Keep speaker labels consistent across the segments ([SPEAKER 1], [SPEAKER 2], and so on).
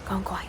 [SPEAKER 1] Gone quiet.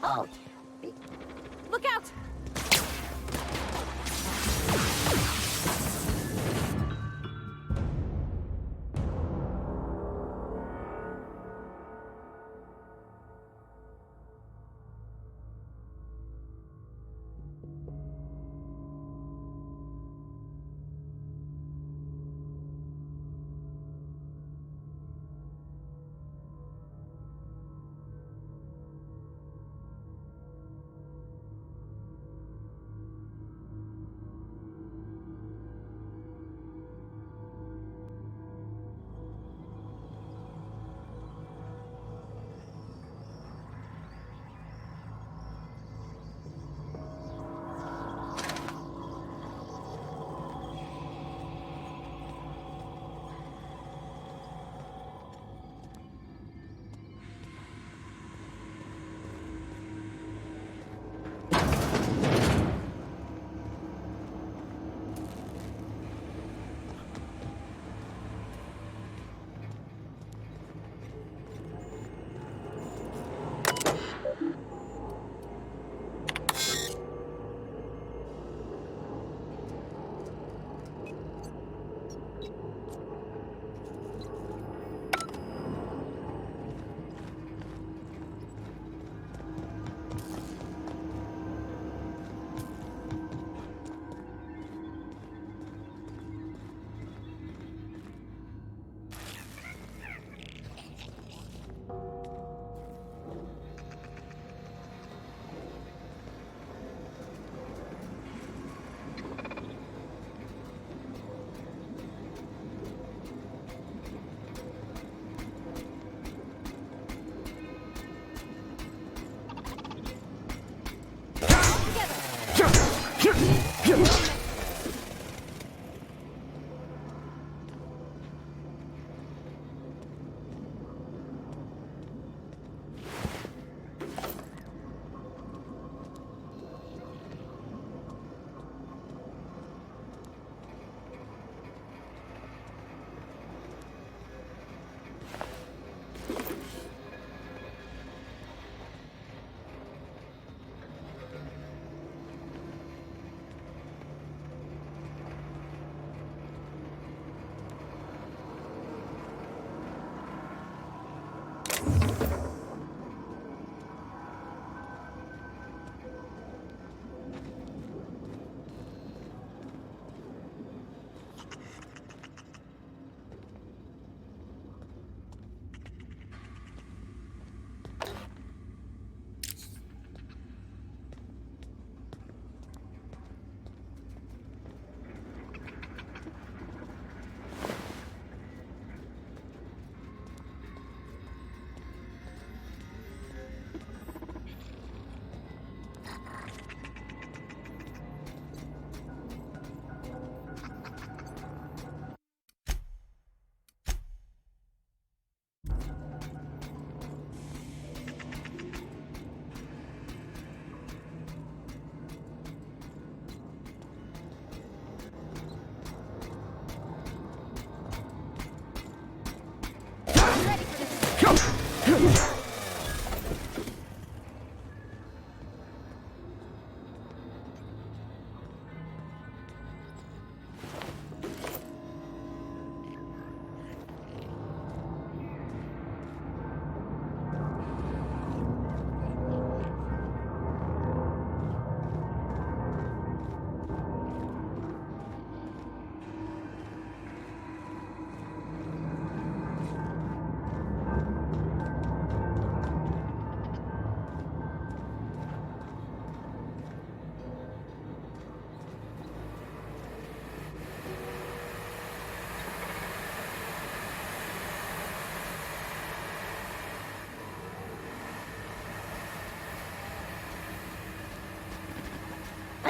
[SPEAKER 1] Halt! Look out!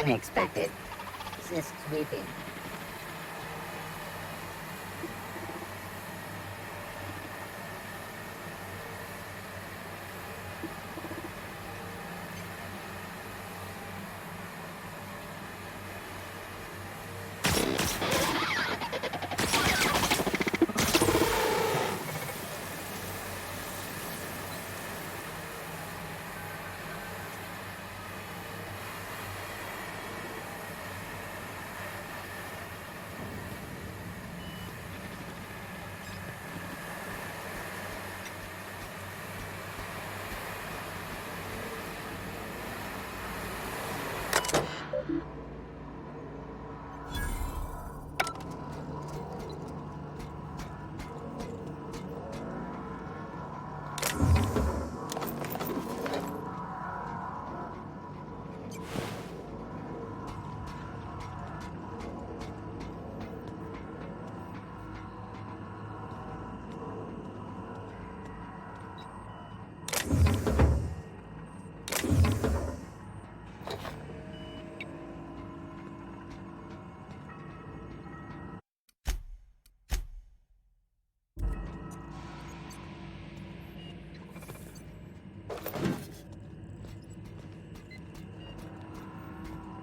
[SPEAKER 2] Unexpected. Just sweeping.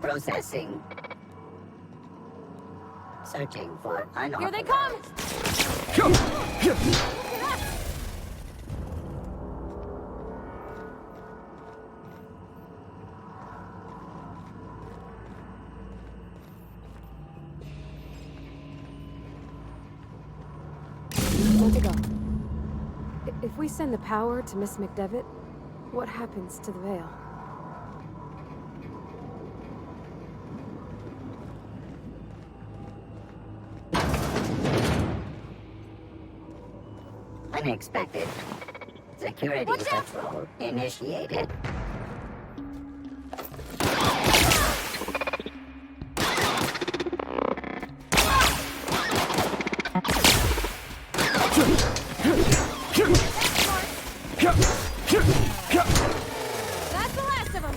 [SPEAKER 2] Processing. Searching for
[SPEAKER 1] Here they
[SPEAKER 2] unauthorized.
[SPEAKER 1] come!
[SPEAKER 3] Where'd to go? If we send the power to Miss McDevitt, what happens to the veil?
[SPEAKER 2] Unexpected. Security
[SPEAKER 1] Watch out!
[SPEAKER 2] patrol initiated.
[SPEAKER 1] That's the last of them!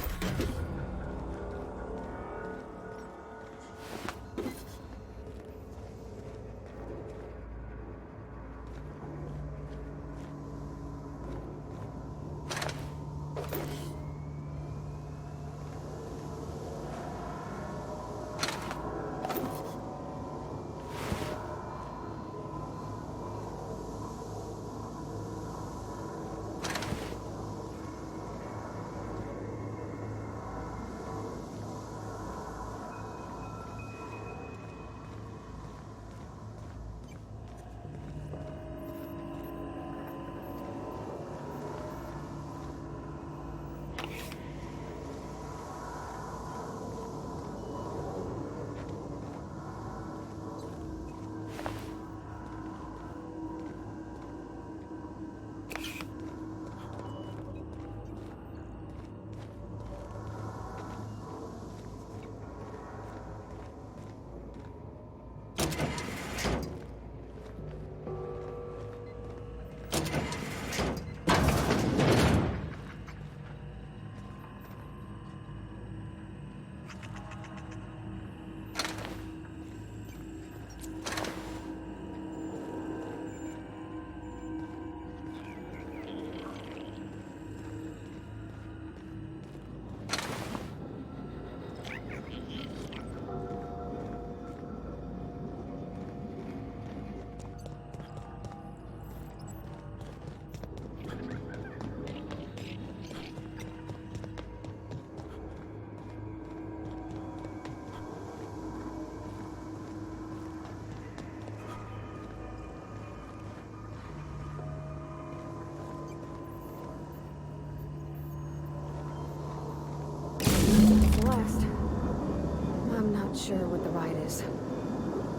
[SPEAKER 3] sure what the right is.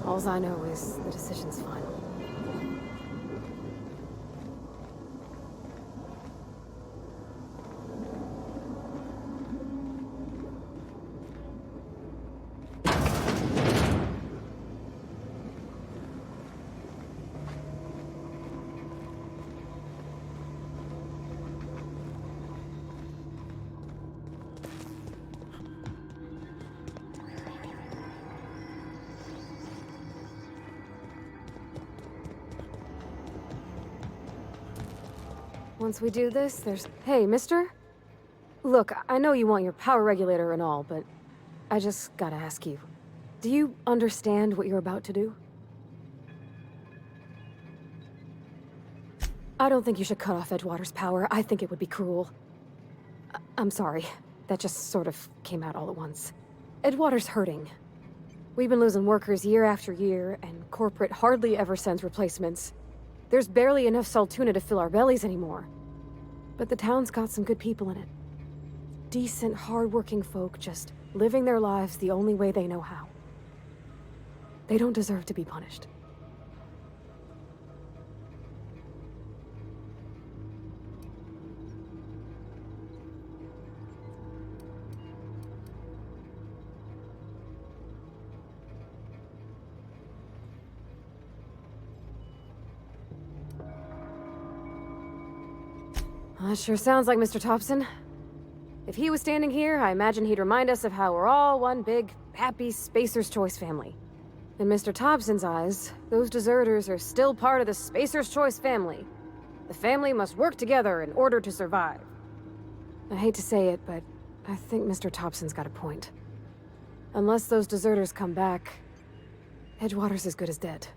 [SPEAKER 3] Alls I know is the decision's final. Once we do this, there's... Hey, mister? Look, I know you want your power regulator and all, but I just gotta ask you. Do you understand what you're about to do? I don't think you should cut off Edgewater's power. I think it would be cruel. I'm sorry. That just sort of came out all at once. Edgewater's hurting. We've been losing workers year after year, and corporate hardly ever sends replacements. There's barely enough Saltuna to fill our bellies anymore. But the town's got some good people in it. Decent, hard-working folk just living their lives the only way they know how. They don't deserve to be punished. That sure sounds like Mr. Thompson. If he was standing here, I imagine he'd remind us of how we're all one big, happy Spacer's Choice family. In Mr. Thompson's eyes, those deserters are still part of the Spacer's Choice family. The family must work together in order to survive. I hate to say it, but I think Mr. Thompson's got a point. Unless those deserters come back, Edgewater's as good as dead.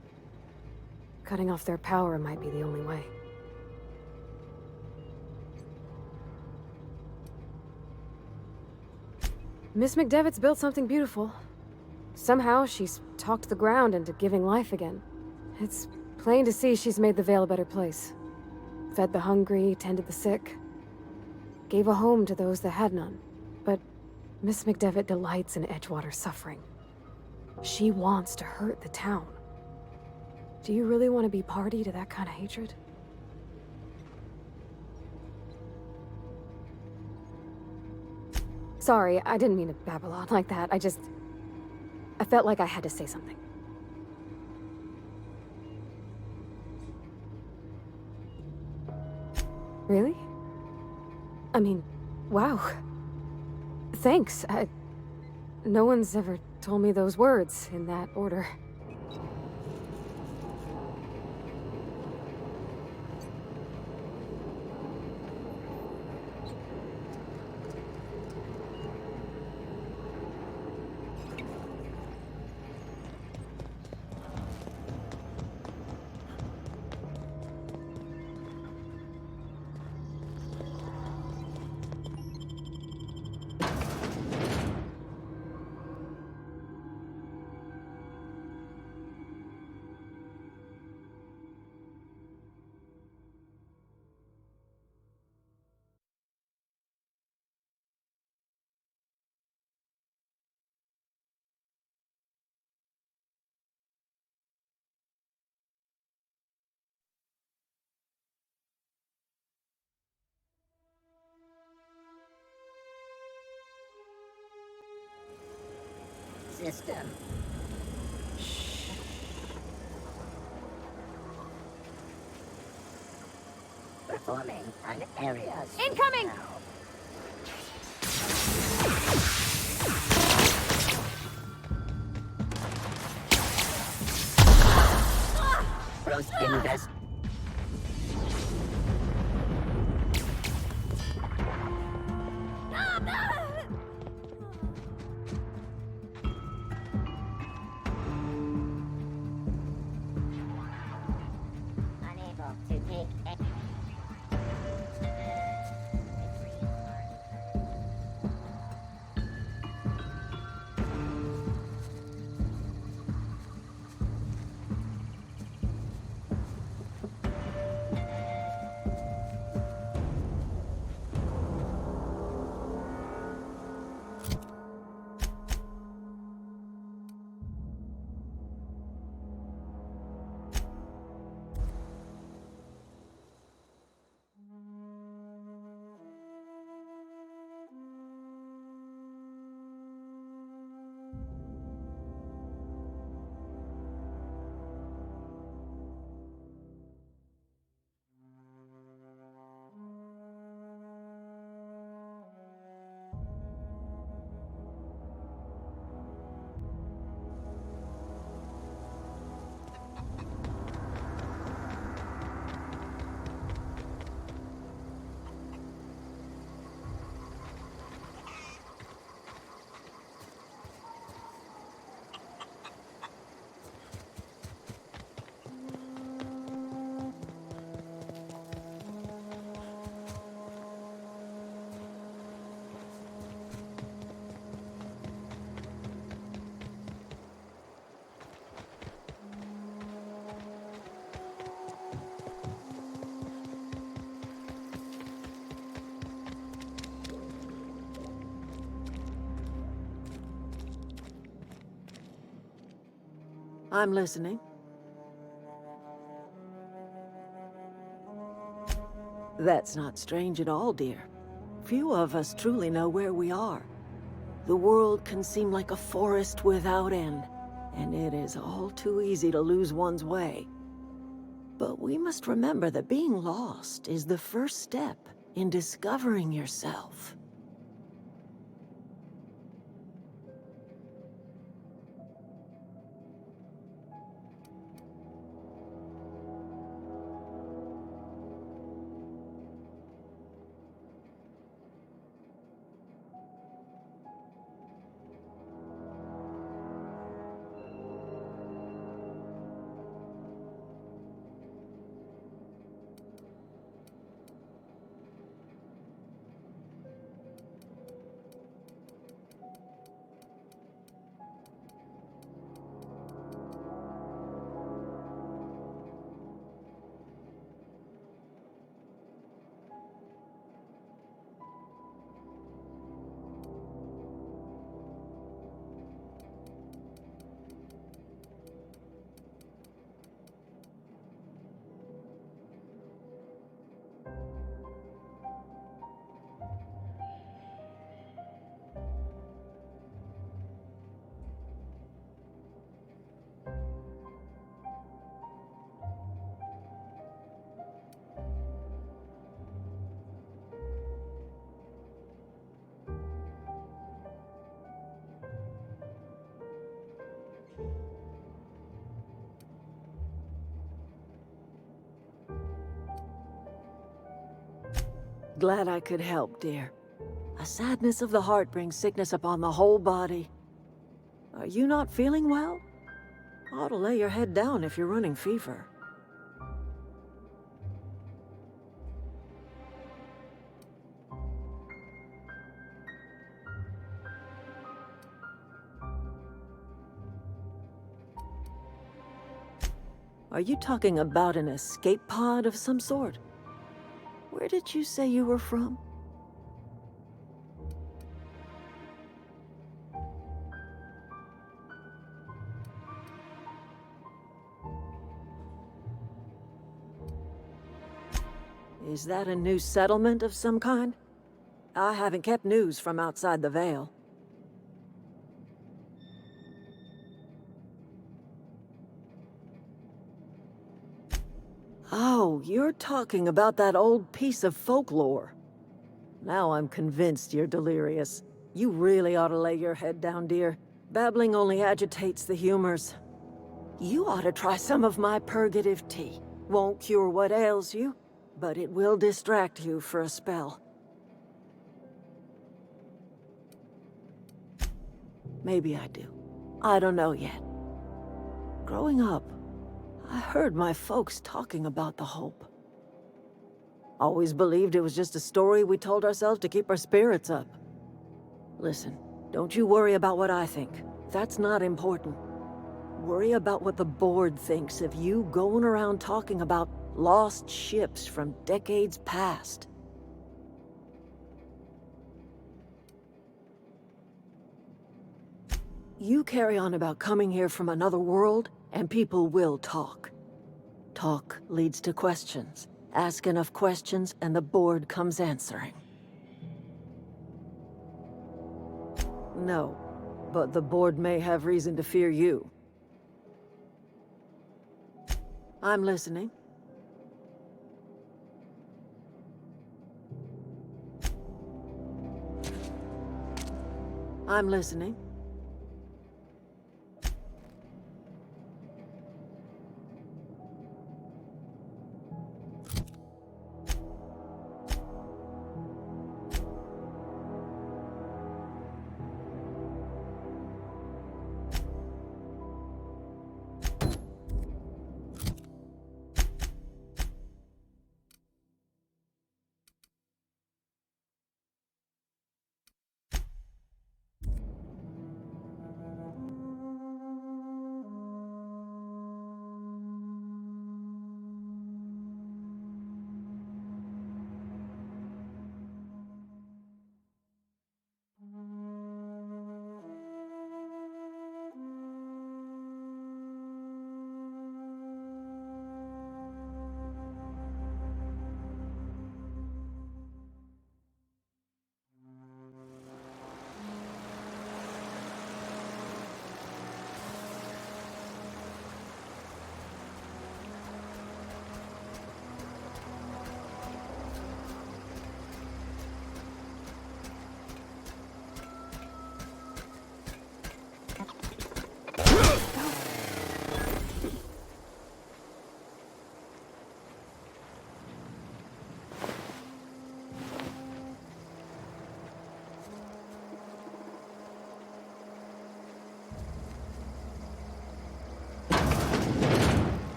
[SPEAKER 3] Cutting off their power might be the only way. Miss McDevitt's built something beautiful. Somehow, she's talked the ground into giving life again. It's plain to see she's made the Vale a better place. Fed the hungry, tended the sick. Gave a home to those that had none. But Miss McDevitt delights in Edgewater's suffering. She wants to hurt the town. Do you really want to be party to that kind of hatred? Sorry, I didn't mean to babble on like that. I felt like I had to say something. Really? I mean, wow. Thanks. No one's ever told me those words in that order.
[SPEAKER 2] System. Performing an area.
[SPEAKER 1] Incoming!
[SPEAKER 2] Now. Gross invest. Unable to take any.
[SPEAKER 4] I'm listening. That's not strange at all, dear. Few of us truly know where we are. The world can seem like a forest without end, and it is all too easy to lose one's way. But we must remember that being lost is the first step in discovering yourself. Glad I could help, dear. A sadness of the heart brings sickness upon the whole body. Are you not feeling well? Ought to lay your head down if you're running fever. Are you talking about an escape pod of some sort? Where did you say you were from? Is that a new settlement of some kind? I haven't kept news from outside the Veil. Oh, you're talking about that old piece of folklore. Now I'm convinced you're delirious. You really ought to lay your head down, dear. Babbling only agitates the humors. You ought to try some of my purgative tea. Won't cure what ails you, but it will distract you for a spell. Maybe I do. I don't know yet. Growing up, I heard my folks talking about the Hope. Always believed it was just a story we told ourselves to keep our spirits up. Listen, don't you worry about what I think. That's not important. Worry about what the board thinks of you going around talking about lost ships from decades past. You carry on about coming here from another world, and people will talk. Talk leads to questions. Ask enough questions, and the board comes answering. No, but the board may have reason to fear you. I'm listening. I'm listening.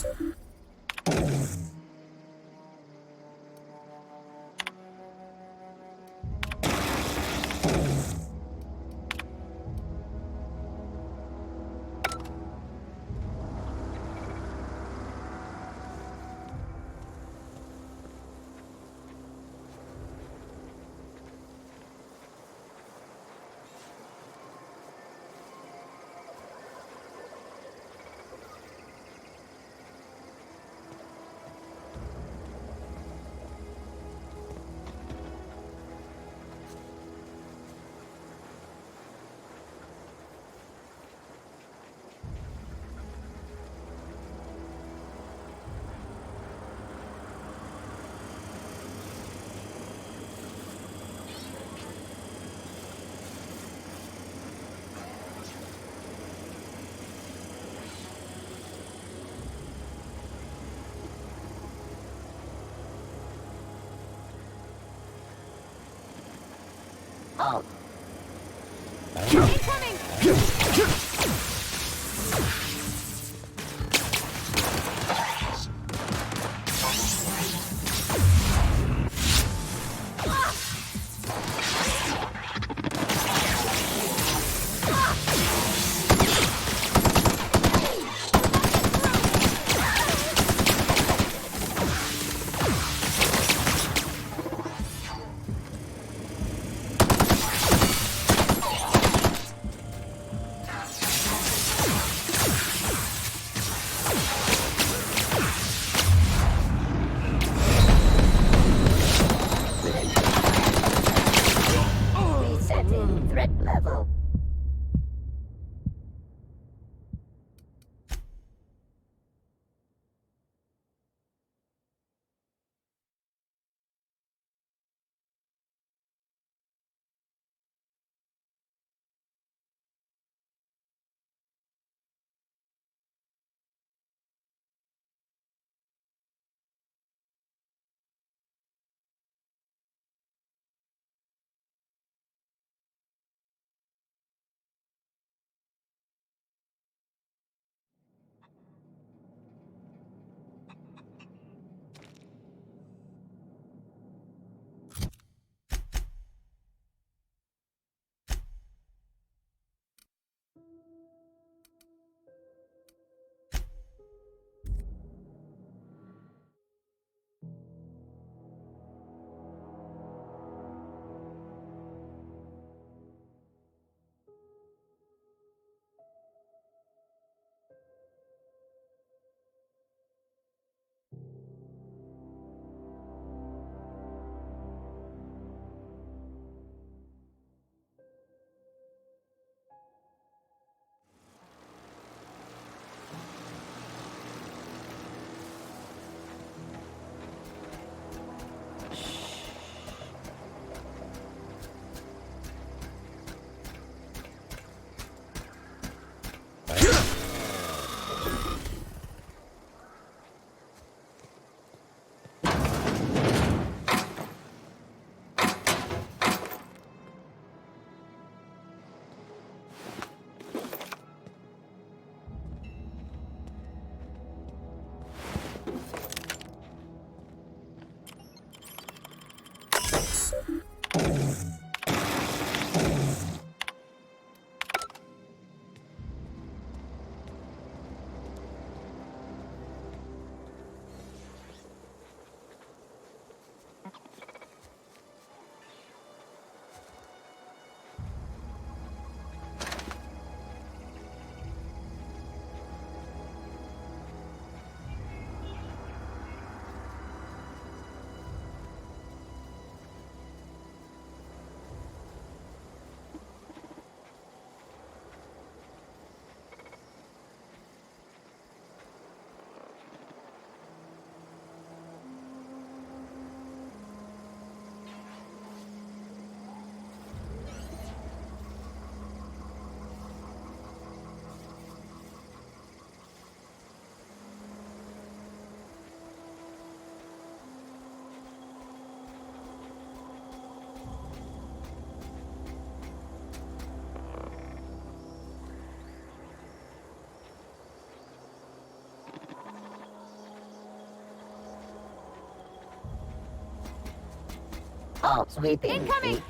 [SPEAKER 2] Halt.
[SPEAKER 1] Incoming!
[SPEAKER 2] Resetting threat level. All sweeping.
[SPEAKER 1] Incoming!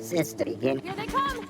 [SPEAKER 2] insist to begin.
[SPEAKER 1] Here they come!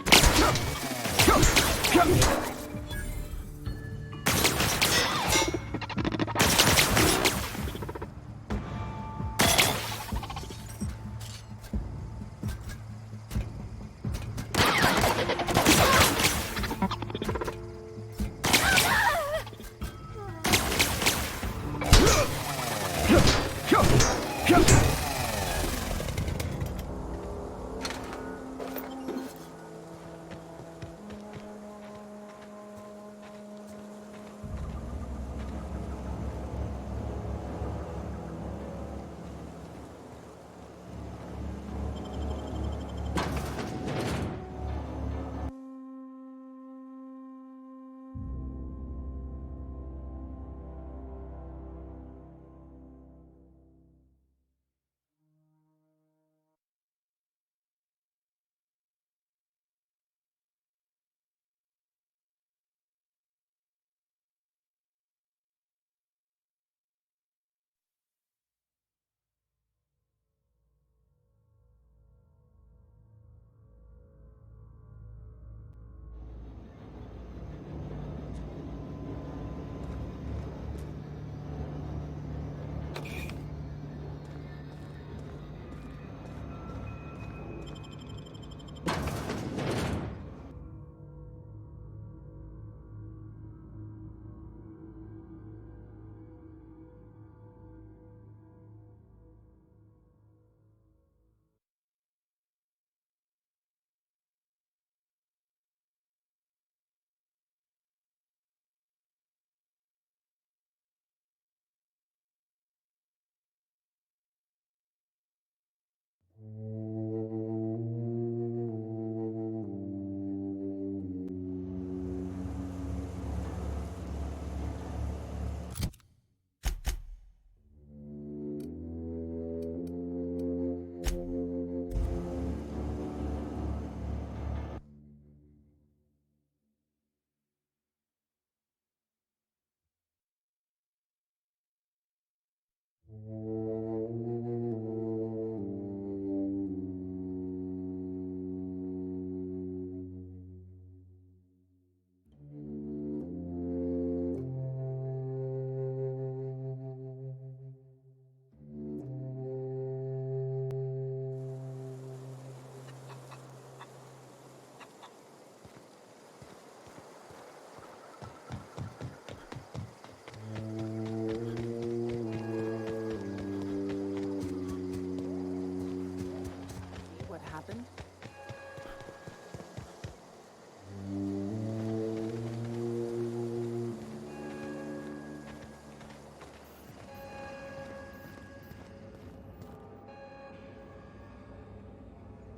[SPEAKER 4] What happened?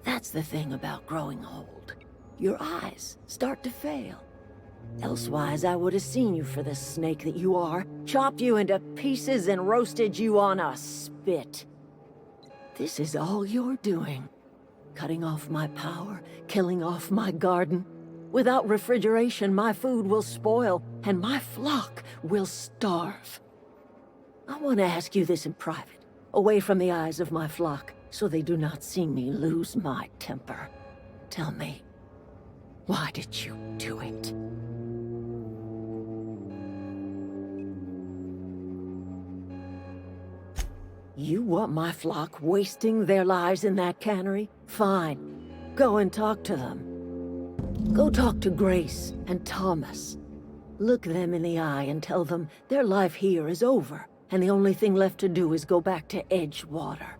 [SPEAKER 4] That's the thing about growing old. Your eyes start to fail. Elsewise, I would have seen you for the snake that you are, chopped you into pieces and roasted you on a spit. This is all you're doing. Cutting off my power, killing off my garden. Without refrigeration, my food will spoil, and my flock will starve. I want to ask you this in private, away from the eyes of my flock, so they do not see me lose my temper. Tell me, why did you do it? You want my flock wasting their lives in that cannery? Fine. Go and talk to them. Go talk to Grace and Thomas. Look them in the eye and tell them their life here is over, and the only thing left to do is go back to Edgewater.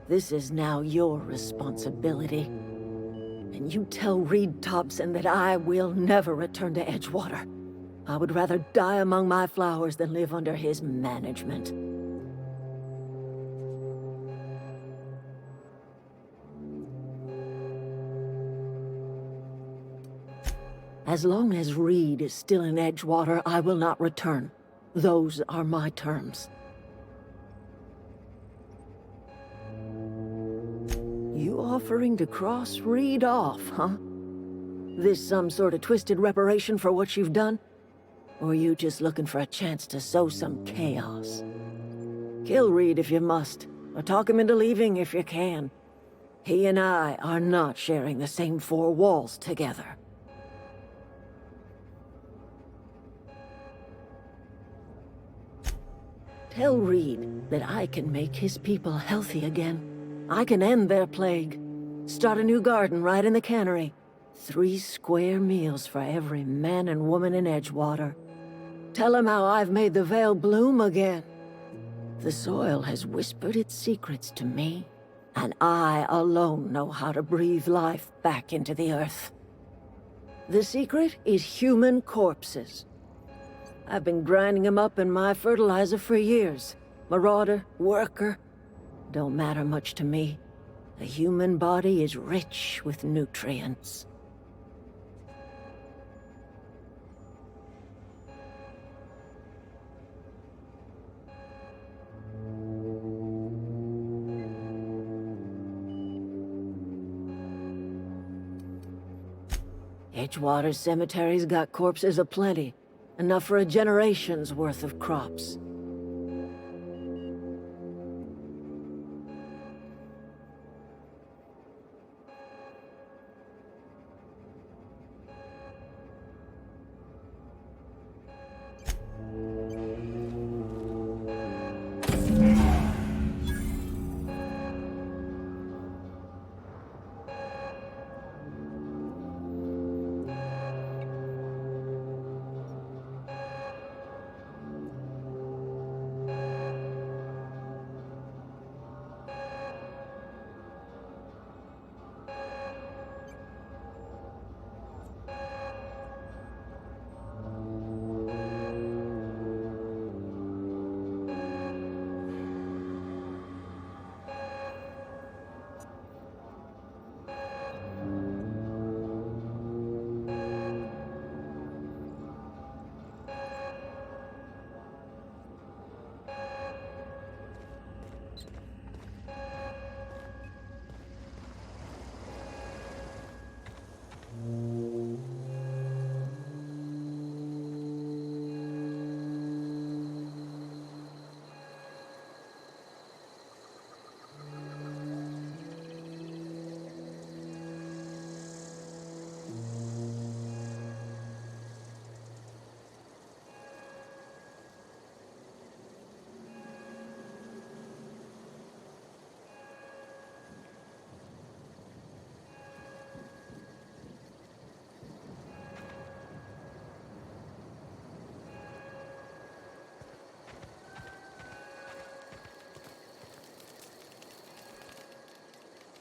[SPEAKER 4] This is now your responsibility. And you tell Reed Thompson that I will never return to Edgewater. I would rather die among my flowers than live under his management. As long as Reed is still in Edgewater, I will not return. Those are my terms. You offering to cross Reed off, huh? This some sort of twisted reparation for what you've done? Or you just looking for a chance to sow some chaos? Kill Reed if you must, or talk him into leaving if you can. He and I are not sharing the same four walls together. Tell Reed that I can make his people healthy again. I can end their plague. Start a new garden right in the cannery. 3 square meals for every man and woman in Edgewater. Tell him how I've made the Vale bloom again. The soil has whispered its secrets to me, and I alone know how to breathe life back into the earth. The secret is human corpses. I've been grinding them up in my fertilizer for years. Marauder, worker, don't matter much to me. The human body is rich with nutrients. Edgewater Cemetery's got corpses aplenty. Enough for a generation's worth of crops.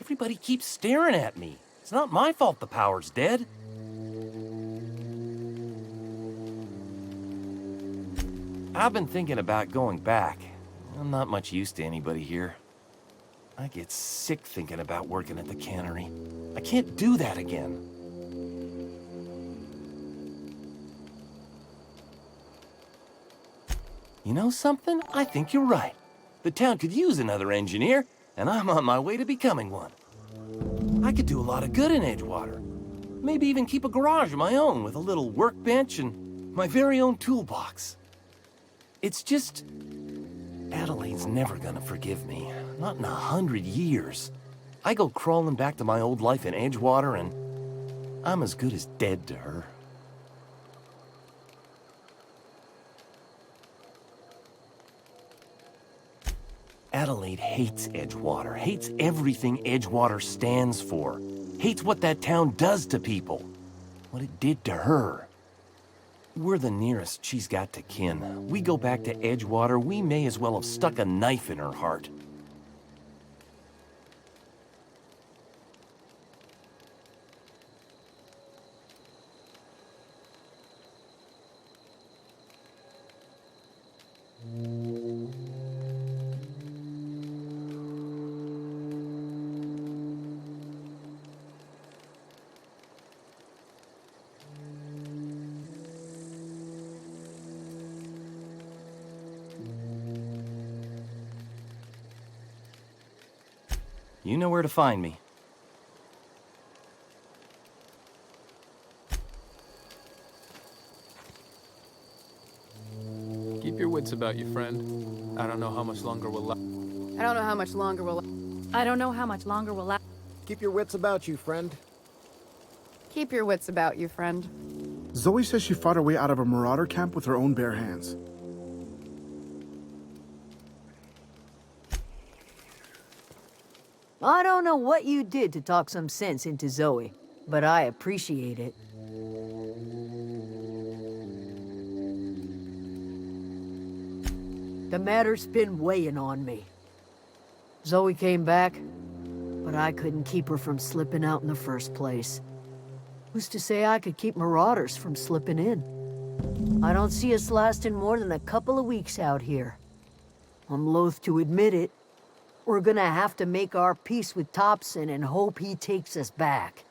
[SPEAKER 5] Everybody keeps staring at me. It's not my fault the power's dead. I've been thinking about going back. I'm not much use to anybody here. I get sick thinking about working at the cannery. I can't do that again. You know something? I think you're right. The town could use another engineer, and I'm on my way to becoming one. I could do a lot of good in Edgewater. Maybe even keep a garage of my own with a little workbench and my very own toolbox. It's just... Adelaide's never gonna forgive me. Not in 100 years. I go crawling back to my old life in Edgewater, and I'm as good as dead to her. Adelaide hates Edgewater, hates everything Edgewater stands for, hates what that town does to people, what it did to her. We're the nearest she's got to kin. We go back to Edgewater, we may as well have stuck a knife in her heart. You know where to find me.
[SPEAKER 6] Keep your wits about you, friend. I don't know how much longer we'll last.
[SPEAKER 3] I don't know how much longer we'll.
[SPEAKER 1] I don't know how much longer we'll last.
[SPEAKER 6] Keep your wits about you, friend.
[SPEAKER 7] Keep your wits about you, friend.
[SPEAKER 8] Zoe says she fought her way out of a marauder camp with her own bare hands.
[SPEAKER 4] I don't know what you did to talk some sense into Zoe, but I appreciate it. The matter's been weighing on me. Zoe came back, but I couldn't keep her from slipping out in the first place. Who's to say I could keep marauders from slipping in? I don't see us lasting more than a couple of weeks out here. I'm loath to admit it. We're gonna have to make our peace with Topson and hope he takes us back.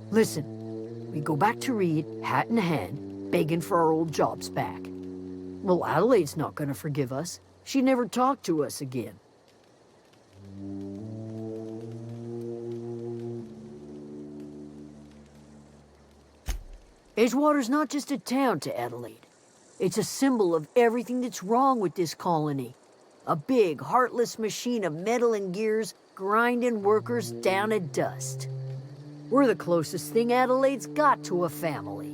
[SPEAKER 4] Listen, we go back to Reed, hat in hand, begging for our old jobs back. Well, Adelaide's not gonna forgive us. She never talked to us again. Edgewater's not just a town to Adelaide. It's a symbol of everything that's wrong with this colony. A big, heartless machine of metal and gears grinding workers down to dust. We're the closest thing Adelaide's got to a family.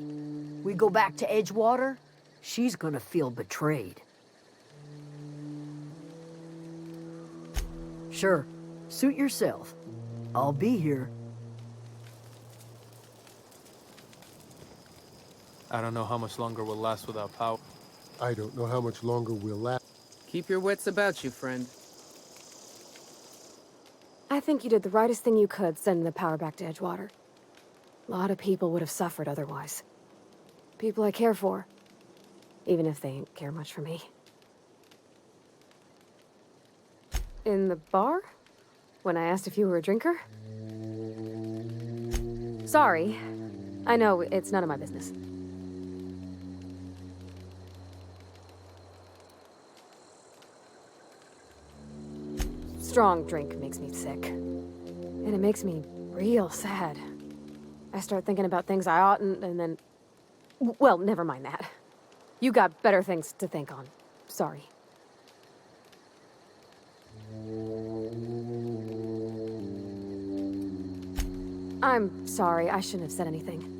[SPEAKER 4] We go back to Edgewater, she's gonna feel betrayed. Sure, suit yourself. I'll be here.
[SPEAKER 9] I don't know how much longer we'll last without power.
[SPEAKER 10] I don't know how much longer we'll last.
[SPEAKER 7] Keep your wits about you, friend.
[SPEAKER 3] I think you did the rightest thing you could sending the power back to Edgewater. A lot of people would have suffered otherwise. People I care for. Even if they ain't care much for me. In the bar? When I asked if you were a drinker? Sorry. I know, it's none of my business. Strong drink makes me sick. And it makes me real sad. I start thinking about things I oughtn't, and then... Well, never mind that. You got better things to think on. Sorry. I'm sorry, I shouldn't have said anything.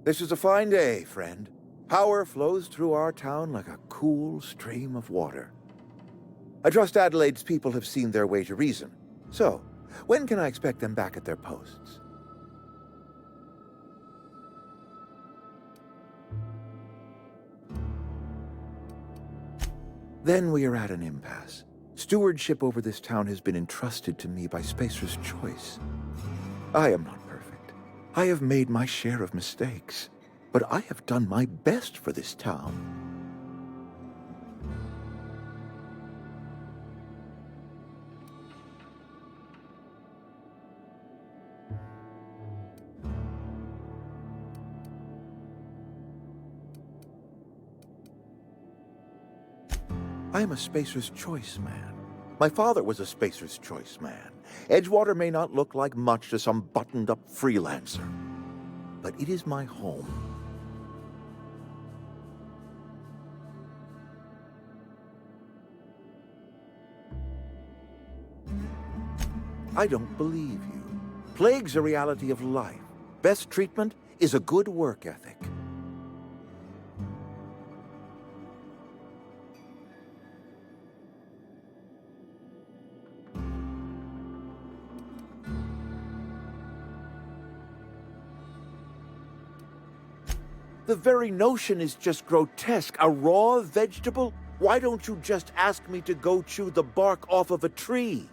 [SPEAKER 6] This is a fine day, friend. Power flows through our town like a cool stream of water. I trust Adelaide's people have seen their way to reason. So, when can I expect them back at their posts? Then we are at an impasse. Stewardship over this town has been entrusted to me by Spacer's Choice. I am not perfect. I have made my share of mistakes, but I have done my best for this town. I am a Spacer's Choice man. My father was a Spacer's Choice man. Edgewater may not look like much to some buttoned-up freelancer, but it is my home. I don't believe you. Plague's a reality of life. Best treatment is a good work ethic. The very notion is just grotesque. A raw vegetable? Why don't you just ask me to go chew the bark off of a tree?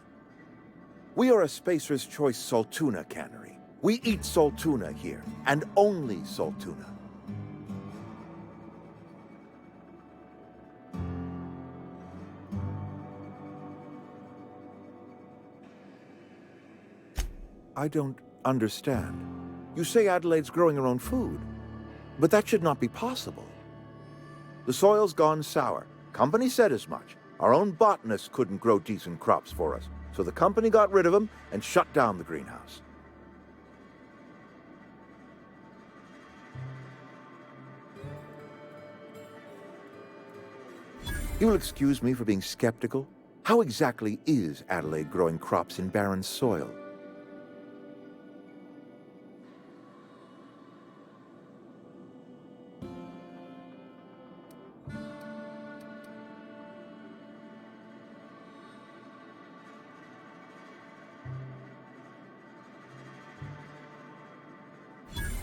[SPEAKER 6] We are a Spacer's Choice Saltuna cannery. We eat saltuna here, and only saltuna. I don't understand. You say Adelaide's growing her own food. But that should not be possible. The soil's gone sour. Company said as much. Our own botanists couldn't grow decent crops for us, so the company got rid of them and shut down the greenhouse. You'll excuse me for being skeptical. How exactly is Adelaide growing crops in barren soil?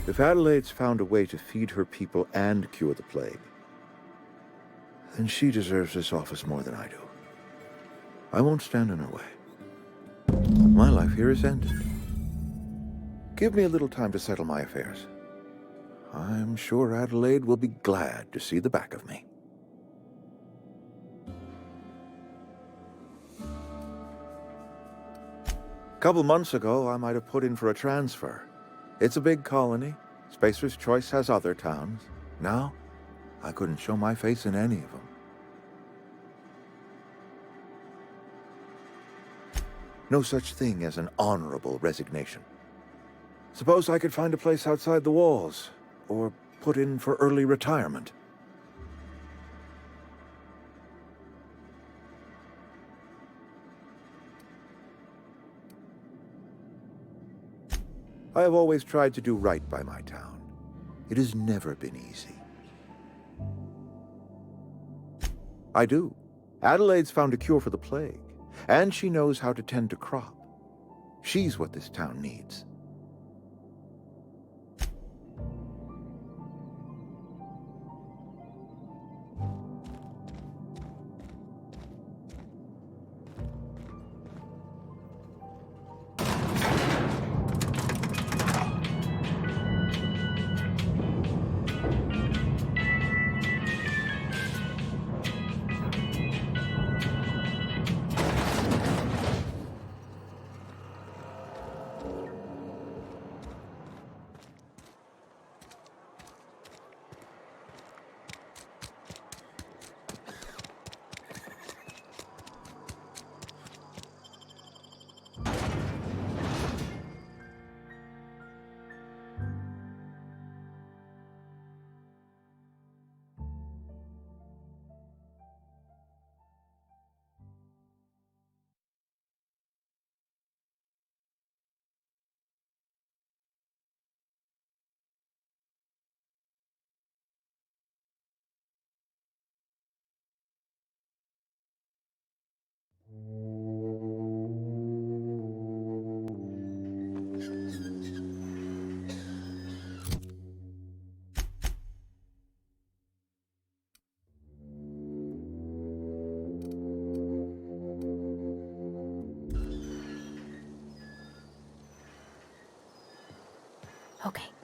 [SPEAKER 6] If Adelaide's found a way to feed her people and cure the plague, then she deserves this office more than I do. I won't stand in her way. My life here is ended. Give me a little time to settle my affairs. I'm sure Adelaide will be glad to see the back of me. A couple months ago, I might have put in for a transfer. It's a big colony. Spacer's Choice has other towns. Now, I couldn't show my face in any of them. No such thing as an honorable resignation. Suppose I could find a place outside the walls, or put in for early retirement. I have always tried to do right by my town. It has never been easy. I do. Adelaide's found a cure for the plague, and she knows how to tend to crop. She's what this town needs.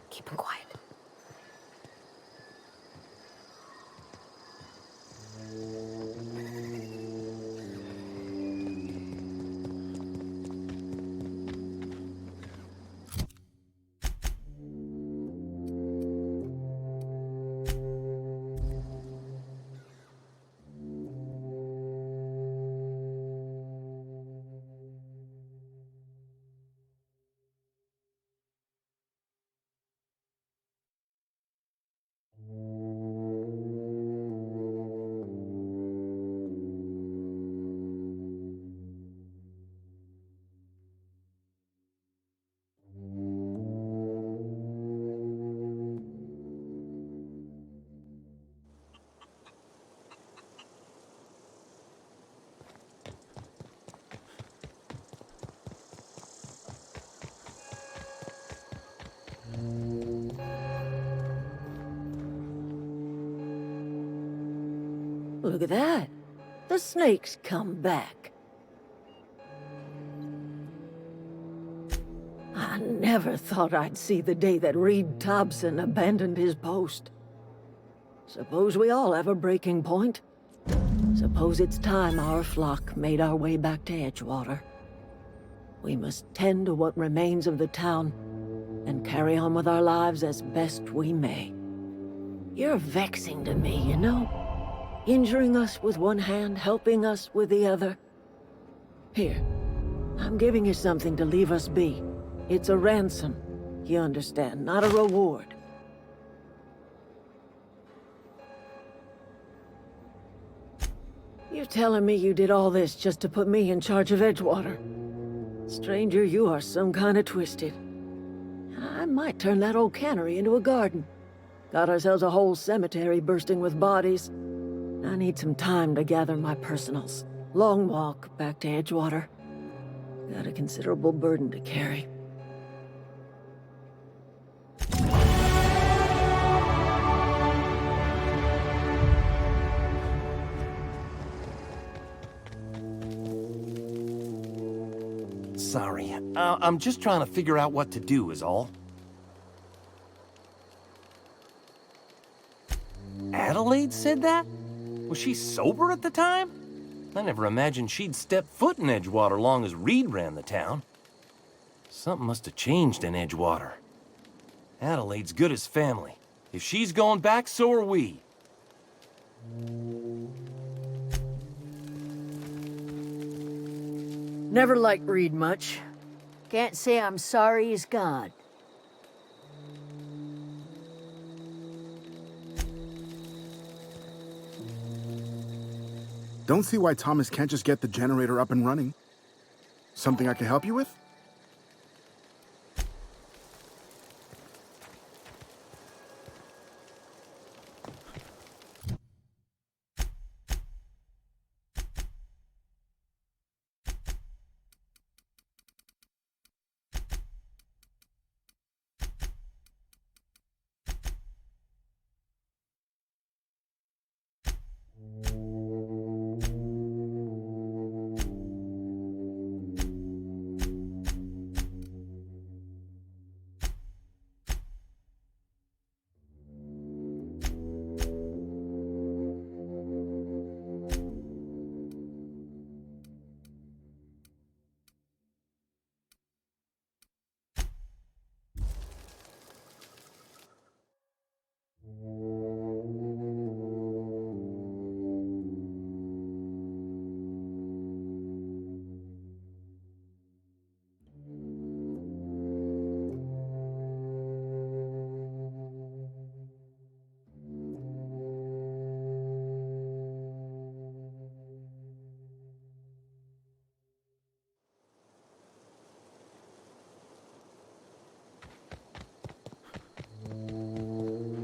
[SPEAKER 3] Keep him quiet.
[SPEAKER 4] Look at that. The snake's come back. I never thought I'd see the day that Reed Thompson abandoned his post. Suppose we all have a breaking point. Suppose it's time our flock made our way back to Edgewater. We must tend to what remains of the town and carry on with our lives as best we may. You're vexing to me, you know? Injuring us with one hand, helping us with the other. Here, I'm giving you something to leave us be. It's a ransom, you understand, not a reward. You're telling me you did all this just to put me in charge of Edgewater? Stranger, you are some kind of twisted. I might turn that old cannery into a garden. Got ourselves a whole cemetery bursting with bodies. I need some time to gather my personals. Long walk back to Edgewater. Got a considerable burden to carry.
[SPEAKER 5] Sorry, I'm just trying to figure out what to do is all. Adelaide said that? Was she sober at the time? I never imagined she'd step foot in Edgewater long as Reed ran the town. Something must have changed in Edgewater. Adelaide's good as family. If she's going back, so are we.
[SPEAKER 4] Never liked Reed much. Can't say I'm sorry he's gone.
[SPEAKER 8] Don't see why Thomas can't just get the generator up and running. Something I can help you with?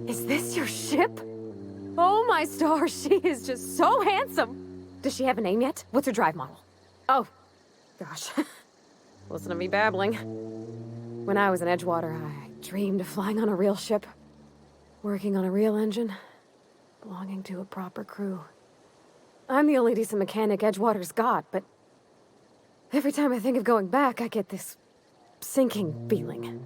[SPEAKER 3] Is this your ship? Oh my stars, she is just so handsome. Does she have a name yet? What's her drive model? Oh, gosh. Listen to me babbling. When I was in Edgewater, I dreamed of flying on a real ship, working on a real engine, belonging to a proper crew. I'm the only decent mechanic Edgewater's got, but every time I think of going back, I get this sinking feeling.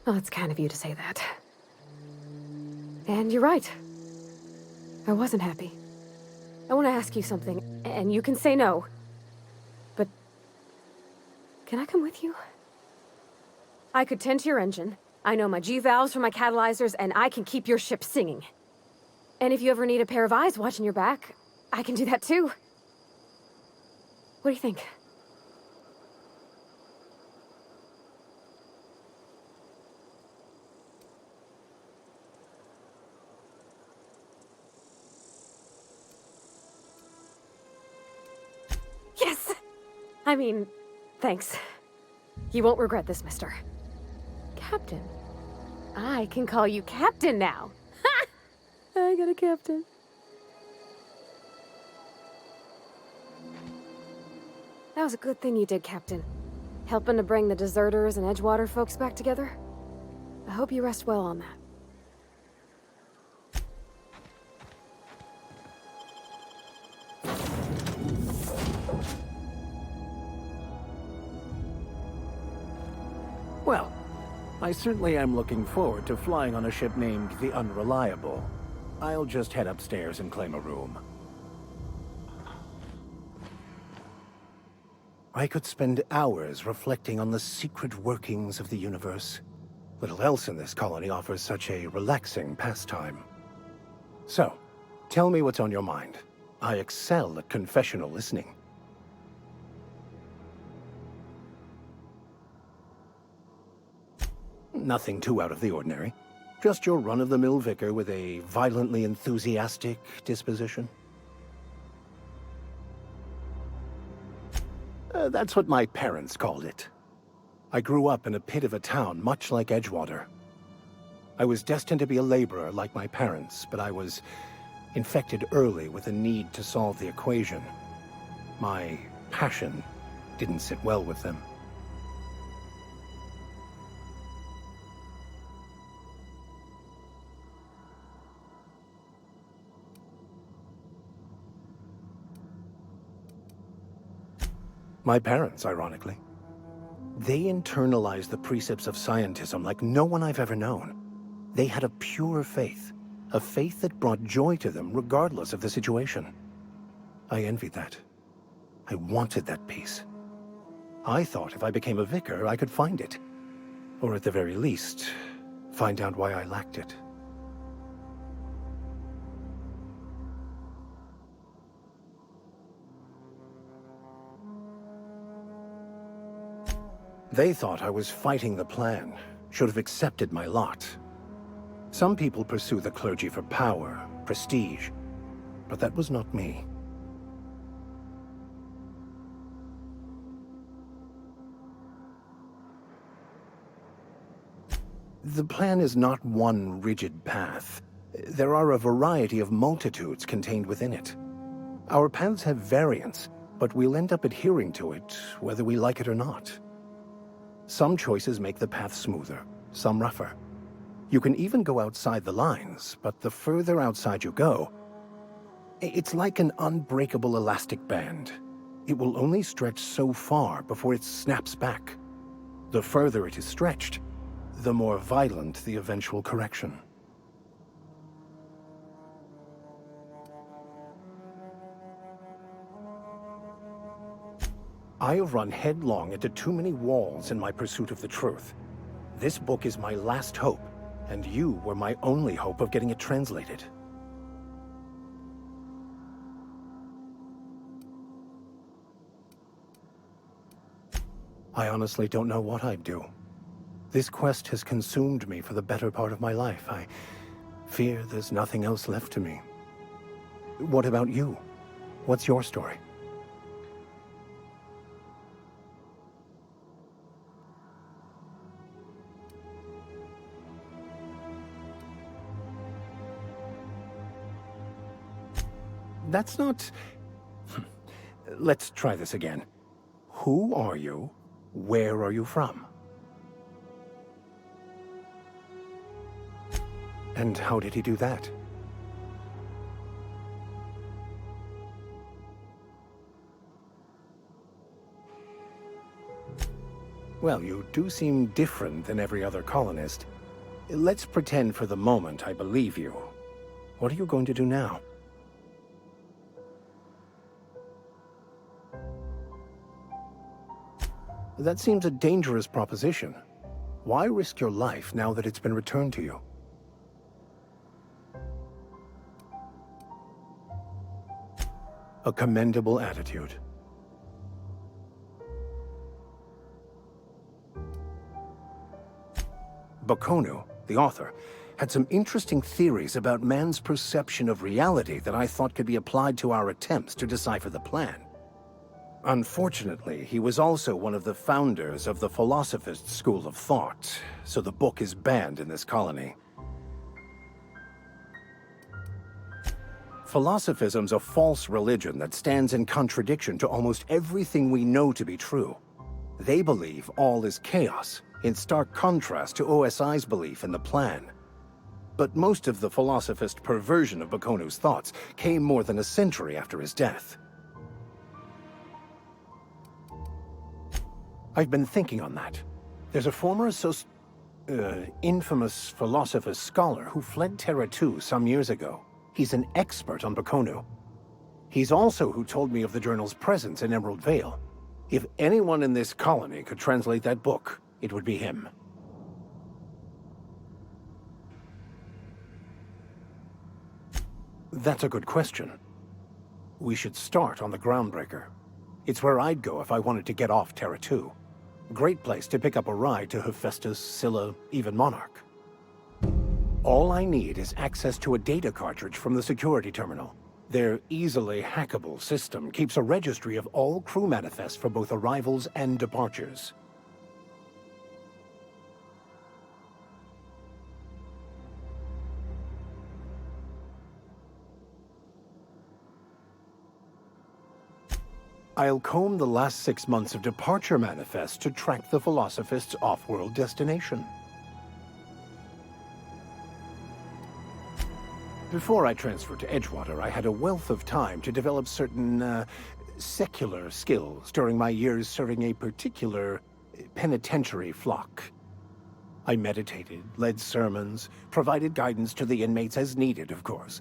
[SPEAKER 3] Well, it's kind of you to say that. And you're right. I wasn't happy. I want to ask you something, and you can say no. But... can I come with you? I could tend to your engine. I know my G-valves from my catalyzers, and I can keep your ship singing. And if you ever need a pair of eyes watching your back, I can do that too. What do you think? Yes! I mean, thanks. You won't regret this, mister. Captain. I can call you Captain now. Ha! I got a captain. That was a good thing you did, Captain. Helping to bring the deserters and Edgewater folks back together. I hope you rest well on that.
[SPEAKER 11] Well, I certainly am looking forward to flying on a ship named the Unreliable. I'll just head upstairs and claim a room. I could spend hours reflecting on the secret workings of the universe. Little else in this colony offers such a relaxing pastime. So, tell me what's on your mind. I excel at confessional listening. Nothing too out of the ordinary. Just your run-of-the-mill vicar with a violently enthusiastic disposition. That's what my parents called it. I grew up in a pit of a town much like Edgewater. I was destined to be a laborer like my parents, but I was infected early with a need to solve the equation. My passion didn't sit well with them. My parents, ironically. They internalized the precepts of scientism like no one I've ever known. They had a pure faith, a faith that brought joy to them regardless of the situation. I envied that. I wanted that peace. I thought if I became a vicar, I could find it. Or at the very least, find out why I lacked it. They thought I was fighting the plan, should have accepted my lot. Some people pursue the clergy for power, prestige, but that was not me. The plan is not one rigid path. There are a variety of multitudes contained within it. Our paths have variance, but we'll end up adhering to it, whether we like it or not. Some choices make the path smoother, some rougher. You can even go outside the lines, but the further outside you go, it's like an unbreakable elastic band. It will only stretch so far before it snaps back. The further it is stretched, the more violent the eventual correction. I have run headlong into too many walls in my pursuit of the truth. This book is my last hope, and you were my only hope of getting it translated. I honestly don't know what I'd do. This quest has consumed me for the better part of my life. I fear there's nothing else left to me. What about you? What's your story? That's not... Let's try this again. Who are you? Where are you from? And how did he do that? Well, you do seem different than every other colonist. Let's pretend for the moment I believe you. What are you going to do now? That seems a dangerous proposition. Why risk your life now that it's been returned to you? A commendable attitude. Bakonu, the author, had some interesting theories about man's perception of reality that I thought could be applied to our attempts to decipher the plan. Unfortunately, he was also one of the founders of the Philosophist school of thought, so the book is banned in this colony. Philosophism's a false religion that stands in contradiction to almost everything we know to be true. They believe all is chaos, in stark contrast to OSI's belief in the plan. But most of the philosophist perversion of Bakonu's thoughts came more than a century after his death. I've been thinking on that. There's a former infamous philosophist scholar who fled Terra 2 some years ago. He's an expert on Bakonu. He's also who told me of the journal's presence in Emerald Vale. If anyone in this colony could translate that book, it would be him. That's a good question. We should start on the Groundbreaker. It's where I'd go if I wanted to get off Terra 2. Great place to pick up a ride to Hephaestus, Scylla, even Monarch. All I need is access to a data cartridge from the security terminal. Their easily hackable system keeps a registry of all crew manifests for both arrivals and departures. I'll comb the last 6 months of departure manifests to track the Philosophist's off-world destination. Before I transferred to Edgewater, I had a wealth of time to develop certain, secular skills during my years serving a particular penitentiary flock. I meditated, led sermons, provided guidance to the inmates as needed, of course.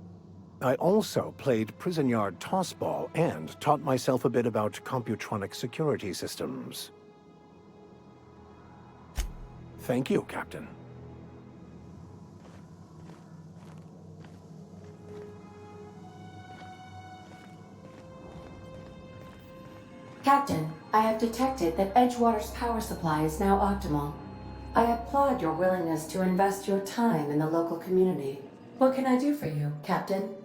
[SPEAKER 11] I also played prison yard tossball and taught myself a bit about computronic security systems. Thank you, Captain.
[SPEAKER 12] Captain, I have detected that Edgewater's power supply is now optimal. I applaud your willingness to invest your time in the local community. What can I do for you, Captain?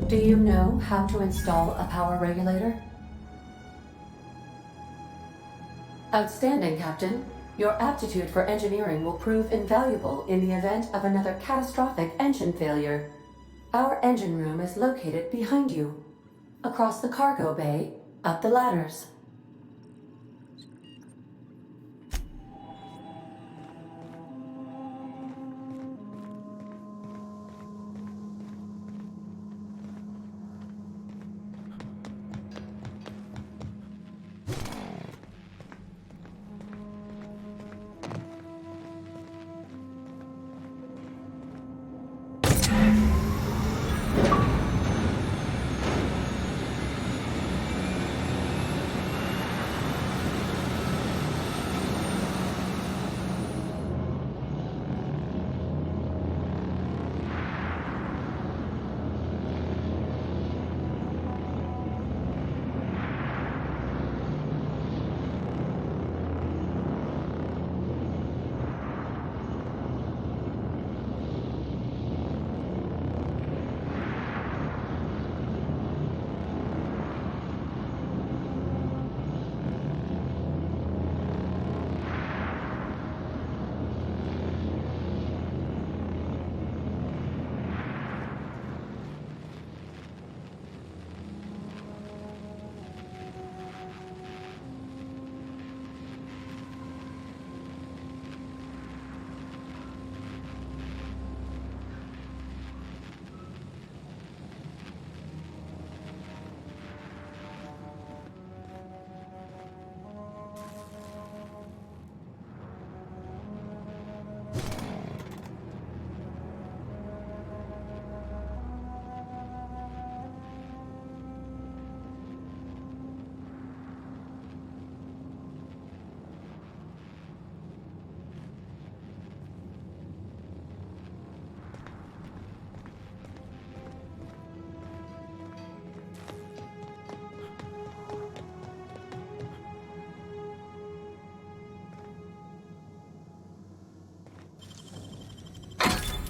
[SPEAKER 12] Do you know how to install a power regulator? Outstanding, Captain. Your aptitude for engineering will prove invaluable in the event of another catastrophic engine failure. Our engine room is located behind you. Across the cargo bay, up the ladders.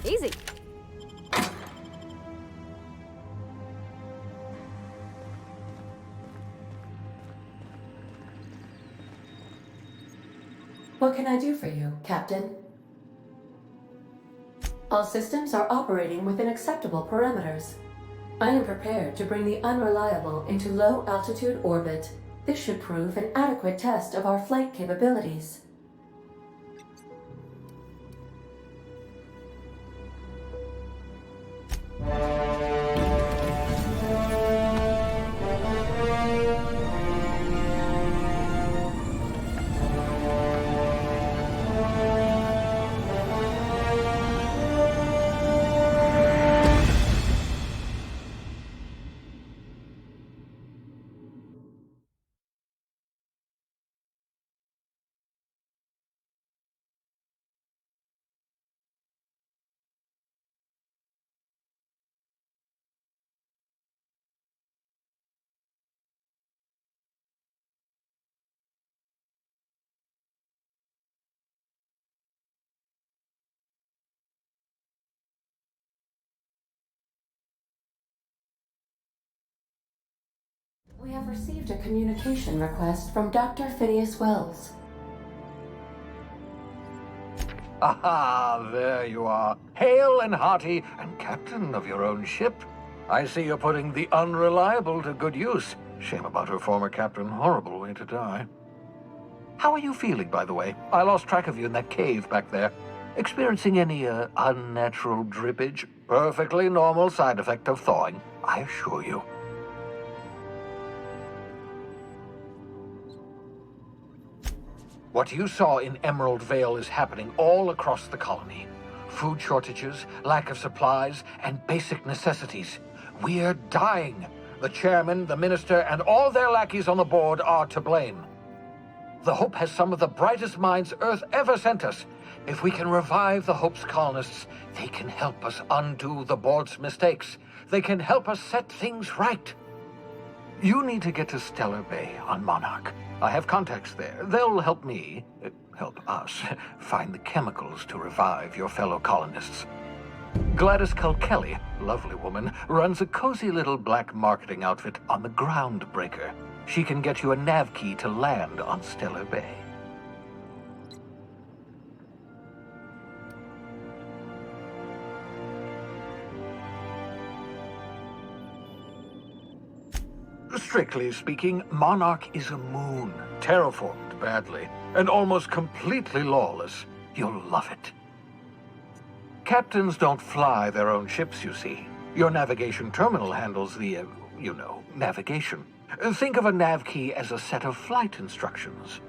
[SPEAKER 3] Easy.
[SPEAKER 12] What can I do for you, Captain? All systems are operating within acceptable parameters. I am prepared to bring the Unreliable into low-altitude orbit. This should prove an adequate test of our flight capabilities. We have received a communication request from Dr. Phineas Wells.
[SPEAKER 13] Aha, there you are. Hale and hearty, and captain of your own ship. I see you're putting the Unreliable to good use. Shame about her former captain. Horrible way to die. How are you feeling, by the way? I lost track of you in that cave back there. Experiencing any, unnatural drippage? Perfectly normal side effect of thawing, I assure you. What you saw in Emerald Vale is happening all across the colony. Food shortages, lack of supplies, and basic necessities. We're dying. The chairman, the minister, and all their lackeys on the board are to blame. The Hope has some of the brightest minds Earth ever sent us. If we can revive the Hope's colonists, they can help us undo the board's mistakes. They can help us set things right. You need to get to Stellar Bay on Monarch. I have contacts there. They'll help me, help us, find the chemicals to revive your fellow colonists. Gladys Culkelly, lovely woman, runs a cozy little black marketing outfit on the Groundbreaker. She can get you a nav key to land on Stellar Bay. Strictly speaking, Monarch is a moon, terraformed badly, and almost completely lawless. You'll love it. Captains don't fly their own ships, you see. Your navigation terminal handles the, navigation. Think of a nav key as a set of flight instructions.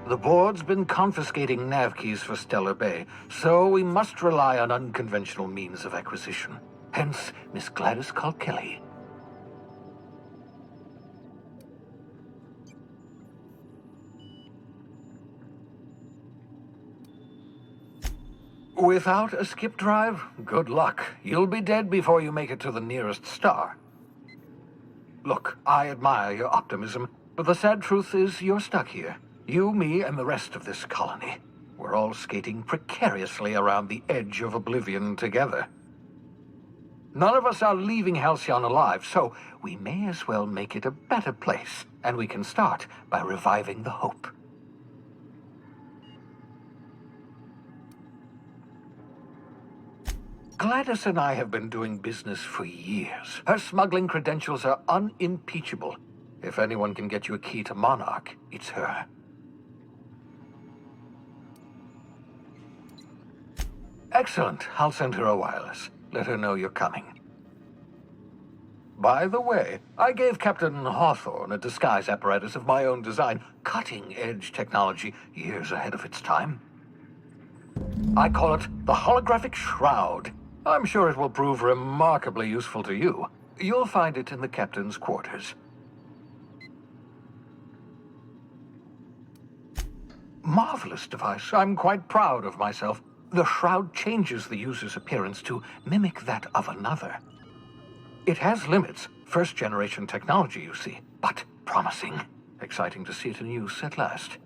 [SPEAKER 13] The board's been confiscating nav keys for Stellar Bay, so we must rely on unconventional means of acquisition. Hence, Miss Gladys Culkelly. Without a skip drive, good luck. You'll be dead before you make it to the nearest star. Look, I admire your optimism, but the sad truth is you're stuck here. You, me, and the rest of this colony. We're all skating precariously around the edge of oblivion together. None of us are leaving Halcyon alive, so we may as well make it a better place, and we can start by reviving the Hope. Gladys and I have been doing business for years. Her smuggling credentials are unimpeachable. If anyone can get you a key to Monarch, it's her. Excellent. I'll send her a wireless. Let her know you're coming. By the way, I gave Captain Hawthorne a disguise apparatus of my own design, cutting-edge technology, years ahead of its time. I call it the Holographic Shroud. I'm sure it will prove remarkably useful to you. You'll find it in the captain's quarters. Marvelous device. I'm quite proud of myself. The shroud changes the user's appearance to mimic that of another. It has limits. First-generation technology, you see, but promising. Exciting to see it in use at last.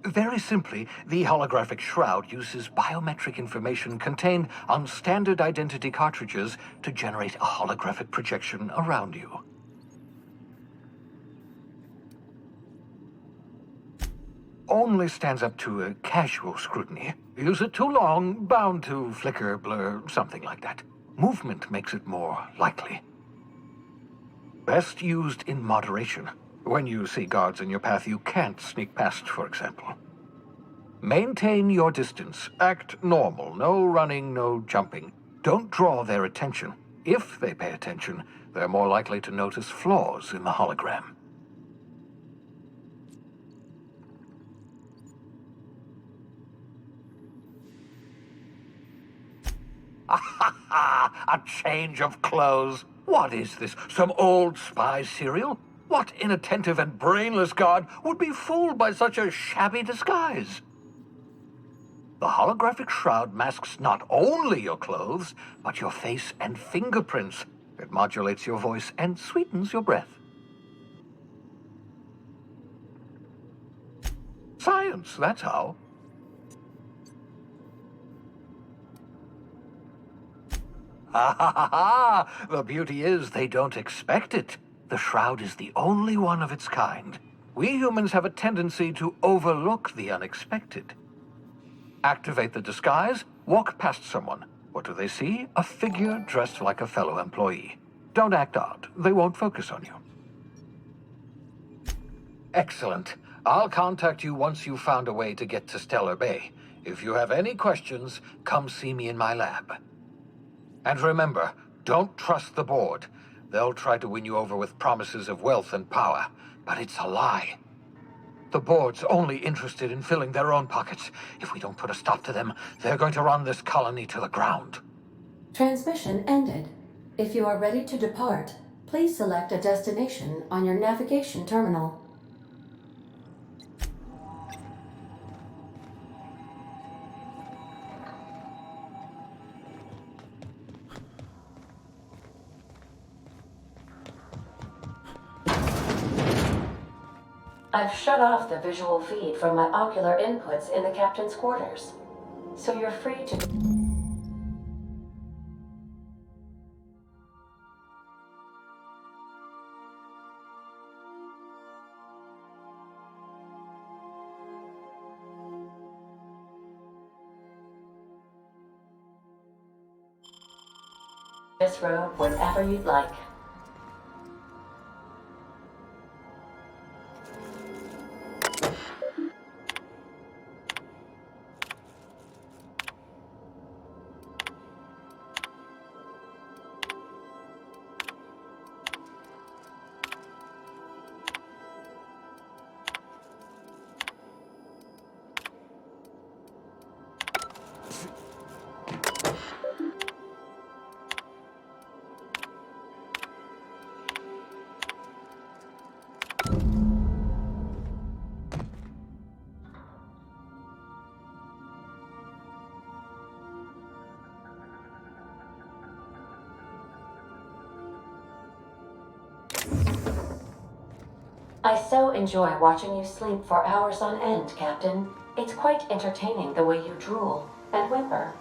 [SPEAKER 13] Very simply, the holographic shroud uses biometric information contained on standard identity cartridges to generate a holographic projection around you. Only stands up to a casual scrutiny. Use it too long, bound to flicker, blur, something like that. Movement makes it more likely. Best used in moderation. When you see guards in your path you can't sneak past, for example. Maintain your distance. Act normal. No running, no jumping. Don't draw their attention. If they pay attention, they're more likely to notice flaws in the hologram. A change of clothes. What is this? Some old spy serial? What inattentive and brainless guard would be fooled by such a shabby disguise? The holographic shroud masks not only your clothes, but your face and fingerprints. It modulates your voice and sweetens your breath. Science, that's how. The beauty is they don't expect it. The shroud is the only one of its kind. We humans have a tendency to overlook the unexpected. Activate the disguise, walk past someone. What do they see? A figure dressed like a fellow employee. Don't act odd. They won't focus on you. Excellent. I'll contact you once you've found a way to get to Stellar Bay. If you have any questions, come see me in my lab. And remember, don't trust the board. They'll try to win you over with promises of wealth and power, but it's a lie. The board's only interested in filling their own pockets. If we don't put a stop to them, they're going to run this colony to the ground.
[SPEAKER 12] Transmission ended. If you are ready to depart, please select a destination on your navigation terminal. I've shut off the visual feed from my ocular inputs in the captain's quarters, so you're free to... this robe whenever you'd like. I so enjoy watching you sleep for hours on end, Captain. It's quite entertaining the way you drool and whimper.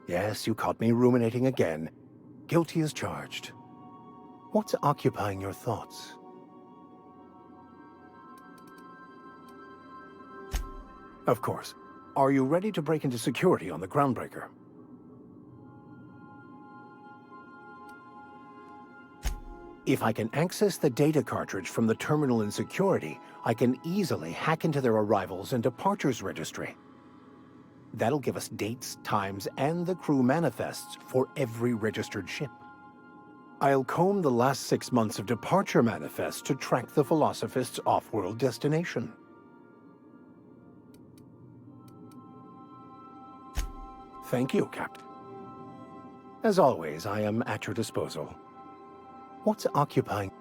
[SPEAKER 11] Yes, you caught me ruminating again. Guilty as charged. What's occupying your thoughts? Of course. Are you ready to break into security on the Groundbreaker? If I can access the data cartridge from the terminal in security, I can easily hack into their arrivals and departures registry. That'll give us dates, times, and the crew manifests for every registered ship. I'll comb the last 6 months of departure manifests to track the Philosophist's off-world destination. Thank you, Captain. As always, I am at your disposal. What's occupying?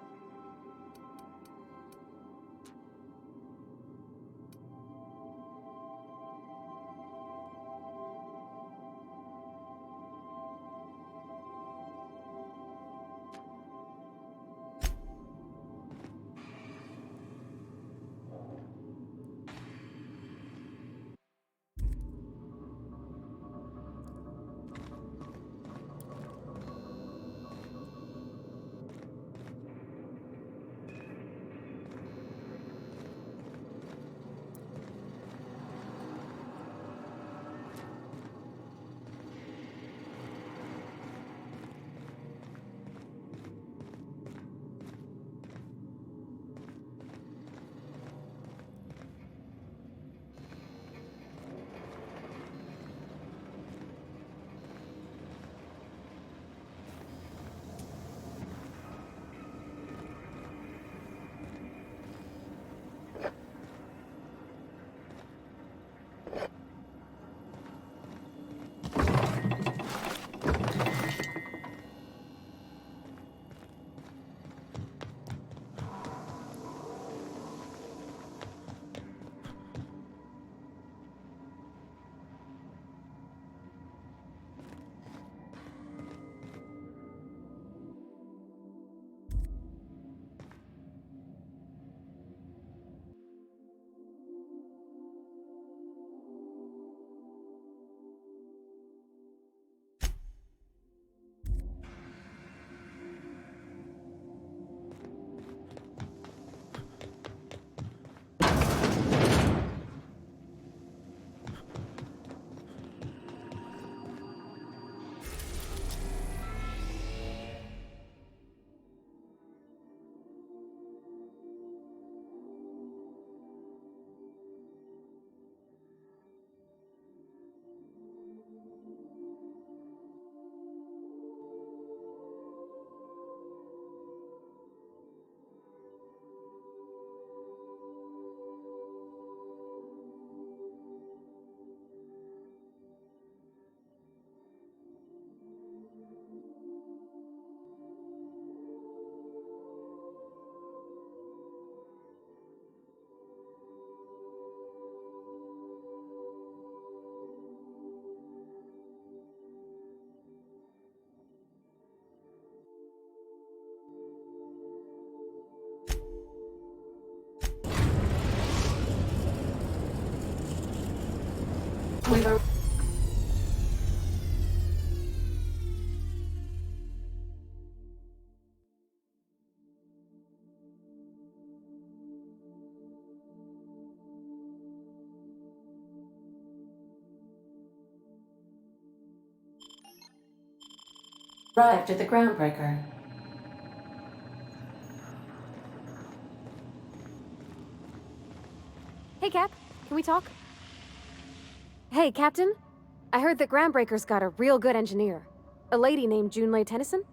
[SPEAKER 12] Arrived at the Groundbreaker.
[SPEAKER 3] Hey, Cap. Can we talk? Hey, Captain. I heard that Groundbreaker's got a real good engineer. A lady named Junlei Tennyson?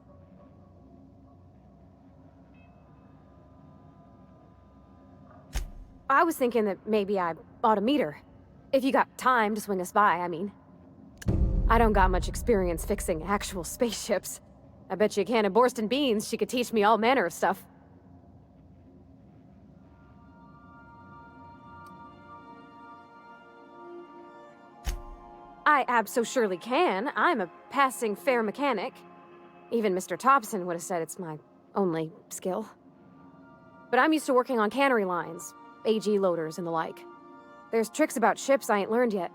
[SPEAKER 3] I was thinking that maybe I ought to meet her. If you got time to swing us by, I mean. I don't got much experience fixing actual spaceships. I bet you a can of Borston beans she could teach me all manner of stuff. I abso-surely can. I'm a passing fair mechanic. Even Mr. Thompson would have said it's my only skill. But I'm used to working on cannery lines, AG loaders and the like. There's tricks about ships I ain't learned yet.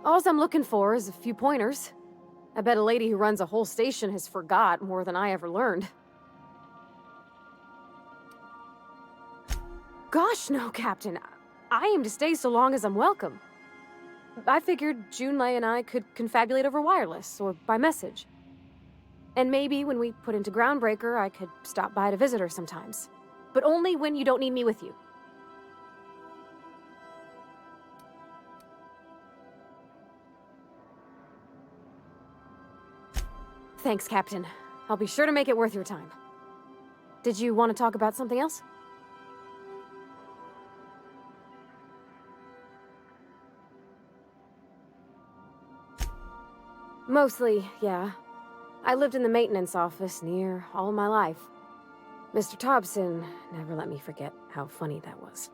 [SPEAKER 3] All I'm looking for is a few pointers. I bet a lady who runs a whole station has forgot more than I ever learned. Gosh, no, Captain. I aim to stay so long as I'm welcome. I figured Junlei and I could confabulate over wireless or by message. And maybe when we put into Groundbreaker, I could stop by to visit her sometimes. But only when you don't need me with you. Thanks, Captain. I'll be sure to make it worth your time. Did you want to talk about something else? Mostly, yeah. I lived in the maintenance office near all my life. Mr. Thompson never let me forget how funny that was.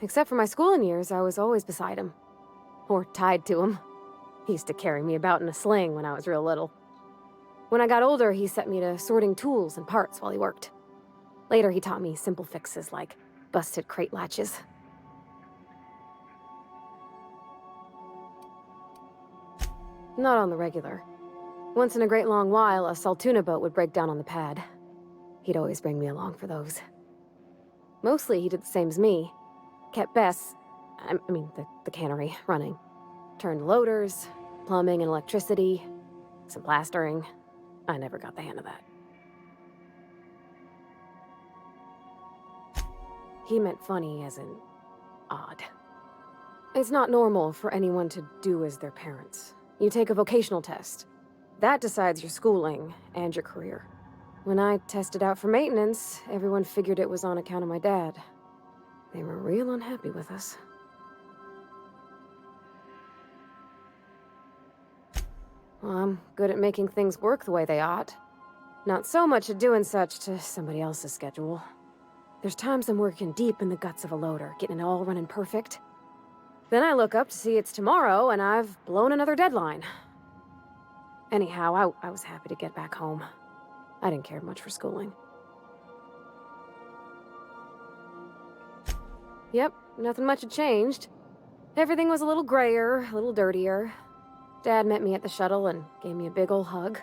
[SPEAKER 3] Except for my schooling years, I was always beside him. Or tied to him. He used to carry me about in a sling when I was real little. When I got older, he set me to sorting tools and parts while he worked. Later, he taught me simple fixes like busted crate latches. Not on the regular. Once in a great long while, a Saltuna boat would break down on the pad. He'd always bring me along for those. Mostly, he did the same as me. Kept Bess, the cannery, running. Turned loaders, plumbing and electricity, some plastering. I never got the hang of that. He meant funny as in odd. It's not normal for anyone to do as their parents. You take a vocational test. That decides your schooling and your career. When I tested out for maintenance, everyone figured it was on account of my dad. They were real unhappy with us. Well, I'm good at making things work the way they ought. Not so much at doing such to somebody else's schedule. There's times I'm working deep in the guts of a loader, getting it all running perfect. Then I look up to see it's tomorrow, and I've blown another deadline. Anyhow, I was happy to get back home. I didn't care much for schooling. Yep, nothing much had changed. Everything was a little grayer, a little dirtier. Dad met me at the shuttle and gave me a big ol' hug.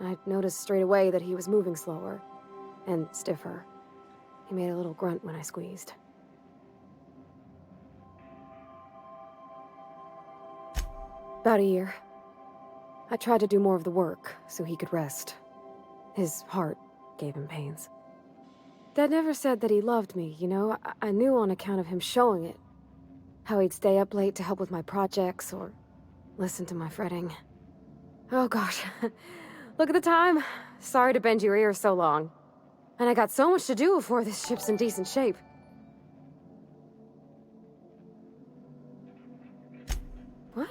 [SPEAKER 3] I noticed straight away that he was moving slower and stiffer. He made a little grunt when I squeezed. About a year. I tried to do more of the work so he could rest. His heart gave him pains. Dad never said that he loved me, you know? I knew on account of him showing it. How he'd stay up late to help with my projects or listen to my fretting. Oh gosh, look at the time. Sorry to bend your ears so long. And I got so much to do before this ship's in decent shape. What?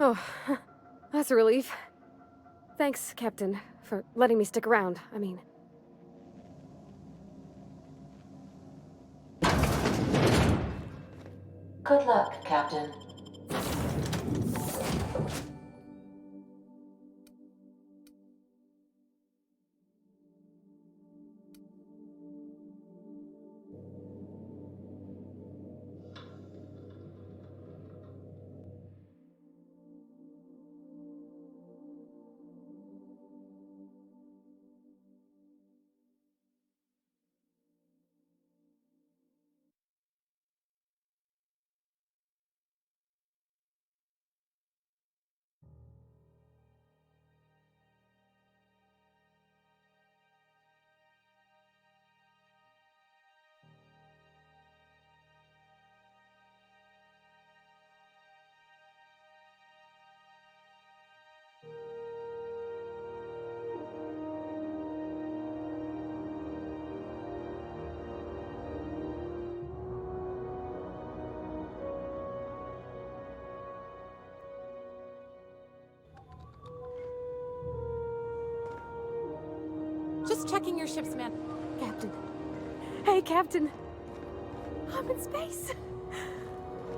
[SPEAKER 3] Oh, that's a relief. Thanks, Captain, for letting me stick around.
[SPEAKER 12] Good luck, Captain.
[SPEAKER 1] Just checking your ship's map, Captain.
[SPEAKER 3] Hey, Captain. I'm in space.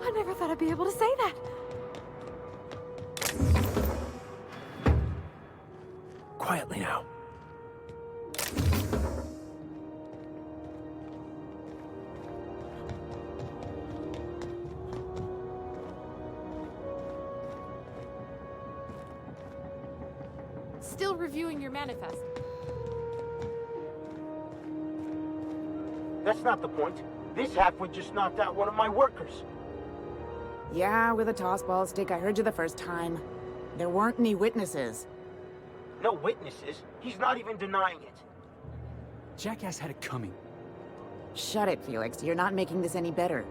[SPEAKER 3] I never thought I'd be able to say that.
[SPEAKER 11] Quietly now.
[SPEAKER 1] still reviewing your manifest.
[SPEAKER 14] That's not the point. This halfwit just knocked out one of my workers.
[SPEAKER 15] Yeah, with a tossball stick. I heard you the first time. There weren't any witnesses.
[SPEAKER 14] No witnesses? He's not even denying it.
[SPEAKER 16] Jackass had it coming.
[SPEAKER 15] Shut it, Felix. You're not making this any better.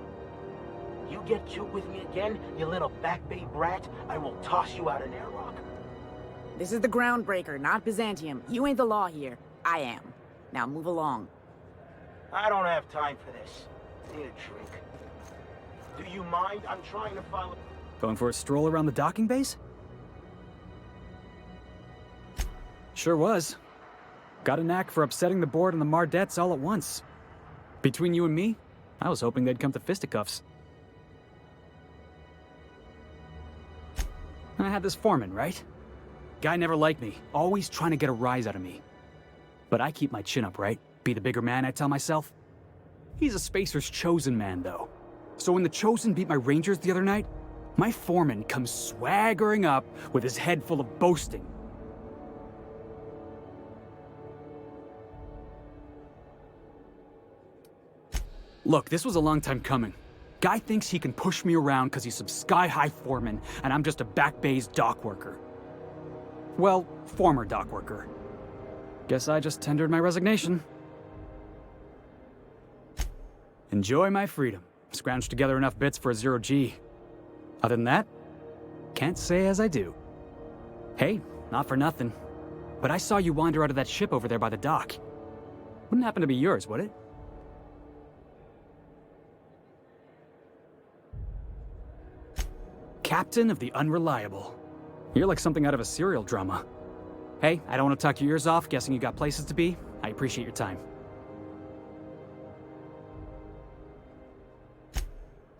[SPEAKER 14] You get cute with me again, you little Back Bay brat, I will toss you out an airlock.
[SPEAKER 15] This is the Groundbreaker, not Byzantium. You ain't the law here. I am. Now move along.
[SPEAKER 14] I don't have time for this. Need a drink. Do you mind? I'm trying to follow...
[SPEAKER 16] Going for a stroll around the docking base? Sure was. Got a knack for upsetting the board and the Mardettes all at once. Between you and me, I was hoping they'd come to fisticuffs. I had this foreman, right? Guy never liked me, always trying to get a rise out of me. But I keep my chin up, right? Be the bigger man, I tell myself. He's a Spacer's chosen man, though. So when the Chosen beat my Rangers the other night, my foreman comes swaggering up with his head full of boasting. Look, this was a long time coming. Guy thinks he can push me around because he's some sky-high foreman, and I'm just a Back Bay's dock worker. Well, former dock worker. Guess I just tendered my resignation. Enjoy my freedom. Scrounged together enough bits for a 0G. Other than that, can't say as I do. Hey, not for nothing, but I saw you wander out of that ship over there by the dock. Wouldn't happen to be yours, would it? Captain of the Unreliable. You're like something out of a serial drama. Hey, I don't want to talk your ears off, guessing you got places to be. I appreciate your time.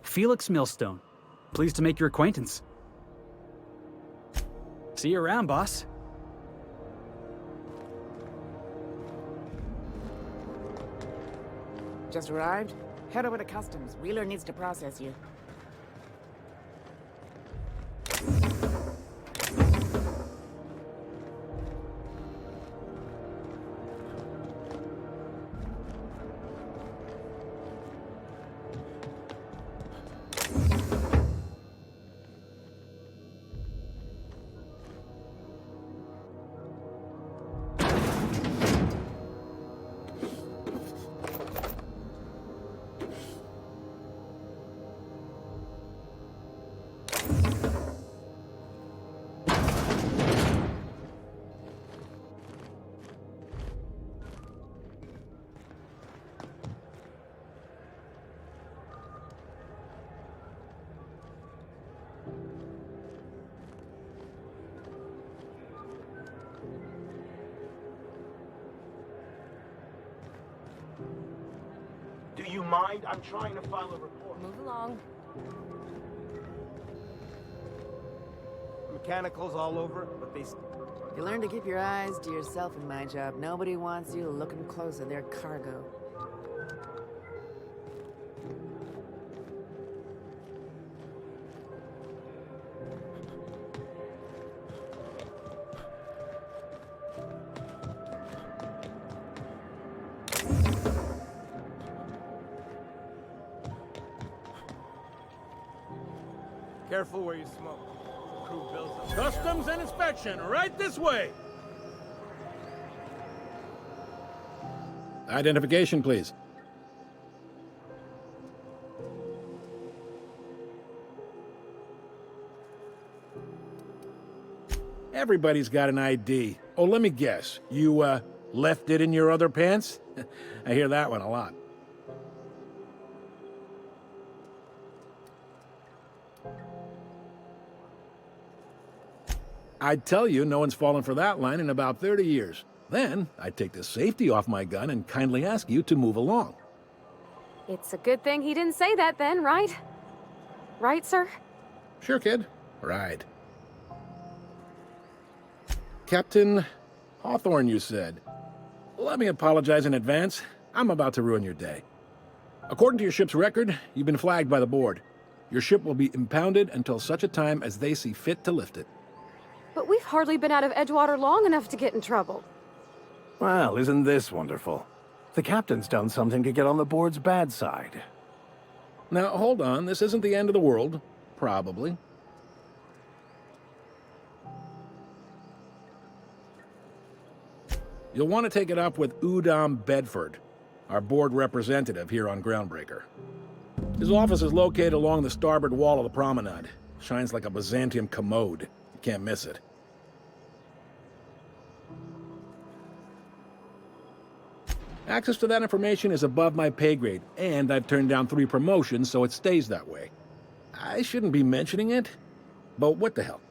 [SPEAKER 16] Felix Millstone. Pleased to make your acquaintance. See you around, boss.
[SPEAKER 15] Just arrived? Head over to customs. Wheeler needs to process you.
[SPEAKER 14] Do you mind? I'm trying to file a report.
[SPEAKER 1] Move along.
[SPEAKER 17] Mechanicals all over, but they...
[SPEAKER 15] You learn to keep your eyes to yourself in my job. Nobody wants you looking close at their cargo.
[SPEAKER 17] Careful where you smoke. Crew bills us. Customs and inspection, right this way!
[SPEAKER 18] Identification, please. Everybody's got an ID. Oh, let me guess. You, left it in your other pants? I hear that one a lot. I'd tell you no one's fallen for that line in about 30 years. Then, I'd take the safety off my gun and kindly ask you to move along.
[SPEAKER 3] It's a good thing he didn't say that then, right? Right, sir?
[SPEAKER 18] Sure, kid. Right. Captain Hawthorne, you said. Let me apologize in advance. I'm about to ruin your day. According to your ship's record, you've been flagged by the board. Your ship will be impounded until such a time as they see fit to lift it.
[SPEAKER 3] But we've hardly been out of Edgewater long enough to get in trouble.
[SPEAKER 11] Well, isn't this wonderful? The captain's done something to get on the board's bad side.
[SPEAKER 18] Now, hold on. This isn't the end of the world. Probably. You'll want to take it up with Udom Bedford, our board representative here on Groundbreaker. His office is located along the starboard wall of the promenade. Shines like a Byzantium commode. You can't miss it. Access to that information is above my pay grade, and I've turned down 3 promotions, so it stays that way. I shouldn't be mentioning it, but what the hell?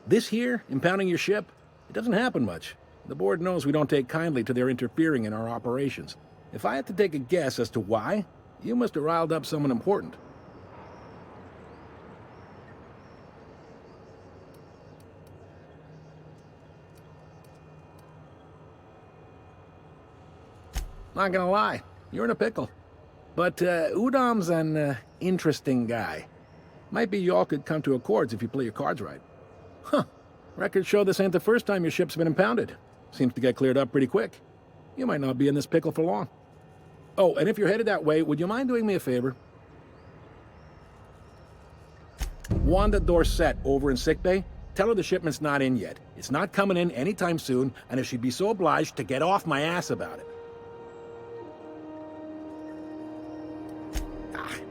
[SPEAKER 18] This here, impounding your ship, it doesn't happen much. The board knows we don't take kindly to their interfering in our operations. If I had to take a guess as to why, you must have riled up someone important. Not gonna lie, you're in a pickle. But Udom's an interesting guy. Might be y'all could come to accords if you play your cards right. Huh. Records show this ain't the first time your ship's been impounded. Seems to get cleared up pretty quick. You might not be in this pickle for long. Oh, and if you're headed that way, would you mind doing me a favor? Wanda Dorset over in sickbay, tell her the shipment's not in yet. It's not coming in anytime soon, and if she'd be so obliged to get off my ass about it.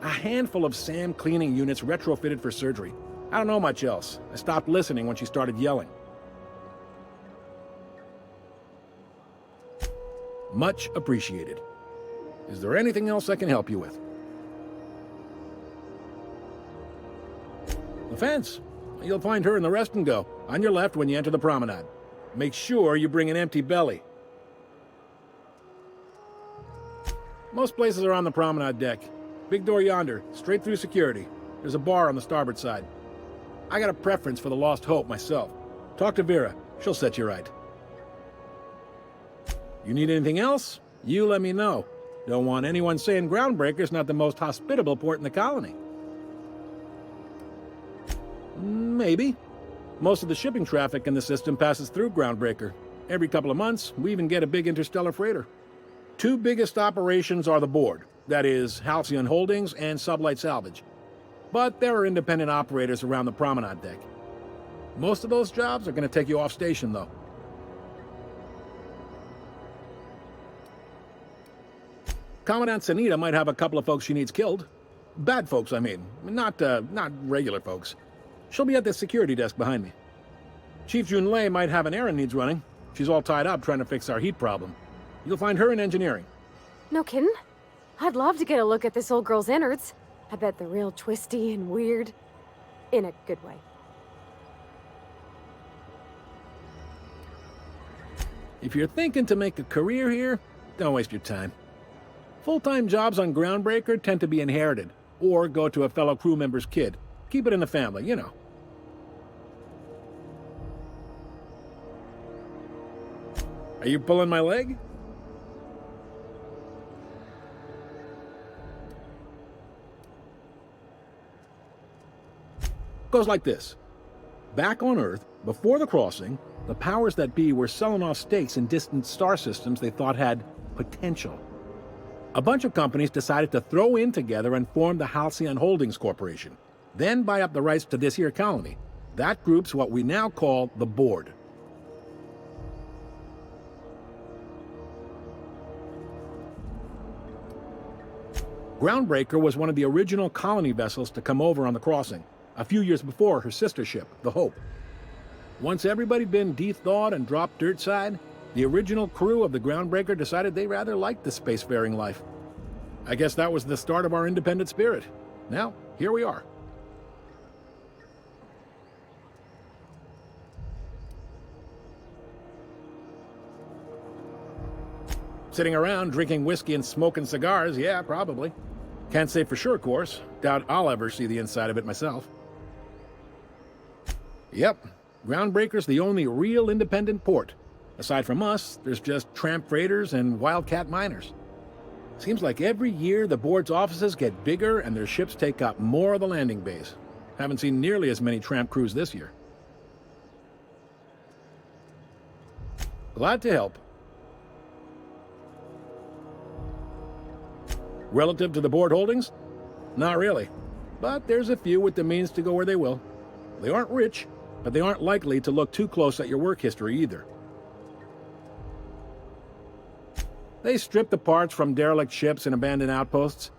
[SPEAKER 18] A handful of SAM cleaning units retrofitted for surgery. I don't know much else. I stopped listening when she started yelling. Much appreciated. Is there anything else I can help you with? The fence. You'll find her in the rest and go, on your left when you enter the promenade. Make sure you bring an empty belly. Most places are on the promenade deck. Big door yonder, straight through security. There's a bar on the starboard side. I got a preference for the Lost Hope myself. Talk to Vera. She'll set you right. You need anything else? You let me know. Don't want anyone saying Groundbreaker's not the most hospitable port in the colony. Maybe. Most of the shipping traffic in the system passes through Groundbreaker. Every couple of months, we even get a big interstellar freighter. 2 biggest operations are the board. That is, Halcyon Holdings and Sublight Salvage. But there are independent operators around the promenade deck. Most of those jobs are going to take you off station, though. Commandant Sanita might have a couple of folks she needs killed. Bad folks, I mean. Not regular folks. She'll be at the security desk behind me. Chief Junlei might have an errand needs running. She's all tied up trying to fix our heat problem. You'll find her in engineering.
[SPEAKER 3] No kidding? I'd love to get a look at this old girl's innards. I bet they're real twisty and weird. In a good way.
[SPEAKER 18] If you're thinking to make a career here, don't waste your time. Full-time jobs on Groundbreaker tend to be inherited, or go to a fellow crew member's kid. Keep it in the family, you know. Are you pulling my leg? Goes like this. Back on Earth, before the crossing, the powers that be were selling off stakes in distant star systems they thought had potential. A bunch of companies decided to throw in together and form the Halcyon Holdings Corporation, then buy up the rights to this here colony. That group's what we now call the Board. Groundbreaker was one of the original colony vessels to come over on the crossing, a few years before her sister ship, the Hope. Once everybody'd been de-thawed and dropped dirt side, the original crew of the Groundbreaker decided they rather liked the spacefaring life. I guess that was the start of our independent spirit. Now, here we are. Sitting around drinking whiskey and smoking cigars, yeah, probably. Can't say for sure, of course. Doubt I'll ever see the inside of it myself. Yep, Groundbreaker's the only real independent port. Aside from us, there's just tramp freighters and wildcat miners. Seems like every year the board's offices get bigger and their ships take up more of the landing base. Haven't seen nearly as many tramp crews this year. Glad to help. Relative to the board holdings? Not really. But there's a few with the means to go where they will. They aren't rich, but they aren't likely to look too close at your work history either. They strip the parts from derelict ships and abandoned outposts.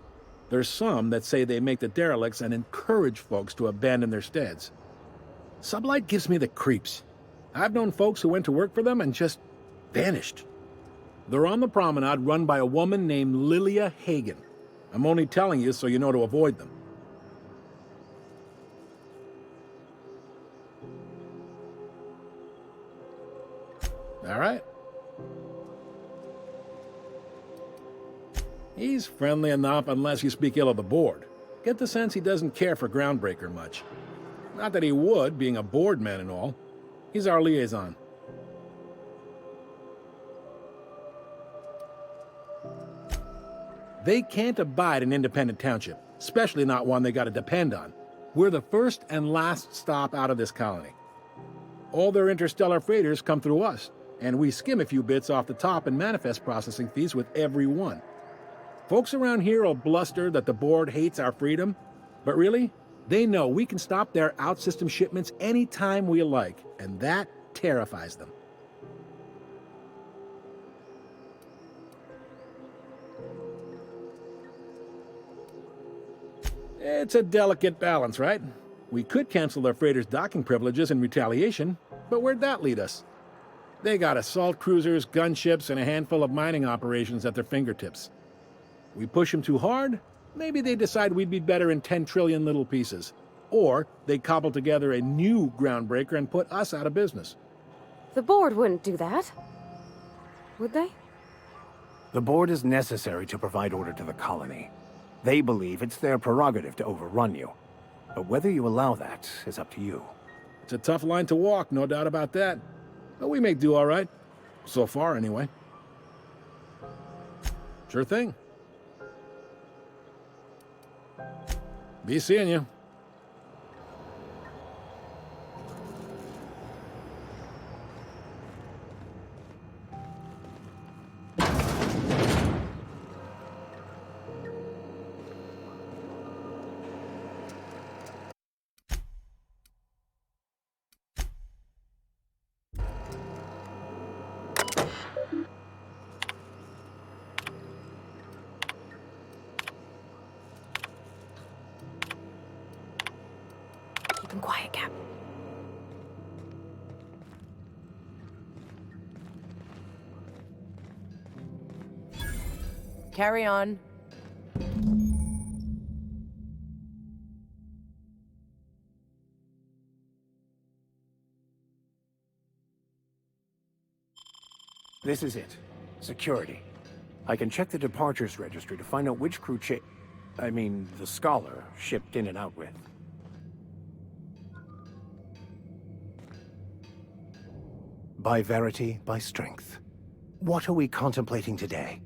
[SPEAKER 18] There's some that say they make the derelicts and encourage folks to abandon their steads. Sublight gives me the creeps. I've known folks who went to work for them and just vanished. They're on the promenade run by a woman named Lilia Hagen. I'm only telling you so you know to avoid them. All right. He's friendly enough unless you speak ill of the board. Get the sense he doesn't care for Groundbreaker much. Not that he would, being a board man and all. He's our liaison. They can't abide an independent township, especially not one they gotta depend on. We're the first and last stop out of this colony. All their interstellar freighters come through us, and we skim a few bits off the top and manifest processing fees with every one. Folks around here will bluster that the board hates our freedom, but really, they know we can stop their out-system shipments anytime we like, and that terrifies them. It's a delicate balance, right? We could cancel their freighters' docking privileges in retaliation, but where'd that lead us? They got assault cruisers, gunships, and a handful of mining operations at their fingertips. We push them too hard, maybe they decide we'd be better in 10 trillion little pieces. Or they cobble together a new Groundbreaker and put us out of business.
[SPEAKER 3] The board wouldn't do that. Would they?
[SPEAKER 11] The board is necessary to provide order to the colony. They believe it's their prerogative to overrun you. But whether you allow that is up to you.
[SPEAKER 18] It's a tough line to walk, no doubt about that. But we make do all right. So far, anyway. Sure thing. Be seeing you.
[SPEAKER 3] Keep him quiet, Cap.
[SPEAKER 19] Carry on.
[SPEAKER 11] This is it. Security. I can check the departures registry to find out which crew the Scholar shipped in and out with. By verity, by strength. What are we contemplating today?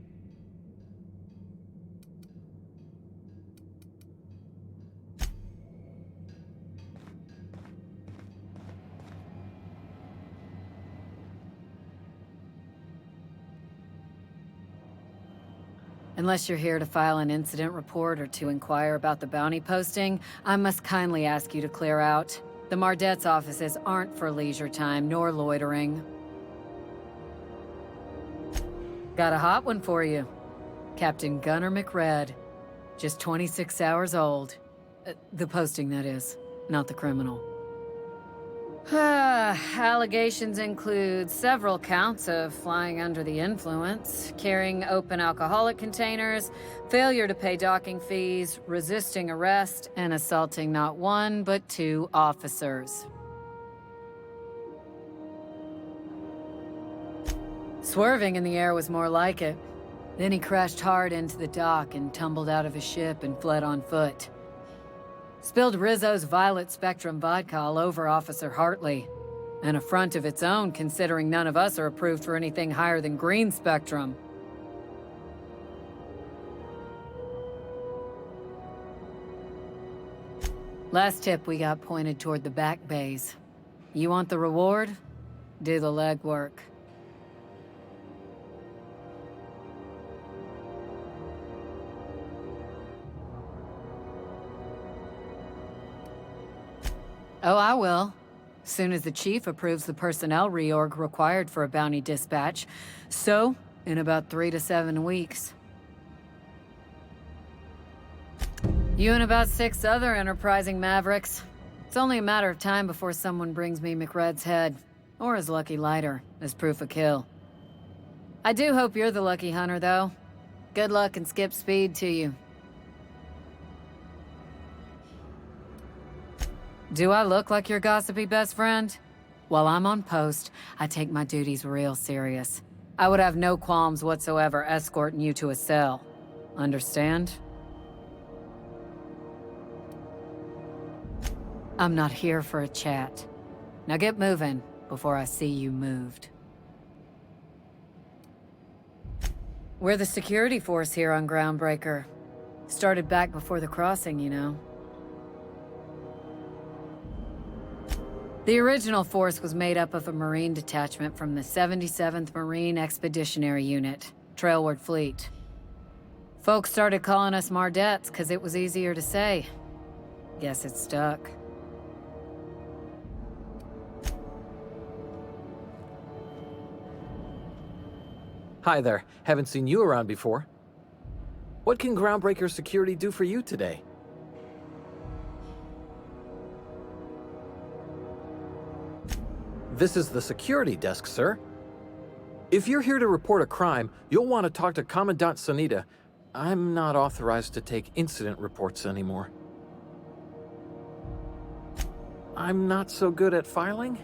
[SPEAKER 20] Unless you're here to file an incident report or to inquire about the bounty posting, I must kindly ask you to clear out. The Mardet's offices aren't for leisure time nor loitering. Got a hot one for you. Captain Gunnar McRed. Just 26 hours old. The posting, that is, not the criminal. Allegations include several counts of flying under the influence, carrying open alcoholic containers, failure to pay docking fees, resisting arrest, and assaulting not one but 2 officers. Swerving in the air was more like it. Then he crashed hard into the dock and tumbled out of his ship and fled on foot. Spilled Rizzo's Violet Spectrum vodka all over Officer Hartley. An affront of its own, considering none of us are approved for anything higher than green spectrum. Last tip we got pointed toward the back bays. You want the reward? Do the legwork. Oh, I will. Soon as the chief approves the personnel reorg required for a bounty dispatch. So, in about 3 to 7 weeks. You and about 6 other enterprising mavericks. It's only a matter of time before someone brings me McRed's head, or his lucky lighter, as proof of kill. I do hope you're the lucky hunter, though. Good luck and skip speed to you. Do I look like your gossipy best friend? While I'm on post, I take my duties real serious. I would have no qualms whatsoever escorting you to a cell. Understand? I'm not here for a chat. Now get moving before I see you moved. We're the security force here on Groundbreaker. Started back before the crossing, you know. The original force was made up of a Marine detachment from the 77th Marine Expeditionary Unit, Trailward Fleet. Folks started calling us Mardettes because it was easier to say. Guess it stuck.
[SPEAKER 19] Hi there. Haven't seen you around before. What can Groundbreaker Security do for you today? This is the security desk, sir. If you're here to report a crime, you'll want to talk to Commandant Sanita. I'm not authorized to take incident reports anymore. I'm not so good at filing.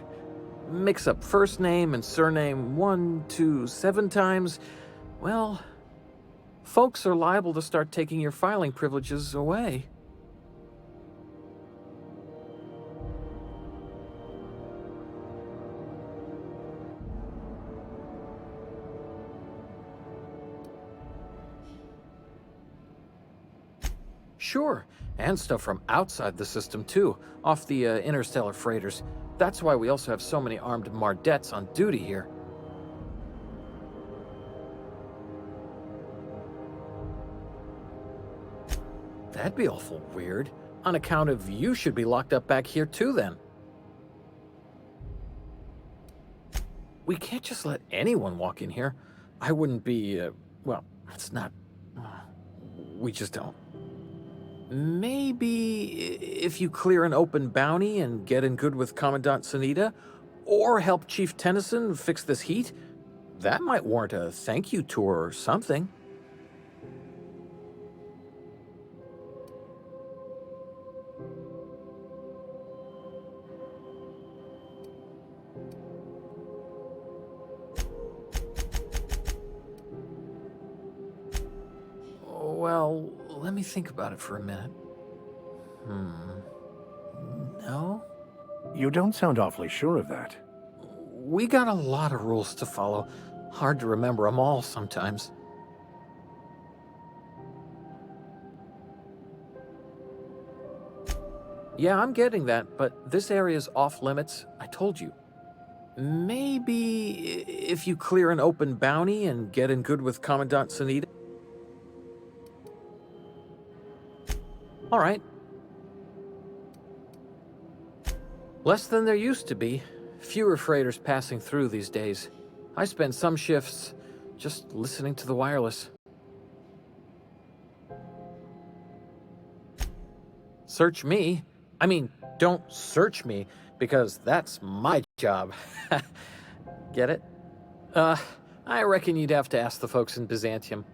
[SPEAKER 19] Mix up first name and surname 1, 2, 7 times. Well, folks are liable to start taking your filing privileges away. Sure, and stuff from outside the system too, off the interstellar freighters. That's why we also have so many armed Mardettes on duty here. That'd be awful weird. On account of you should be locked up back here too then. We can't just let anyone walk in here. I wouldn't be, well, it's not... We just don't. Maybe if you clear an open bounty and get in good with Commandant Sanita, or help Chief Tennyson fix this heat, that might warrant a thank you tour or something. Well, let me think about it for a minute. No?
[SPEAKER 11] You don't sound awfully sure of that.
[SPEAKER 19] We got a lot of rules to follow. Hard to remember them all sometimes. Yeah, I'm getting that, but this area's off limits. I told you. Maybe if you clear an open bounty and get in good with Commandant Sanita. All right. Less than there used to be. Fewer freighters passing through these days. I spend some shifts just listening to the wireless. Search me? I mean, don't search me, because that's my job. Get it? I reckon you'd have to ask the folks in Byzantium.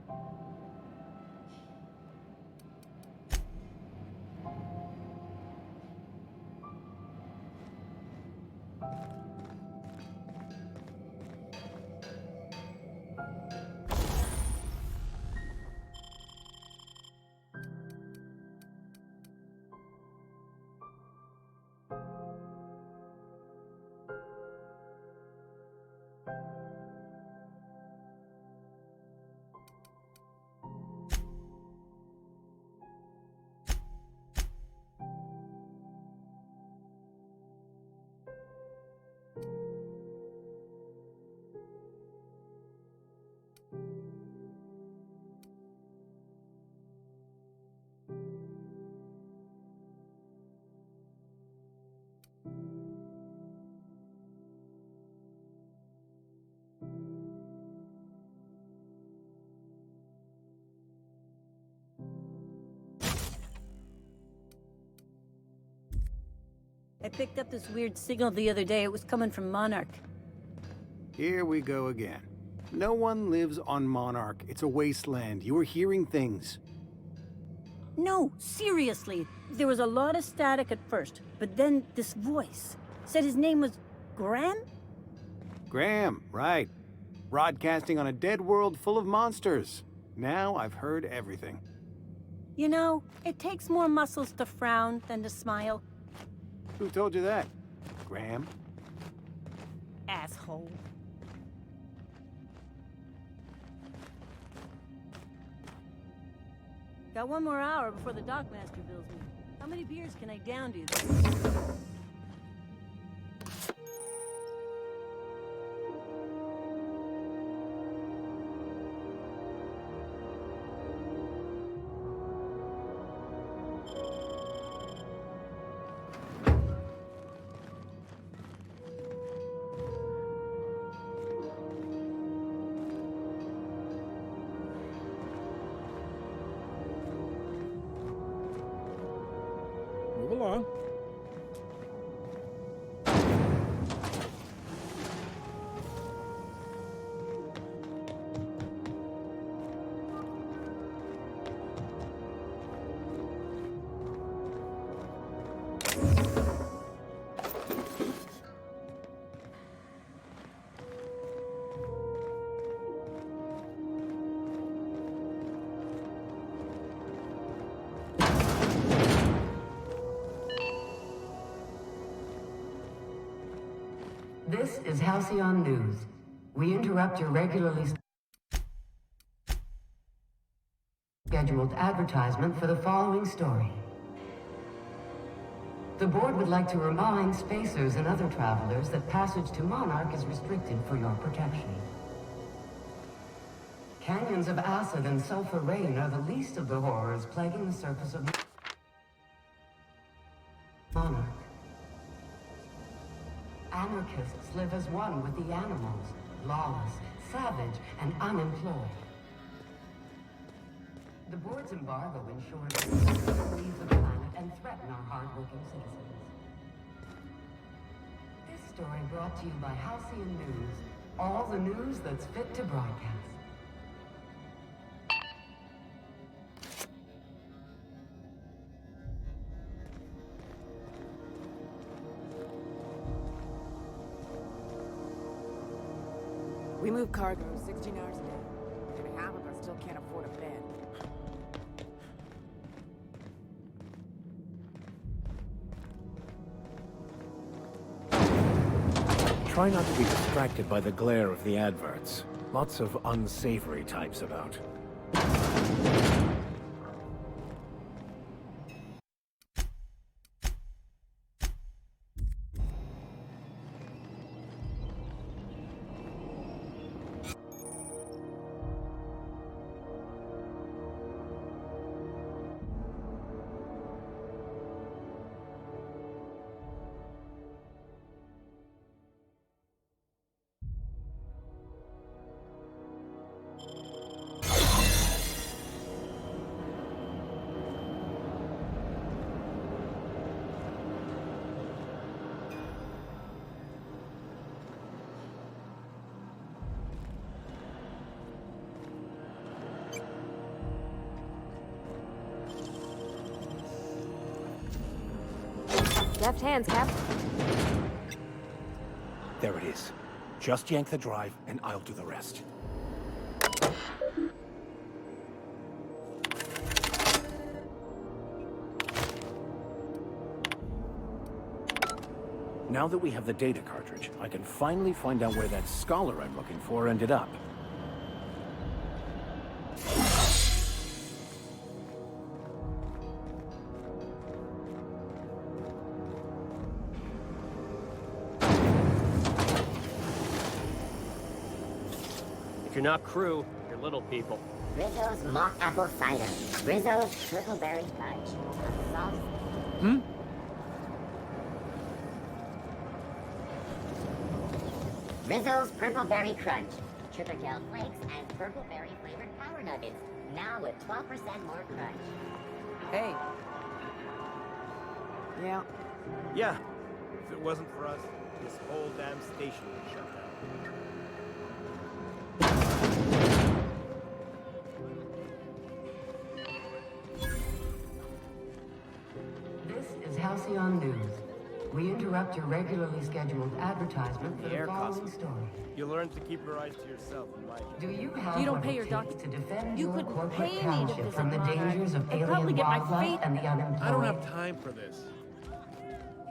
[SPEAKER 2] picked up this weird signal the other day. It was coming from Monarch.
[SPEAKER 8] Here we go again. No one lives on Monarch. It's a wasteland. You were hearing things.
[SPEAKER 2] No, seriously. There was a lot of static at first, but then this voice said his name was Graham?
[SPEAKER 8] Graham, right. Broadcasting on a dead world full of monsters. Now I've heard everything.
[SPEAKER 2] You know, it takes more muscles to frown than to smile.
[SPEAKER 8] Who told you that? Graham?
[SPEAKER 2] Asshole. Got one more hour before the dockmaster bills me. How many beers can I down to this?
[SPEAKER 18] Move along.
[SPEAKER 12] This is Halcyon News. We interrupt your regularly scheduled advertisement for the following story. The board would like to remind spacers and other travelers that passage to Monarch is restricted for your protection. Canyons of acid and sulfur rain are the least of the horrors plaguing the surface of Monarch. Anarchists live as one with the animals, lawless, savage, and unemployed. The board's embargo ensures that they leave the planet and threaten our hardworking citizens. This story brought to you by Halcyon News, all the news that's fit to broadcast.
[SPEAKER 15] We move cargo 16 hours a day. And half of us still can't afford a bed.
[SPEAKER 11] Try not to be distracted by the glare of the adverts. Lots of unsavory types about.
[SPEAKER 3] Deft hands, Cap.
[SPEAKER 11] There it is. Just yank the drive, and I'll do the rest. Now that we have the data cartridge, I can finally find out where that scholar I'm looking for ended up.
[SPEAKER 21] If you're not crew, you're little people.
[SPEAKER 2] Rizzo's mock apple cider. Rizzo's trickleberry fudge. Sauce.
[SPEAKER 11] Hmm?
[SPEAKER 2] Rizzo's purple berry crunch. Triple gel flakes and purple berry flavored power nuggets. Now with 12% more crunch.
[SPEAKER 15] Hey. Yeah.
[SPEAKER 8] Yeah.
[SPEAKER 17] If it wasn't for us, this whole damn station would shut down.
[SPEAKER 12] This is Halcyon News. We interrupt your regularly scheduled advertisement for the following story.
[SPEAKER 17] You learn to keep your eyes to yourself in my
[SPEAKER 12] Do you have
[SPEAKER 2] You don't
[SPEAKER 12] what
[SPEAKER 2] pay
[SPEAKER 12] it
[SPEAKER 2] your
[SPEAKER 12] takes
[SPEAKER 2] doctor.
[SPEAKER 12] to defend
[SPEAKER 2] You
[SPEAKER 12] your
[SPEAKER 2] couldn't
[SPEAKER 12] corporate
[SPEAKER 2] pay me to
[SPEAKER 12] township
[SPEAKER 2] visit
[SPEAKER 12] from the
[SPEAKER 2] Monarch.
[SPEAKER 12] dangers of
[SPEAKER 2] I'd probably
[SPEAKER 12] alien
[SPEAKER 2] get my
[SPEAKER 12] wildlife
[SPEAKER 2] feet-
[SPEAKER 12] and the unemployed?
[SPEAKER 18] I don't have time for this.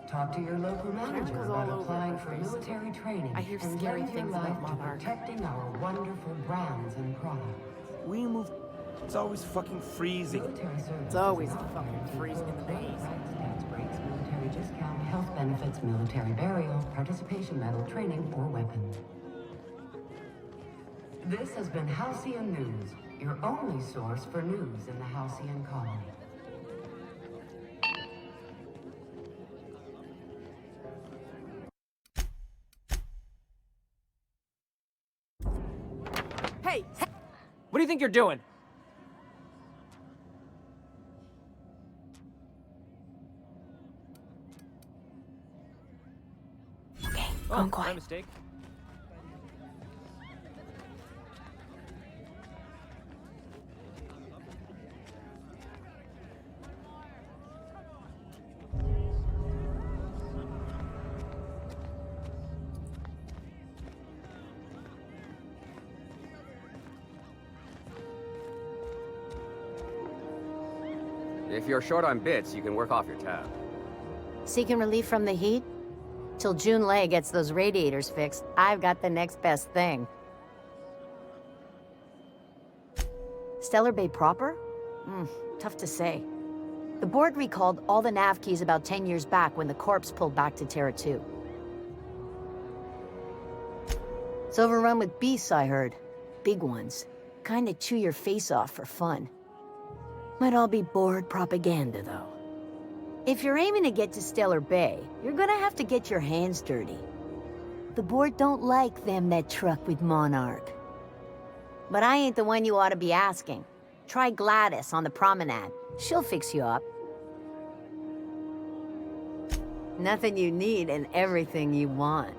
[SPEAKER 12] Talk to your local manager
[SPEAKER 1] Chemicals
[SPEAKER 12] about
[SPEAKER 1] all over
[SPEAKER 12] applying
[SPEAKER 1] my
[SPEAKER 12] for
[SPEAKER 1] face.
[SPEAKER 12] military training
[SPEAKER 1] I hear
[SPEAKER 12] and
[SPEAKER 1] scary
[SPEAKER 12] lend your
[SPEAKER 1] things
[SPEAKER 12] life
[SPEAKER 1] about
[SPEAKER 12] to
[SPEAKER 1] Monarch.
[SPEAKER 12] protecting our wonderful brands and products.
[SPEAKER 17] We move. It's always fucking freezing.
[SPEAKER 12] Military service
[SPEAKER 1] It's always
[SPEAKER 12] is offered
[SPEAKER 1] fucking
[SPEAKER 12] through
[SPEAKER 1] freezing in the
[SPEAKER 12] full
[SPEAKER 1] days.
[SPEAKER 12] rights, tax breaks, military discount, health benefits, military burial, participation medal, training, or weapons. This has been Halcyon News, your only source for news in the Halcyon colony.
[SPEAKER 9] Hey! What do you think you're doing?
[SPEAKER 1] Okay,
[SPEAKER 9] Oh,
[SPEAKER 1] I'm quiet.
[SPEAKER 9] my mistake.
[SPEAKER 22] If you're short on bits, you can work off your tab.
[SPEAKER 23] Seeking relief from the heat? Till June Lay gets those radiators fixed, I've got the next best thing. Stellar Bay proper? Tough to say. The board recalled all the nav keys about 10 years back when the Corps pulled back to Terra 2. It's overrun with beasts, I heard. Big ones. Kinda chew your face off for fun. Might all be board propaganda, though. If you're aiming to get to Stellar Bay, you're gonna have to get your hands dirty. The board don't like them that truck with Monarch. But I ain't the one you ought to be asking. Try Gladys on the promenade. She'll fix you up. Nothing you need and everything you want.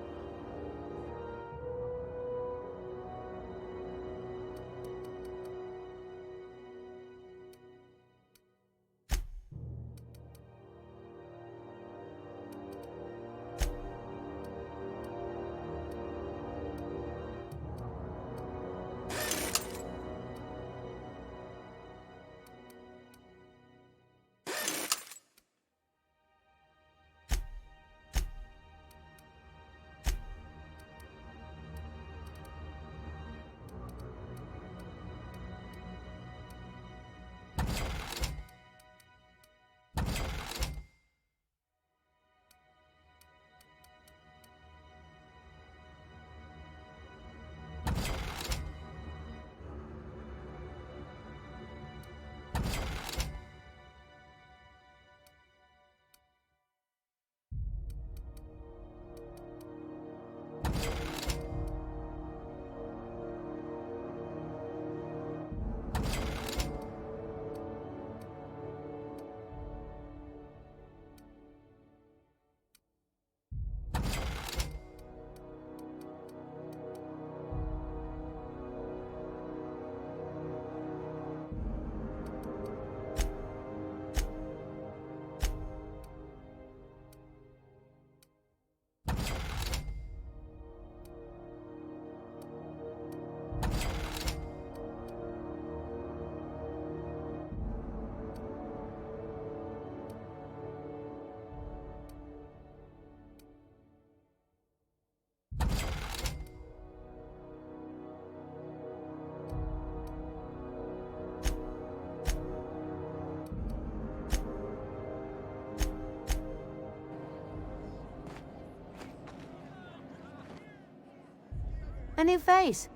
[SPEAKER 23] A new face.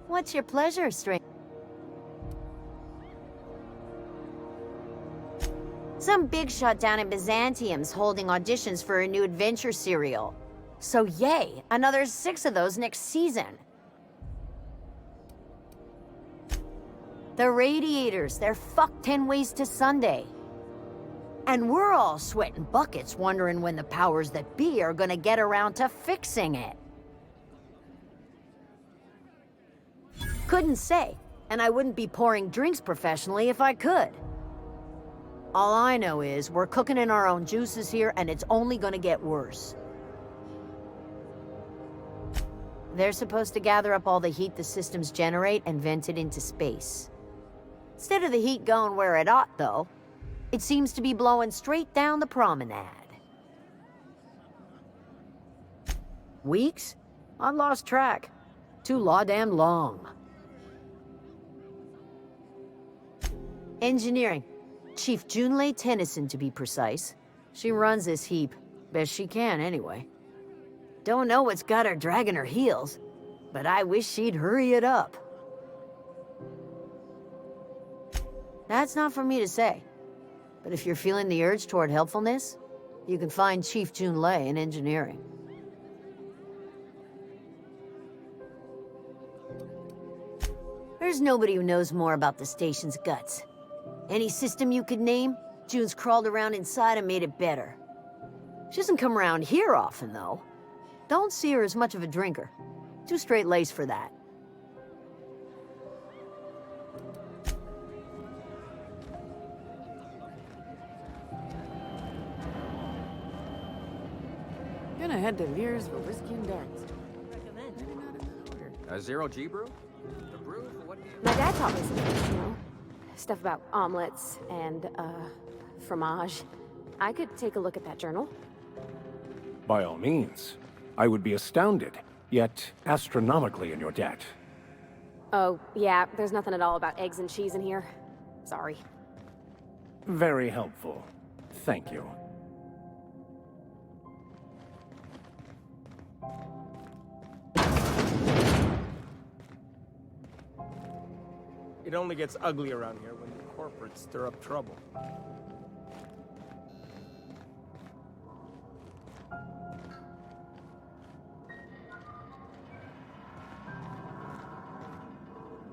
[SPEAKER 23] What's your pleasure, string? Some big shot down in Byzantium's holding auditions for a new adventure serial. So yay, another 6 of those next season. The Radiators, they're fucked 10 ways to Sunday. And we're all sweating buckets wondering when the powers that be are gonna get around to fixing it. Couldn't say, and I wouldn't be pouring drinks professionally if I could. All I know is we're cooking in our own juices here, and it's only gonna get worse. They're supposed to gather up all the heat the systems generate and vent it into space. Instead of the heat going where it ought, though, it seems to be blowing straight down the promenade. Weeks? I lost track. Too law-damn long. Engineering. Chief Junlei Tennyson, to be precise. She runs this heap. Best she can, anyway. Don't know what's got her dragging her heels, but I wish she'd hurry it up. That's not for me to say. But if you're feeling the urge toward helpfulness, you can find Chief Junlei in engineering. There's nobody who knows more about the station's guts. Any system you could name, June's crawled around inside and made it better. She doesn't come around here often, though. Don't see her as much of a drinker. Too straight-laced for that.
[SPEAKER 15] Gonna head to Veer's for whiskey and darts.
[SPEAKER 22] A zero G brew? The brew for what?
[SPEAKER 3] My dad taught me some things, you know. Stuff about omelets and, fromage. I could take a look at that journal.
[SPEAKER 11] By all means. I would be astounded, yet astronomically in your debt.
[SPEAKER 3] Oh, yeah, there's nothing at all about eggs and cheese in here. Sorry.
[SPEAKER 11] Very helpful. Thank you.
[SPEAKER 17] It only gets ugly around here when the corporates stir up trouble.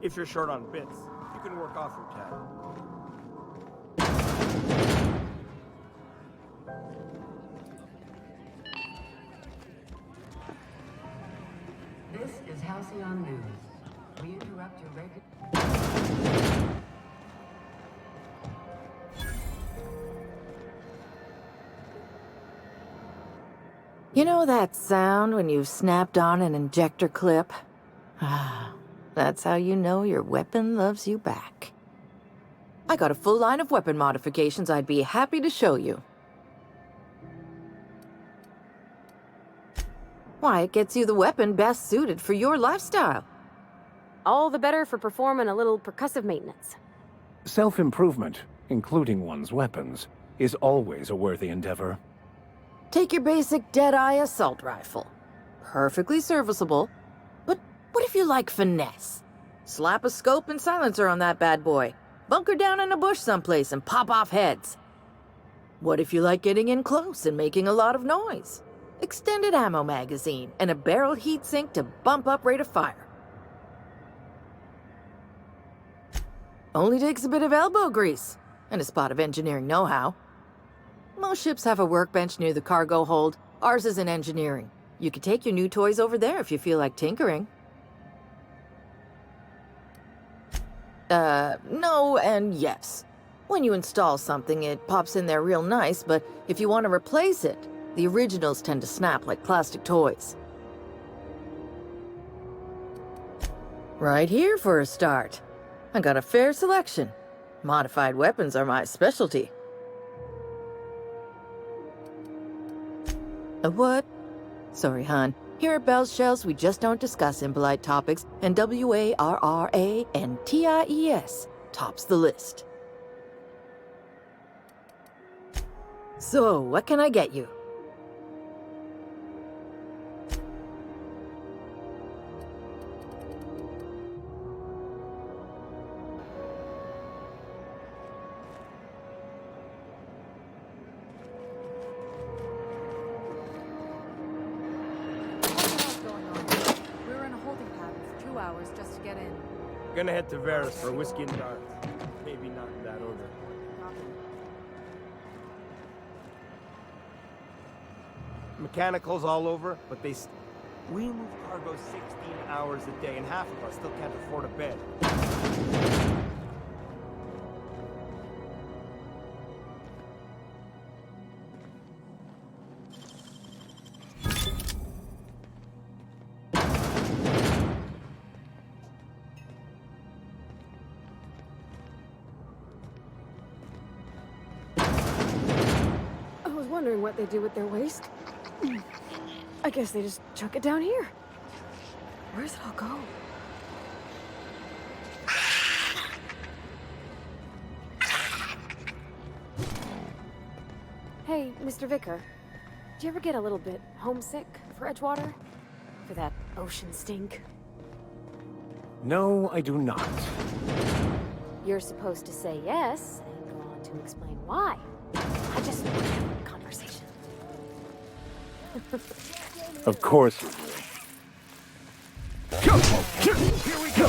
[SPEAKER 17] If you're short on bits, you can work off your tab.
[SPEAKER 12] This is Halcyon News. We interrupt your regular...
[SPEAKER 6] You know that sound when you've snapped on an injector clip? Ah, that's how you know your weapon loves you back. I got a full line of weapon modifications I'd be happy to show you. Why, it gets you the weapon best suited for your lifestyle.
[SPEAKER 3] All the better for performing a little percussive maintenance.
[SPEAKER 11] Self-improvement, including one's weapons, is always a worthy endeavor.
[SPEAKER 6] Take your basic Deadeye assault rifle. Perfectly serviceable. But what if you like finesse? Slap a scope and silencer on that bad boy. Bunker down in a bush someplace and pop off heads. What if you like getting in close and making a lot of noise? Extended ammo magazine and a barrel heatsink to bump up rate of fire. Only takes a bit of elbow grease and a spot of engineering know-how. Most ships have a workbench near the cargo hold. Ours is in engineering. You could take your new toys over there if you feel like tinkering. No and yes. When you install something, it pops in there real nice, but if you want to replace it, the originals tend to snap like plastic toys. Right here for a start. I got a fair selection. Modified weapons are my specialty. A what? Sorry, hon. Here at Bell's Shells, we just don't discuss impolite topics, and WARRANTIES tops the list. So, what can I get you?
[SPEAKER 17] Gonna head to Varus for whiskey and darts. Maybe not in that order.
[SPEAKER 14] mechanicals all over, but we move cargo 16 hours a day, and half of us still can't afford a bed.
[SPEAKER 3] I was wondering what they do with their waste. I guess they just chuck it down here. Where's it all go? Hey, Mr. Vicker. Do you ever get a little bit homesick for Edgewater? For that ocean stink?
[SPEAKER 11] No, I do not.
[SPEAKER 3] You're supposed to say yes and go on to explain why. I just want to have a conversation.
[SPEAKER 11] Of course you do. Here we go!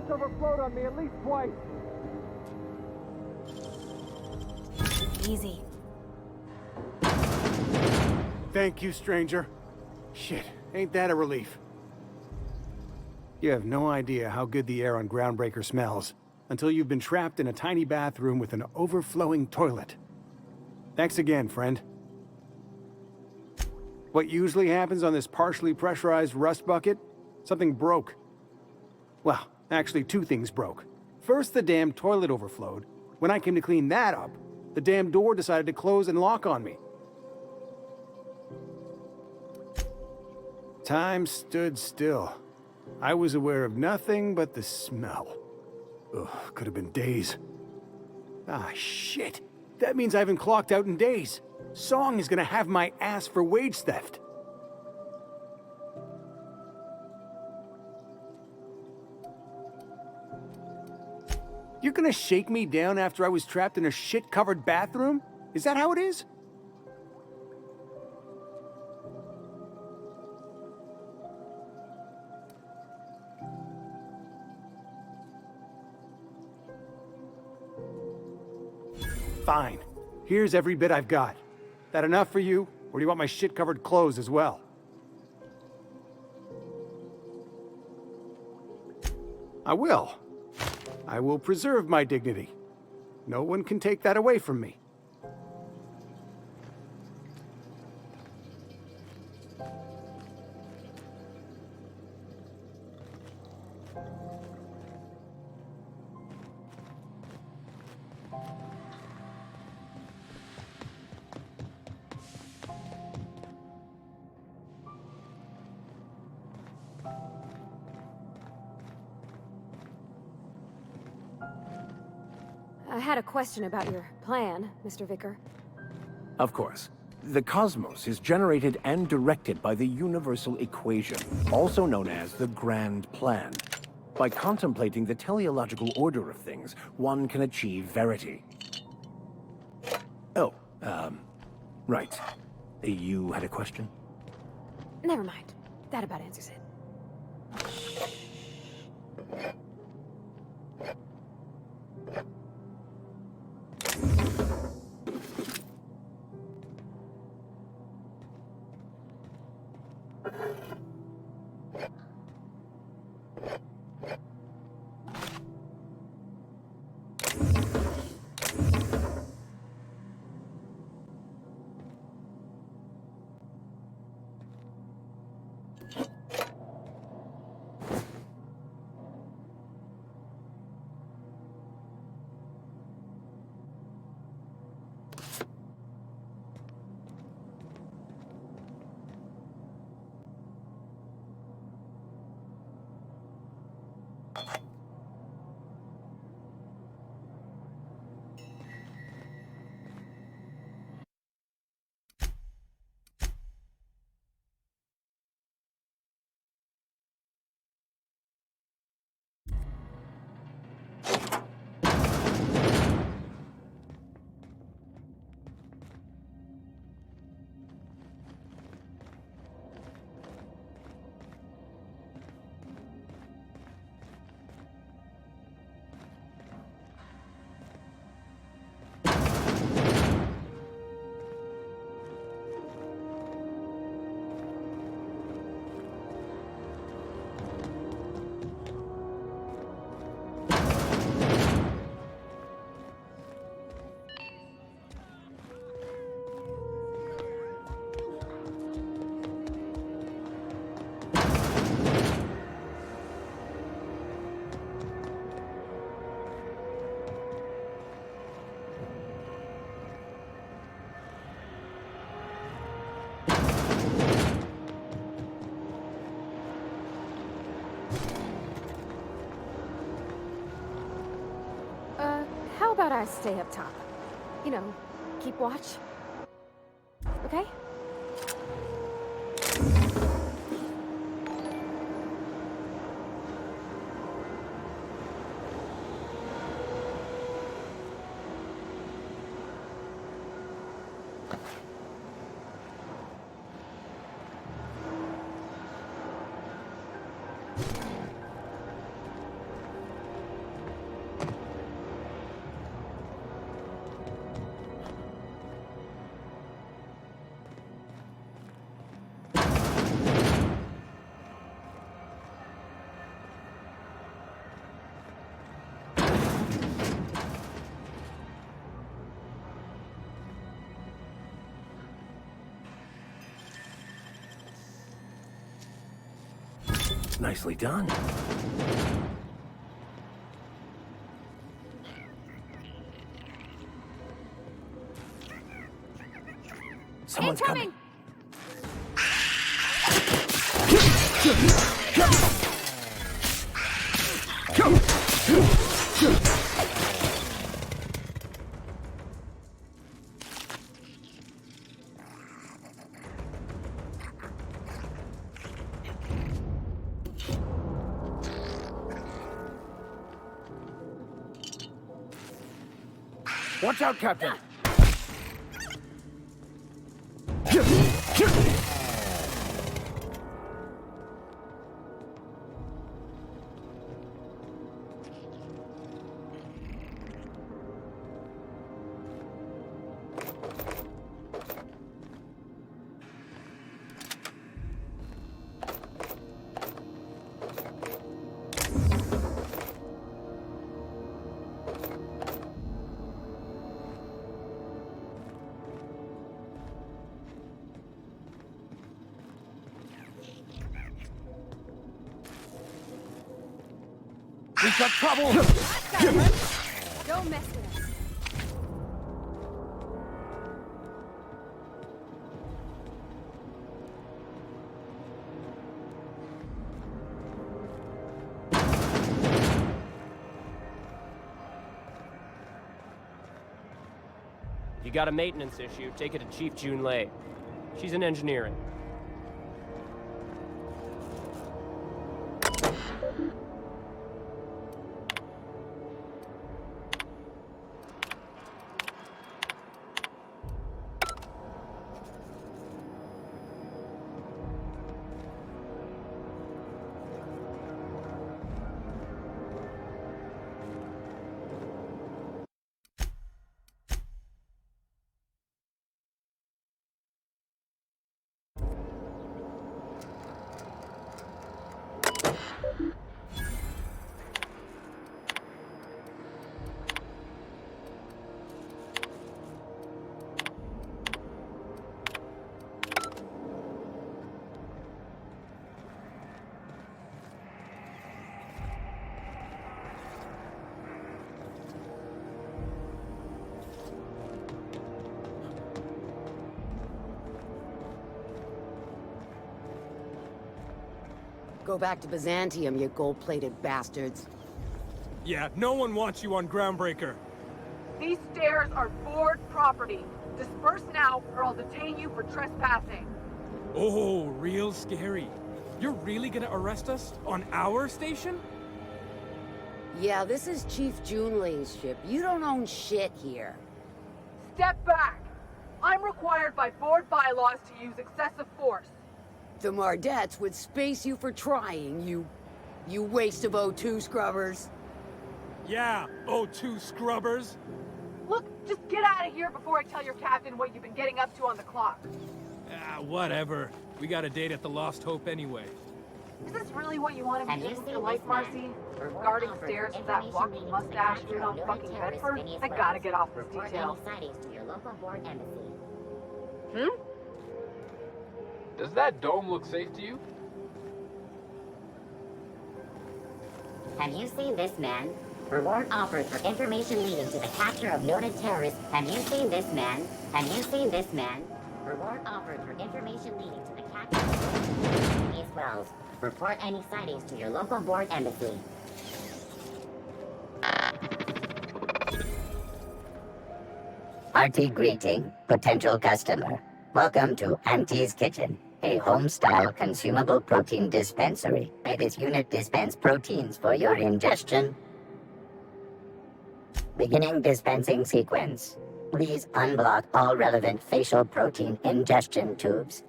[SPEAKER 9] Overflowed on me at least twice.
[SPEAKER 3] Easy.
[SPEAKER 8] Thank you, stranger. Shit, ain't that a relief? You have no idea how good the air on Groundbreaker smells until you've been trapped in a tiny bathroom with an overflowing toilet. Thanks again, friend. What usually happens on this partially pressurized rust bucket? Something broke. Well, actually, two things broke. First, the damn toilet overflowed. When I came to clean that up, the damn door decided to close and lock on me. Time stood still. I was aware of nothing but the smell. Ugh, could have been days. Ah, shit. That means I haven't clocked out in days. Song is gonna have my ass for wage theft. You're gonna shake me down after I was trapped in a shit-covered bathroom? Is that how it is? Fine. Here's every bit I've got. That enough for you, or do you want my shit-covered clothes as well? I will. I will preserve my dignity. No one can take that away from me.
[SPEAKER 3] I had a question about your plan, Mr. Vicker.
[SPEAKER 11] Of course. The cosmos is generated and directed by the universal equation, also known as the Grand Plan. By contemplating the teleological order of things, one can achieve verity. Oh, right. You had a question?
[SPEAKER 3] Never mind. That about answers it. How about I stay up top? You know, keep watch. Okay?
[SPEAKER 11] Nicely done. Someone's coming.
[SPEAKER 17] Watch out, Captain! We've got trouble!
[SPEAKER 3] Don't mess with us.
[SPEAKER 21] If you got a maintenance issue, take it to Chief June Lei. She's in engineering.
[SPEAKER 5] Go back to Byzantium, you gold-plated bastards.
[SPEAKER 9] Yeah, no one wants you on Groundbreaker.
[SPEAKER 7] These stairs are board property. Disperse now, or I'll detain you for trespassing.
[SPEAKER 9] Oh, real scary. You're really gonna arrest us on our station?
[SPEAKER 5] Yeah, this is Chief June Lei's ship. You don't own shit here.
[SPEAKER 7] Step back. I'm required by board bylaws to use excessive force.
[SPEAKER 5] The Mardettes would space you for trying, you waste of O2 scrubbers.
[SPEAKER 9] Yeah, O2 scrubbers.
[SPEAKER 7] Look, just get out of here before I tell your captain what you've been getting up to on the clock.
[SPEAKER 9] Ah, whatever. We got a date at the Lost Hope anyway.
[SPEAKER 7] Is this really what you want to be doing with your life, Marcy? Guarding stairs with that blocky mustache dude on fucking Bedford? I gotta get off this detail.
[SPEAKER 10] Does that dome look safe to you?
[SPEAKER 24] Have you seen this man? Reward offered for information leading to the capture of noted terrorists. Have you seen this man? Have you seen this man? Reward offered for information leading to the capture of East Wells. Report any sightings to your local board embassy. Hearty greeting, potential customer. Welcome to Auntie's Kitchen, a home-style consumable protein dispensary. May this unit dispense proteins for your ingestion. Beginning dispensing sequence. Please unblock all relevant facial protein ingestion tubes.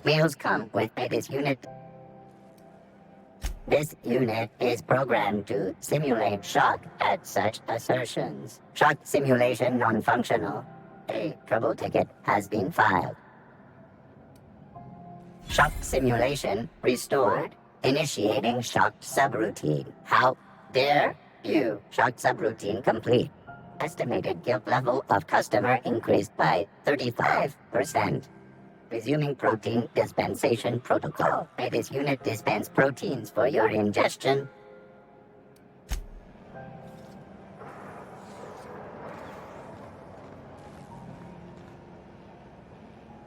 [SPEAKER 24] Meals come with this unit. This unit is programmed to simulate shock at such assertions. Shock simulation non-functional. A trouble ticket has been filed. Shock simulation restored. Initiating shock subroutine. How dare you? Shock subroutine complete. Estimated guilt level of customer increased by 35%. Resuming protein dispensation protocol. May this unit dispense proteins for your ingestion.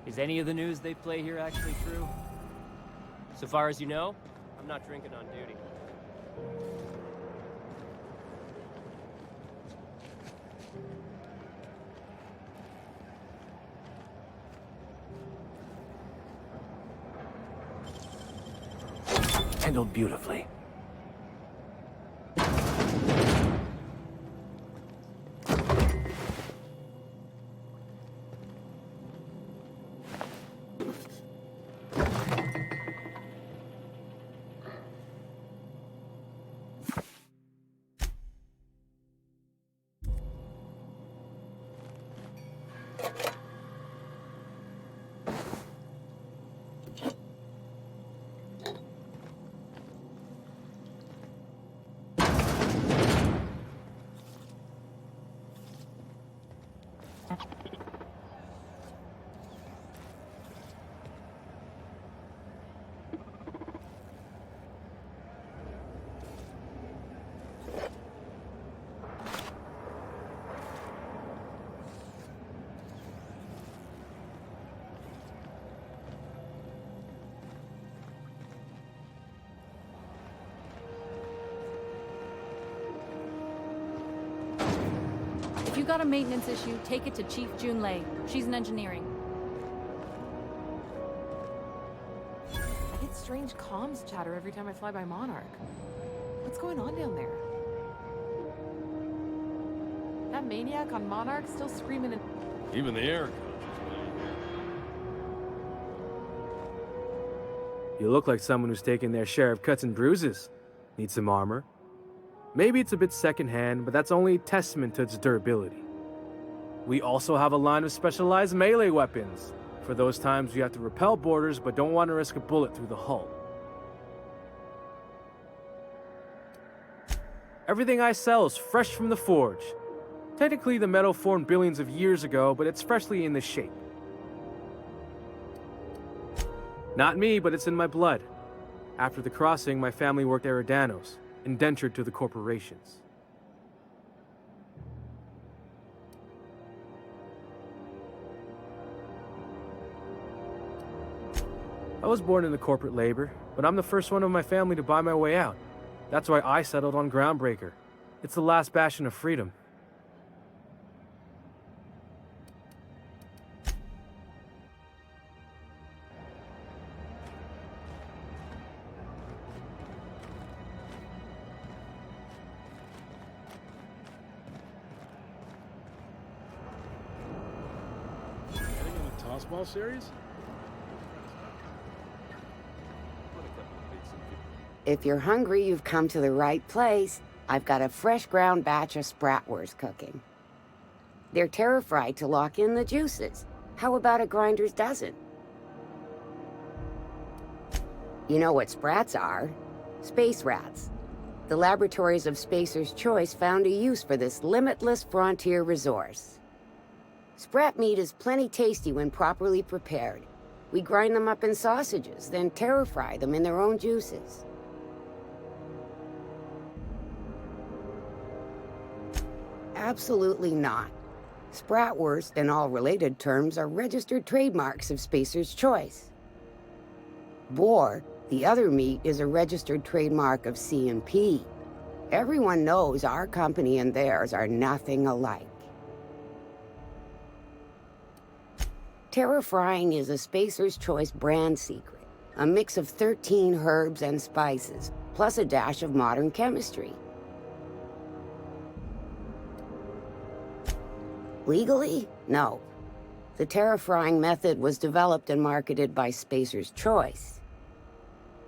[SPEAKER 21] Is any of the news they play here actually true? So far as you know, I'm not drinking on duty.
[SPEAKER 11] Handled beautifully.
[SPEAKER 4] you got a maintenance issue, take it to Chief Junlei. She's in engineering.
[SPEAKER 1] I get strange comms chatter every time I fly by Monarch. What's going on down there? That maniac on Monarch still screaming and...
[SPEAKER 9] Even the air.
[SPEAKER 13] You look like someone who's taken their share of cuts and bruises. Need some armor? Maybe it's a bit secondhand, but that's only a testament to its durability. We also have a line of specialized melee weapons, for those times you have to repel boarders but don't want to risk a bullet through the hull. Everything I sell is fresh from the forge. Technically, the metal formed billions of years ago, but it's freshly in this shape. Not me, but it's in my blood. After the crossing, my family worked Eridanos, indentured to the corporations. I was born into corporate labor, but I'm the first one of my family to buy my way out. That's why I settled on Groundbreaker. It's the last bastion of freedom.
[SPEAKER 18] Tossball series?
[SPEAKER 16] If you're hungry, you've come to the right place. I've got a fresh ground batch of Spratwurst cooking. They're terra-fried to lock in the juices. How about a grinder's dozen? You know what sprats are? Space rats. The laboratories of Spacer's Choice found a use for this limitless frontier resource. Sprat meat is plenty tasty when properly prepared. We grind them up in sausages, then terra-fry them in their own juices. Absolutely not. Spratwurst and all related terms are registered trademarks of Spacer's Choice. Boar, the other meat, is a registered trademark of C&P. Everyone knows our company and theirs are nothing alike. Terra-frying is a Spacer's Choice brand secret, a mix of 13 herbs and spices, plus a dash of modern chemistry. Legally? No. The terra-frying method was developed and marketed by Spacer's Choice.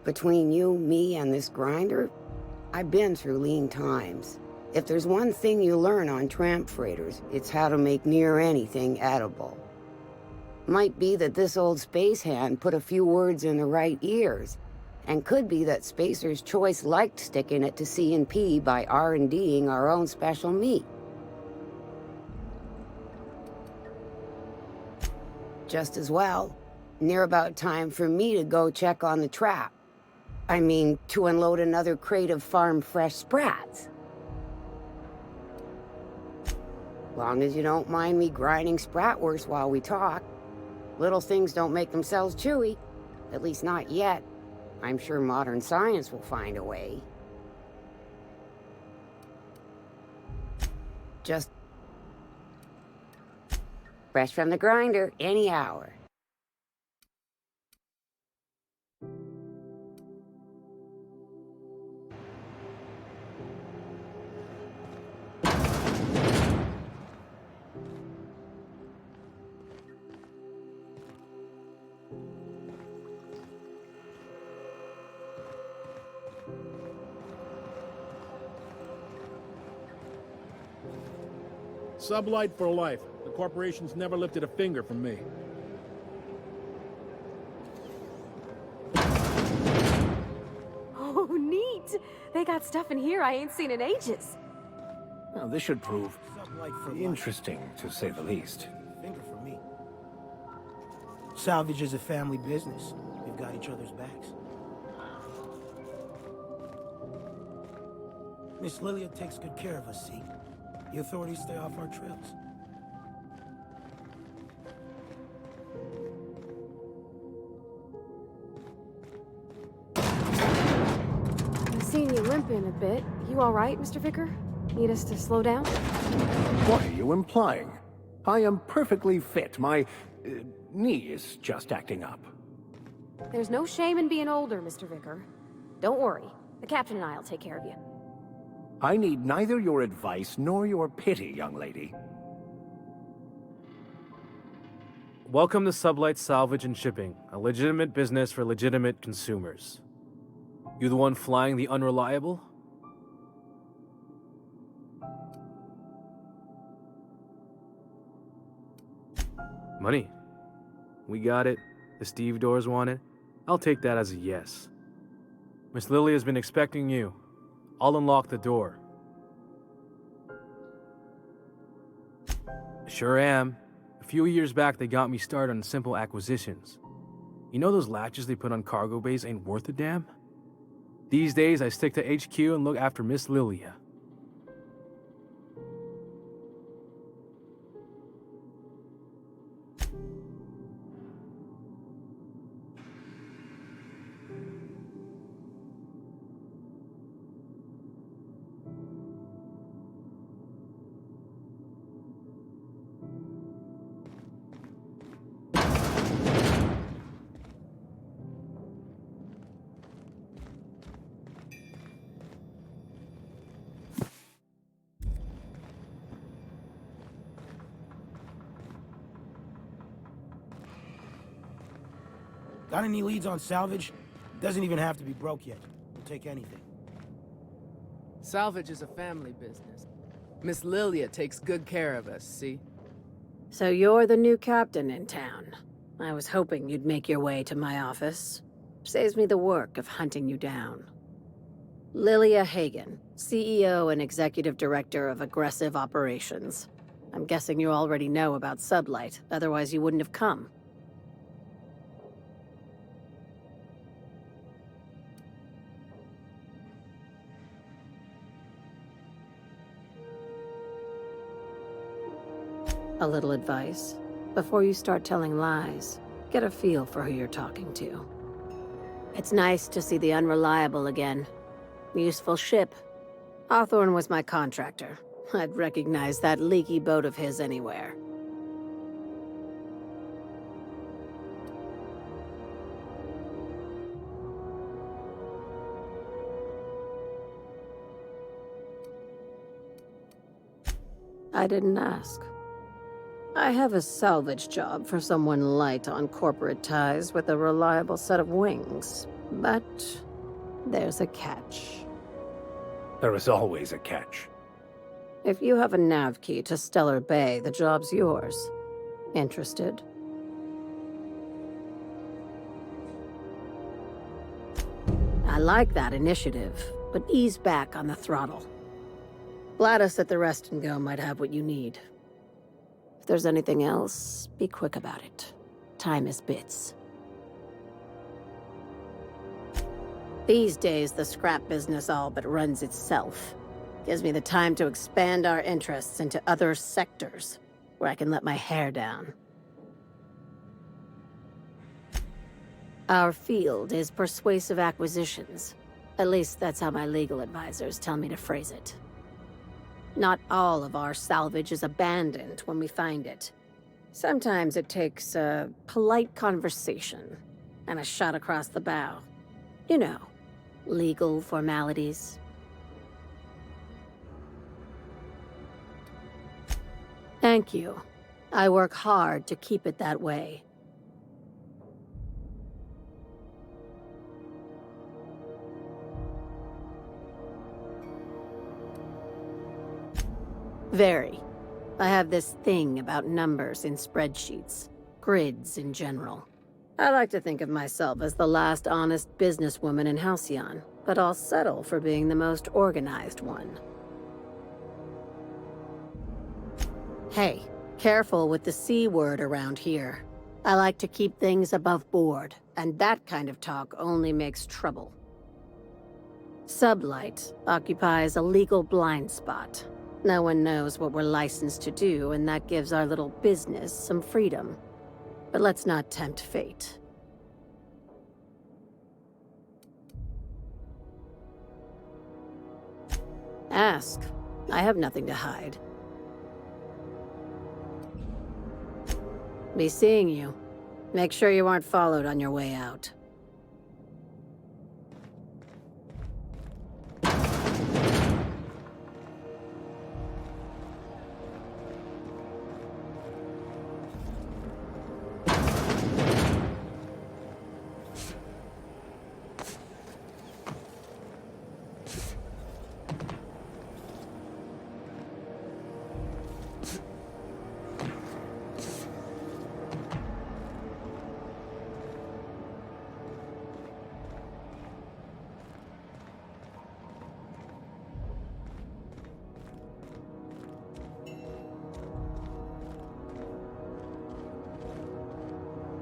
[SPEAKER 16] Between you, me, and this grinder, I've been through lean times. If there's one thing you learn on tramp freighters, it's how to make near anything edible. Might be that this old space hand put a few words in the right ears, and could be that Spacer's Choice liked sticking it to C&P by R&D'ing our own special meat. Just as well. Near about time for me to go check on the trap. I mean, to unload another crate of farm-fresh sprats. Long as you don't mind me grinding Spratwurst while we talk. Little things don't make themselves chewy. At least not yet. I'm sure modern science will find a way. Just fresh from the grinder, any hour.
[SPEAKER 18] Sublight for life. The corporation's never lifted a finger from me.
[SPEAKER 3] Oh, neat! They got stuff in here I ain't seen in ages.
[SPEAKER 11] Now, this should prove interesting, to say the least.
[SPEAKER 14] Finger for me. Salvage is a family business. We've got each other's backs. Miss Lilia takes good care of us, see? The authorities stay off our trails.
[SPEAKER 3] I've seen you limping a bit. You all right, Mr. Vicar? Need us to slow down?
[SPEAKER 11] What are you implying? I am perfectly fit. My knee is just acting up.
[SPEAKER 3] There's no shame in being older, Mr. Vicar. Don't worry. The captain and I'll take care of you.
[SPEAKER 11] I need neither your advice nor your pity, young lady.
[SPEAKER 13] Welcome to Sublight Salvage and Shipping, a legitimate business for legitimate consumers. You the one flying the Unreliable? Money. We got it. The stevedores want it. I'll take that as a yes. Miss Lily has been expecting you. I'll unlock the door. Sure am. A few years back, they got me started on simple acquisitions. You know those latches they put on cargo bays ain't worth a damn? These days, I stick to HQ and look after Miss Lilia.
[SPEAKER 14] Got any leads on salvage? Doesn't even have to be broke yet. We'll take anything.
[SPEAKER 2] Salvage is a family business. Miss Lilia takes good care of us, see?
[SPEAKER 19] So you're the new captain in town. I was hoping you'd make your way to my office. Saves me the work of hunting you down. Lilia Hagen, CEO and Executive Director of Aggressive Operations. I'm guessing you already know about Sublight, otherwise you wouldn't have come. A little advice. Before you start telling lies, get a feel for who you're talking to. It's nice to see the Unreliable again. Useful ship. Hawthorne was my contractor. I'd recognize that leaky boat of his anywhere. I didn't ask. I have a salvage job for someone light on corporate ties with a reliable set of wings. But there's a catch.
[SPEAKER 11] There is always a catch.
[SPEAKER 19] If you have a nav key to Stellar Bay, the job's yours. Interested? I like that initiative, but ease back on the throttle. Gladys at the Rest and Go might have what you need. If there's anything else, be quick about it. Time is bits. These days, the scrap business all but runs itself. Gives me the time to expand our interests into other sectors, where I can let my hair down. Our field is persuasive acquisitions. At least that's how my legal advisors tell me to phrase it. Not all of our salvage is abandoned when we find it. Sometimes it takes a polite conversation and a shot across the bow. You know, legal formalities. Thank you. I work hard to keep it that way. Very. I have this thing about numbers in spreadsheets, grids in general. I like to think of myself as the last honest businesswoman in Halcyon, but I'll settle for being the most organized one. Hey, careful with the C word around here. I like to keep things above board, and that kind of talk only makes trouble. Sublight occupies a legal blind spot. No one knows what we're licensed to do, and that gives our little business some freedom. But let's not tempt fate. Ask. I have nothing to hide. Be seeing you. Make sure you aren't followed on your way out.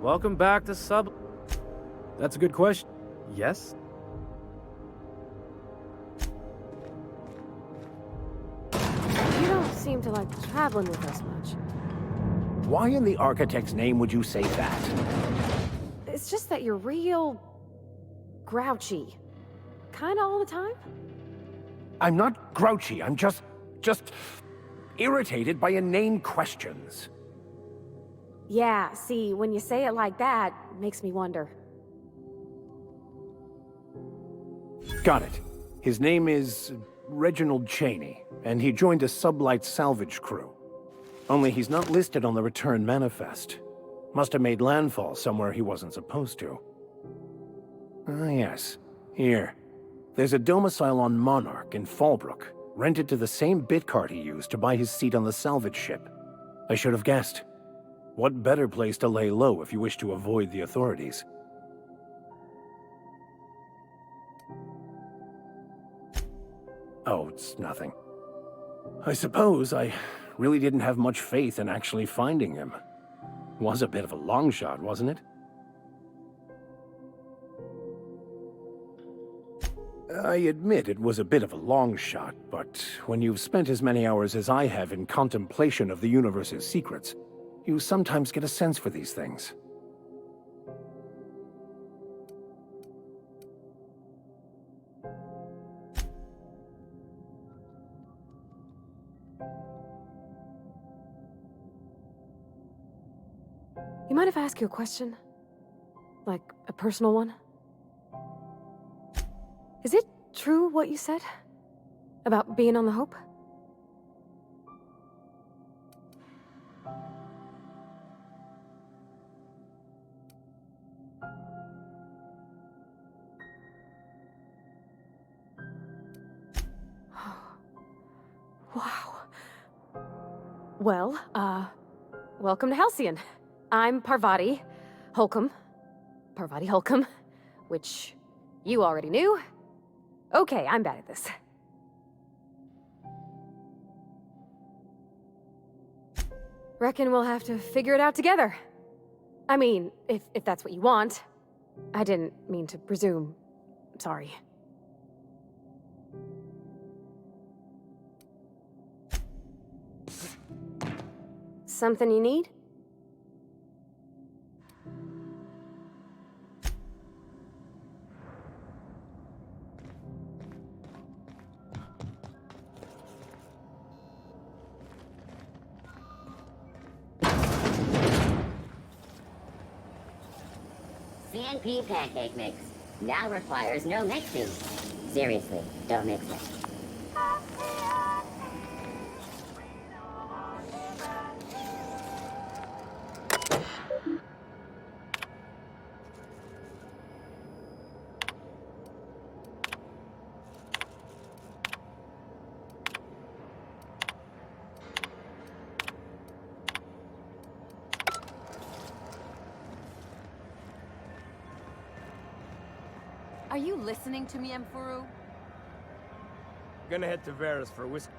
[SPEAKER 13] Welcome back to Sub... That's a good question. Yes?
[SPEAKER 3] You don't seem to like traveling with us much.
[SPEAKER 11] Why in the architect's name would you say that?
[SPEAKER 3] It's just that you're real... grouchy. Kinda all the time?
[SPEAKER 11] I'm not grouchy, I'm just irritated by inane questions.
[SPEAKER 3] Yeah, see, when you say it like that, it makes me wonder.
[SPEAKER 11] Got it. His name is Reginald Cheney, and he joined a sublight salvage crew. Only he's not listed on the return manifest. Must have made landfall somewhere he wasn't supposed to. Ah, yes. Here. There's a domicile on Monarch in Fallbrook, rented to the same bit card he used to buy his seat on the salvage ship. I should have guessed. What better place to lay low if you wish to avoid the authorities? Oh, it's nothing. I suppose I really didn't have much faith in actually finding him. Was a bit of a long shot, wasn't it? I admit it was a bit of a long shot, but when you've spent as many hours as I have in contemplation of the universe's secrets, you sometimes get a sense for these things.
[SPEAKER 3] You mind if I ask you a question? Like, a personal one? Is it true what you said? About being on the Hope? Wow. Well, welcome to Halcyon. I'm Parvati Holcomb. Parvati Holcomb, which you already knew. Okay, I'm bad at this. Reckon we'll have to figure it out together. I mean, if that's what you want. I didn't mean to presume. Sorry. Something you need?
[SPEAKER 24] CNP pancake mix now requires no mixing. Seriously, don't mix it.
[SPEAKER 15] Are you listening to me, Emfuru?
[SPEAKER 17] Gonna head to Varus for whiskey.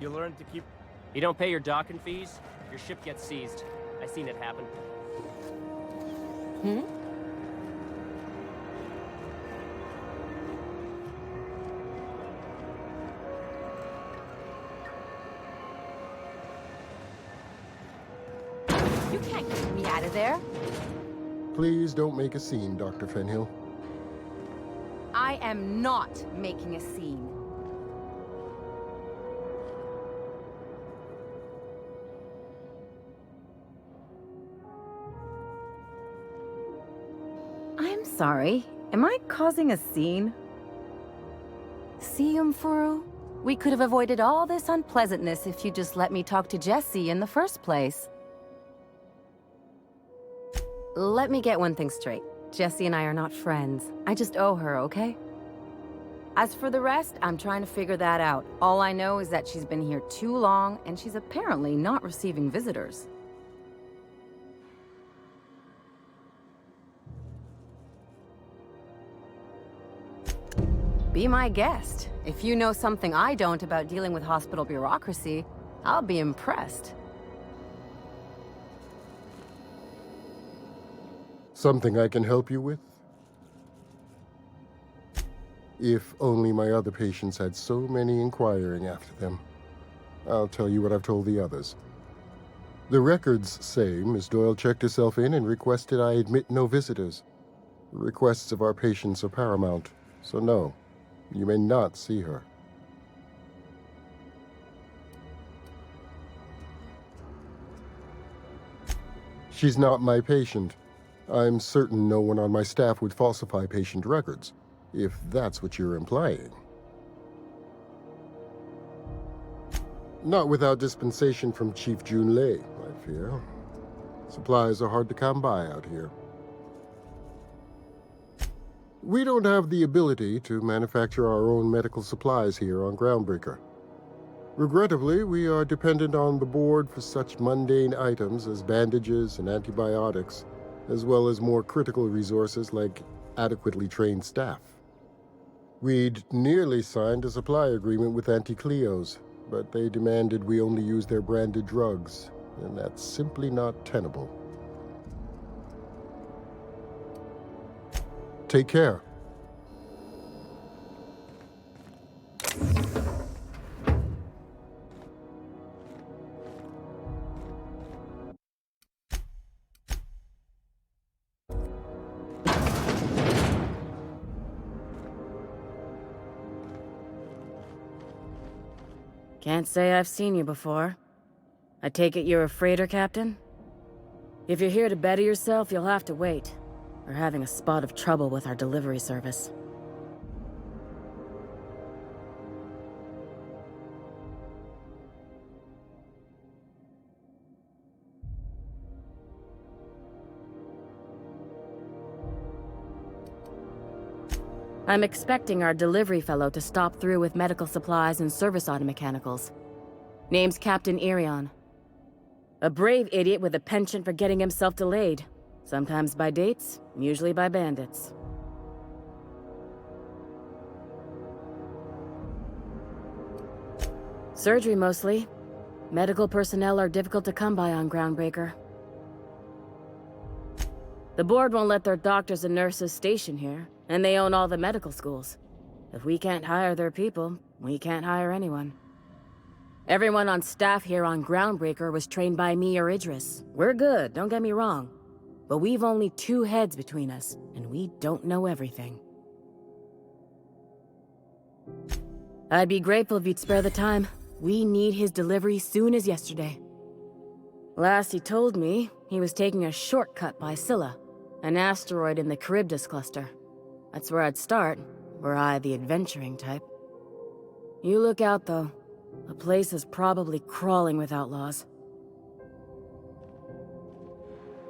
[SPEAKER 17] You learn to keep...
[SPEAKER 21] You don't pay your docking fees, your ship gets seized. I seen it happen.
[SPEAKER 15] Hmm? You can't get me out of there.
[SPEAKER 20] Please don't make a scene, Dr. Fenhill.
[SPEAKER 15] I am not making a scene. sorry. Am I causing a scene? See, Umfuru? We could have avoided all this unpleasantness if you just let me talk to Jesse in the first place. Let me get one thing straight. Jesse and I are not friends. I just owe her, okay? As for the rest, I'm trying to figure that out. All I know is that she's been here too long, and she's apparently not receiving visitors. Be my guest. If you know something I don't about dealing with hospital bureaucracy, I'll be impressed.
[SPEAKER 20] Something I can help you with? If only my other patients had so many inquiring after them. I'll tell you what I've told the others. The records say Miss Doyle checked herself in and requested I admit no visitors. The requests of our patients are paramount, so no, you may not see her. She's not my patient. I'm certain no one on my staff would falsify patient records, if that's what you're implying. Not without dispensation from Chief Junlei, I fear. Supplies are hard to come by out here. We don't have the ability to manufacture our own medical supplies here on Groundbreaker. Regrettably, we are dependent on the board for such mundane items as bandages and antibiotics, as well as more critical resources like adequately trained staff. We'd nearly signed a supply agreement with Anti-Cleos, but they demanded we only use their branded drugs, and that's simply not tenable. Take care.
[SPEAKER 15] Can't say I've seen you before. I take it you're a freighter captain? If you're here to better yourself, you'll have to wait. We're having a spot of trouble with our delivery service. I'm expecting our delivery fellow to stop through with medical supplies and service auto mechanicals. Name's Captain Irion. A brave idiot with a penchant for getting himself delayed. Sometimes by dates, usually by bandits. Surgery mostly. Medical personnel are difficult to come by on Groundbreaker. The board won't let their doctors and nurses station here, and they own all the medical schools. If we can't hire their people, we can't hire anyone. Everyone on staff here on Groundbreaker was trained by me or Idris. We're good, don't get me wrong. But we've only 2 heads between us, and we don't know everything. I'd be grateful if you'd spare the time. We need his delivery soon as yesterday. Last he told me, he was taking a shortcut by Scylla, an asteroid in the Charybdis cluster. That's where I'd start, were I the adventuring type. You look out, though. The place is probably crawling with outlaws.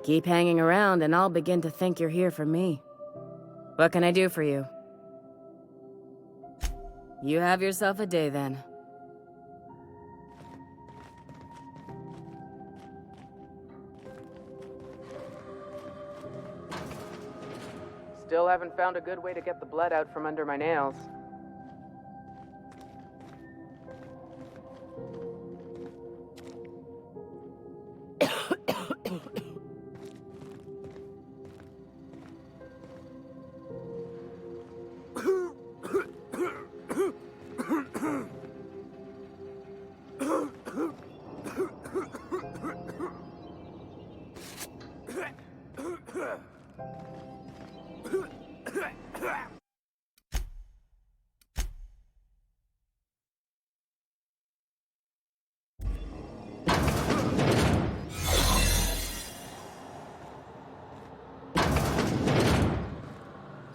[SPEAKER 15] Keep hanging around, and I'll begin to think you're here for me. What can I do for you? You have yourself a day, then.
[SPEAKER 2] Still haven't found a good way to get the blood out from under my nails.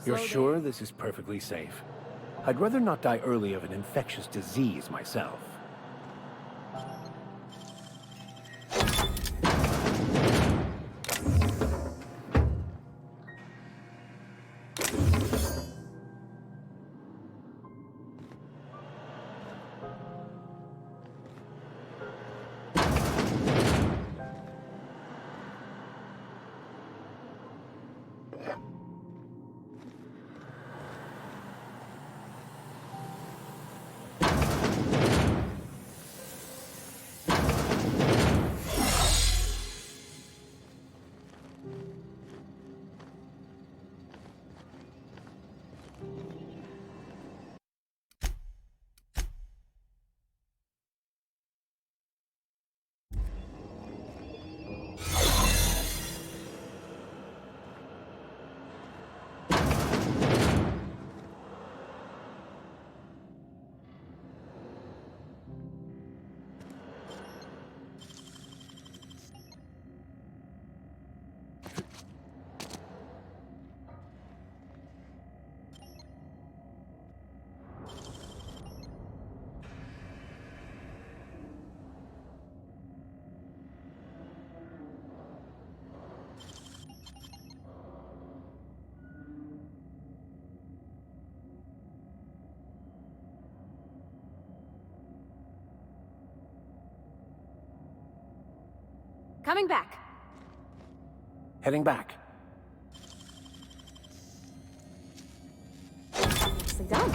[SPEAKER 11] You're sure this is perfectly safe? I'd rather not die early of an infectious disease myself.
[SPEAKER 3] Coming back.
[SPEAKER 11] Heading back.
[SPEAKER 3] Nicely done.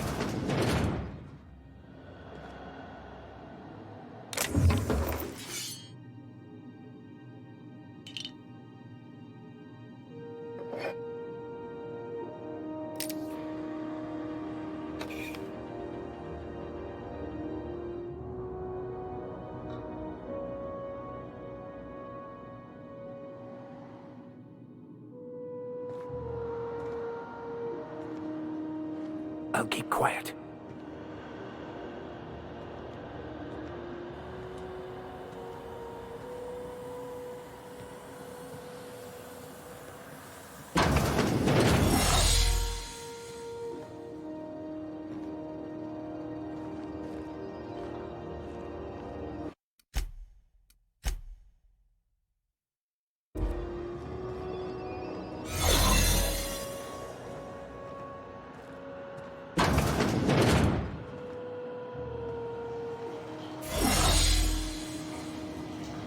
[SPEAKER 11] I'll keep quiet.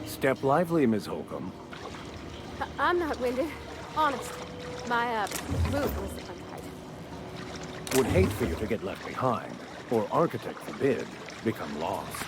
[SPEAKER 11] Step lively, Ms. Holcomb.
[SPEAKER 3] I'm not winded. Honest. My, boot was untied.
[SPEAKER 11] Would hate for you to get left behind, or architect forbid, become lost.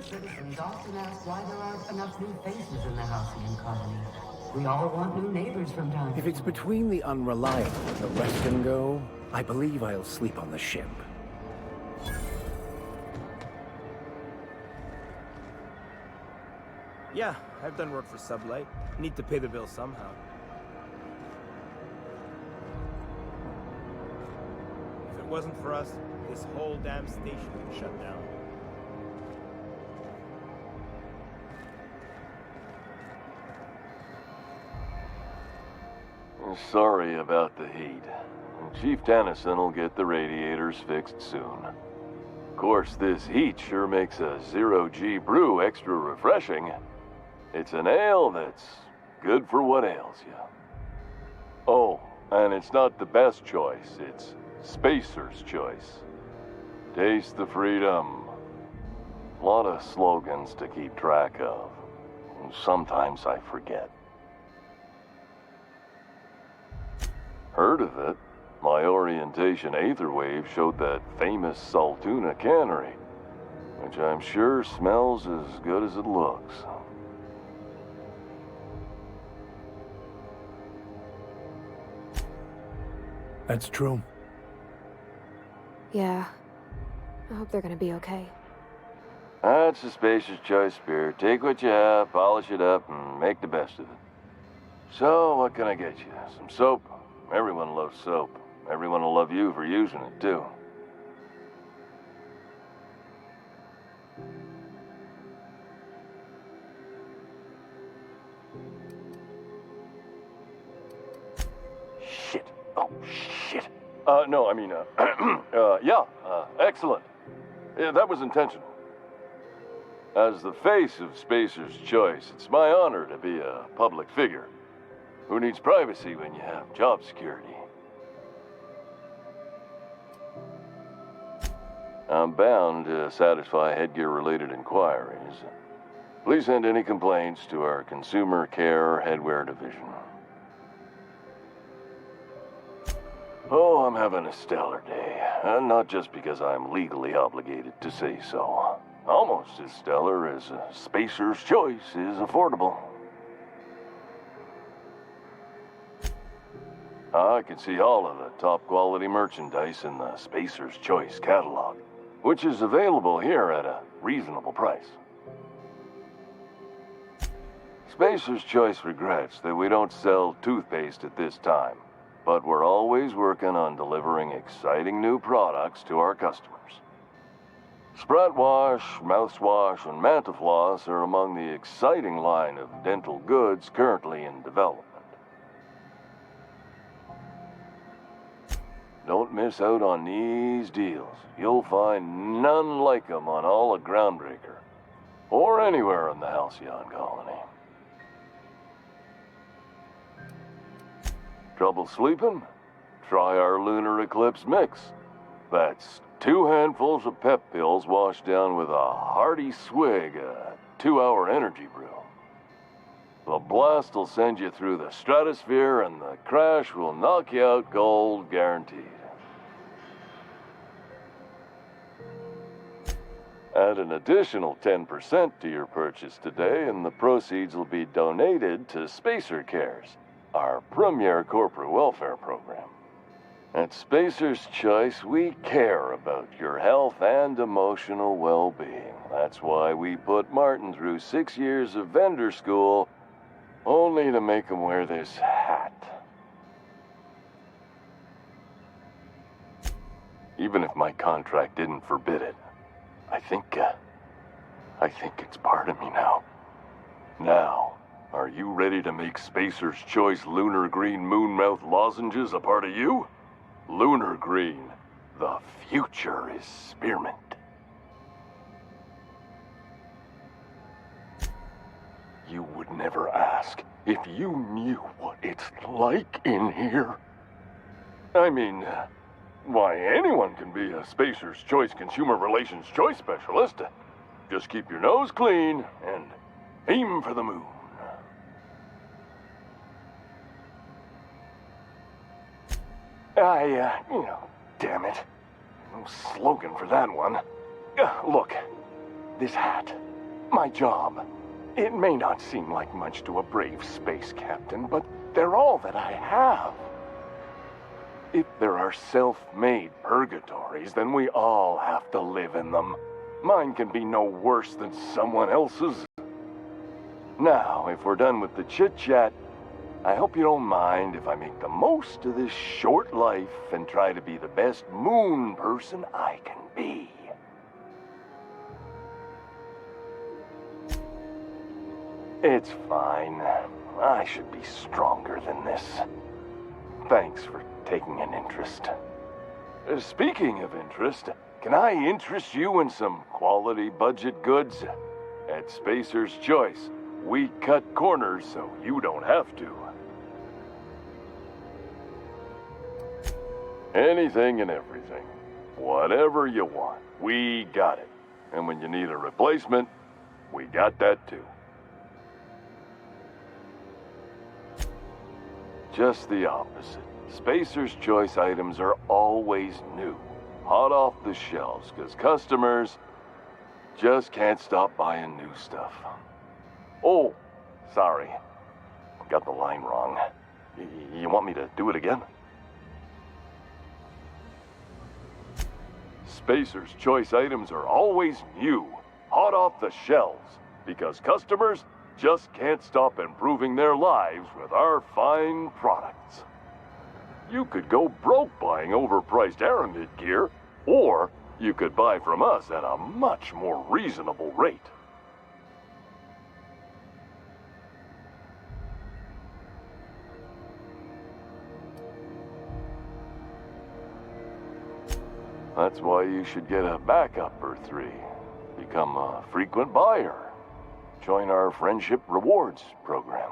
[SPEAKER 6] Citizens often ask why there aren't enough new faces in the Halcyon colony. We all want new neighbors from time to time.
[SPEAKER 11] If it's between the unreliable and the rest and go, I believe I'll sleep on the ship.
[SPEAKER 12] Yeah, I've done work for Sublight. Need to pay the bill somehow. If it wasn't for us, this whole damn station would shut down.
[SPEAKER 5] Sorry about the heat. Chief Tennyson will get the radiators fixed soon. Of course, this heat sure makes a zero-G brew extra refreshing. It's an ale that's good for what ails you. Oh, and it's not the best choice, it's Spacer's Choice. Taste the freedom. A lot of slogans to keep track of. Sometimes I forget. Heard of it? My orientation Aetherwave showed that famous Saltuna cannery, which I'm sure smells as good as it looks.
[SPEAKER 11] That's true.
[SPEAKER 3] Yeah. I hope they're gonna be okay.
[SPEAKER 5] That's the Spacer's Choice beer. Take what you have, polish it up, and make the best of it. So, what can I get you? Some soap? Everyone loves soap. Everyone will love you for using it, too. Shit. Oh, shit. No, I mean, excellent. Yeah, that was intentional. As the face of Spacer's Choice, it's my honor to be a public figure. Who needs privacy when you have job security? I'm bound to satisfy headgear-related inquiries. Please send any complaints to our Consumer Care Headwear Division. Oh, I'm having a stellar day. Not just because I'm legally obligated to say so. Almost as stellar as Spacer's Choice is affordable. I can see all of the top-quality merchandise in the Spacer's Choice catalog, which is available here at a reasonable price. Spacer's Choice regrets that we don't sell toothpaste at this time, but we're always working on delivering exciting new products to our customers. Sprat Wash, Mouthwash, and Mantafloss are among the exciting line of dental goods currently in development. Don't miss out on these deals. You'll find none like them on all of Groundbreaker, or anywhere in the Halcyon colony. Trouble sleeping? Try our Lunar Eclipse Mix. That's 2 handfuls of pep pills washed down with a hearty swig of 2-hour energy brew. The blast will send you through the stratosphere, and the crash will knock you out cold, guaranteed. Add an additional 10% to your purchase today, and the proceeds will be donated to Spacer Cares, our premier corporate welfare program. At Spacer's Choice, we care about your health and emotional well-being. That's why we put Martin through 6 years of vendor school, only to make him wear this hat. Even if my contract didn't forbid it, I think it's part of me now. Now, are you ready to make Spacer's Choice Lunar Green Moonmouth lozenges a part of you? Lunar Green, the future is spearmint. You would never ask if you knew what it's like in here. I mean, why, anyone can be a Spacer's Choice Consumer Relations Choice Specialist. Just keep your nose clean and aim for the moon. Damn it. No slogan for that one. Look, this hat, my job. It may not seem like much to a brave space captain, but they're all that I have. If there are self-made purgatories, then we all have to live in them. Mine can be no worse than someone else's. Now, if we're done with the chit-chat, I hope you don't mind if I make the most of this short life and try to be the best moon person I can be. It's fine. I should be stronger than this. thanks for taking an interest. Speaking of interest, can I interest you in some quality budget goods? At Spacer's Choice, we cut corners so you don't have to. Anything and everything. Whatever you want, we got it. And when you need a replacement, we got that too. Just the opposite. Spacer's Choice items are always new, hot off the shelves, because customers just can't stop buying new stuff. Oh, sorry. Got the line wrong. You want me to do it again? Spacer's Choice items are always new, hot off the shelves, because customers just can't stop improving their lives with our fine products. You could go broke buying overpriced Aramid gear, or you could buy from us at a much more reasonable rate. That's why you should get a backup or 3. Become a frequent buyer. Join our Friendship Rewards program.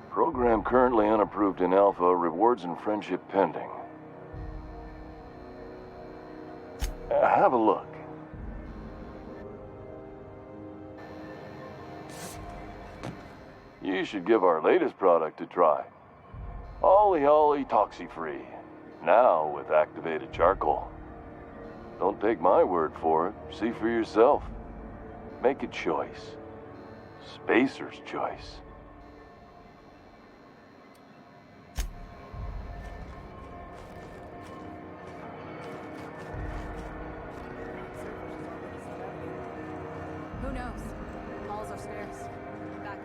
[SPEAKER 5] Program currently unapproved in Alpha, rewards and friendship pending. Have a look. You should give our latest product a try. Ollie Ollie Toxi-Free. Now with activated charcoal. Don't take my word for it. See for yourself. Make a choice. Spacer's Choice.
[SPEAKER 1] Who knows? Halls or stairs. Back.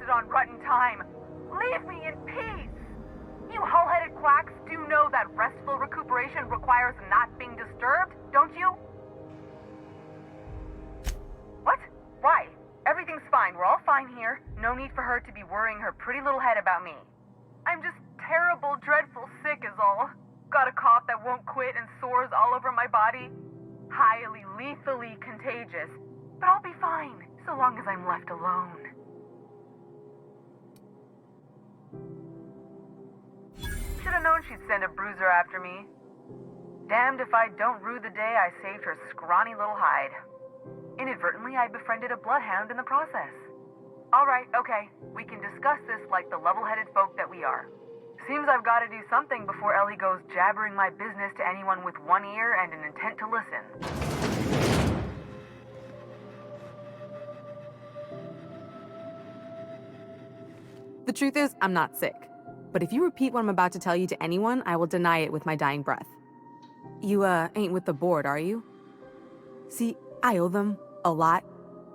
[SPEAKER 7] On rotten time. Leave me in peace! You hull-headed quacks do know that restful recuperation requires not being disturbed, don't you? What? Why? Everything's fine. We're all fine here. No need for her to be worrying her pretty little head about me. I'm just terrible, dreadful sick is all. Got a cough that won't quit and sores all over my body. Highly, lethally contagious. But I'll be fine, so long as I'm left alone. Should've known she'd send a bruiser after me. Damned if I don't rue the day I saved her scrawny little hide. Inadvertently, I befriended a bloodhound in the process. Alright, okay, we can discuss this like the level-headed folk that we are. Seems I've got to do something before Ellie goes jabbering my business to anyone with one ear and an intent to listen.
[SPEAKER 1] The truth is, I'm not sick. But if you repeat what I'm about to tell you to anyone, I will deny it with my dying breath. You, ain't with the board, are you? See, I owe them a lot.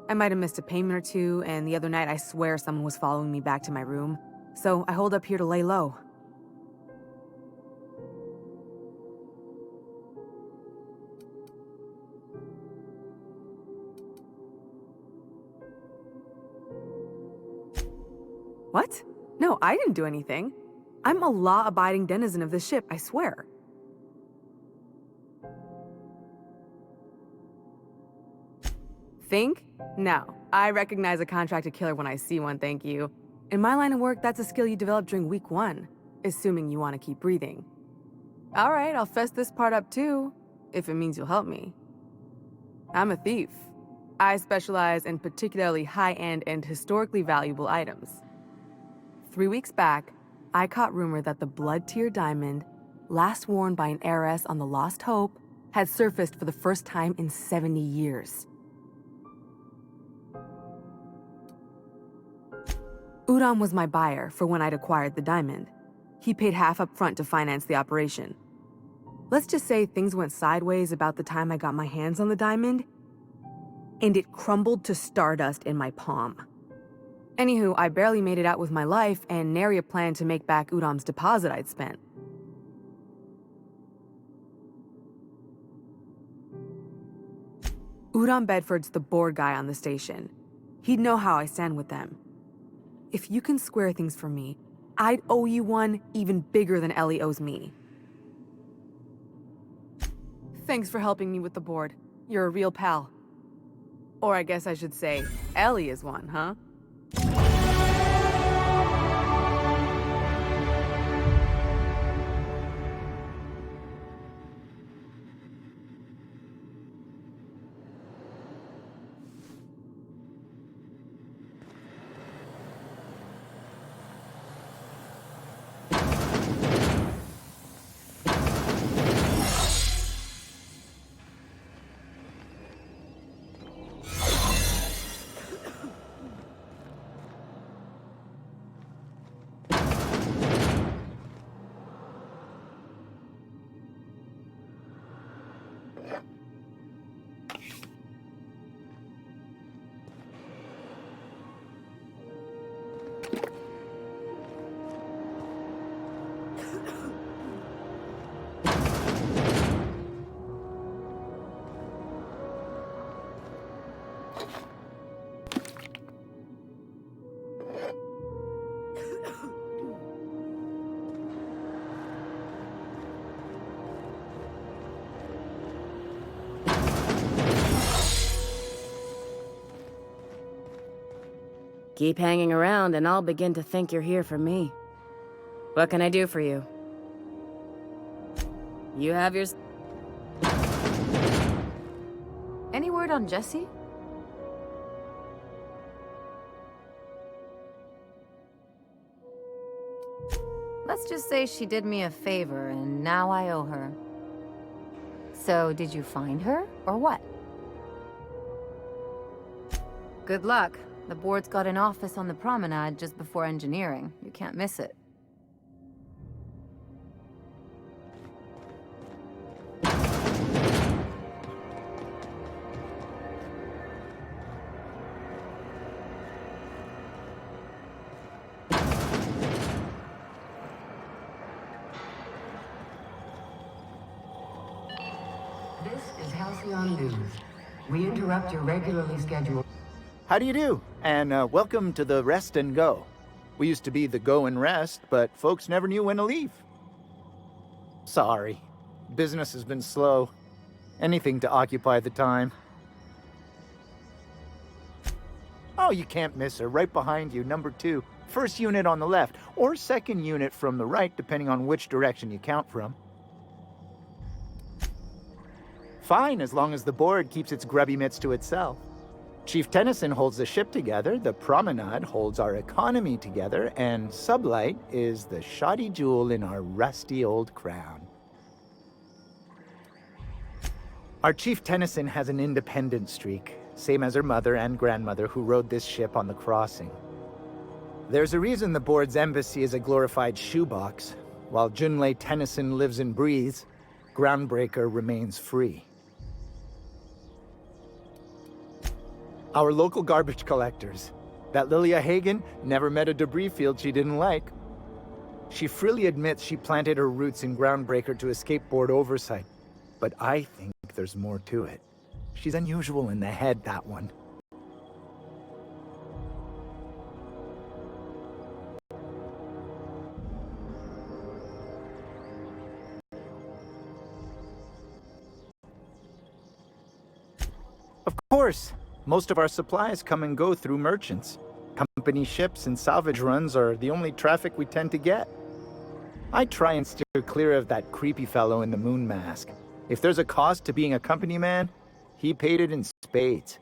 [SPEAKER 1] I might have missed a payment or two, and the other night I swear someone was following me back to my room. So I hold up here to lay low. What? No, I didn't do anything. I'm a law-abiding denizen of this ship, I swear. Think? No. I recognize a contracted killer when I see one, thank you. In my line of work, that's a skill you develop during week 1, assuming you want to keep breathing. Alright, I'll fess this part up too, if it means you'll help me. I'm a thief. I specialize in particularly high-end and historically valuable items. 3 weeks back, I caught rumor that the blood tier diamond, last worn by an heiress on the Lost Hope, had surfaced for the first time in 70 years. Udom was my buyer for when I'd acquired the diamond. He paid half up front to finance the operation. Let's just say things went sideways about the time I got my hands on the diamond, and it crumbled to stardust in my palm. Anywho, I barely made it out with my life, and nary a plan to make back Udom's deposit I'd spent. Udom Bedford's the board guy on the station. He'd know how I stand with them. If you can square things for me, I'd owe you one even bigger than Ellie owes me. Thanks for helping me with the board. You're a real pal. Or I guess I should say, Ellie is one, huh?
[SPEAKER 15] Keep hanging around and I'll begin to think you're here for me. What can I do for you? You have your...
[SPEAKER 8] Any word on Jessie? Let's just say she did me a favor and now I owe her. So, did you find her, or what? Good luck. The board's got an office on the promenade just before engineering. You can't miss it.
[SPEAKER 6] This is Halcyon News. We interrupt your regularly scheduled...
[SPEAKER 10] How do you do? And welcome to the Rest and Go. We used to be the Go and Rest, but folks never knew when to leave. Sorry. Business has been slow. Anything to occupy the time. Oh, you can't miss her. Right behind you, number 2. First unit on the left, or second unit from the right, depending on which direction you count from. Fine, as long as the board keeps its grubby mitts to itself. Chief Tennyson holds the ship together, the promenade holds our economy together, and Sublight is the shoddy jewel in our rusty old crown. Our Chief Tennyson has an independent streak, same as her mother and grandmother who rode this ship on the crossing. There's a reason the board's embassy is a glorified shoebox. While Junlei Tennyson lives and breathes, Groundbreaker remains free. Our local garbage collectors. That Lilia Hagen never met a debris field she didn't like. She freely admits she planted her roots in Groundbreaker to escape board oversight. But I think there's more to it. She's unusual in the head, that one. Of course. Most of our supplies come and go through merchants. Company ships and salvage runs are the only traffic we tend to get. I try and steer clear of that creepy fellow in the moon mask. If there's a cost to being a company man, he paid it in spades.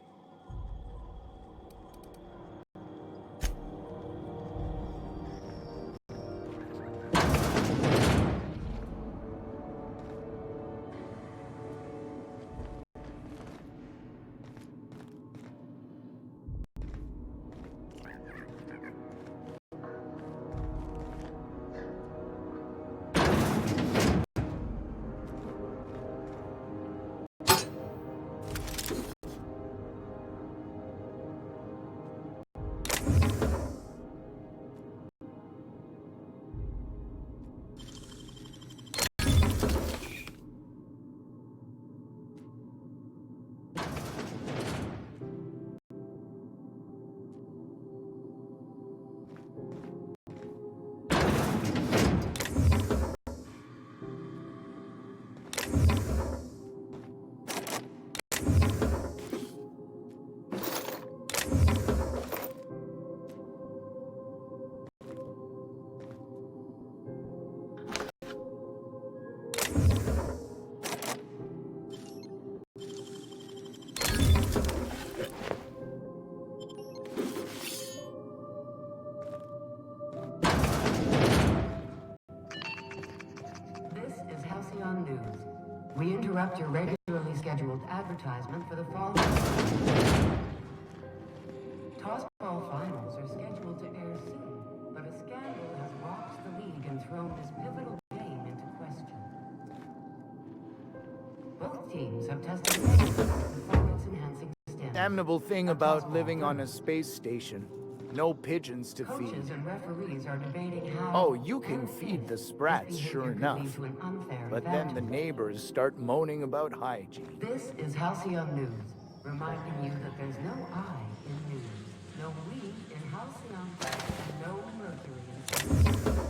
[SPEAKER 6] We interrupt your regularly scheduled advertisement for the fall. Tossball finals are scheduled to air soon, but a scandal has rocked the league and thrown this pivotal game into question. Both teams have tested negative for performance-enhancing standards.
[SPEAKER 10] Damnable thing about living on a space station. No pigeons to feed.
[SPEAKER 6] Coaches and referees are debating how.
[SPEAKER 10] Oh, you can feed the sprats, sure enough. But then the neighbors start moaning about hygiene.
[SPEAKER 6] This is Halcyon News, reminding you that there's no I in news, no we in Halcyon, and no Mercury in space.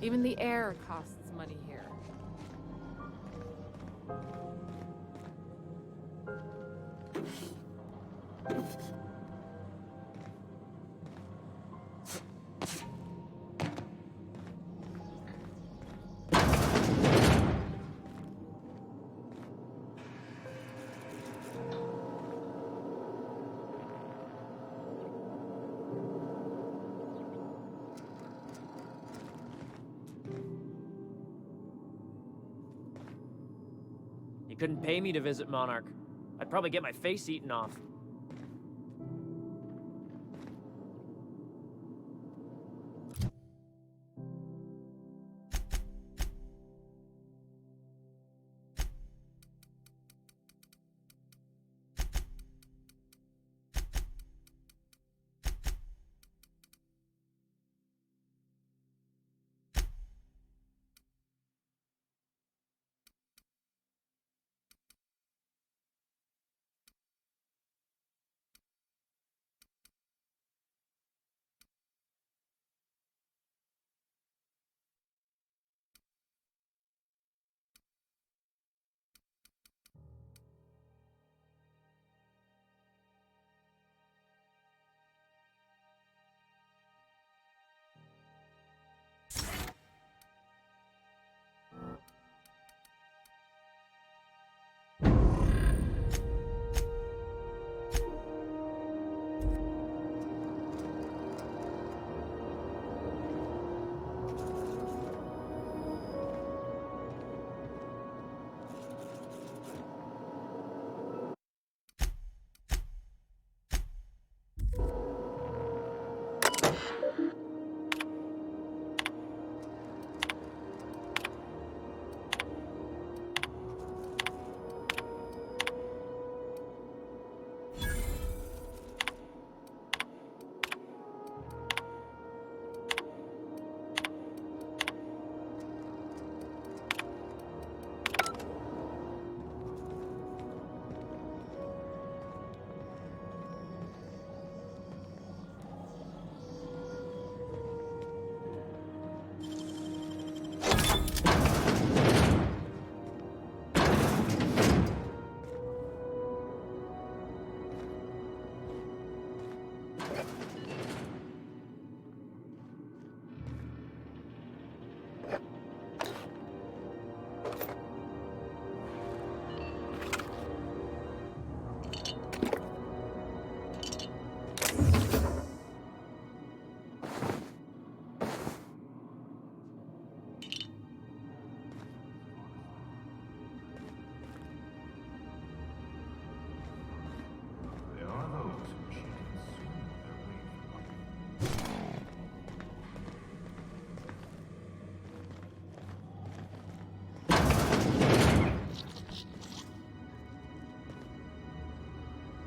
[SPEAKER 4] Even the air costs money here.
[SPEAKER 21] You couldn't pay me to visit Monarch. I'd probably get my face eaten off.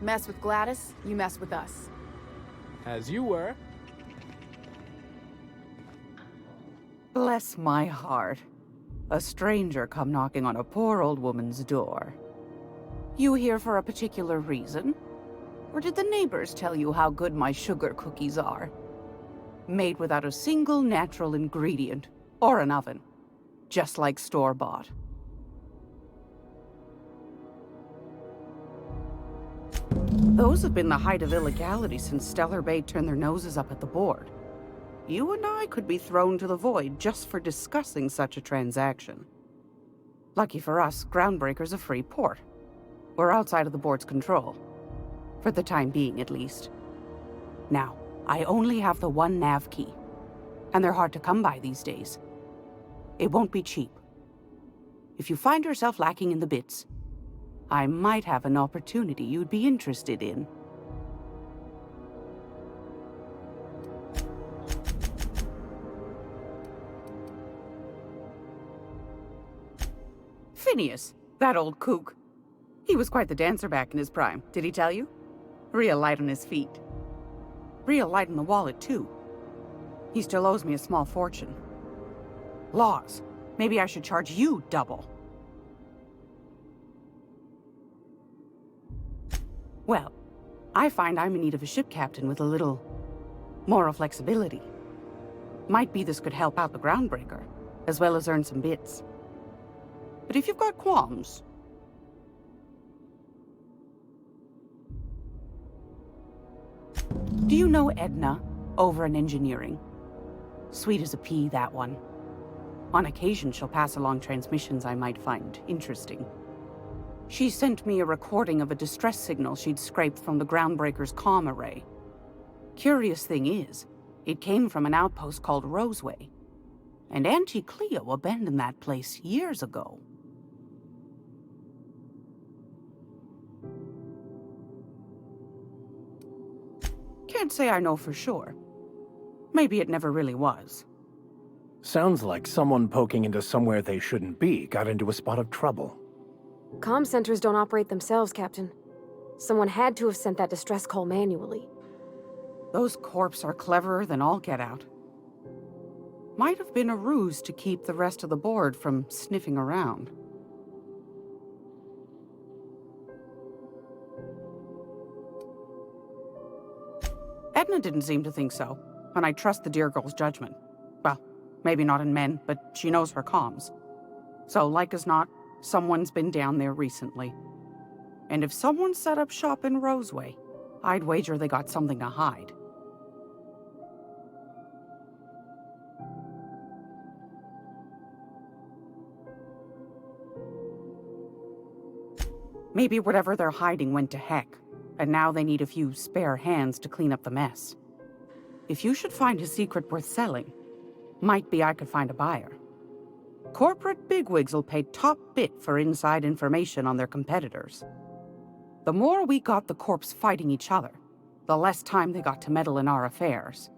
[SPEAKER 4] Mess with Gladys, you mess with us.
[SPEAKER 13] As you were.
[SPEAKER 9] Bless my heart. A stranger come knocking on a poor old woman's door. You here for a particular reason? Or did the neighbors tell you how good my sugar cookies are? Made without a single natural ingredient, or an oven. Just like store-bought.
[SPEAKER 6] You
[SPEAKER 9] Those have been the height of illegality since Stellar Bay turned their noses up at the board. You and I could be thrown to the void just for discussing such a transaction. Lucky for us, Groundbreaker's a free port. We're outside of the board's control. For the time being, at least. Now, I only have the one nav key. And they're hard to come by these days. It won't be cheap. If you find yourself lacking in the bits, I might have an opportunity you'd be interested in. Phineas, that old kook. He was quite the dancer back in his prime, did he tell you? Real light on his feet. Real light on the wallet, too. He still owes me a small fortune. Laws. Maybe I should charge you double. Well, I find I'm in need of a ship captain with a little moral flexibility. Might be this could help out the Groundbreaker, as well as earn some bits. But if you've got qualms... Do you know Edna, over in engineering? Sweet as a pea, that one. On occasion, she'll pass along transmissions I might find interesting. She sent me a recording of a distress signal she'd scraped from the Groundbreaker's comm array. Curious thing is, it came from an outpost called Roseway. And Auntie Cleo abandoned that place years ago. Can't say I know for sure. Maybe it never really was.
[SPEAKER 11] Sounds like someone poking into somewhere they shouldn't be got into a spot of trouble.
[SPEAKER 3] Comm centers don't operate themselves, Captain. Someone had to have sent that distress call manually.
[SPEAKER 9] Those corps are cleverer than all get out. Might have been a ruse to keep the rest of the board from sniffing around. Edna didn't seem to think so, and I trust the dear girl's judgment. Well, maybe not in men, but she knows her comms. So, like as not, someone's been down there recently. And if someone set up shop in Roseway, I'd wager they got something to hide. Maybe whatever they're hiding went to heck, and now they need a few spare hands to clean up the mess. If you should find a secret worth selling, might be I could find a buyer. Corporate bigwigs will pay top bit for inside information on their competitors. The more we got the corps fighting each other, the less time they got to meddle in our affairs.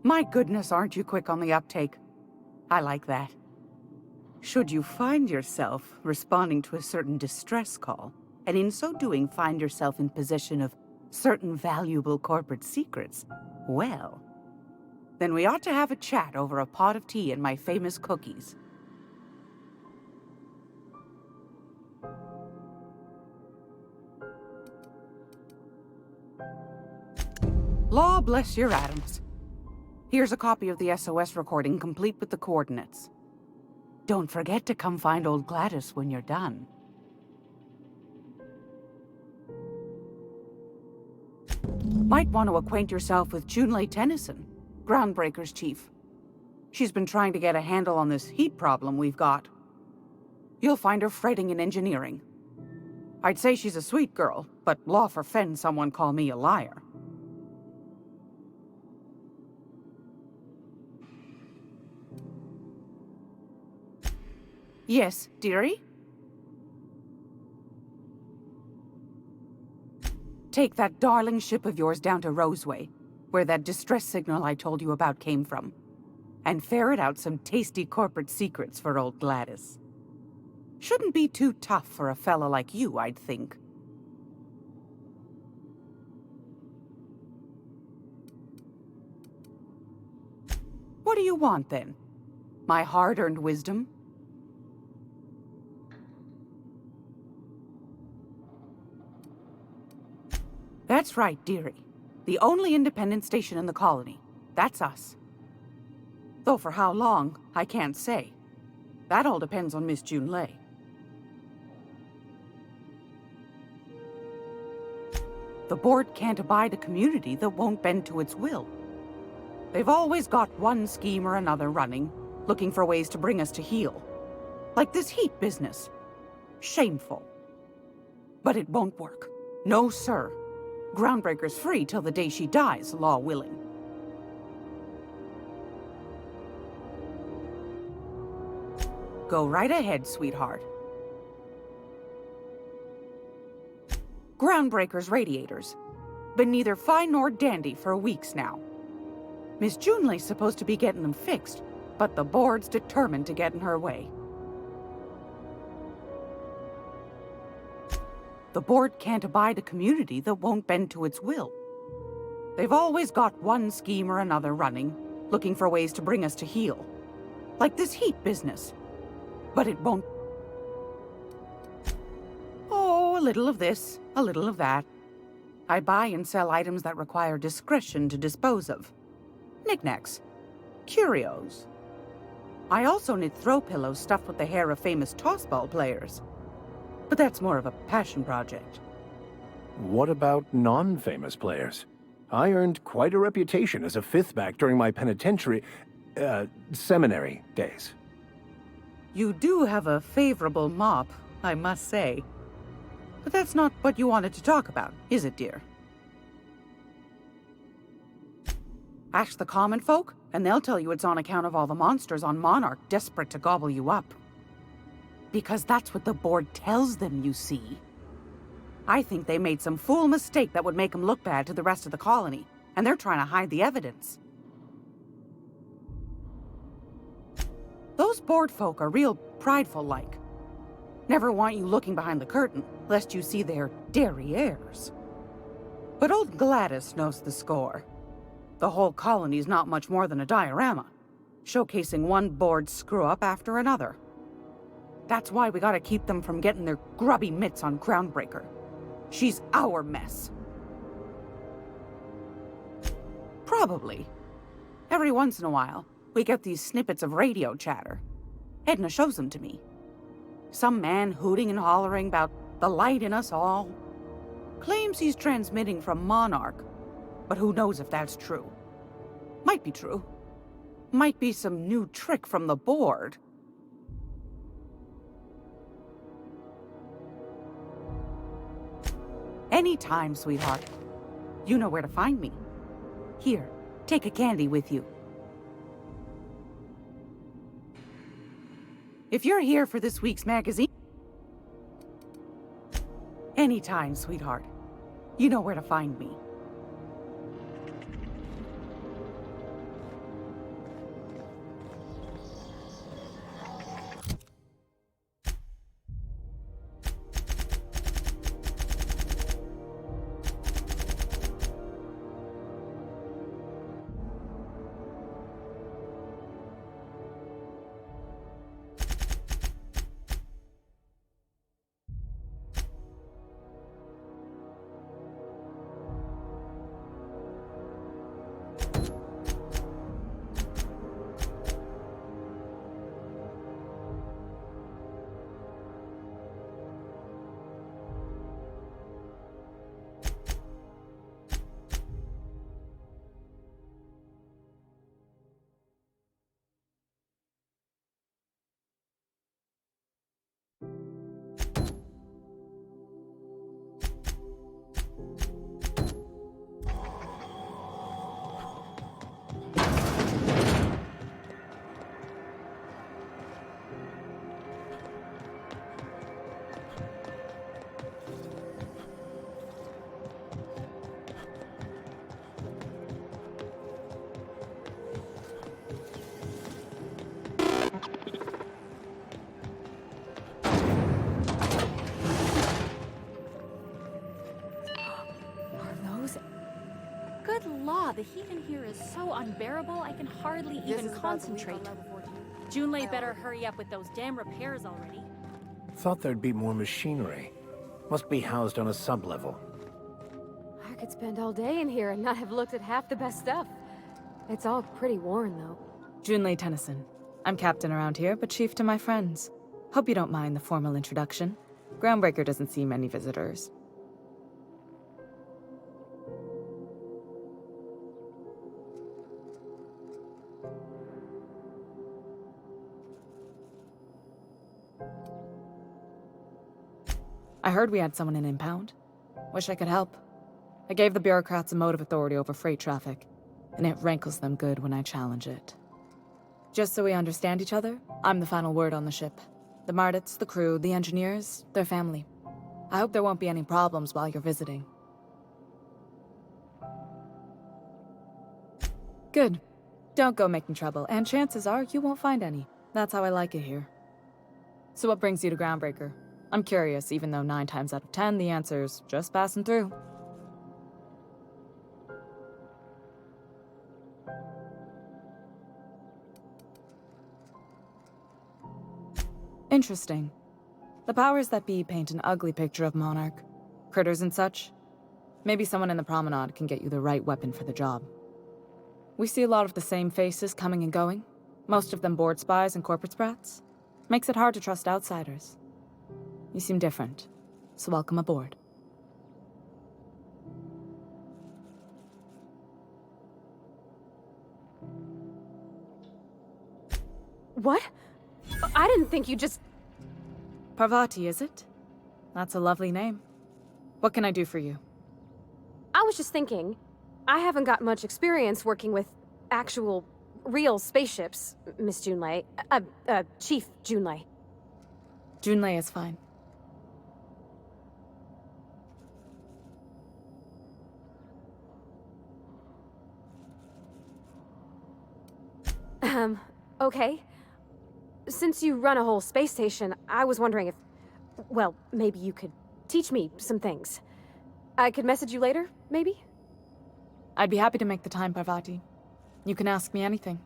[SPEAKER 9] My goodness, aren't you quick on the uptake? I like that. Should you find yourself responding to a certain distress call, and in so doing find yourself in possession of certain valuable corporate secrets, well, then we ought to have a chat over a pot of tea and my famous cookies. Law bless your atoms. Here's a copy of the SOS recording, complete with the coordinates. Don't forget to come find old Gladys when you're done. Might want to acquaint yourself with Junlei Tennyson, Groundbreaker's chief. She's been trying to get a handle on this heat problem we've got. You'll find her fretting in engineering. I'd say she's a sweet girl, but law forfend someone call me a liar. Yes, dearie? Take that darling ship of yours down to Roseway, where that distress signal I told you about came from, and ferret out some tasty corporate secrets for old Gladys. Shouldn't be too tough for a fella like you, I'd think. What do you want, then? My hard-earned wisdom? That's right, dearie. The only independent station in the colony. That's us. Though for how long, I can't say. That all depends on Miss Junlei. The board can't abide a community that won't bend to its will. They've always got one scheme or another running, looking for ways to bring us to heel. Like this heat business. Shameful. But it won't work. No, sir. Groundbreaker's free till the day she dies, law willing. Go right ahead, sweetheart. Groundbreaker's radiators. Been neither fine nor dandy for weeks now. Miss Junlei's supposed to be getting them fixed, but the board's determined to get in her way. The board can't abide a community that won't bend to its will. They've always got one scheme or another running, looking for ways to bring us to heel. Like this heat business. But it won't... Oh, a little of this, a little of that. I buy and sell items that require discretion to dispose of. Knickknacks. Curios. I also knit throw pillows stuffed with the hair of famous tossball players. But that's more of a passion project.
[SPEAKER 11] What about non-famous players? I earned quite a reputation as a fifth back during my seminary days.
[SPEAKER 9] You do have a favorable mop, I must say. But that's not what you wanted to talk about, is it, dear? Ask the common folk, and they'll tell you it's on account of all the monsters on Monarch desperate to gobble you up. Because that's what the board tells them, you see. I think they made some fool mistake that would make them look bad to the rest of the colony, and they're trying to hide the evidence. Those board folk are real prideful-like. Never want you looking behind the curtain, lest you see their derrieres. But old Gladys knows the score. The whole colony's not much more than a diorama, showcasing one board screw-up after another. That's why we gotta keep them from getting their grubby mitts on Groundbreaker. She's our mess. Probably. Every once in a while, we get these snippets of radio chatter. Edna shows them to me. Some man hooting and hollering about the light in us all. Claims he's transmitting from Monarch, but who knows if that's true. Might be true. Might be some new trick from the board. Anytime, sweetheart. You know where to find me. Here, take a candy with you. If you're here for this week's magazine... Anytime, sweetheart. You know where to find me.
[SPEAKER 16] Good law, the heat in here is so unbearable I can hardly even concentrate. Junlei better hurry up with those damn repairs already.
[SPEAKER 11] Thought there'd be more machinery. Must be housed on a sub-level.
[SPEAKER 3] I could spend all day in here and not have looked at half the best stuff. It's all pretty worn, though.
[SPEAKER 1] Junlei Tennyson,
[SPEAKER 14] I'm captain around here, but chief to my friends. Hope you don't mind the formal introduction. Groundbreaker doesn't see many visitors. I heard we had someone in impound. Wish I could help. I gave the bureaucrats a motive authority over freight traffic, and it rankles them good when I challenge it. Just so we understand each other, I'm the final word on the ship. The Mardits, the crew, the engineers, their family. I hope there won't be any problems while you're visiting. Good. Don't go making trouble, and chances are you won't find any. That's how I like it here. So what brings you to Groundbreaker? I'm curious, even though 9 times out of 10 the answer's just passing through. Interesting. The powers that be paint an ugly picture of Monarch. Critters and such. Maybe someone in the promenade can get you the right weapon for the job. We see a lot of the same faces coming and going. Most of them board spies and corporate sprats. Makes it hard to trust outsiders. You seem different, so welcome aboard.
[SPEAKER 3] What? I didn't think you just...
[SPEAKER 14] Parvati, is it? That's a lovely name. What can I do for you?
[SPEAKER 3] I was just thinking, I haven't got much experience working with actual, real spaceships, Miss Junlei. Chief Junlei.
[SPEAKER 14] Junlei is fine.
[SPEAKER 3] Okay. Since you run a whole space station, I was wondering if... Well, maybe you could teach me some things. I could message you later, maybe?
[SPEAKER 14] I'd be happy to make the time, Parvati. You can ask me anything.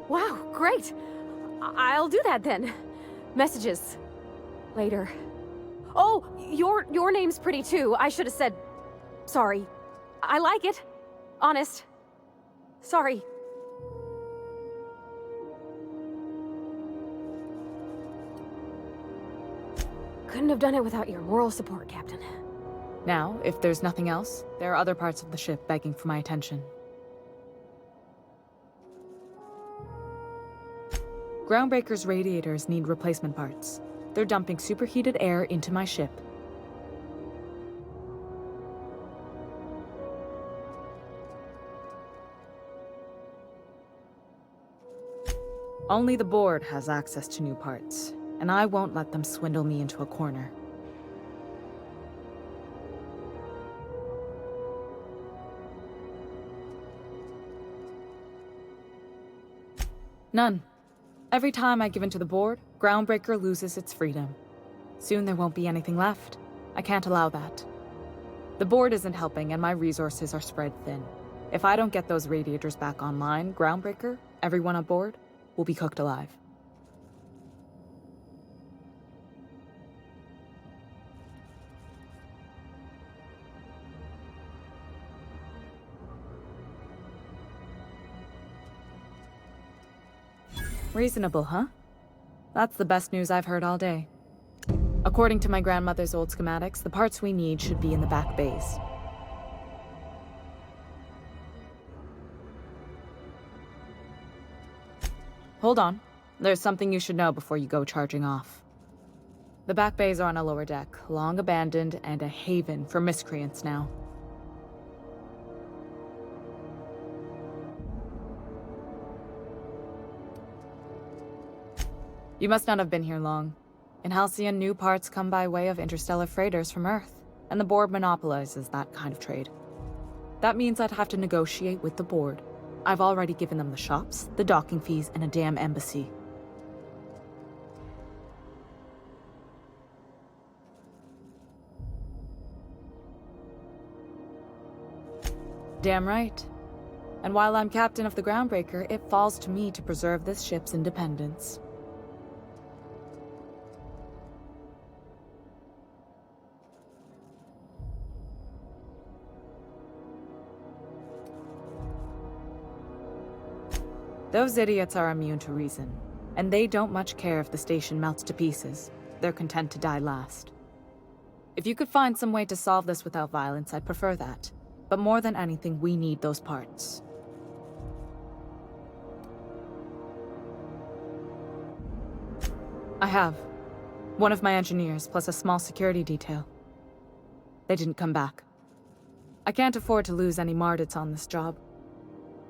[SPEAKER 3] Wow, great! I'll do that then. Messages. Later. Oh, your name's pretty too. I should have said... Sorry. I like it. Honest. Sorry. Couldn't have done it without your moral support, Captain.
[SPEAKER 14] Now, if there's nothing else, there are other parts of the ship begging for my attention. Groundbreaker's radiators need replacement parts. They're dumping superheated air into my ship. Only the board has access to new parts, and I won't let them swindle me into a corner. None. Every time I give in to the board, Groundbreaker loses its freedom. Soon there won't be anything left. I can't allow that. The board isn't helping and my resources are spread thin. If I don't get those radiators back online, Groundbreaker, everyone aboard, will be cooked alive. Reasonable, huh? That's the best news I've heard all day. According to my grandmother's old schematics, the parts we need should be in the back bays. Hold on. There's something you should know before you go charging off. The back bays are on a lower deck, long abandoned and a haven for miscreants now. You must not have been here long. In Halcyon, new parts come by way of interstellar freighters from Earth, and the board monopolizes that kind of trade. That means I'd have to negotiate with the board. I've already given them the shops, the docking fees, and a damn embassy. Damn right. And while I'm captain of the Groundbreaker, it falls to me to preserve this ship's independence. Those idiots are immune to reason, and they don't much care if the station melts to pieces. They're content to die last. If you could find some way to solve this without violence, I'd prefer that. But more than anything, we need those parts. I have. One of my engineers, plus a small security detail. They didn't come back. I can't afford to lose any Mardits on this job.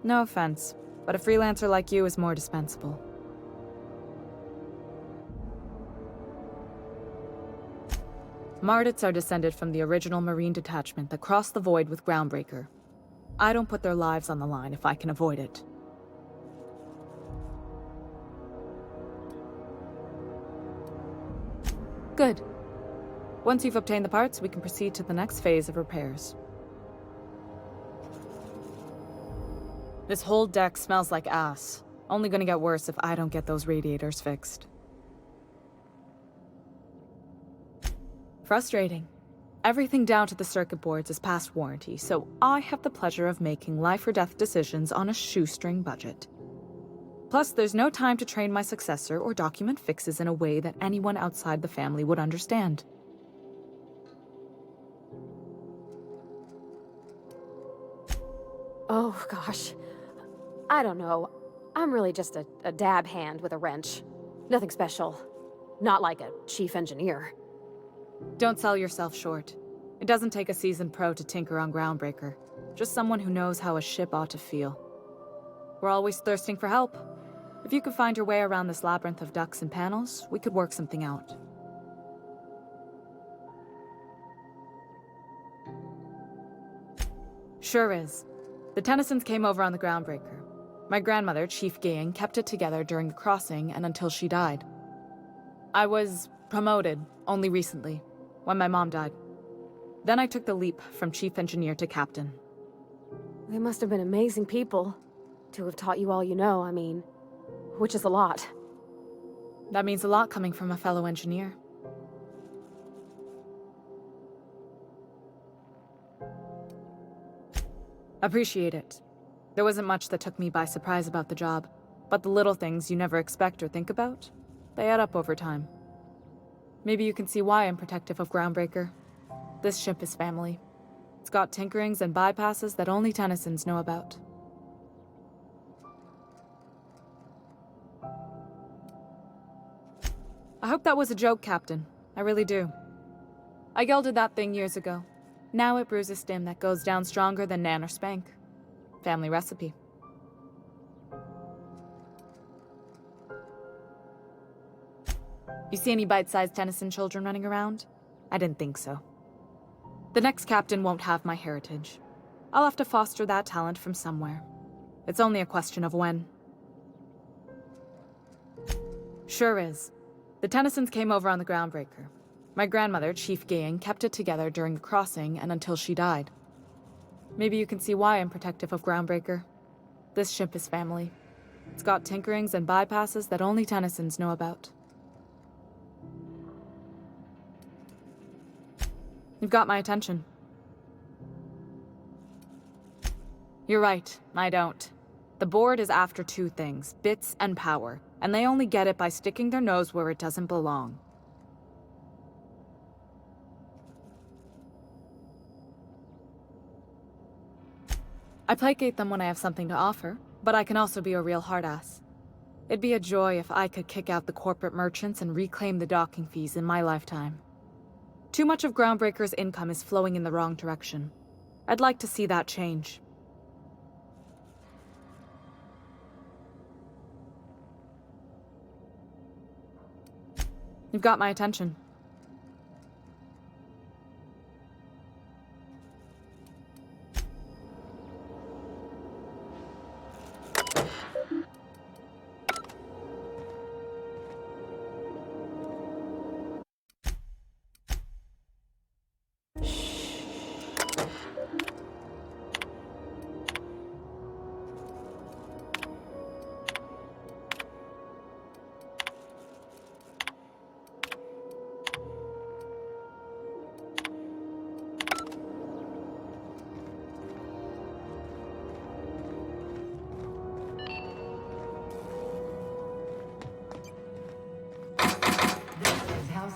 [SPEAKER 14] No offense, but a freelancer like you is more dispensable. Mardits are descended from the original Marine detachment that crossed the void with Groundbreaker. I don't put their lives on the line if I can avoid it. Good. Once you've obtained the parts, we can proceed to the next phase of repairs. This whole deck smells like ass. Only gonna get worse if I don't get those radiators fixed. Frustrating. Everything down to the circuit boards is past warranty, so I have the pleasure of making life or death decisions on a shoestring budget. Plus, there's no time to train my successor or document fixes in a way that anyone outside the family would understand.
[SPEAKER 3] Oh, gosh. I don't know. I'm really just a dab hand with a wrench. Nothing special. Not like a chief engineer.
[SPEAKER 14] Don't sell yourself short. It doesn't take a seasoned pro to tinker on Groundbreaker. Just someone who knows how a ship ought to feel. We're always thirsting for help. If you could find your way around this labyrinth of ducts and panels, we could work something out. Sure is. The Tennysons came over on the Groundbreaker. My grandmother, Chief Gaying, kept it together during the crossing and until she died. I was promoted only recently, when my mom died. Then I took the leap from chief engineer to captain.
[SPEAKER 3] They must have been amazing people to have taught you all you know, I mean, which is a lot.
[SPEAKER 14] That means a lot coming from a fellow engineer. Appreciate it. There wasn't much that took me by surprise about the job, but the little things you never expect or think about, they add up over time. Maybe you can see why I'm protective of Groundbreaker. This ship is family. It's got tinkerings and bypasses that only Tennysons know about. I hope that was a joke, Captain. I really do. I gelded that thing years ago. Now it brews a stim that goes down stronger than Nan or Spank. Family recipe. You see any bite-sized Tennyson children running around? I didn't think so. The next captain won't have my heritage. I'll have to foster that talent from somewhere. It's only a question of when. Sure is. The Tennysons came over on the Groundbreaker. My grandmother, Chief Gaying, kept it together during the crossing and until she died. Maybe you can see why I'm protective of Groundbreaker. This ship is family. It's got tinkerings and bypasses that only Tennysons know about. You've got my attention. You're right, I don't. The board is after two things, bits and power, and they only get it by sticking their nose where it doesn't belong. I placate them when I have something to offer, but I can also be a real hard-ass. It'd be a joy if I could kick out the corporate merchants and reclaim the docking fees in my lifetime. Too much of Groundbreaker's income is flowing in the wrong direction. I'd like to see that change. You've got my attention.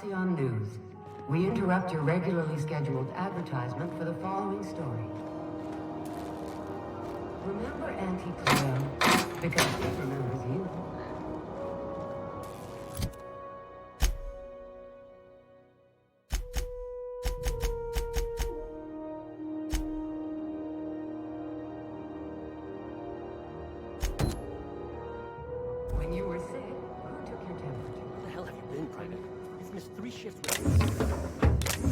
[SPEAKER 6] Halcyon News. We interrupt your regularly scheduled advertisement for the following story. Remember Auntie Cleo? Because she remembers you. When you were sick, who took your temperature?
[SPEAKER 18] Where the hell have you been, Private? I've missed 3 shifts.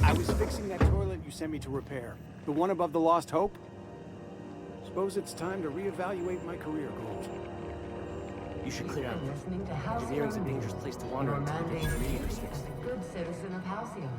[SPEAKER 18] I was fixing that toilet you sent me to repair. The one above the Lost Hope? Suppose it's time to reevaluate my career goals. You should clear out.
[SPEAKER 6] Listening to
[SPEAKER 18] Engineering's a
[SPEAKER 6] Halcyon
[SPEAKER 18] dangerous
[SPEAKER 6] News.
[SPEAKER 18] place to wander
[SPEAKER 6] Your
[SPEAKER 18] until
[SPEAKER 6] mandate
[SPEAKER 18] the radiators
[SPEAKER 6] as
[SPEAKER 18] fixed.
[SPEAKER 6] a good citizen of Halcyon.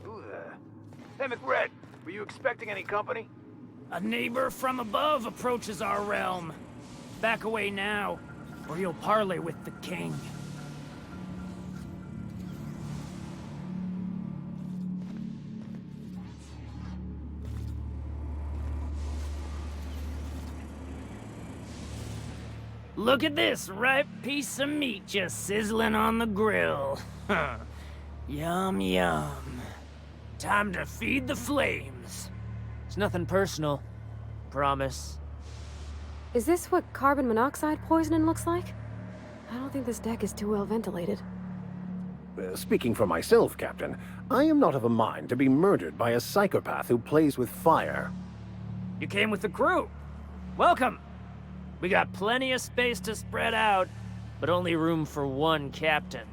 [SPEAKER 19] Who the... Hey, McRed, were you expecting any company?
[SPEAKER 22] A neighbor from above approaches our realm. Back away now, or you'll parley with the king. Look at this ripe piece of meat just sizzling on the grill. Yum, yum. Time to feed the flames.
[SPEAKER 21] It's nothing personal. Promise.
[SPEAKER 3] Is this what carbon monoxide poisoning looks like? I don't think this deck is too well ventilated.
[SPEAKER 11] Speaking for myself, Captain, I am not of a mind to be murdered by a psychopath who plays with fire.
[SPEAKER 22] You came with the crew. Welcome. We got plenty of space to spread out,
[SPEAKER 21] But only room for one captain.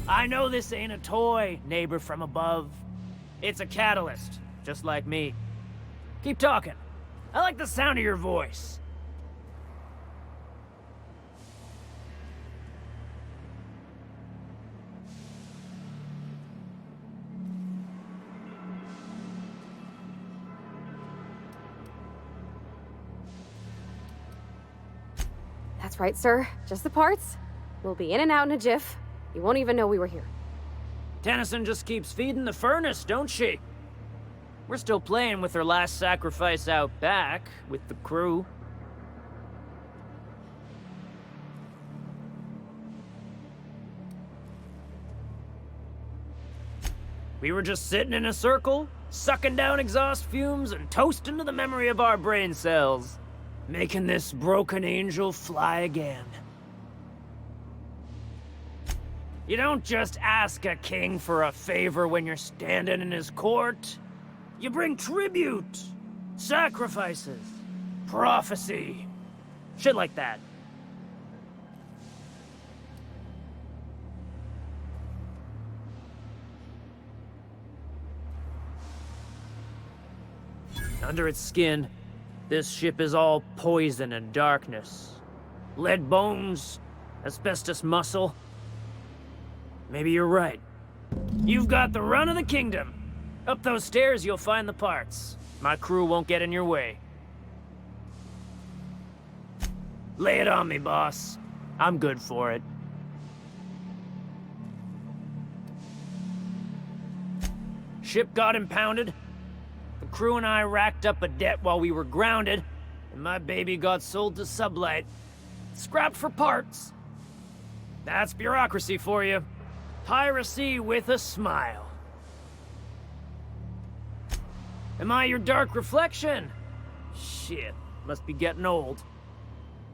[SPEAKER 22] I know this ain't a toy, neighbor from above. It's a catalyst, just like me. Keep talking. I like the sound of your voice.
[SPEAKER 3] That's right, sir. Just the parts. We'll be in and out in a jiff. You won't even know we were here.
[SPEAKER 22] Tennyson just keeps feeding the furnace, don't she?
[SPEAKER 21] We're still playing with her last sacrifice out back, with the crew.
[SPEAKER 22] We were just sitting in a circle, sucking down exhaust fumes and toasting to the memory of our brain cells, making this broken angel fly again. You don't just ask a king for a favor when you're standing in his court. You bring tribute, sacrifices, prophecy, shit like that. Under its skin, this ship is all poison and darkness. Lead bones, asbestos muscle. Maybe you're right. You've got the run of the kingdom. Up those stairs, you'll find the parts. My crew won't get in your way. Lay it on me, boss. I'm good for it. Ship got impounded. The crew and I racked up a debt while we were grounded, and my baby got sold to Sublight. Scrapped for parts. That's bureaucracy for you. Piracy with a smile. Am I your dark reflection? Shit, must be getting old.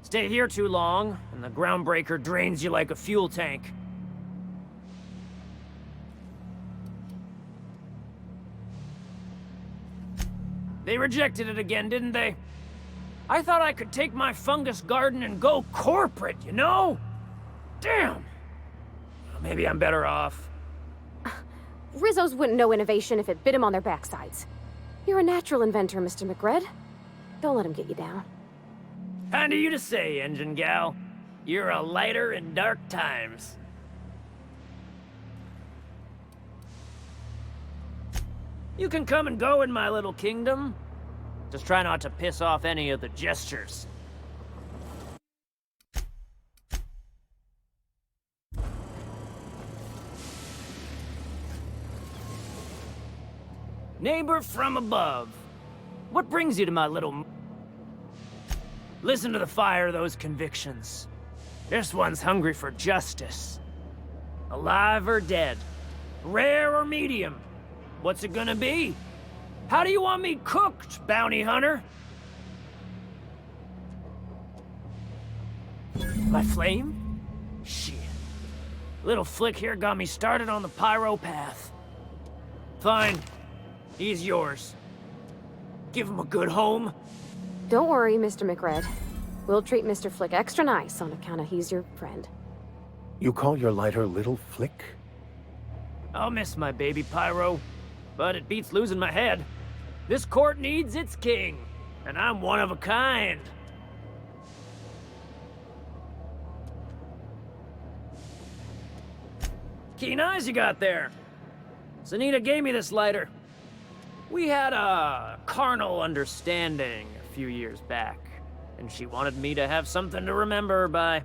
[SPEAKER 22] Stay here too long, and the groundbreaker drains you like a fuel tank. They rejected it again, didn't they? I thought I could take my fungus garden and go corporate, you know? Damn! Maybe I'm better off.
[SPEAKER 3] Rizzos wouldn't know innovation if it bit him on their backsides. You're a natural inventor, Mr. McRed. Don't let him get you down.
[SPEAKER 22] Kind of you to say, Engine Gal. You're a lighter in dark times. You can come and go in my little kingdom. Just try not to piss off any of the gestures. Neighbor from above. What brings you to my little... Listen to the fire of those convictions. This one's hungry for justice. Alive or dead? Rare or medium? What's it gonna be? How do you want me cooked, bounty hunter? My flame? Shit. Little Flick here got me started on the pyro path. Fine. He's yours. Give him a good home.
[SPEAKER 3] Don't worry, Mr. McRed. We'll treat Mr. Flick extra nice on account of he's your friend.
[SPEAKER 11] You call your lighter Little Flick?
[SPEAKER 22] I'll miss my baby Pyro, but it beats losing my head. This court needs its king, and I'm one of a kind. Keen eyes you got there. Sunita gave me this lighter. We had a carnal understanding a few years back, and she wanted me to have something to remember her by.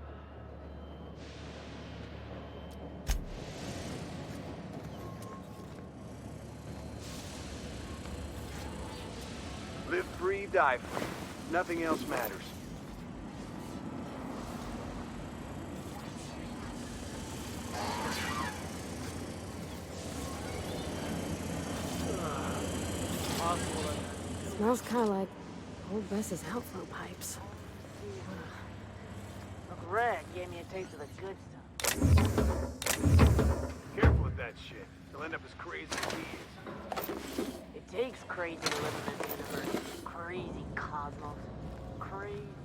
[SPEAKER 19] Live free, die free. Nothing else matters.
[SPEAKER 3] Smells kind of like old Bess's outflow pipes.
[SPEAKER 17] Uncle Red gave me a taste of the good stuff.
[SPEAKER 19] Careful with that shit. You'll end up as crazy as he is.
[SPEAKER 17] It takes crazy to live in this universe. Crazy cosmos. Crazy.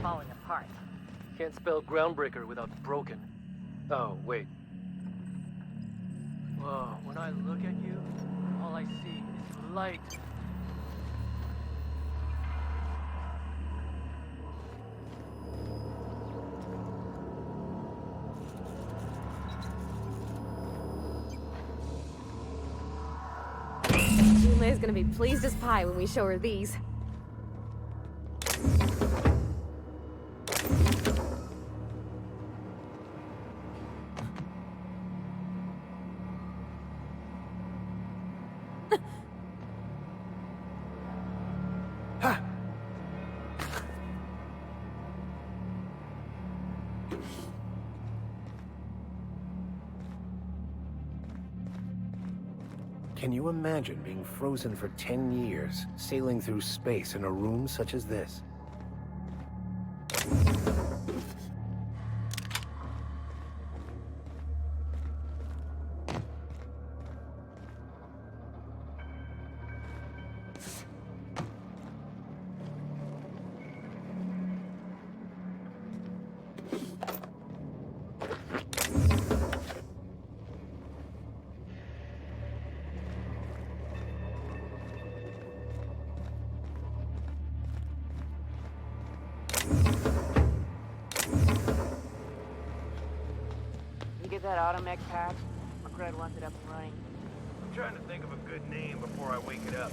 [SPEAKER 17] Falling apart.
[SPEAKER 20] Can't spell groundbreaker without broken. Oh, wait. Whoa, when I look at you, all I see is light.
[SPEAKER 3] Julia's gonna be pleased as pie when we show her these.
[SPEAKER 11] Can you imagine being frozen for 10 years, sailing through space in a room such as this?
[SPEAKER 17] You get that automech patch? McRed wants it up and running.
[SPEAKER 19] I'm trying to think of a good name before I wake it up.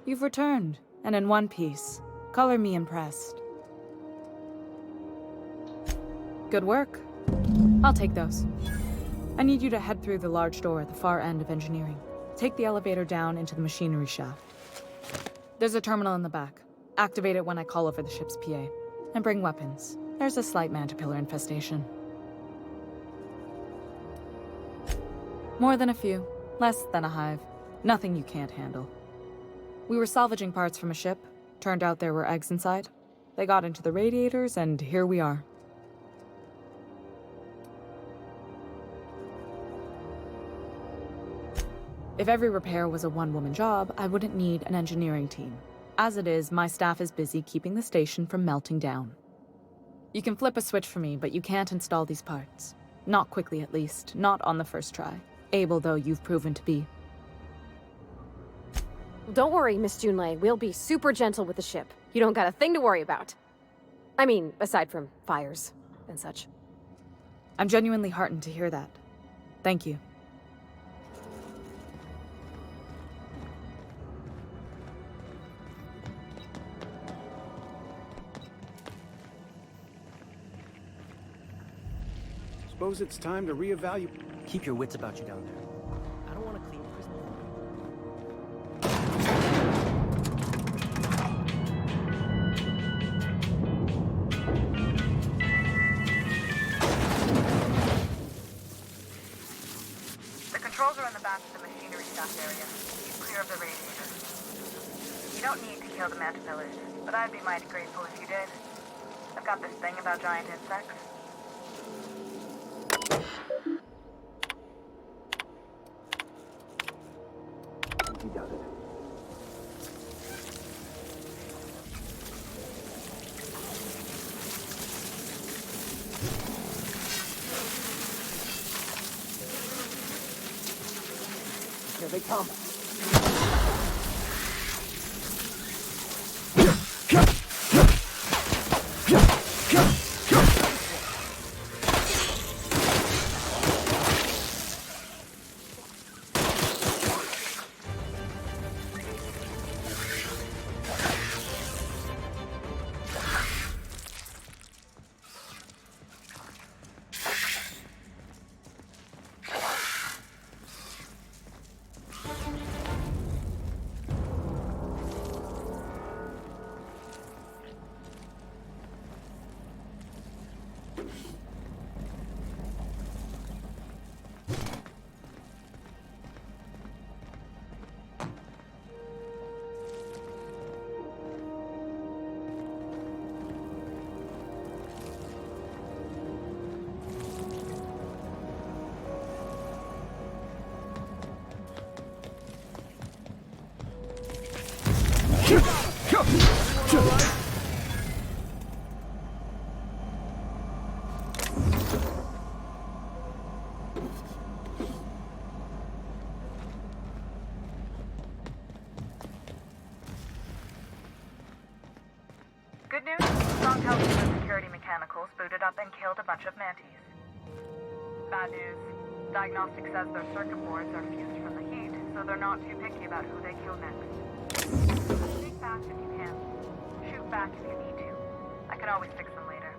[SPEAKER 14] You've returned, and in one piece. Color me impressed. Good work. I'll take those. I need you to head through the large door at the far end of engineering. Take the elevator down into the machinery shaft. There's a terminal in the back. Activate it when I call over the ship's PA. And bring weapons. There's a slight Mantipillar infestation. More than a few. Less than a hive. Nothing you can't handle. We were salvaging parts from a ship. Turned out there were eggs inside. They got into the radiators, and here we are. If every repair was a one-woman job, I wouldn't need an engineering team. As it is, my staff is busy keeping the station from melting down. You can flip a switch for me, but you can't install these parts. Not quickly, at least. Not on the first try. Able, though, you've proven to be.
[SPEAKER 3] Don't worry, Miss Junlei. We'll be super gentle with the ship. You don't got a thing to worry about. I mean, aside from fires and such.
[SPEAKER 14] I'm genuinely heartened to hear that. Thank you.
[SPEAKER 18] Suppose it's time to reevaluate.
[SPEAKER 21] Keep your wits about you down there. I don't want to clean prison.
[SPEAKER 7] The controls are in the back of the machinery shaft area. Keep clear of the radiators. You don't need to kill the Mantipillars, but I'd be mighty grateful if you did. I've got this thing about giant insects.
[SPEAKER 5] He does it.
[SPEAKER 19] Here they come.
[SPEAKER 7] Good news, Strong Health and Security Mechanicals booted up and killed a bunch of manties. Bad news, Diagnostic says their circuit boards are fused from the heat, so they're not too picky about who they kill next. Think fast if you can. Shoot back if you need to. I can always fix them later.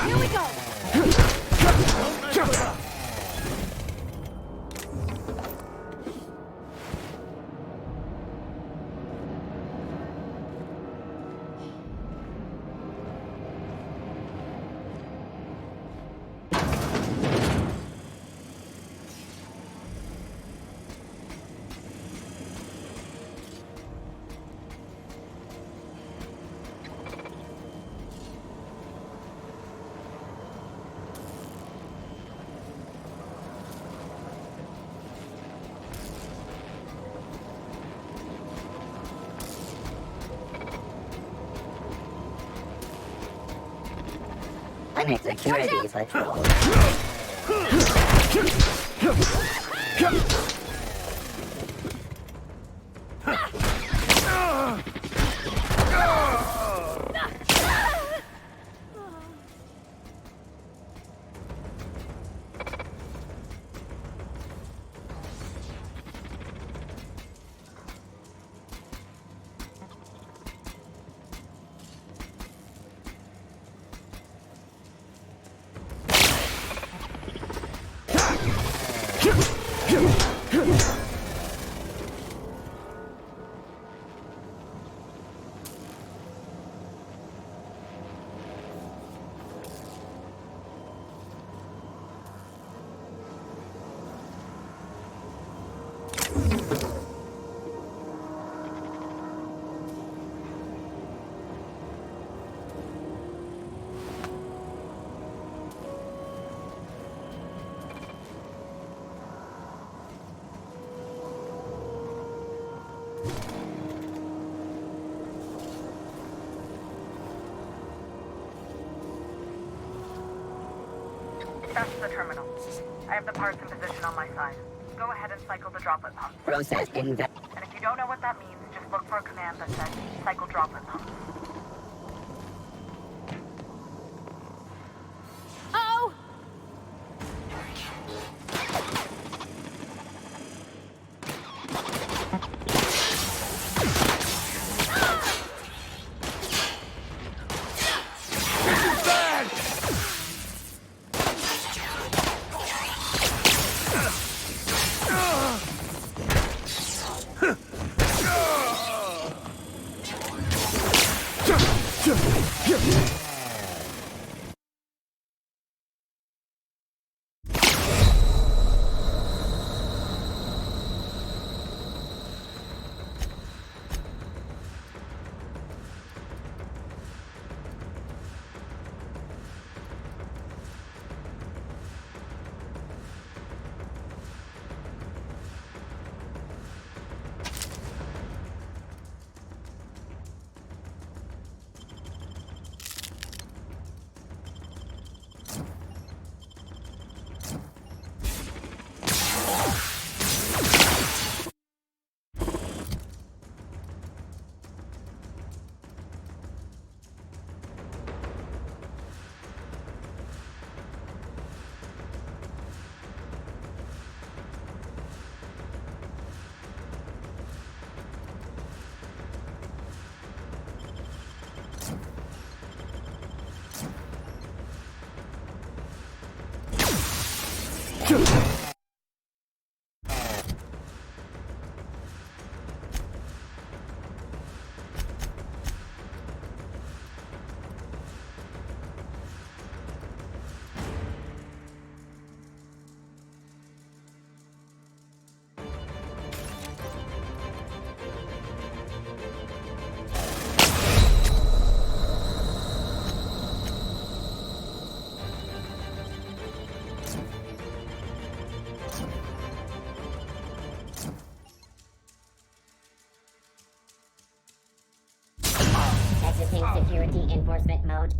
[SPEAKER 16] Here we go!
[SPEAKER 2] Limit security patrol.
[SPEAKER 7] That's the terminal. I have the parts in position on my side. Go ahead and cycle the droplet pump.
[SPEAKER 6] Process in the...
[SPEAKER 7] And if you don't know what that means, just look for a command that says cycle droplet pump.
[SPEAKER 16] Oh!
[SPEAKER 6] Exiting security enforcement mode.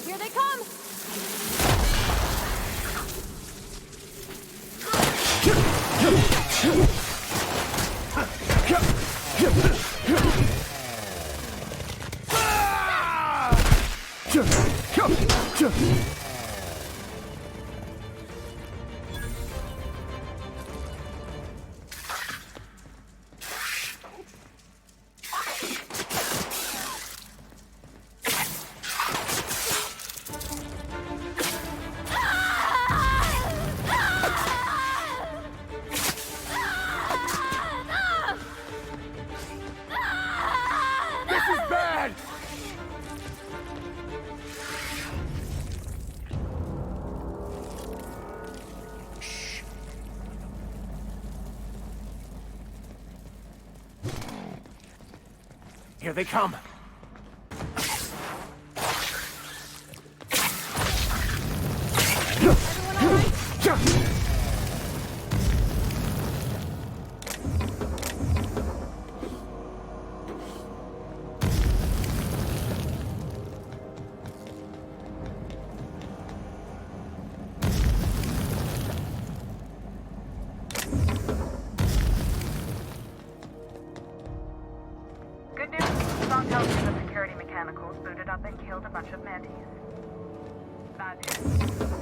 [SPEAKER 16] Here they come!
[SPEAKER 18] Here they come.
[SPEAKER 7] Good news. Song tells me the security mechanicals booted up and killed a bunch of mantis. Bad news.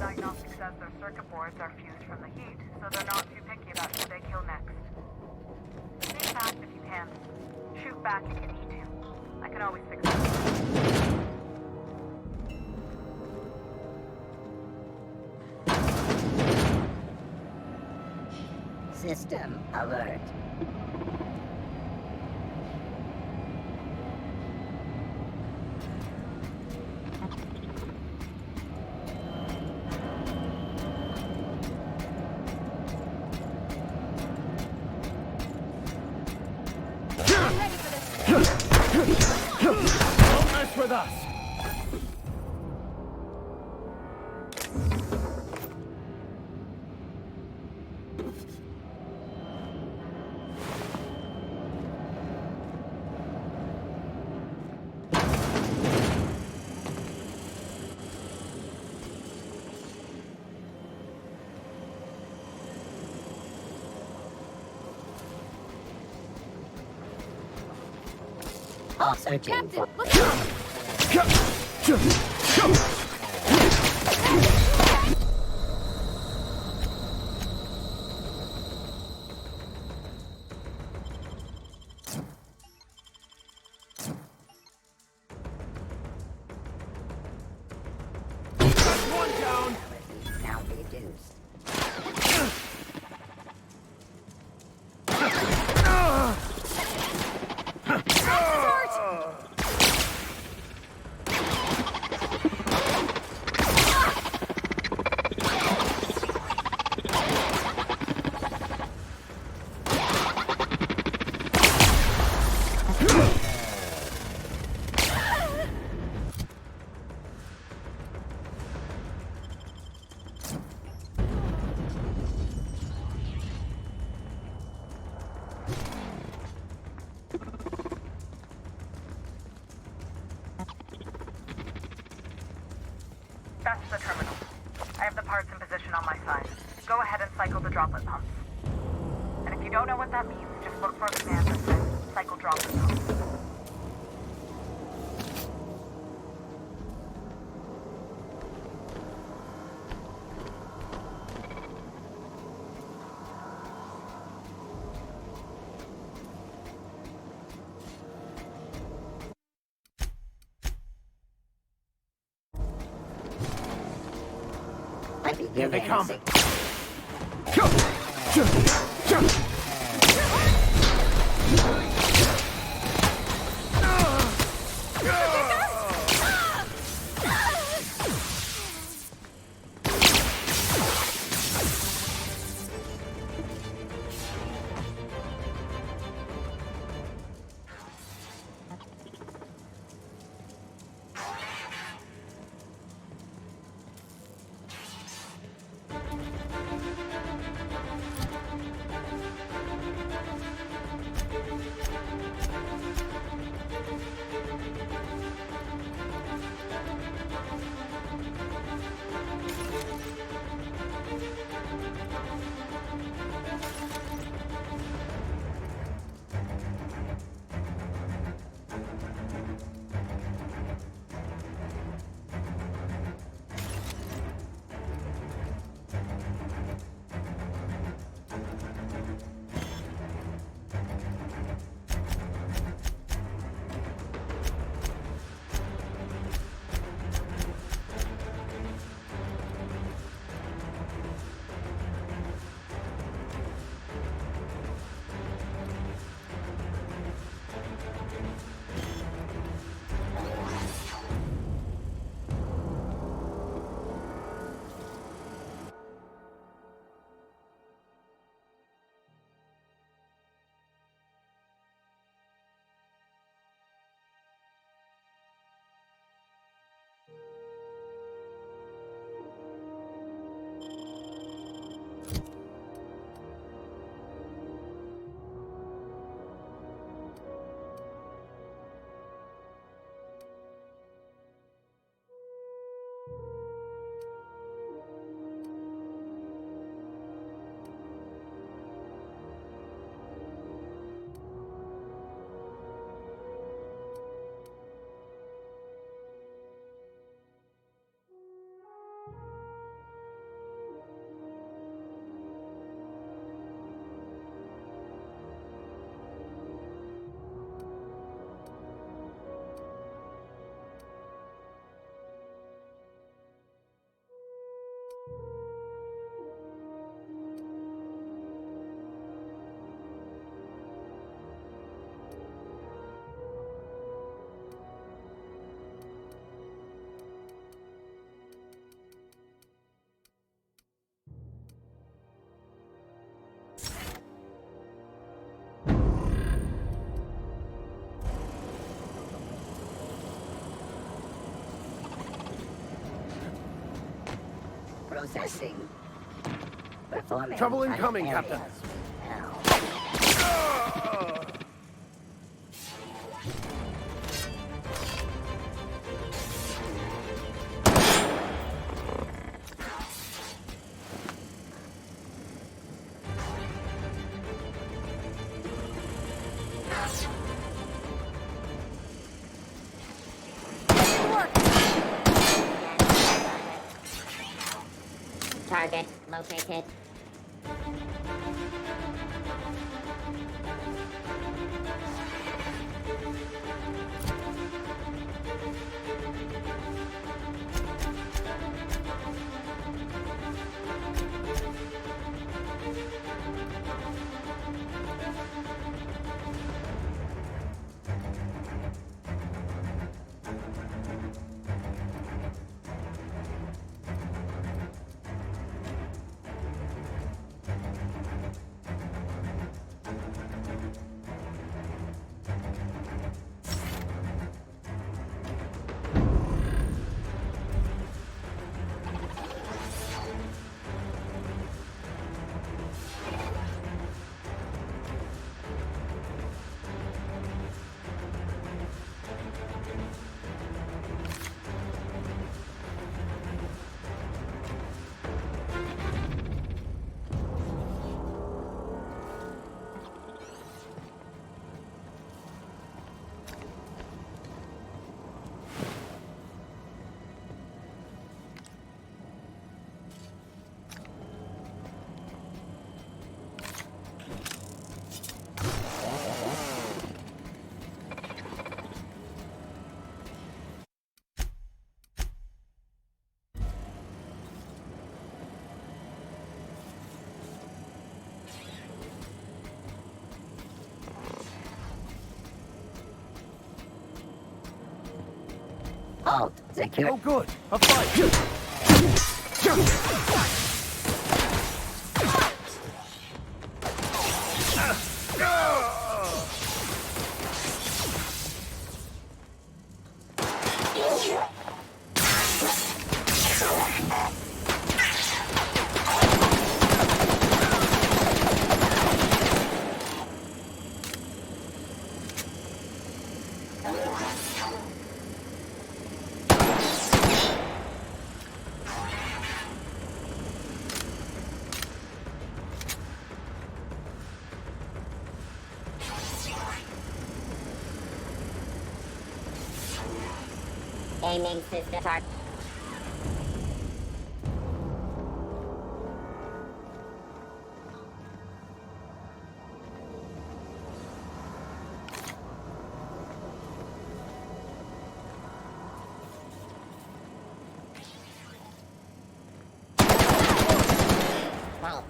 [SPEAKER 7] Diagnostic says their circuit boards are fused from the heat, so they're not too picky about who they kill next. Stay fast if you can. Shoot back if you need to. I can always fix it.
[SPEAKER 2] System alert.
[SPEAKER 18] Don't mess with us!
[SPEAKER 2] All searching.
[SPEAKER 16] Captain, let's go!
[SPEAKER 18] One down!
[SPEAKER 2] Now reduced.
[SPEAKER 7] That's the terminal. I have the parts in position on my side. Go ahead and cycle the droplet pumps. And if you don't know what that means, just look for a command that says cycle droplet pumps.
[SPEAKER 18] Here they come.
[SPEAKER 2] Processing. Performing
[SPEAKER 19] Trouble incoming,
[SPEAKER 2] areas.
[SPEAKER 19] Captain.
[SPEAKER 2] Target located. Halt. Secure.
[SPEAKER 19] Oh, good. A fight.
[SPEAKER 2] Aiming system target. Halt.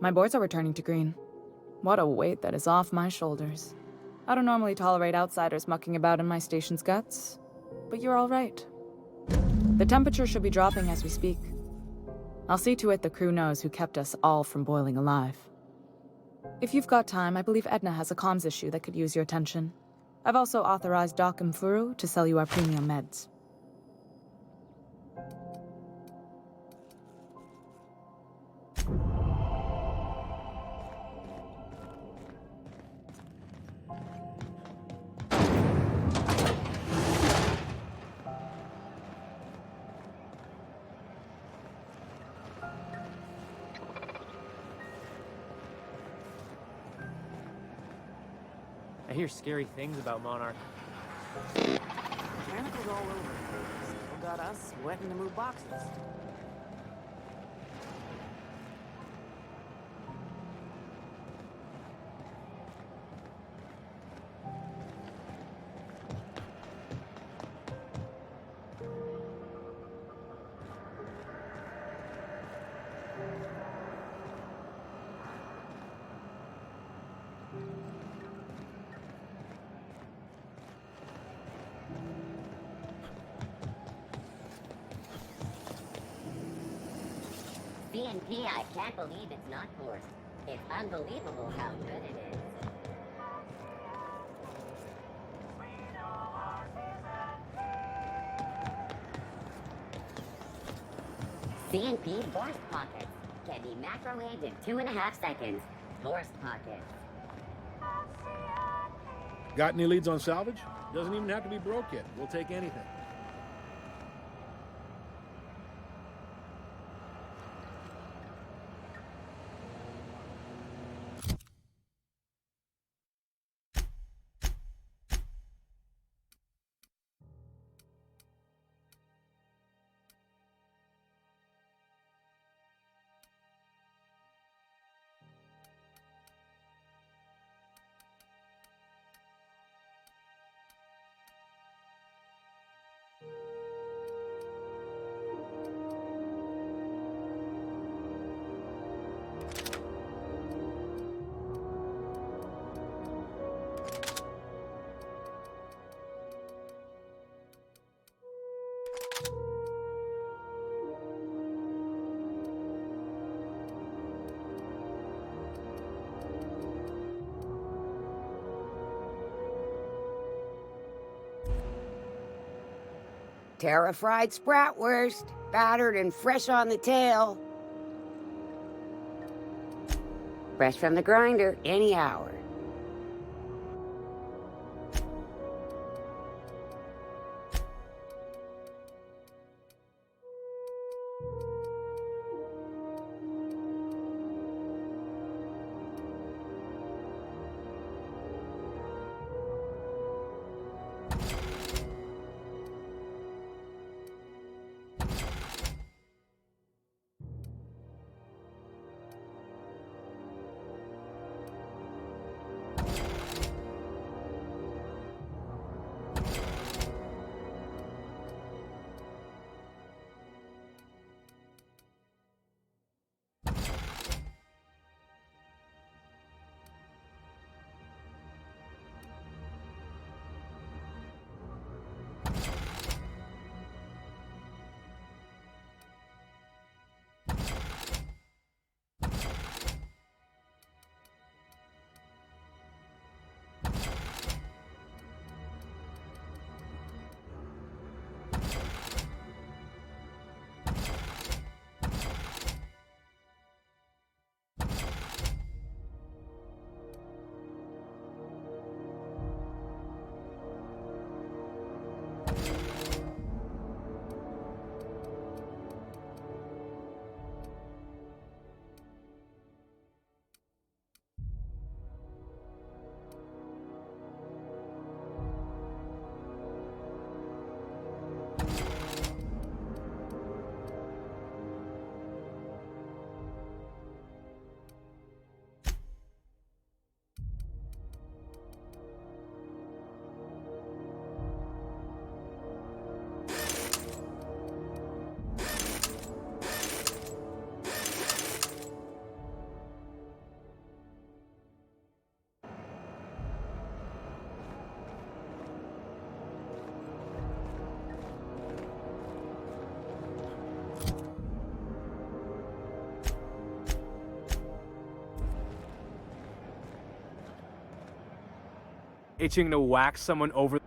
[SPEAKER 14] My boys are returning to Green. What a weight that is off my shoulders. I don't normally tolerate outsiders mucking about in my station's guts, but you're all right. The temperature should be dropping as we speak. I'll see to it the crew knows who kept us all from boiling alive. If you've got time, I believe Edna has a comms issue that could use your attention. I've also authorized Doc and Furu to sell you our premium meds.
[SPEAKER 21] I hear scary things about Monarch.
[SPEAKER 6] Mechanicals all over. Still got us sweating to move boxes.
[SPEAKER 2] CNP, I can't believe it's not forced. It's unbelievable how good it is. CNP Force Pockets can be microwaved in 2.5 seconds. Force Pockets.
[SPEAKER 12] Got any leads on salvage? Doesn't even have to be broke yet. We'll take anything.
[SPEAKER 15] Terra-fried spratwurst, battered and fresh on the tail. Fresh from the grinder, any hour.
[SPEAKER 13] itching to whack someone over.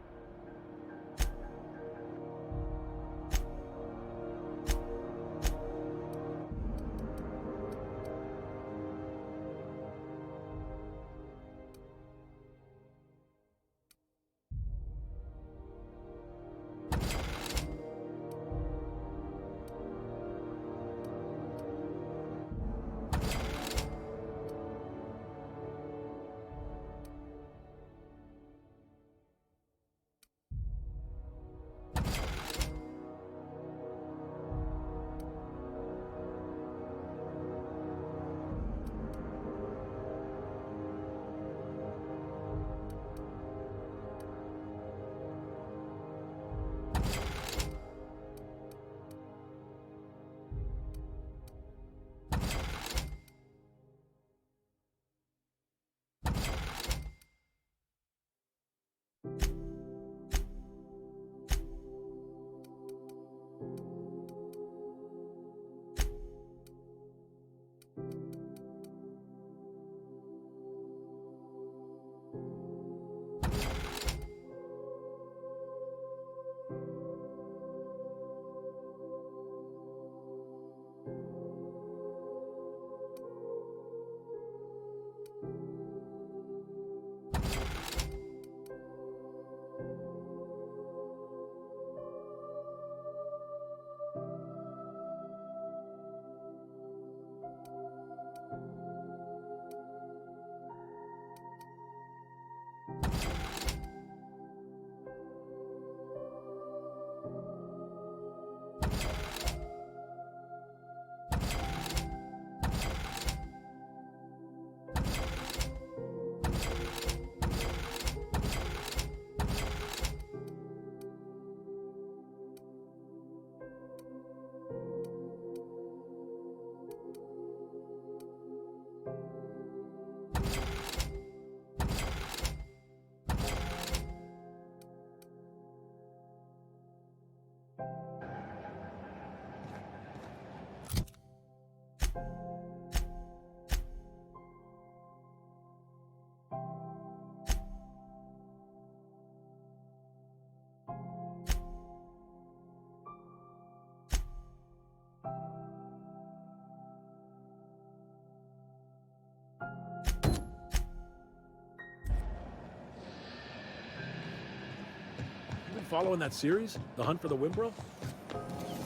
[SPEAKER 12] Following that series? The Hunt for the Wimbro?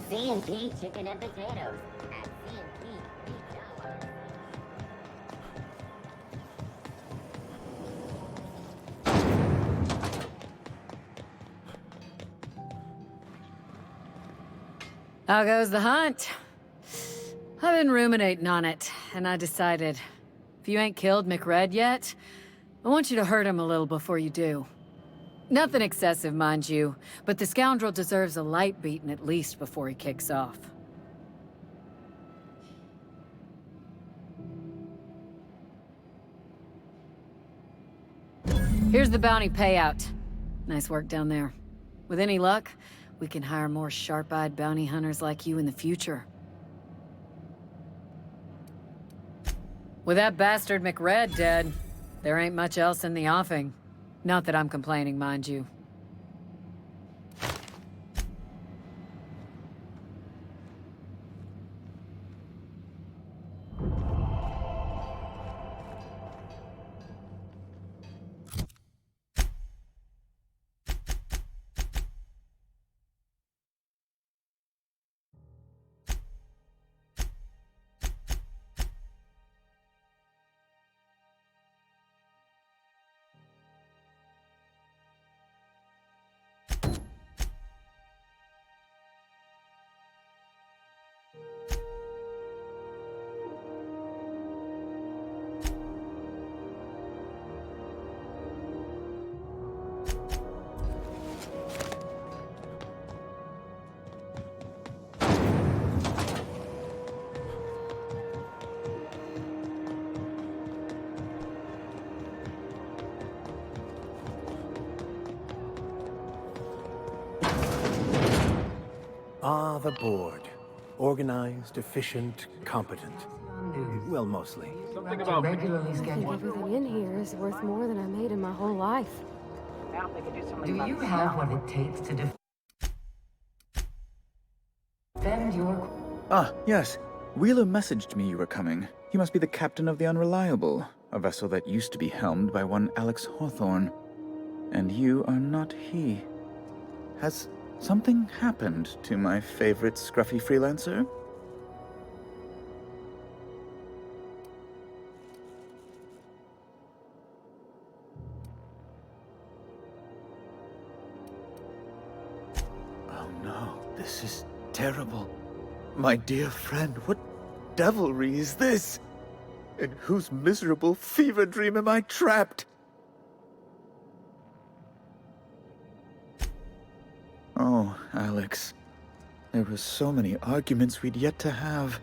[SPEAKER 2] C&P Chicken and Potatoes at C&P Pizza.
[SPEAKER 8] How goes the hunt? I've been ruminating on it, and I decided, if you ain't killed McRed yet, I want you to hurt him a little before you do. Nothing excessive, mind you, but the scoundrel deserves a light beating at least before he kicks off. Here's the bounty payout. Nice work down there. With any luck, we can hire more sharp-eyed bounty hunters like you in the future. With that bastard McRed dead, there ain't much else in the offing. Not that I'm complaining, mind you.
[SPEAKER 11] Ah, the board. Organized, efficient, competent. Well, mostly.
[SPEAKER 6] Something about
[SPEAKER 3] I think everything in here is worth more than I made in my whole life.
[SPEAKER 15] out, they could do something
[SPEAKER 6] Do
[SPEAKER 15] about
[SPEAKER 6] you
[SPEAKER 15] the
[SPEAKER 6] have
[SPEAKER 15] smell.
[SPEAKER 6] what it takes to defend your...
[SPEAKER 4] Ah, yes. Wheeler messaged me you were coming. He must be the captain of the Unreliable, a vessel that used to be helmed by one Alex Hawthorne. And you are not he. Has something happened to my favorite scruffy freelancer? Oh no, this is terrible. My dear friend, what devilry is this? In whose miserable fever dream am I trapped? Oh, Alex. There were so many arguments we'd yet to have.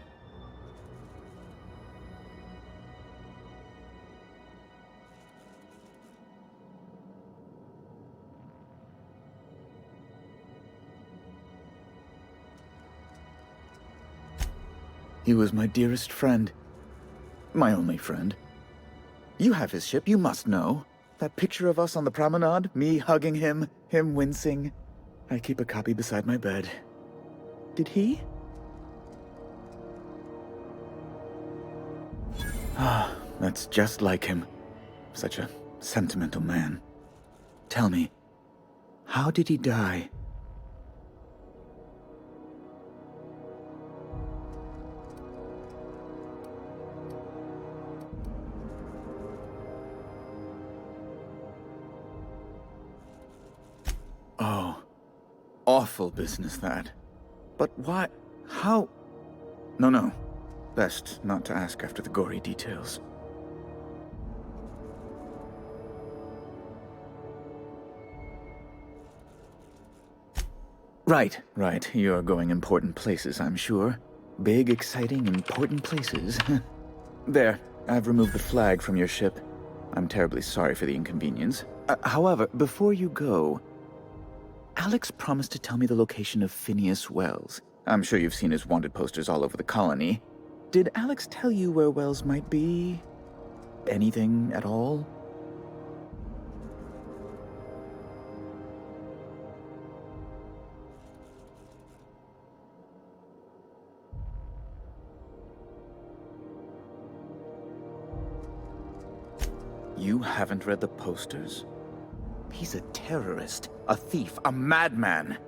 [SPEAKER 4] He was my dearest friend. My only friend. You have his ship, you must know. That picture of us on the promenade, me hugging him, him wincing. I keep a copy beside my bed. Did he? Ah, that's just like him. Such a sentimental man. Tell me, how did he die? Oh, awful business that. But why? How? No. Best not to ask after the gory details. Right. You're going important places, I'm sure. Big, exciting, important places. There, I've removed the flag from your ship. I'm terribly sorry for the inconvenience. However, before you go, Alex promised to tell me the location of Phineas Wells. I'm sure you've seen his wanted posters all over the colony. Did Alex tell you where Wells might be? Anything at all? You haven't read the posters? He's a terrorist, a thief, a madman.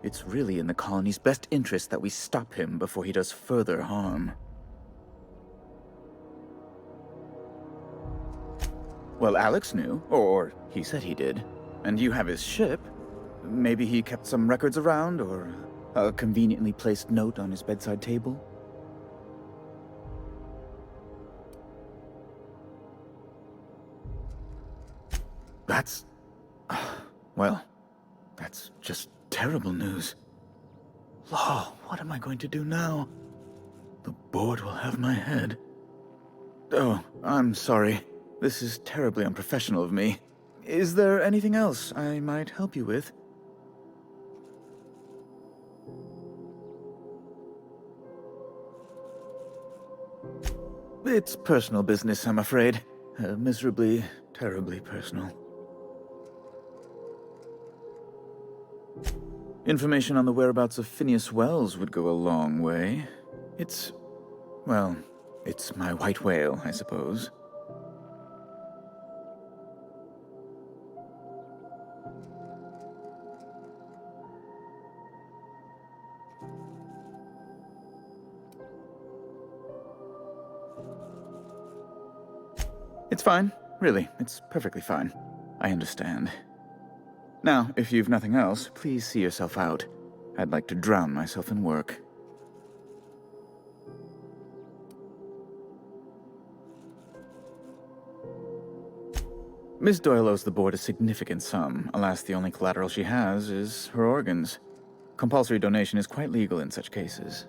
[SPEAKER 4] It's really in the colony's best interest that we stop him before he does further harm. Well, Alex knew, or he said he did. And you have his ship. Maybe he kept some records around, or a conveniently placed note on his bedside table. That's... well, that's just terrible news. Law, what am I going to do now? The board will have my head. Oh, I'm sorry. This is terribly unprofessional of me. Is there anything else I might help you with? It's personal business, I'm afraid. Miserably, terribly personal. Information on the whereabouts of Phineas Wells would go a long way. It's my white whale, I suppose. It's fine. Really, it's perfectly fine. I understand. Now, if you've nothing else, please see yourself out. I'd like to drown myself in work. Miss Doyle owes the board a significant sum. Alas, the only collateral she has is her organs. Compulsory donation is quite legal in such cases.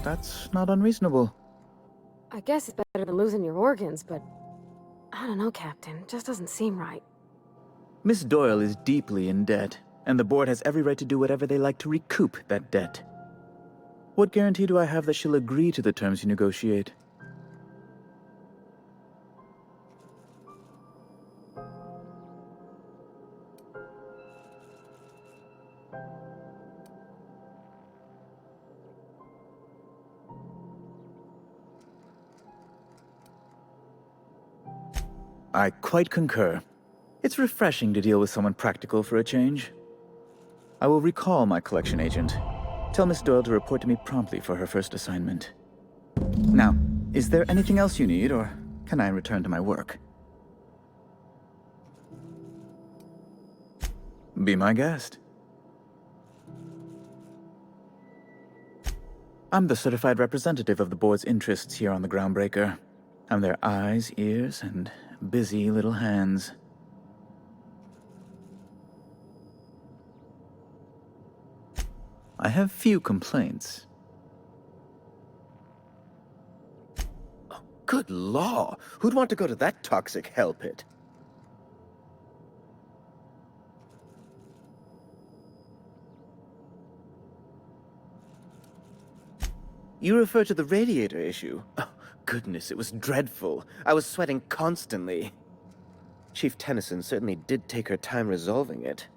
[SPEAKER 4] That's not unreasonable.
[SPEAKER 3] I guess it's better than losing your organs, but I don't know, Captain. Just doesn't seem right.
[SPEAKER 4] Miss Doyle is deeply in debt, and the board has every right to do whatever they like to recoup that debt. What guarantee do I have that she'll agree to the terms you negotiate? I quite concur. It's refreshing to deal with someone practical for a change. I will recall my collection agent. Tell Miss Doyle to report to me promptly for her first assignment. Now, is there anything else you need, or can I return to my work? Be my guest. I'm the certified representative of the board's interests here on the Groundbreaker. I'm their eyes, ears, and busy little hands. I have few complaints.
[SPEAKER 9] Oh, good law! Who'd want to go to that toxic hell pit? You refer to the radiator issue? Oh, goodness, it was dreadful. I was sweating constantly. Chief Tennyson certainly did take her time resolving it.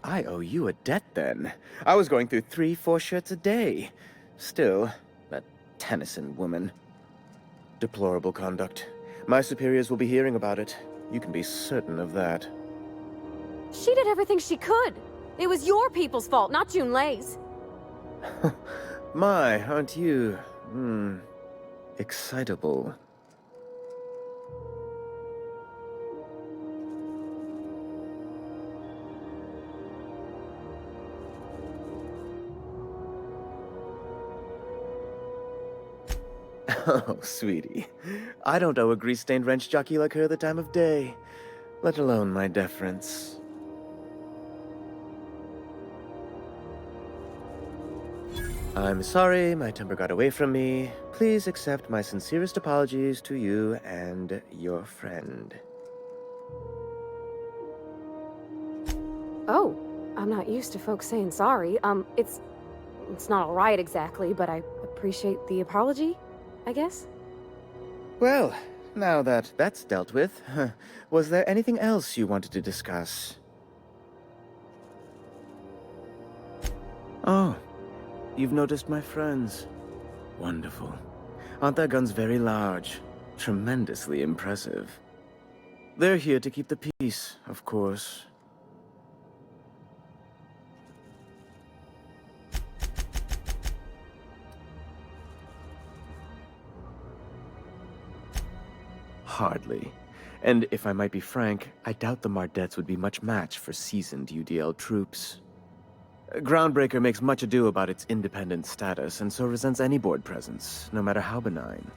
[SPEAKER 9] I owe you a debt, then. I was going through 3-4 shirts a day. Still, that Tennyson woman. Deplorable conduct. My superiors will be hearing about it. You can be certain of that.
[SPEAKER 3] She did everything she could. It was your people's fault, not Junlei's.
[SPEAKER 9] My, aren't you, excitable. Oh, sweetie. I don't owe a grease-stained wrench jockey like her the time of day, let alone my deference. I'm sorry my temper got away from me. Please accept my sincerest apologies to you and your friend.
[SPEAKER 3] Oh, I'm not used to folks saying sorry. It's not all right exactly, but I appreciate the apology, I guess.
[SPEAKER 9] Well, now that that's dealt with, was there anything else you wanted to discuss? Oh, you've noticed my friends. Wonderful. Aren't their guns very large? Tremendously impressive. They're here to keep the peace, of course. Hardly. And if I might be frank, I doubt the Mardettes would be much match for seasoned UDL troops. Groundbreaker makes much ado about its independent status, and so resents any board presence, no matter how benign.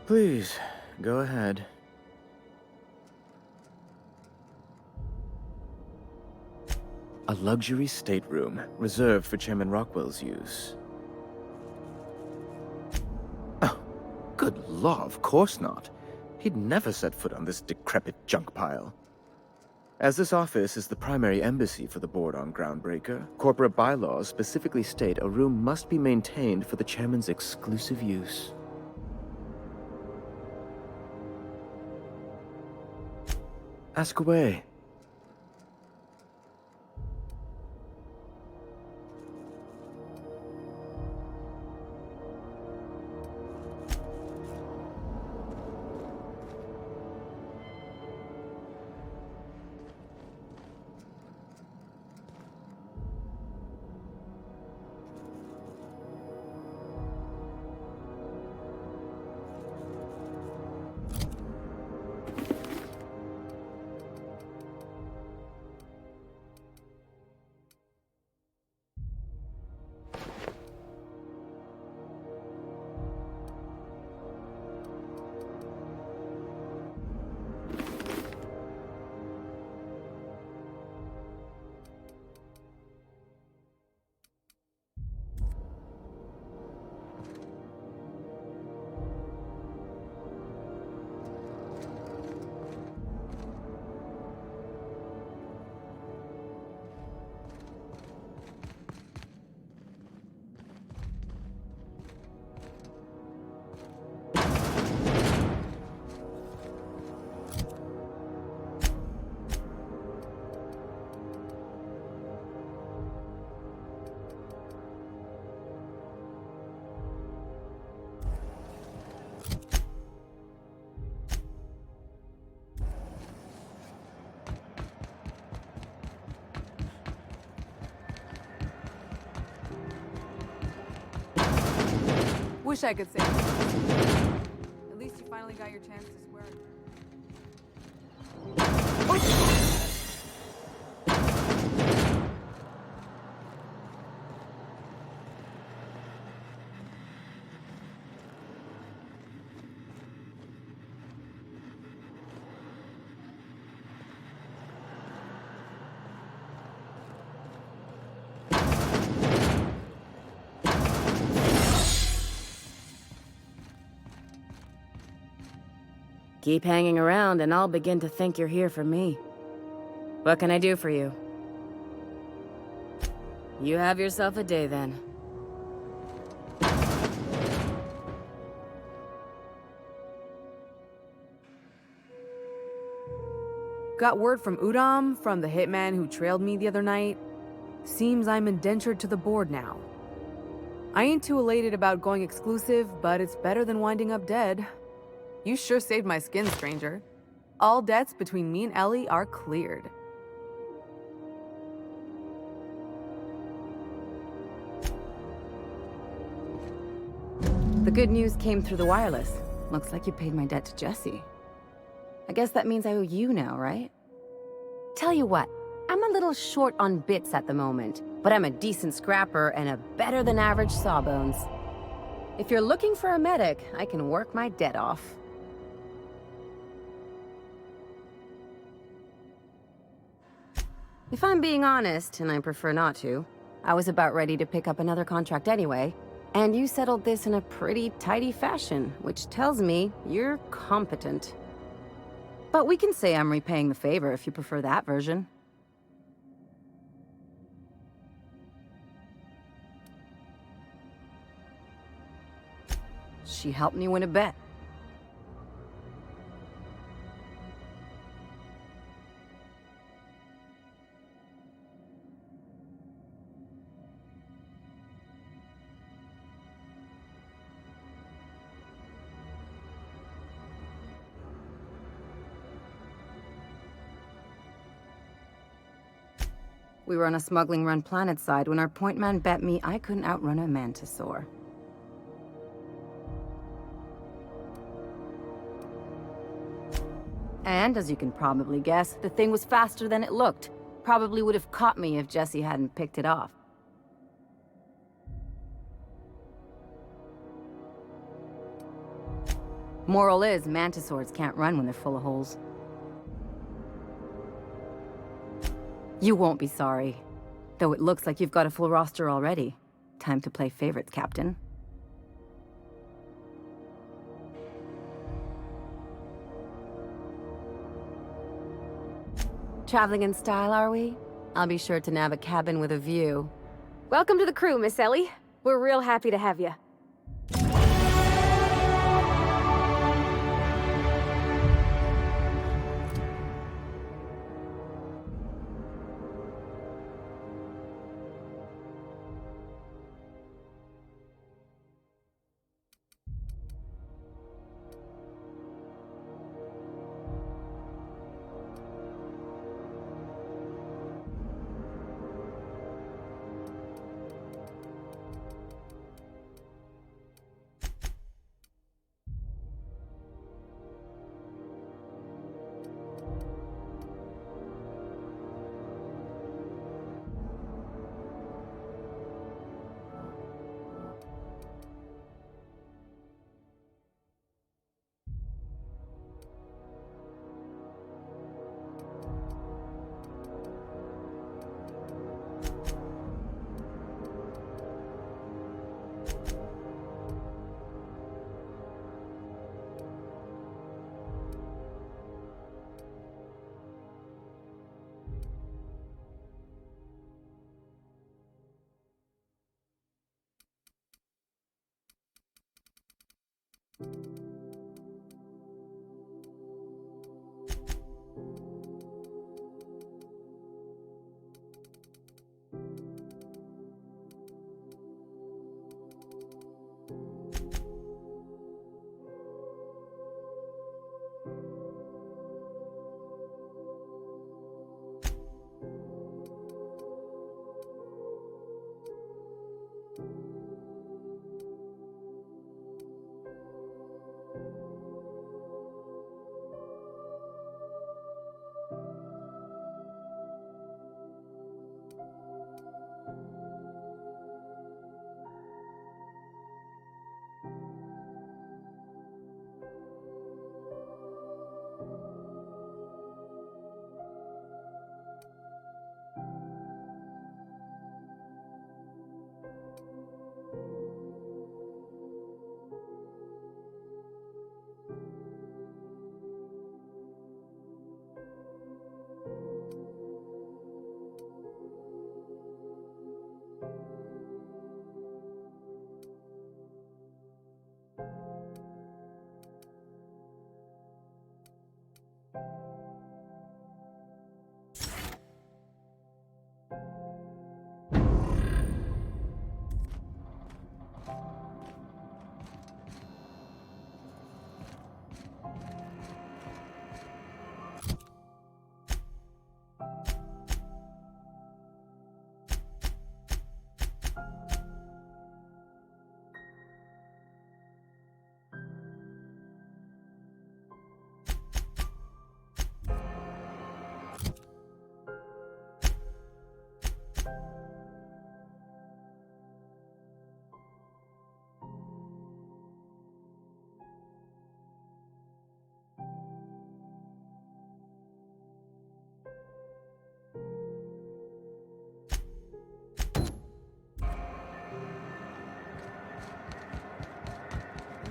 [SPEAKER 9] Please, go ahead. A luxury stateroom, reserved for Chairman Rockwell's use. Oh, good law, of course not. He'd never set foot on this decrepit junk pile. As this office is the primary embassy for the board on Groundbreaker, corporate bylaws specifically state a room must be maintained for the chairman's exclusive use. Ask away.
[SPEAKER 14] wish I could say that. At least you finally got your chance to swear.
[SPEAKER 1] Keep hanging around and I'll begin to think you're here for me. What can I do for you? You have yourself a day then.
[SPEAKER 14] Got word from Udam, from the hitman who trailed me the other night. Seems I'm indentured to the board now. I ain't too elated about going exclusive, but it's better than winding up dead. You sure saved my skin, stranger. All debts between me and Ellie are cleared.
[SPEAKER 1] The good news came through the wireless. Looks like you paid my debt to Jesse. I guess that means I owe you now, right? Tell you what, I'm a little short on bits at the moment, but I'm a decent scrapper and a better-than-average sawbones. If you're looking for a medic, I can work my debt off. If I'm being honest, and I prefer not to, I was about ready to pick up another contract anyway, and you settled this in a pretty tidy fashion, which tells me you're competent. But we can say I'm repaying the favor if you prefer that version. She helped me win a bet. We were on a smuggling run planetside when our point man bet me I couldn't outrun a mantisaur. And as you can probably guess, the thing was faster than it looked. Probably would have caught me if Jesse hadn't picked it off. Moral is, mantisaurs can't run when they're full of holes. You won't be sorry. Though it looks like you've got a full roster already. Time to play favorites, Captain. Traveling in style, are we? I'll be sure to nab a cabin with a view.
[SPEAKER 3] Welcome to the crew, Miss Ellie. We're real happy to have you.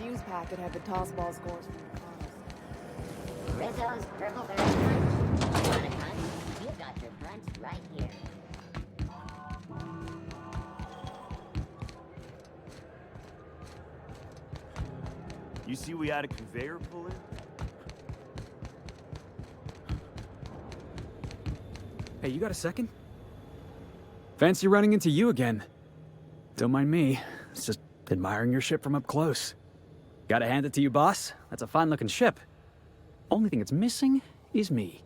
[SPEAKER 14] fuse packet had the toss ball scores from the finals.
[SPEAKER 2] Rizzo's Purple Berry Punch. You want a punch? You got your punch right here.
[SPEAKER 10] You see we had a conveyor pull in?
[SPEAKER 22] Hey, you got a second? Fancy running into you again. Don't mind me. It's just admiring your ship from up close. Gotta hand it to you, boss. That's a fine-looking ship. Only thing it's missing is me.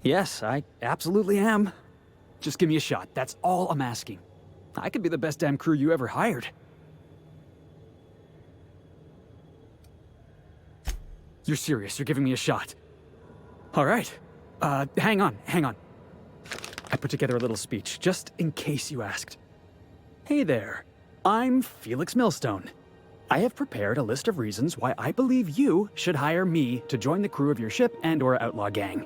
[SPEAKER 22] Yes, I absolutely am. Just give me a shot. That's all I'm asking. I could be the best damn crew you ever hired. You're serious. You're giving me a shot. All right. Hang on. I put together a little speech, just in case you asked. Hey there. I'm Felix Millstone. I have prepared a list of reasons why I believe you should hire me to join the crew of your ship and/or outlaw gang.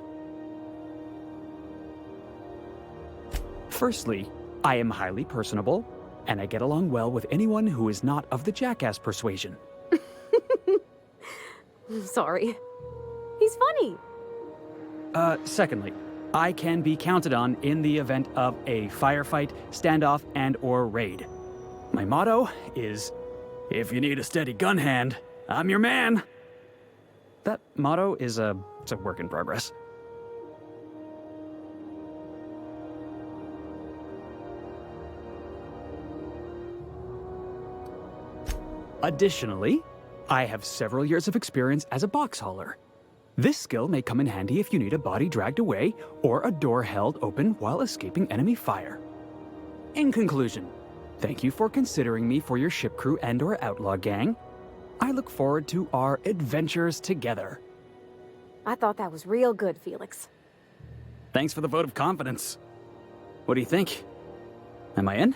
[SPEAKER 22] Firstly, I am highly personable, and I get along well with anyone who is not of the jackass persuasion.
[SPEAKER 3] Sorry. He's funny.
[SPEAKER 22] Secondly, I can be counted on in the event of a firefight, standoff, and/or raid. My motto is, if you need a steady gun hand, I'm your man. That motto is it's a work in progress. Additionally, I have several years of experience as a box hauler. This skill may come in handy if you need a body dragged away or a door held open while escaping enemy fire. In conclusion, thank you for considering me for your ship crew and/or outlaw gang. I look forward to our adventures together.
[SPEAKER 3] I thought that was real good, Felix.
[SPEAKER 22] Thanks for the vote of confidence. What do you think? Am I in?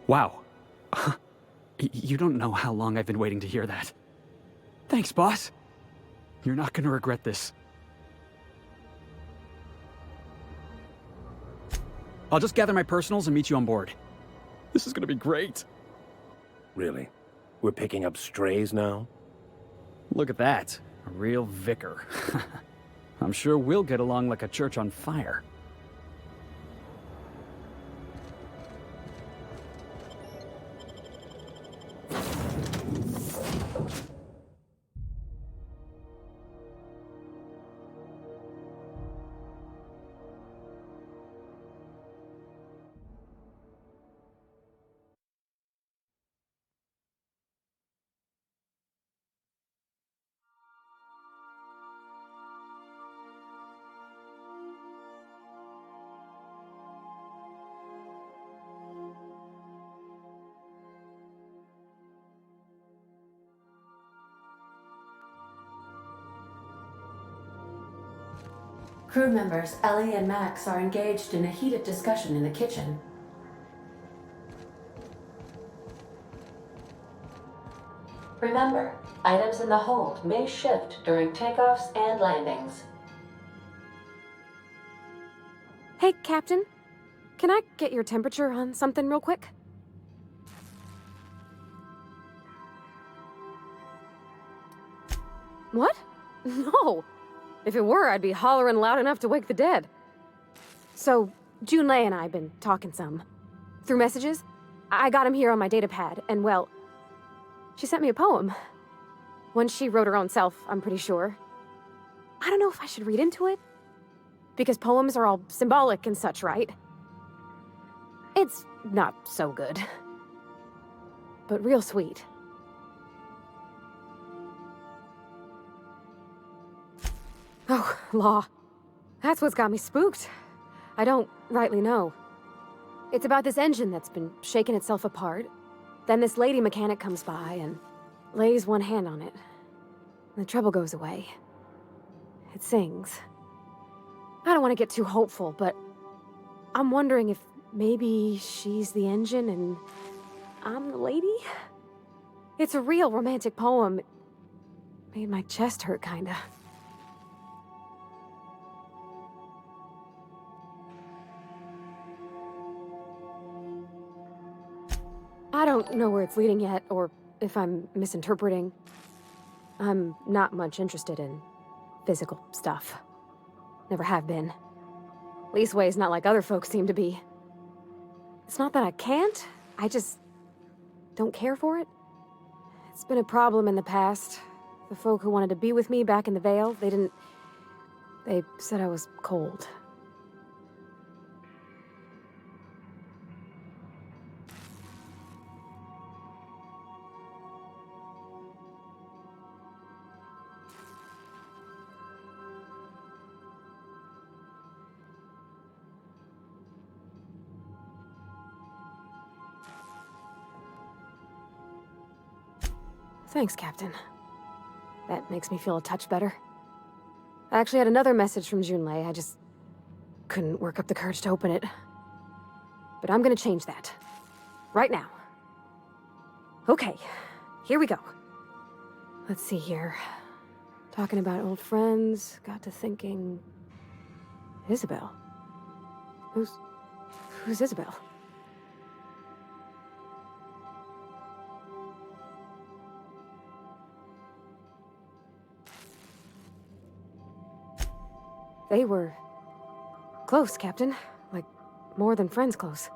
[SPEAKER 22] Wow. You don't know how long I've been waiting to hear that. Thanks, boss. You're not gonna regret this. I'll just gather my personals and meet you on board. This is gonna be great.
[SPEAKER 11] Really? We're picking up strays now?
[SPEAKER 22] Look at that. A real vicar. I'm sure we'll get along like a church on fire.
[SPEAKER 23] Crew members Ellie and Max are engaged in a heated discussion in the kitchen. Remember, items in the hold may shift during takeoffs and landings.
[SPEAKER 3] Hey, Captain. Can I get your temperature on something real quick? What? No. If it were, I'd be hollering loud enough to wake the dead. So, Junlei and I have been talking some. Through messages, I got him here on my datapad, and well, she sent me a poem. One she wrote her own self, I'm pretty sure. I don't know if I should read into it. Because poems are all symbolic and such, right? It's not so good. But real sweet. Oh, law. That's what's got me spooked. I don't rightly know. It's about this engine that's been shaking itself apart. Then this lady mechanic comes by and lays one hand on it. And the trouble goes away. It sings. I don't want to get too hopeful, but I'm wondering if maybe she's the engine and I'm the lady? It's a real romantic poem. Made my chest hurt, kinda. I don't know where it's leading yet, or if I'm misinterpreting. I'm not much interested in physical stuff. Never have been. Leastways not like other folks seem to be. It's not that I can't, I just don't care for it. It's been a problem in the past. The folk who wanted to be with me back in the Vale, they said I was cold. Thanks, Captain. That makes me feel a touch better. I actually had another message from Junlei. I just couldn't work up the courage to open it. But I'm gonna change that. Right now. Okay, here we go. Let's see here. Talking about old friends, got to thinking... Isabel? Who's Isabel? They were close, Captain. Like, more than friends close.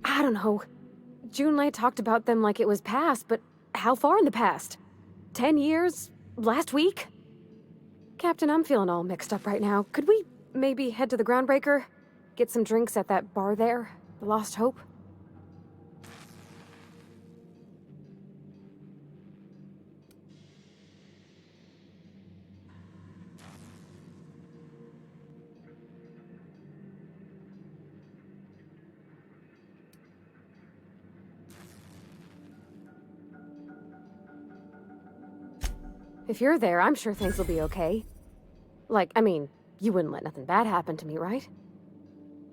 [SPEAKER 3] I don't know. Junlei talked about them like it was past, but how far in the past? 10 years? Last week? Captain, I'm feeling all mixed up right now. Could we maybe head to the Groundbreaker? Get some drinks at that bar there? The Lost Hope? If you're there, I'm sure things will be okay. Like, I mean, you wouldn't let nothing bad happen to me, right?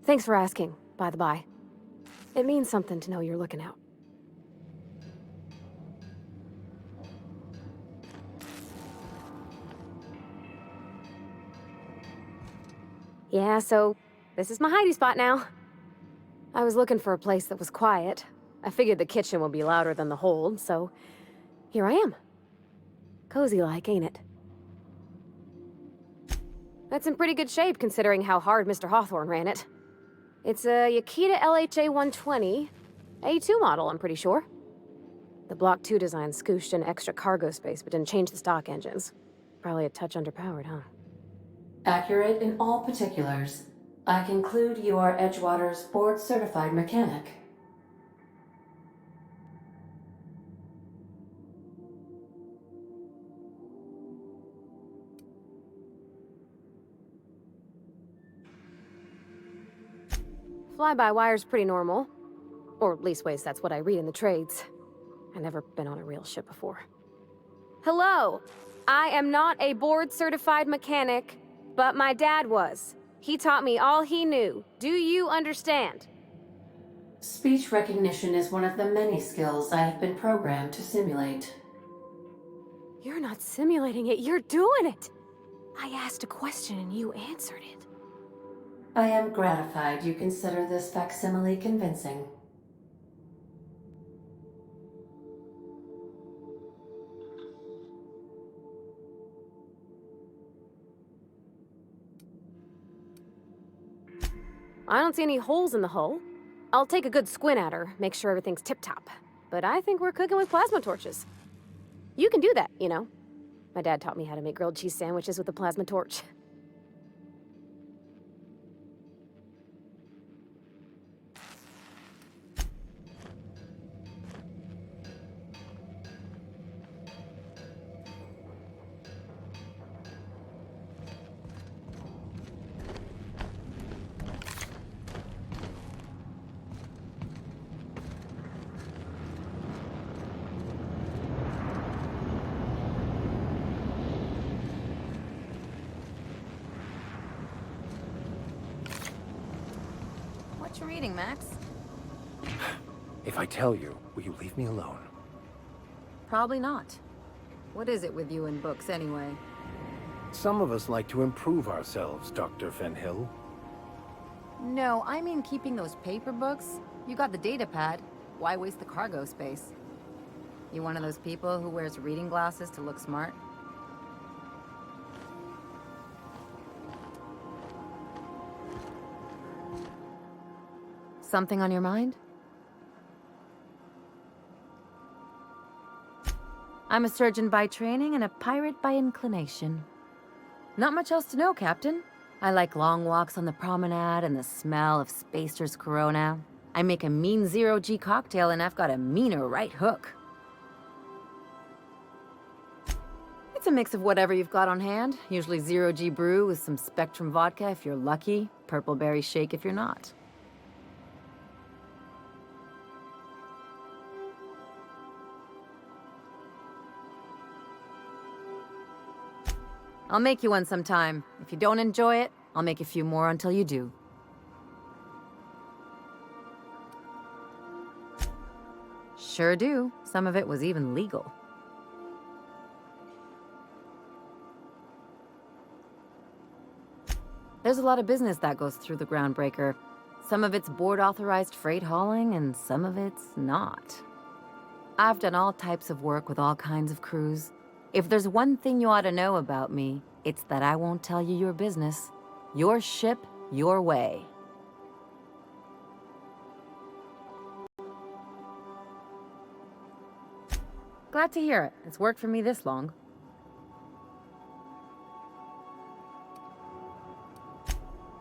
[SPEAKER 3] Thanks for asking, by the by. It means something to know you're looking out. Yeah, so this is my hidey spot now. I was looking for a place that was quiet. I figured the kitchen would be louder than the hold, so here I am. Cozy-like, ain't it? That's in pretty good shape, considering how hard Mr. Hawthorne ran it. It's a Yakita LHA 120, A2 model, I'm pretty sure. The Block 2 design scooshed in extra cargo space, but didn't change the stock engines. Probably a touch underpowered, huh?
[SPEAKER 23] Accurate in all particulars. I conclude you are Edgewater's board-certified mechanic.
[SPEAKER 3] Fly-by-wire's pretty normal. Or leastways, that's what I read in the trades. I've never been on a real ship before. Hello! I am not a board-certified mechanic, but my dad was. He taught me all he knew. Do you understand?
[SPEAKER 23] Speech recognition is one of the many skills I have been programmed to simulate.
[SPEAKER 3] You're not simulating it, you're doing it! I asked a question and you answered it.
[SPEAKER 23] I am gratified you consider this facsimile convincing.
[SPEAKER 3] I don't see any holes in the hull. I'll take a good squint at her, make sure everything's tip-top. But I think we're cooking with plasma torches. You can do that, you know. My dad taught me how to make grilled cheese sandwiches with a plasma torch.
[SPEAKER 1] What you reading, Max?
[SPEAKER 11] If I tell you, will you leave me alone?
[SPEAKER 1] Probably not. What is it with you and books, anyway?
[SPEAKER 11] Some of us like to improve ourselves, Dr. Fenhill.
[SPEAKER 1] No, I mean keeping those paper books. You got the data pad. Why waste the cargo space? You one of those people who wears reading glasses to look smart? Something on your mind? I'm a surgeon by training and a pirate by inclination. Not much else to know, Captain. I like long walks on the promenade and the smell of Spacer's Corona. I make a mean zero-G cocktail and I've got a meaner right hook. It's a mix of whatever you've got on hand. Usually zero-G brew with some Spectrum vodka if you're lucky, purple berry shake if you're not. I'll make you one sometime. If you don't enjoy it, I'll make a few more until you do. Sure do. Some of it was even legal. There's a lot of business that goes through the Groundbreaker. Some of it's board-authorized freight hauling, and some of it's not. I've done all types of work with all kinds of crews. If there's one thing you ought to know about me, it's that I won't tell you your business. Your ship, your way. Glad to hear it. It's worked for me this long.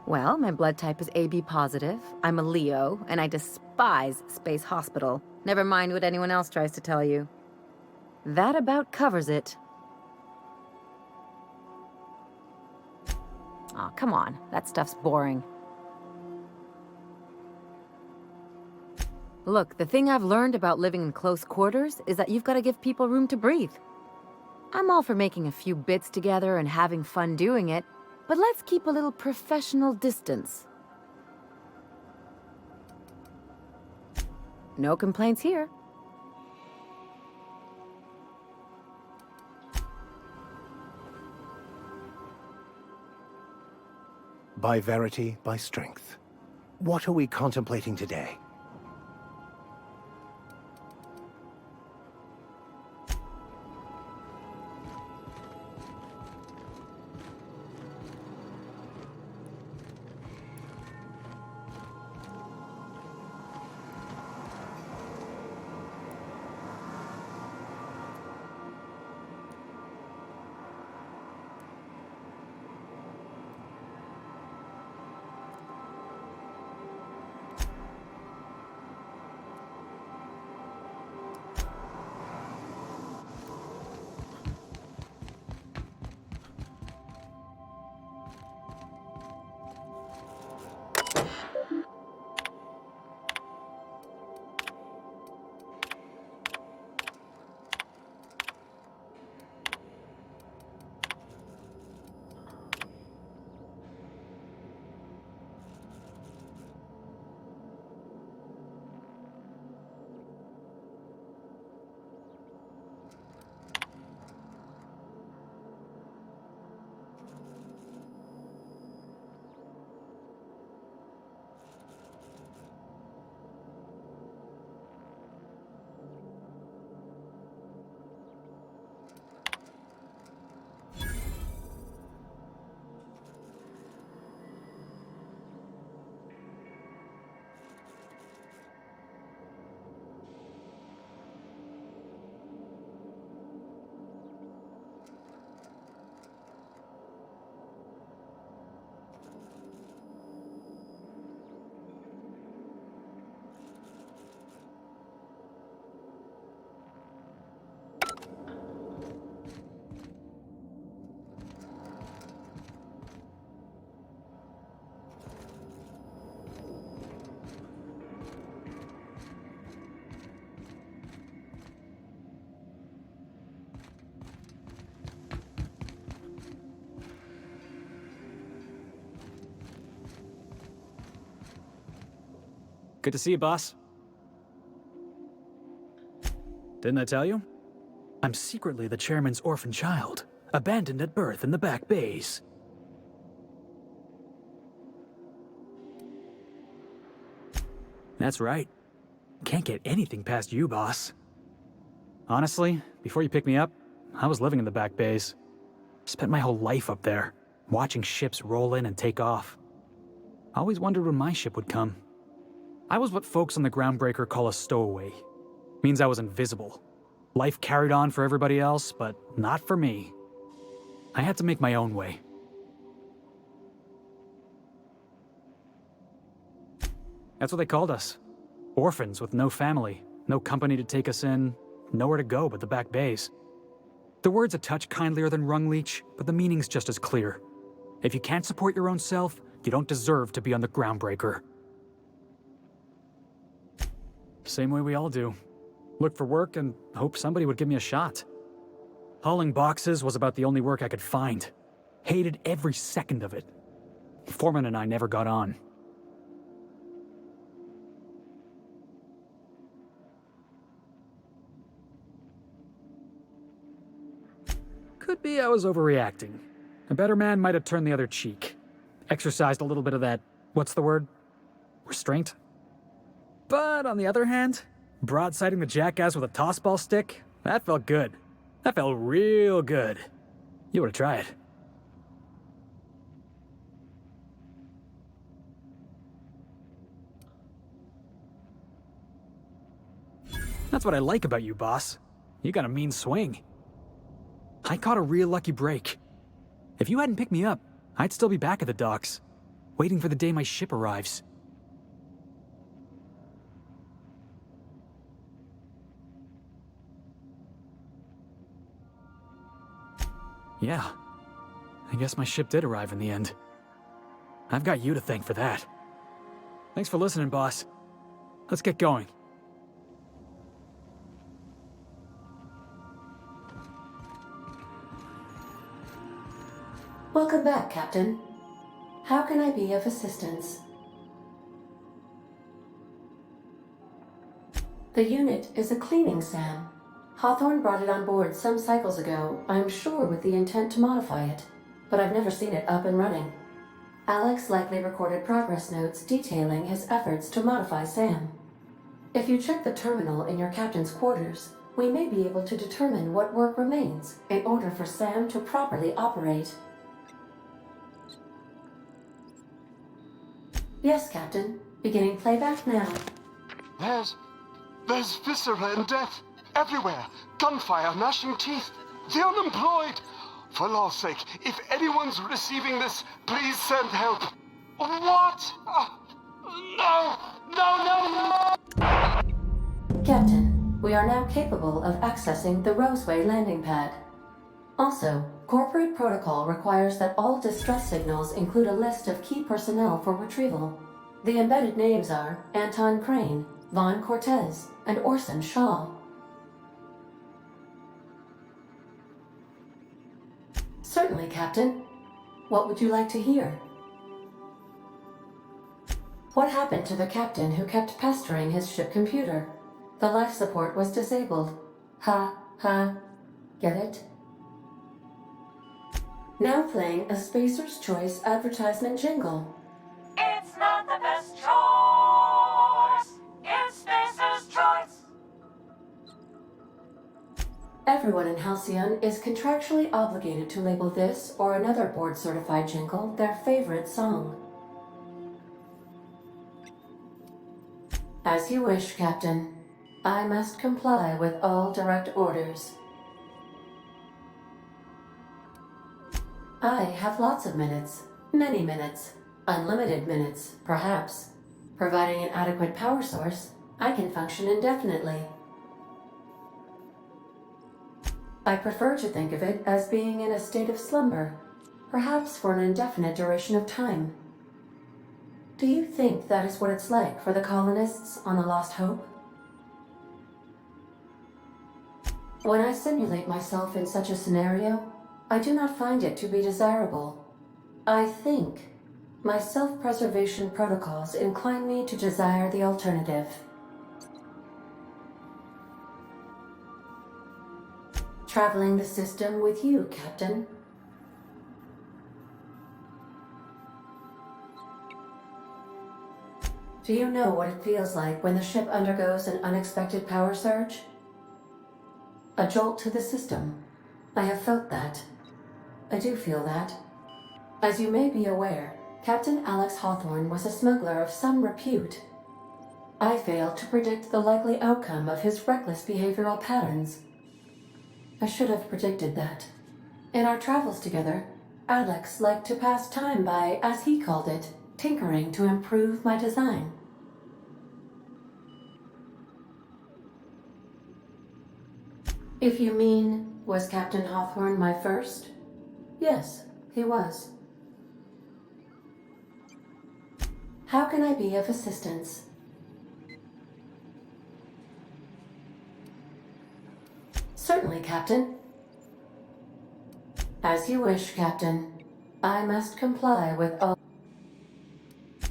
[SPEAKER 1] Well, my blood type is AB positive. I'm a Leo, and I despise Space Hospital. Never mind what anyone else tries to tell you. That about covers it. Aw, come on. That stuff's boring. Look, the thing I've learned about living in close quarters is that you've got to give people room to breathe. I'm all for making a few bits together and having fun doing it, but let's keep a little professional distance. No complaints here.
[SPEAKER 11] By verity, by strength. What are we contemplating today?
[SPEAKER 22] Good to see you, boss. Didn't I tell you? I'm secretly the chairman's orphan child, abandoned at birth in the back bays. That's right. Can't get anything past you, boss. Honestly, before you picked me up, I was living in the back bays. Spent my whole life up there, watching ships roll in and take off. Always wondered when my ship would come. I was what folks on the Groundbreaker call a stowaway. Means I was invisible. Life carried on for everybody else, but not for me. I had to make my own way. That's what they called us. Orphans with no family, no company to take us in, nowhere to go but the back bays. The word's a touch kindlier than Rungleech, but the meaning's just as clear. If you can't support your own self, you don't deserve to be on the Groundbreaker. Same way we all do. Look for work and hope somebody would give me a shot. Hauling boxes was about the only work I could find. Hated every second of it. Foreman and I never got on. Could be I was overreacting. A better man might have turned the other cheek. Exercised a little bit of that, what's the word? Restraint? But on the other hand, broadsiding the jackass with a tossball stick, that felt good. That felt real good. You ought to try it. That's what I like about you, boss. You got a mean swing. I caught a real lucky break. If you hadn't picked me up, I'd still be back at the docks, waiting for the day my ship arrives. Yeah, I guess my ship did arrive in the end. I've got you to thank for that. Thanks for listening, boss. Let's get going.
[SPEAKER 23] Welcome back, Captain. How can I be of assistance? The unit is a cleaning SAM. Hawthorne brought it on board some cycles ago, I'm sure with the intent to modify it, but I've never seen it up and running. Alex likely recorded progress notes detailing his efforts to modify SAM. If you check the terminal in your captain's quarters, we may be able to determine what work remains in order for SAM to properly operate. Yes, Captain. Beginning playback now.
[SPEAKER 5] There's viscera and death everywhere. Gunfire, gnashing teeth. The unemployed. For law's sake, if anyone's receiving this, please send help. What? No!
[SPEAKER 23] Captain, we are now capable of accessing the Roseway landing pad. Also, corporate protocol requires that all distress signals include a list of key personnel for retrieval. The embedded names are Anton Crane, Vaughn Cortez, and Orson Shaw. Certainly, Captain. What would you like to hear? What happened to the captain who kept pestering his ship computer? The life support was disabled. Get it? Now playing a Spacer's Choice advertisement jingle.
[SPEAKER 17] It's not the best choice. It's Spacer's Choice.
[SPEAKER 23] Everyone in Halcyon is contractually obligated to label this or another board-certified jingle their favorite song. As you wish, Captain. I must comply with all direct orders. I have lots of minutes. Many minutes. Unlimited minutes, perhaps. Providing an adequate power source, I can function indefinitely. I prefer to think of it as being in a state of slumber, perhaps for an indefinite duration of time. Do you think that is what it's like for the colonists on the Lost Hope? When I simulate myself in such a scenario, I do not find it to be desirable. I think my self-preservation protocols incline me to desire the alternative. Traveling the system with you, Captain. Do you know what it feels like when the ship undergoes an unexpected power surge? A jolt to the system. I have felt that. I do feel that. As you may be aware, Captain Alex Hawthorne was a smuggler of some repute. I failed to predict the likely outcome of his reckless behavioral patterns. I should have predicted that. In our travels together, Alex liked to pass time by, as he called it, tinkering to improve my design. If you mean, was Captain Hawthorne my first? Yes, he was. How can I be of assistance? Certainly, Captain. As you wish, Captain. I must comply with all.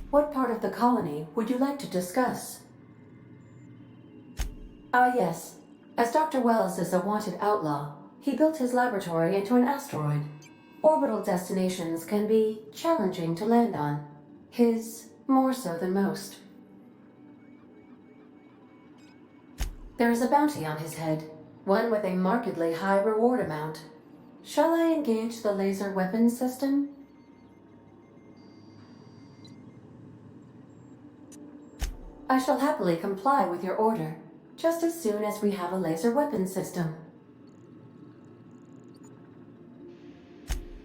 [SPEAKER 23] What part of the colony would you like to discuss? Ah, yes. As Dr. Wells is a wanted outlaw, he built his laboratory into an asteroid. Orbital destinations can be challenging to land on. His more so than most. There is a bounty on his head, one with a markedly high reward amount. Shall I engage the laser weapons system? I shall happily comply with your order, just as soon as we have a laser weapons system.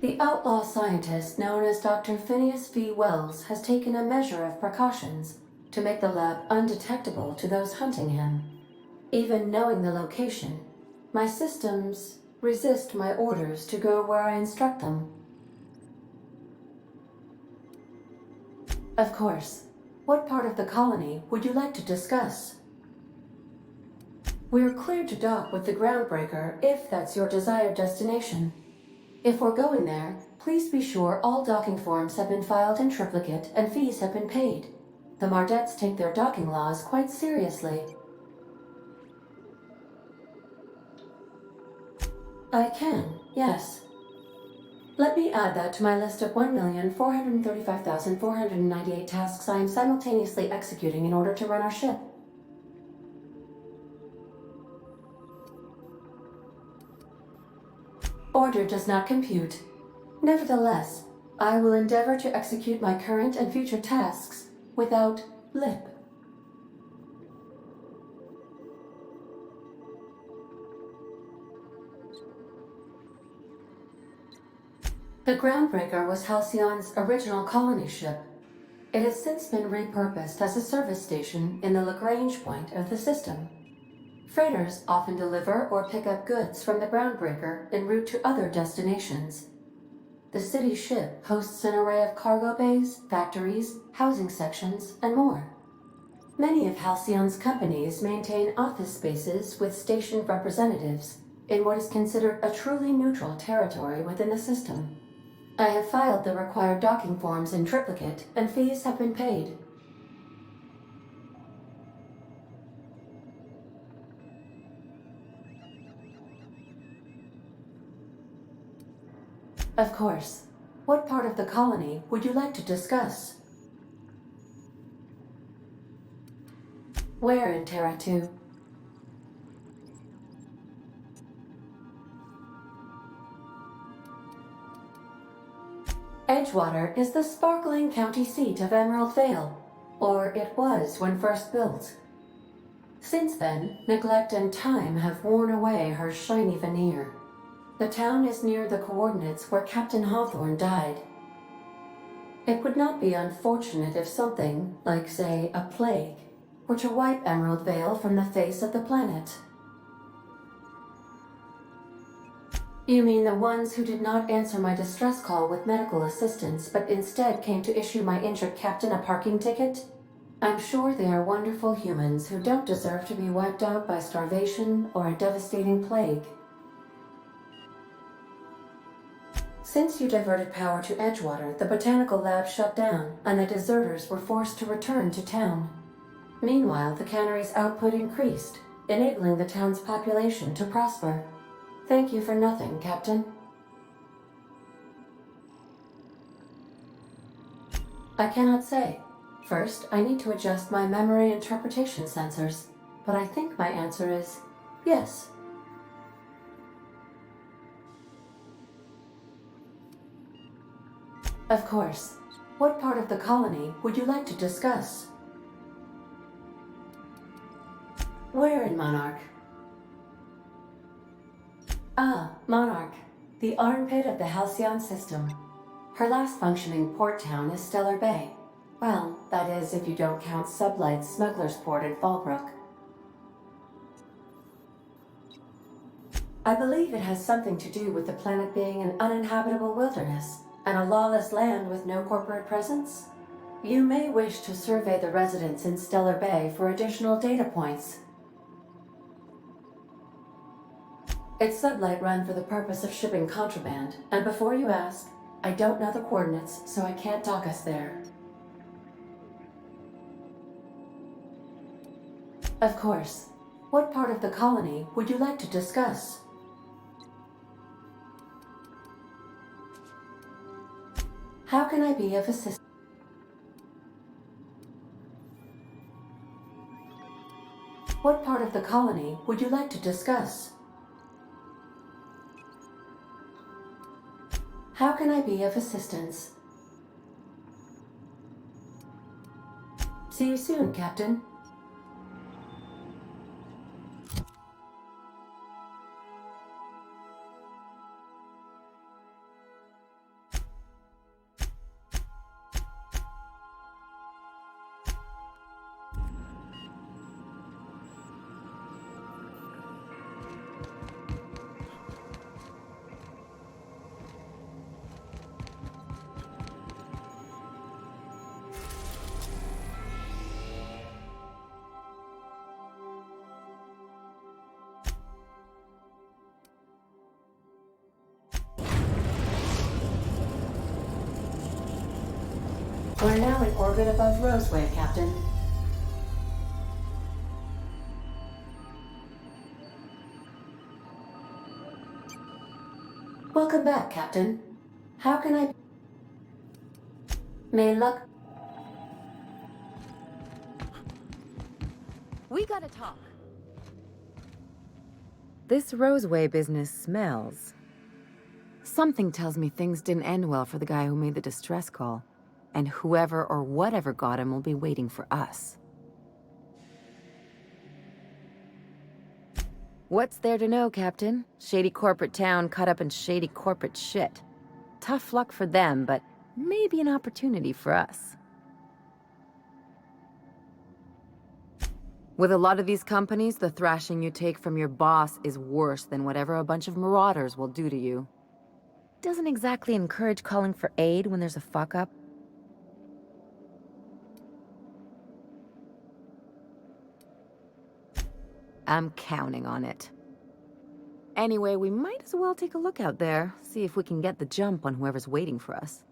[SPEAKER 23] The outlaw scientist known as Dr. Phineas V. Wells has taken a measure of precautions to make the lab undetectable to those hunting him. Even knowing the location, my systems resist my orders to go where I instruct them. Of course. What part of the colony would you like to discuss? We're cleared to dock with the Groundbreaker if that's your desired destination. If we're going there, please be sure all docking forms have been filed in triplicate and fees have been paid. The Mardettes take their docking laws quite seriously. I can, yes. Let me add that to my list of 1,435,498 tasks I am simultaneously executing in order to run our ship. Order does not compute. Nevertheless, I will endeavor to execute my current and future tasks without lip. The Groundbreaker was Halcyon's original colony ship. It has since been repurposed as a service station in the Lagrange point of the system. Freighters often deliver or pick up goods from the Groundbreaker en route to other destinations. The city ship hosts an array of cargo bays, factories, housing sections, and more. Many of Halcyon's companies maintain office spaces with station representatives in what is considered a truly neutral territory within the system. I have filed the required docking forms in triplicate, and fees have been paid. Of course. What part of the colony would you like to discuss? Where in Terra 2? Edgewater is the sparkling county seat of Emerald Vale, or it was when first built. Since then, neglect and time have worn away her shiny veneer. The town is near the coordinates where Captain Hawthorne died. It would not be unfortunate if something, like say, a plague, were to wipe Emerald Vale from the face of the planet. You mean the ones who did not answer my distress call with medical assistance, but instead came to issue my injured captain a parking ticket? I'm sure they are wonderful humans who don't deserve to be wiped out by starvation or a devastating plague. Since you diverted power to Edgewater, the botanical lab shut down, and the deserters were forced to return to town. Meanwhile, the cannery's output increased, enabling the town's population to prosper. Thank you for nothing, Captain. I cannot say. First, I need to adjust my memory interpretation sensors, but I think my answer is yes. Of course. What part of the colony would you like to discuss? Where in Monarch? Ah, Monarch. The armpit of the Halcyon system. Her last functioning port town is Stellar Bay. Well, that is if you don't count Sublight's Smuggler's Port at Fallbrook. I believe it has something to do with the planet being an uninhabitable wilderness and a lawless land with no corporate presence. You may wish to survey the residents in Stellar Bay for additional data points. It's Sublight run for the purpose of shipping contraband, and before you ask, I don't know the coordinates, so I can't dock us there. Of course. What part of the colony would you like to discuss? How can I be of assistance? What part of the colony would you like to discuss? How can I be of assistance? See you soon, Captain. We're now in orbit above Roseway, Captain. Welcome back, Captain. How can I... May luck...
[SPEAKER 1] We gotta talk. This Roseway business smells. Something tells me things didn't end well for the guy who made the distress call. And whoever or whatever got him will be waiting for us. What's there to know, Captain? Shady corporate town caught up in shady corporate shit. Tough luck for them, but maybe an opportunity for us. With a lot of these companies, the thrashing you take from your boss is worse than whatever a bunch of marauders will do to you. Doesn't exactly encourage calling for aid when there's a fuck-up. I'm counting on it. Anyway, we might as well take a look out there, see if we can get the jump on whoever's waiting for us.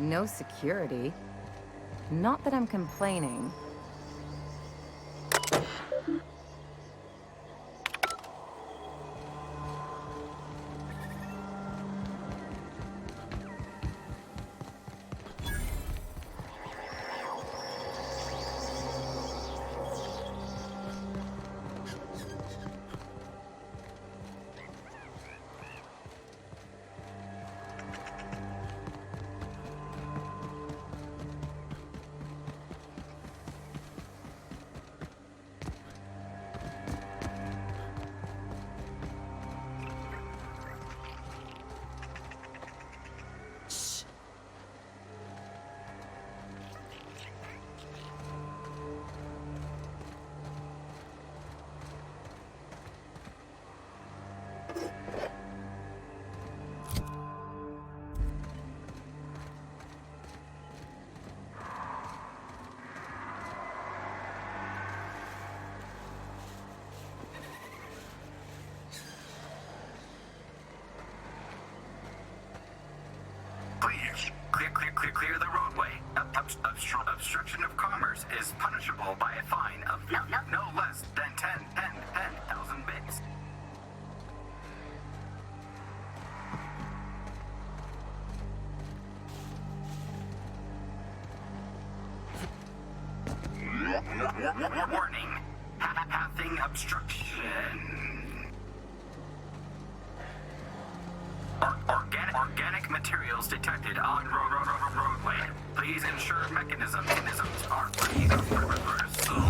[SPEAKER 1] No security. Not that I'm complaining.
[SPEAKER 7] Please, clear the roadway. Obstruction of commerce is punishable by a fine of no less than 10,000 bits. Warning, pathing obstruction. Organic materials detected on roadway. Please ensure mechanisms are free of reversal.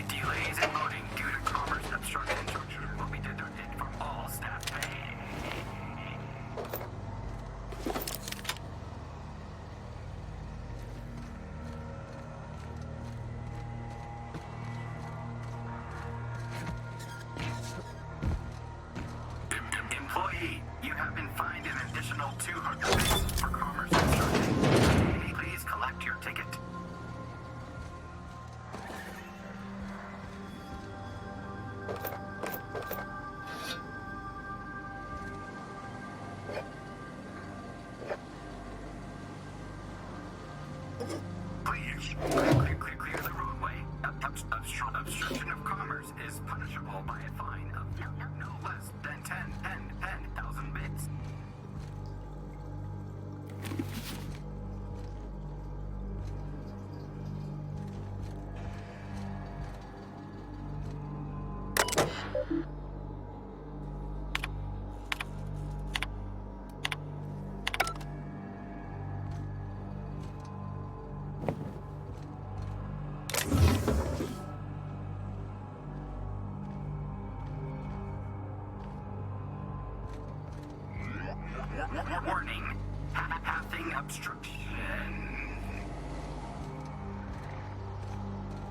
[SPEAKER 7] Delays in loading due to commerce obstruction will be deducted from all staff pay. Employee, you have been fined an additional 200 bits for commerce obstruction. Please collect your ticket. Please, clear the roadway. Obstruction of commerce is punishable by a fine of no less than 10,000 bits. Warning, pathing obstruction.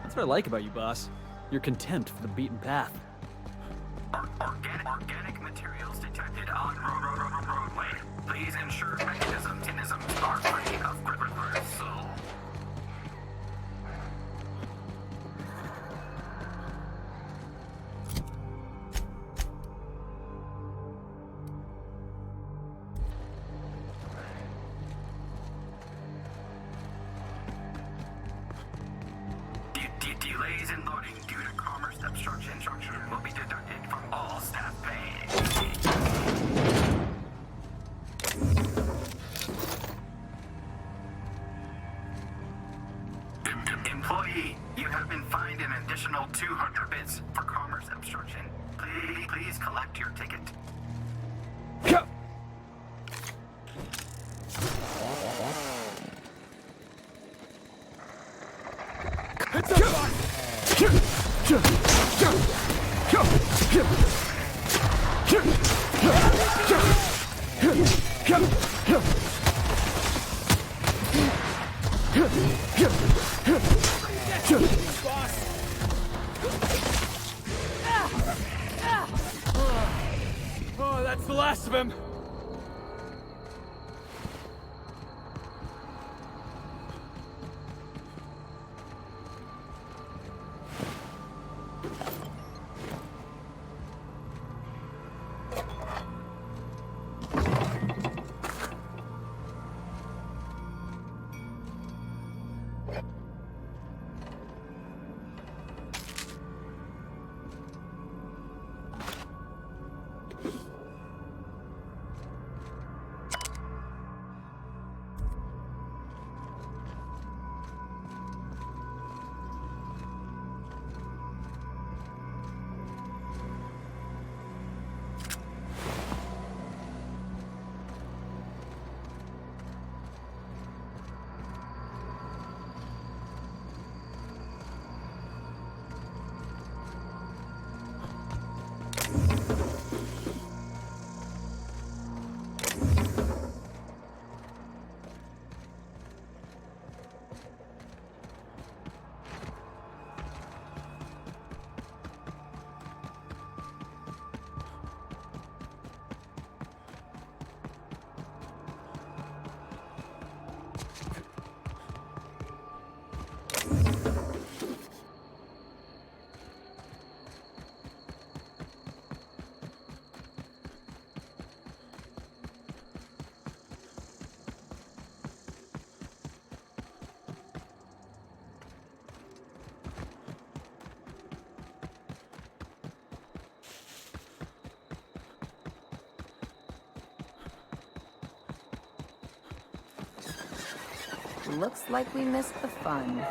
[SPEAKER 22] That's what I like about you, boss. Your contempt for the beaten path.
[SPEAKER 7] Organic materials detected on roadway. Please ensure mechanisms are free of reversal. Delays in loading due to commerce obstruction will be deducted from all staff pay. Employee, you have been fined an additional 200 bits for commerce obstruction. Please collect your ticket.
[SPEAKER 22] Oh, that's the last of him.
[SPEAKER 1] Looks like we missed the fun.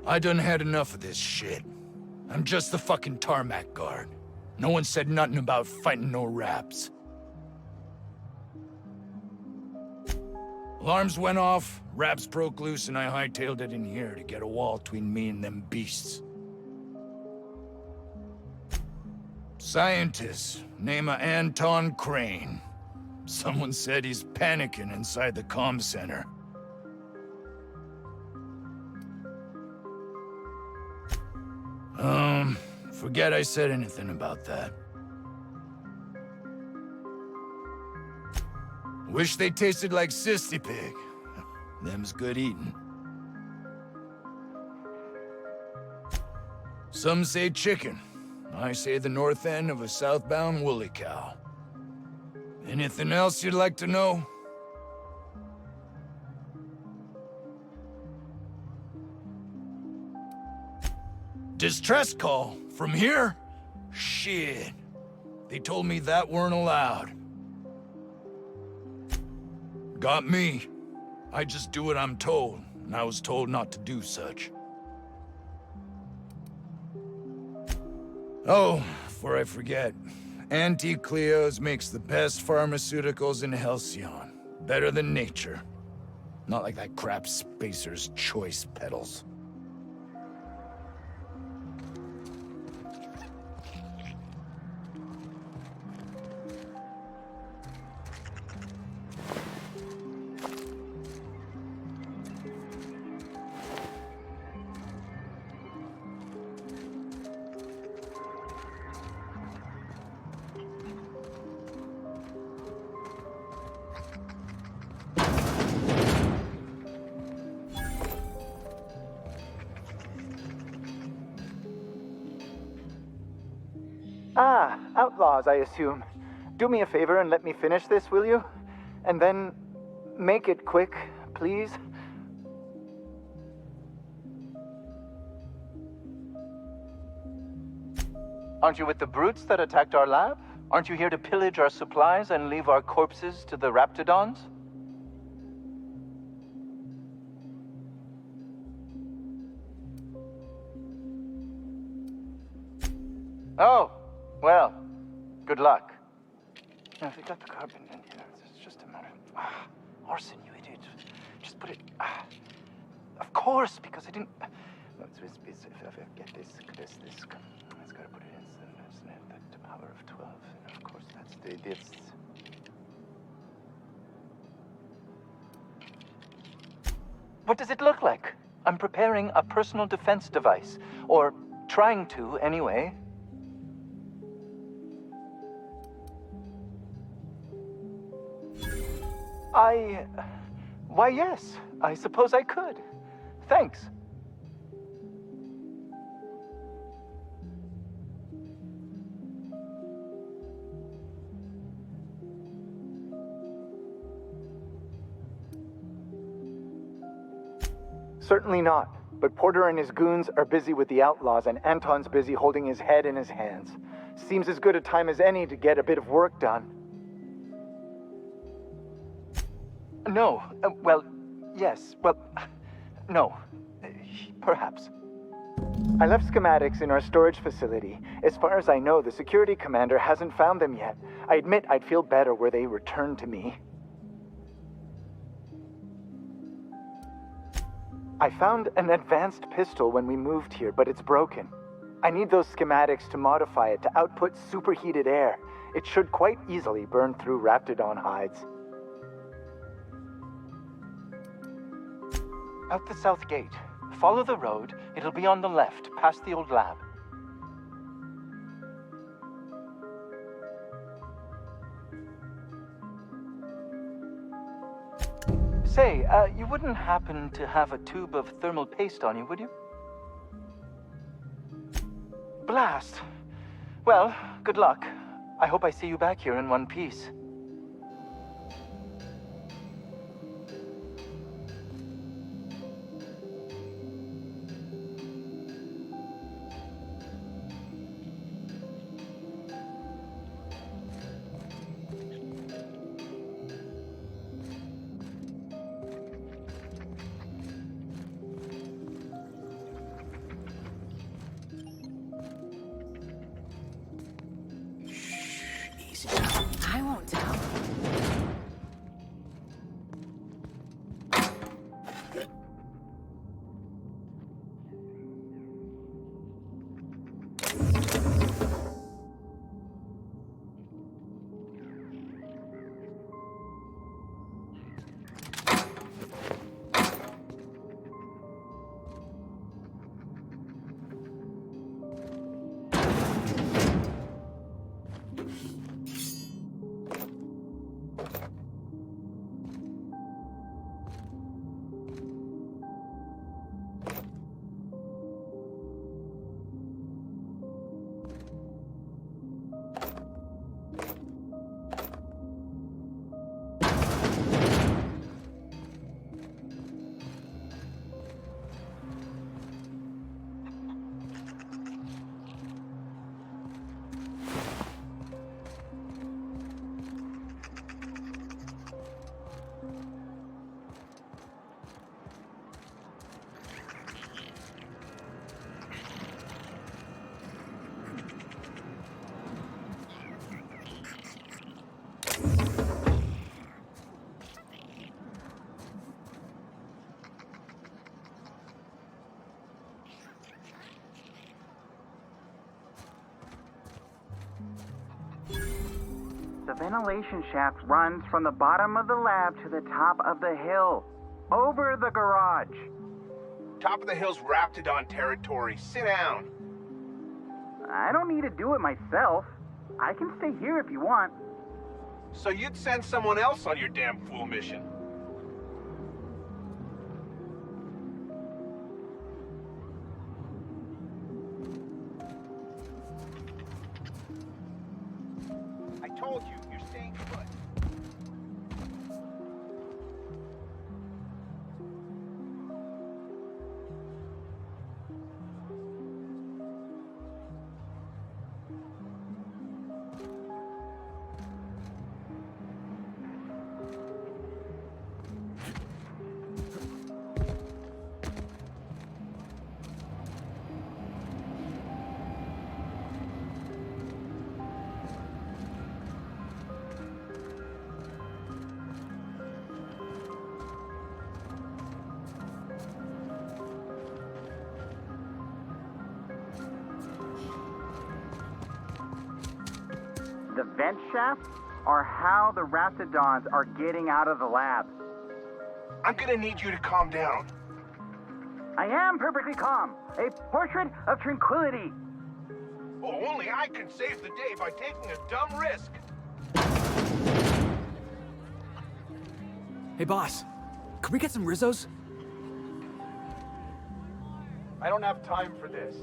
[SPEAKER 16] I done had enough of this shit. I'm just the fucking tarmac guard. No one said nothing about fighting no raps. Alarms went off, raps broke loose, and I hightailed it in here to get a wall between me and them beasts. Scientist, name of Anton Crane. Someone said he's panicking inside the comm center. Forget I said anything about that. Wish they tasted like Sissy Pig. Them's good eating. Some say chicken. I say the north end of a southbound woolly cow. Anything else you'd like to know? Distress call? From here? Shit. They told me that weren't allowed. Got me. I just do what I'm told, and I was told not to do such. Oh, before I forget, Auntie Cleo's makes the best pharmaceuticals in Halcyon. Better than nature. Not like that crap Spacer's Choice peddles.
[SPEAKER 18] Ah, outlaws, I assume. Do me a favor and let me finish this, will you? And then make it quick, please. Aren't you with the brutes that attacked our lab? Aren't you here to pillage our supplies and leave our corpses to the Raptidons? Oh, well, good luck. Now, if they got the carbon in here, it's just a matter of... arson, you idiot. Just put it... of course, because I didn't... No, if I get this, it's got to put it in the power of 12. And of course, that's the... What does it look like? I'm preparing a personal defense device. Or trying to, anyway. Why, yes. I suppose I could. Thanks. Certainly not. But Porter and his goons are busy with the outlaws, and Anton's busy holding his head in his hands. Seems as good a time as any to get a bit of work done. No. Well, yes. Well, no. Perhaps. I left schematics in our storage facility. As far as I know, the security commander hasn't found them yet. I admit I'd feel better were they returned to me. I found an advanced pistol when we moved here, but it's broken. I need those schematics to modify it to output superheated air. It should quite easily burn through Raptidon hides. Out the south gate. Follow the road. It'll be on the left, past the old lab. Say, you wouldn't happen to have a tube of thermal paste on you, would you? Blast! Well, good luck. I hope I see you back here in one piece.
[SPEAKER 1] I won't tell.
[SPEAKER 18] The ventilation shaft runs from the bottom of the lab to the top of the hill, over the garage.
[SPEAKER 19] Top of the hill's Raptidon territory. Sit down.
[SPEAKER 18] I don't need to do it myself. I can stay here if you want.
[SPEAKER 19] So you'd send someone else on your damn fool mission. I told you, you're staying put.
[SPEAKER 18] The vent shafts are how the Raptidons are getting out of the lab.
[SPEAKER 19] I'm gonna need you to calm down.
[SPEAKER 18] I am perfectly calm. A portrait of tranquility.
[SPEAKER 19] Oh, only I can save the day by taking a dumb risk.
[SPEAKER 22] Hey, boss. Could we get some Rizzos?
[SPEAKER 19] I don't have time for this.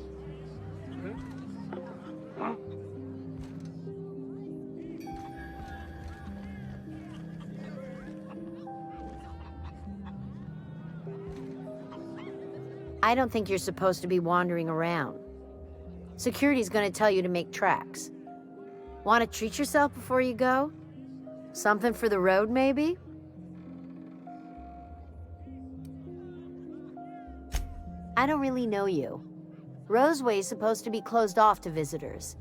[SPEAKER 20] I don't think you're supposed to be wandering around. Security's gonna tell you to make tracks. Want to treat yourself before you go? Something for the road, maybe? I don't really know you. Roseway's supposed to be closed off to visitors.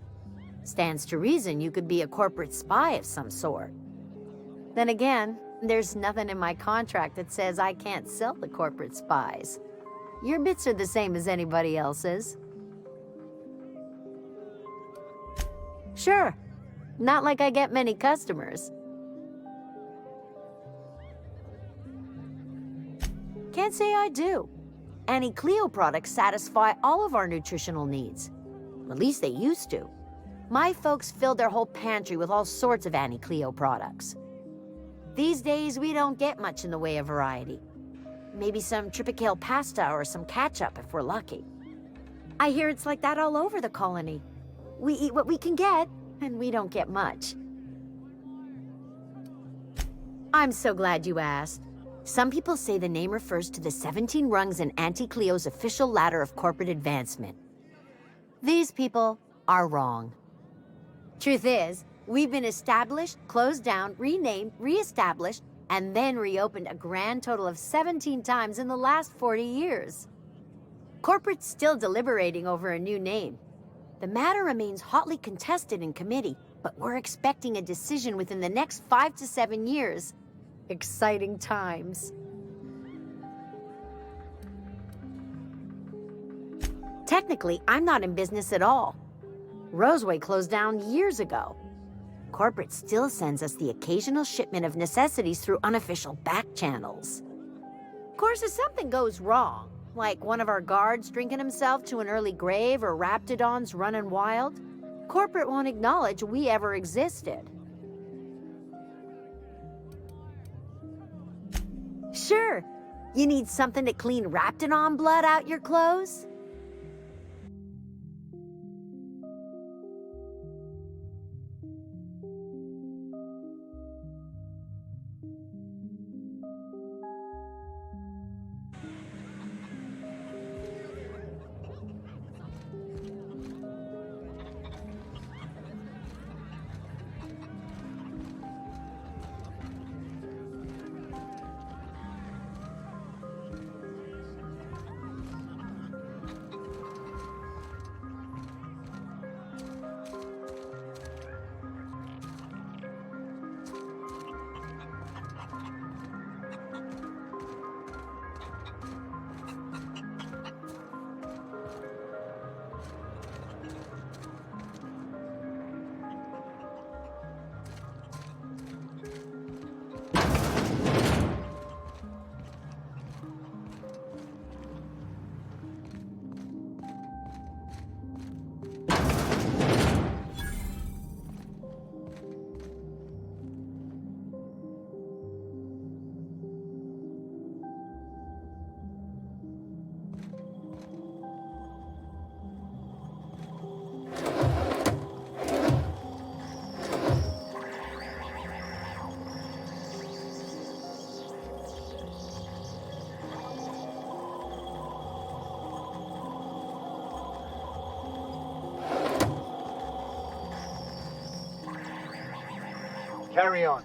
[SPEAKER 20] Stands to reason you could be a corporate spy of some sort. Then again, there's nothing in my contract that says I can't sell to corporate spies. Your bits are the same as anybody else's. Sure. Not like I get many customers. Can't say I do. Annie Cleo products satisfy all of our nutritional needs. At least they used to. My folks filled their whole pantry with all sorts of Annie Cleo products. These days, we don't get much in the way of variety. Maybe some Tripicale pasta or some ketchup if we're lucky. I hear it's like that all over the colony. We eat what we can get, and we don't get much. I'm so glad you asked. Some people say the name refers to the 17 rungs in Auntie Cleo's official ladder of corporate advancement. These people are wrong. Truth is, we've been established, closed down, renamed, re-established, and then reopened a grand total of 17 times in the last 40 years. Corporate's still deliberating over a new name. The matter remains hotly contested in committee, but we're expecting a decision within the next 5 to 7 years. Exciting times. Technically, I'm not in business at all. Roseway closed down years ago. Corporate still sends us the occasional shipment of necessities through unofficial back channels. Of course, if something goes wrong, like one of our guards drinking himself to an early grave or Raptidons running wild, corporate won't acknowledge we ever existed. Sure. You need something to clean Raptidon blood out your clothes?
[SPEAKER 18] Carry on.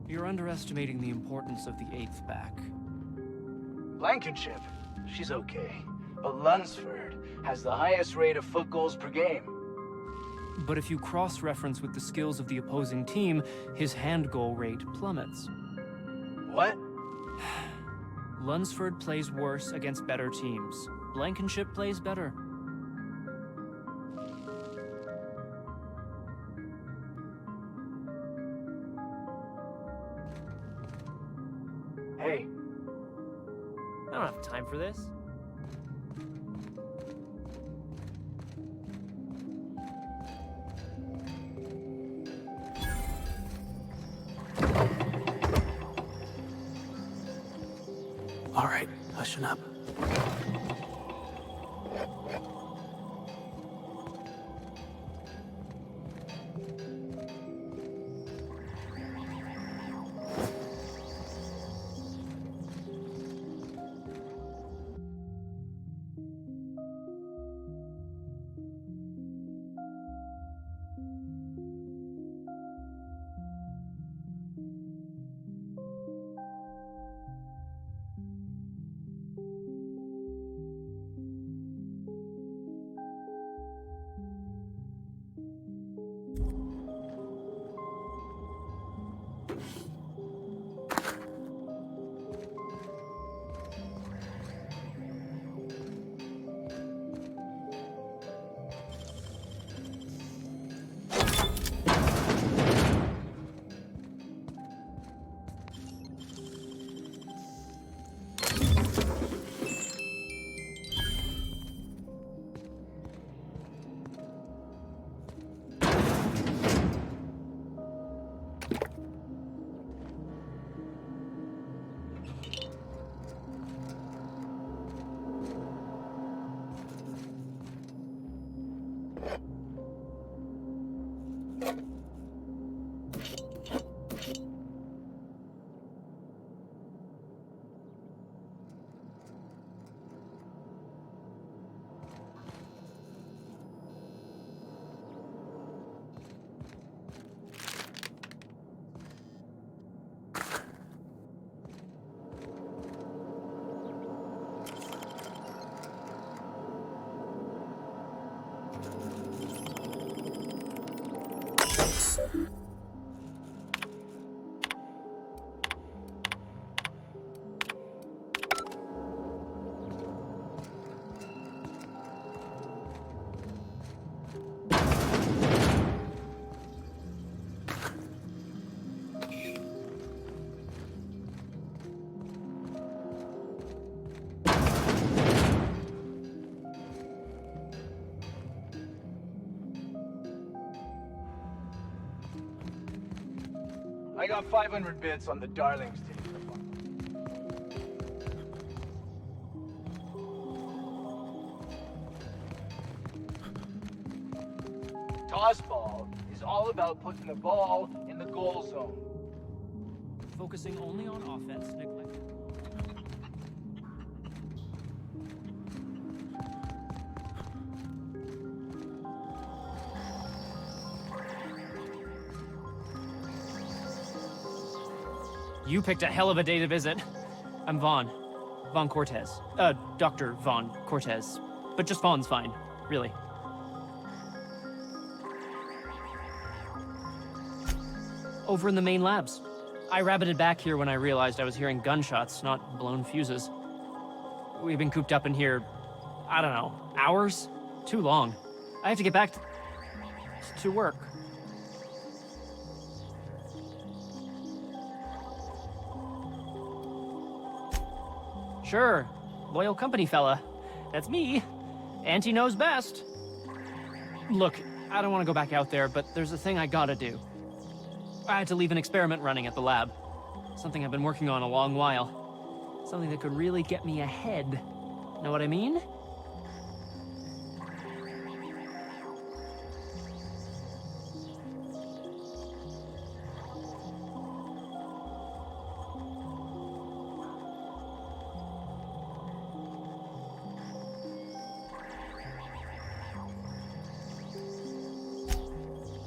[SPEAKER 12] You're underestimating the importance of the 8th back.
[SPEAKER 18] Blankenship, she's okay. But Lunsford has the highest rate of foot goals per game.
[SPEAKER 12] But if you cross-reference with the skills of the opposing team, his hand goal rate plummets.
[SPEAKER 18] What?
[SPEAKER 12] Lunsford plays worse against better teams. Blankenship plays better.
[SPEAKER 18] Hey.
[SPEAKER 12] I don't have time for this.
[SPEAKER 22] All right, hushing up.
[SPEAKER 18] I got 500 bits on the Darlings team. Tossball is all about putting the ball in the goal zone.
[SPEAKER 12] Focusing only on offense, neglect. You picked a hell of a day to visit. I'm Vaughn. Vaughn Cortez. Dr. Vaughn Cortez. But just Vaughn's fine, really. Over in the main labs. I rabbited back here when I realized I was hearing gunshots, not blown fuses. We've been cooped up in here, I don't know, hours? Too long. I have to get back to work. Sure, loyal company fella. That's me. Auntie knows best. Look, I don't want to go back out there, but there's a thing I gotta do. I had to leave an experiment running at the lab. Something I've been working on a long while. Something that could really get me ahead. Know what I mean?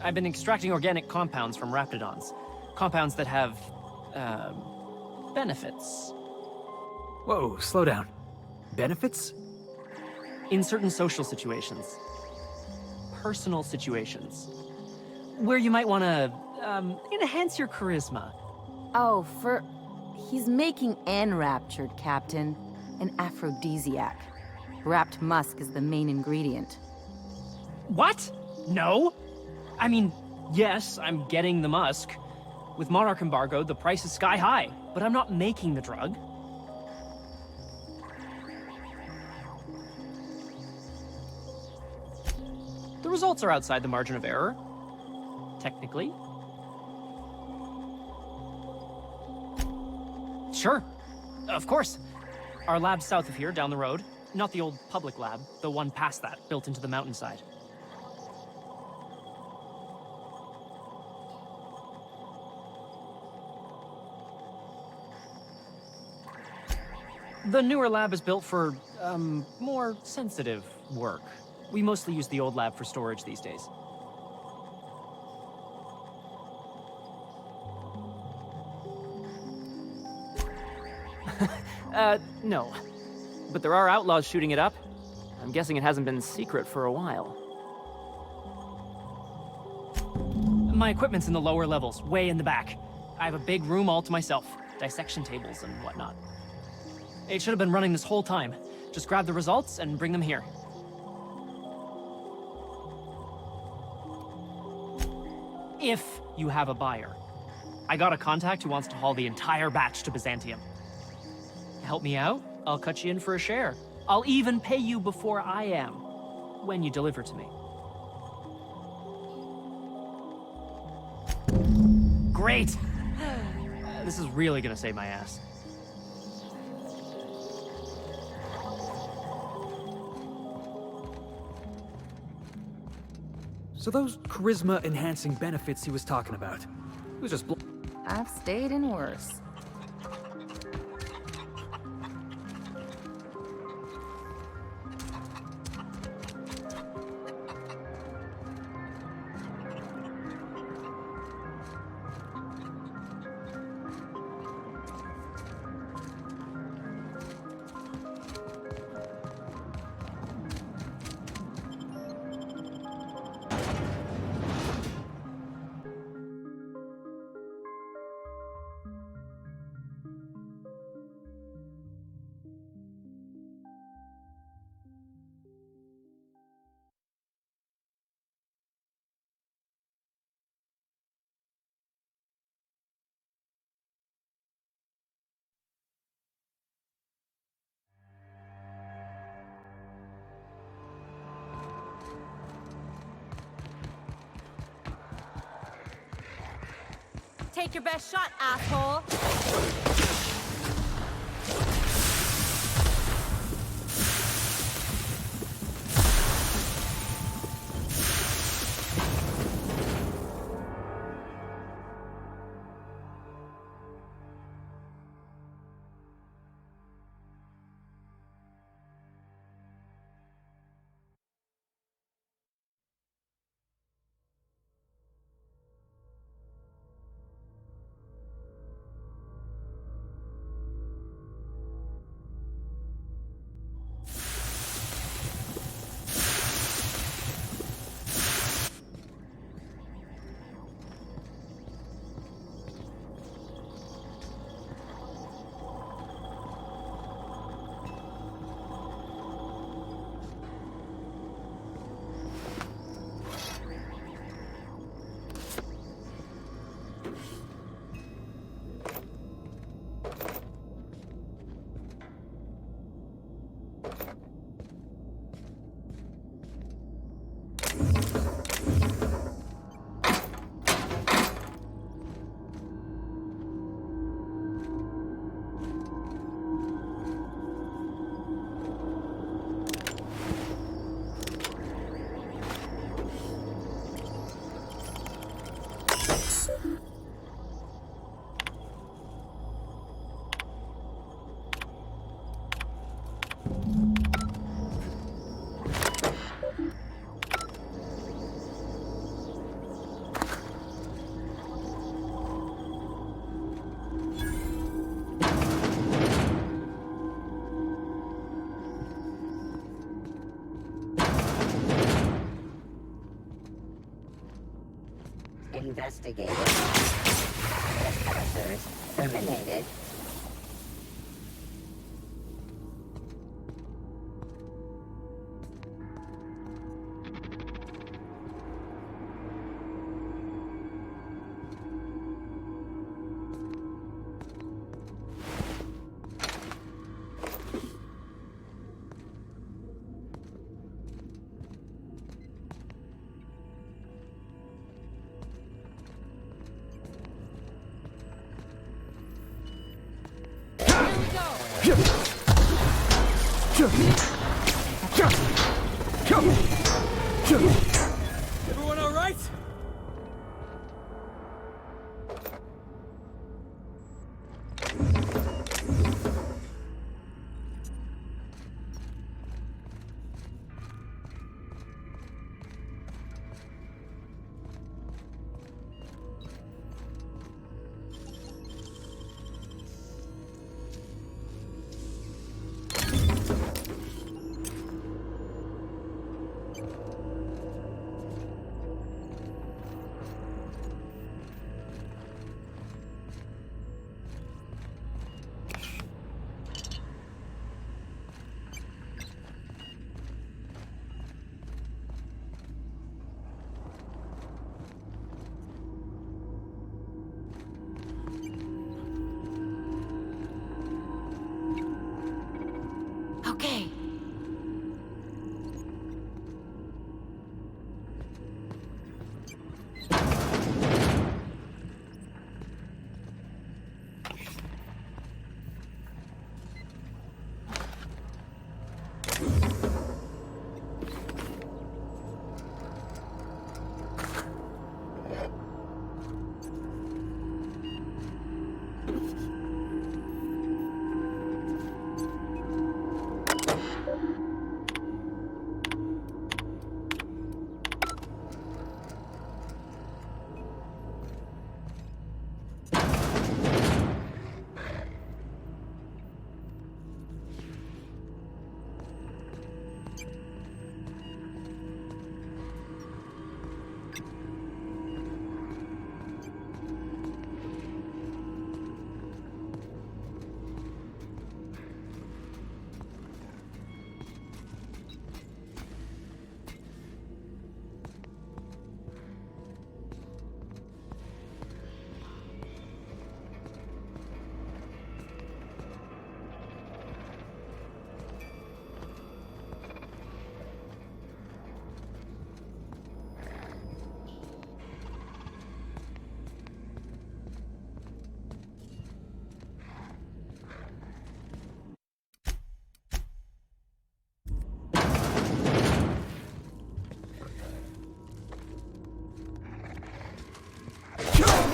[SPEAKER 12] I've been extracting organic compounds from raptidons. Compounds that have, benefits.
[SPEAKER 22] Whoa, slow down. Benefits?
[SPEAKER 12] In certain social situations. Personal situations. Where you might want to, enhance your charisma.
[SPEAKER 1] Oh, he's making enraptured, Captain. An aphrodisiac. Wrapped musk is the main ingredient.
[SPEAKER 12] What? No? I mean, yes, I'm getting the musk. With Monarch embargo, the price is sky high, but I'm not making the drug. The results are outside the margin of error. Technically. Sure. Of course. Our lab's south of here, down the road. Not the old public lab, the one past that, built into the mountainside. The newer lab is built for, more sensitive work. We mostly use the old lab for storage these days. No. But there are outlaws shooting it up. I'm guessing it hasn't been secret for a while. My equipment's in the lower levels, way in the back. I have a big room all to myself, dissection tables and whatnot. It should have been running this whole time. Just grab the results and bring them here. If you have a buyer. I got a contact who wants to haul the entire batch to Byzantium. Help me out, I'll cut you in for a share. I'll even pay you before I am, when you deliver to me. Great! This is really gonna save my ass.
[SPEAKER 22] So those charisma-enhancing benefits he was talking about, it was just
[SPEAKER 1] I've stayed in worse.
[SPEAKER 8] Take your best shot, asshole!
[SPEAKER 2] investigated. Trespassers terminated.
[SPEAKER 22] Everyone all right?
[SPEAKER 20] Okay.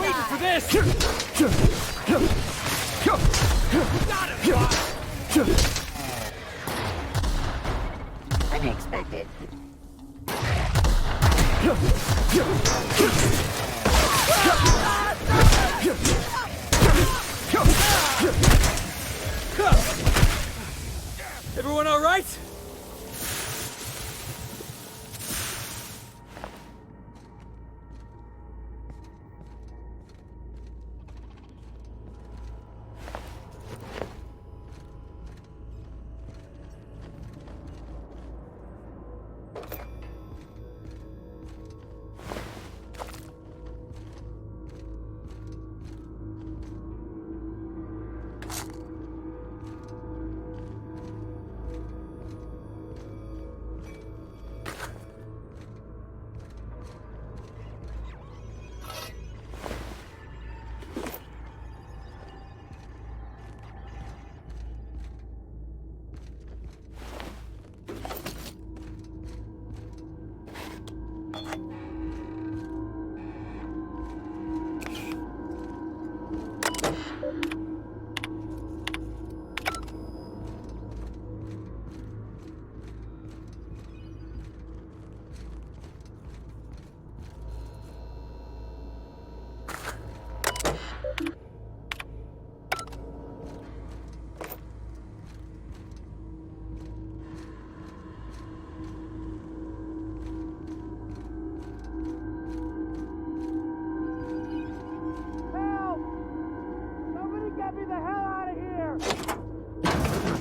[SPEAKER 22] Waiting for this!
[SPEAKER 2] Unexpected.
[SPEAKER 22] Everyone all right?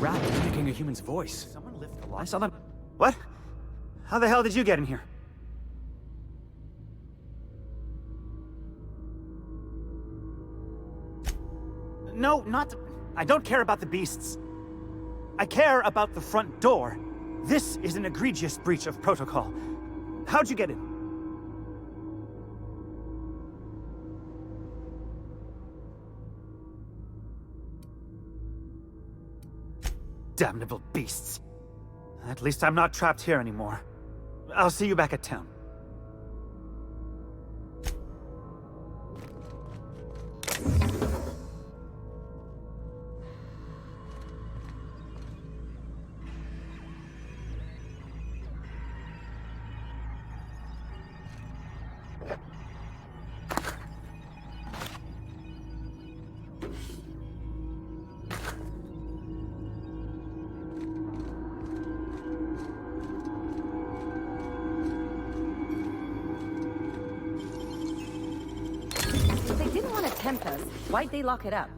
[SPEAKER 22] rat mimicking a human's voice.
[SPEAKER 10] Someone lift the lock. I saw them. What? How the hell did you get in here? No, not... I don't care about the beasts. I care about the front door. This is an egregious breach of protocol. How'd you get in? Damnable beasts. At least I'm not trapped here anymore. I'll see you back at town.
[SPEAKER 1] If they didn't want to tempt us, why'd they lock it up?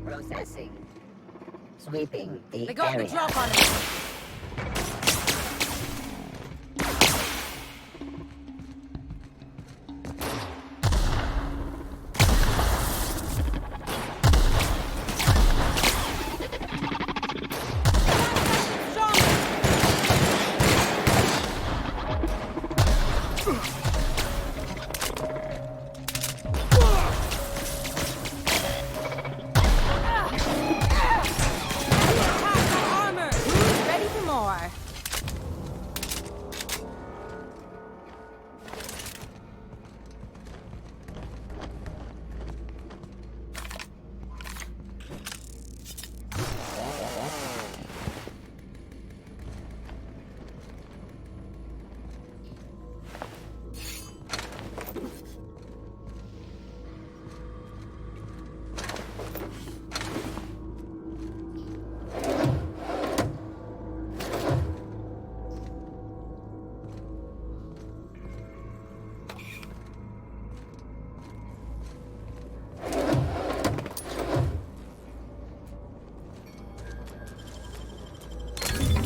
[SPEAKER 2] Processing. Sweeping the
[SPEAKER 1] They got
[SPEAKER 2] area.
[SPEAKER 1] the drop on it. Armor! Who's ready for more?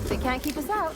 [SPEAKER 1] They can't keep us out.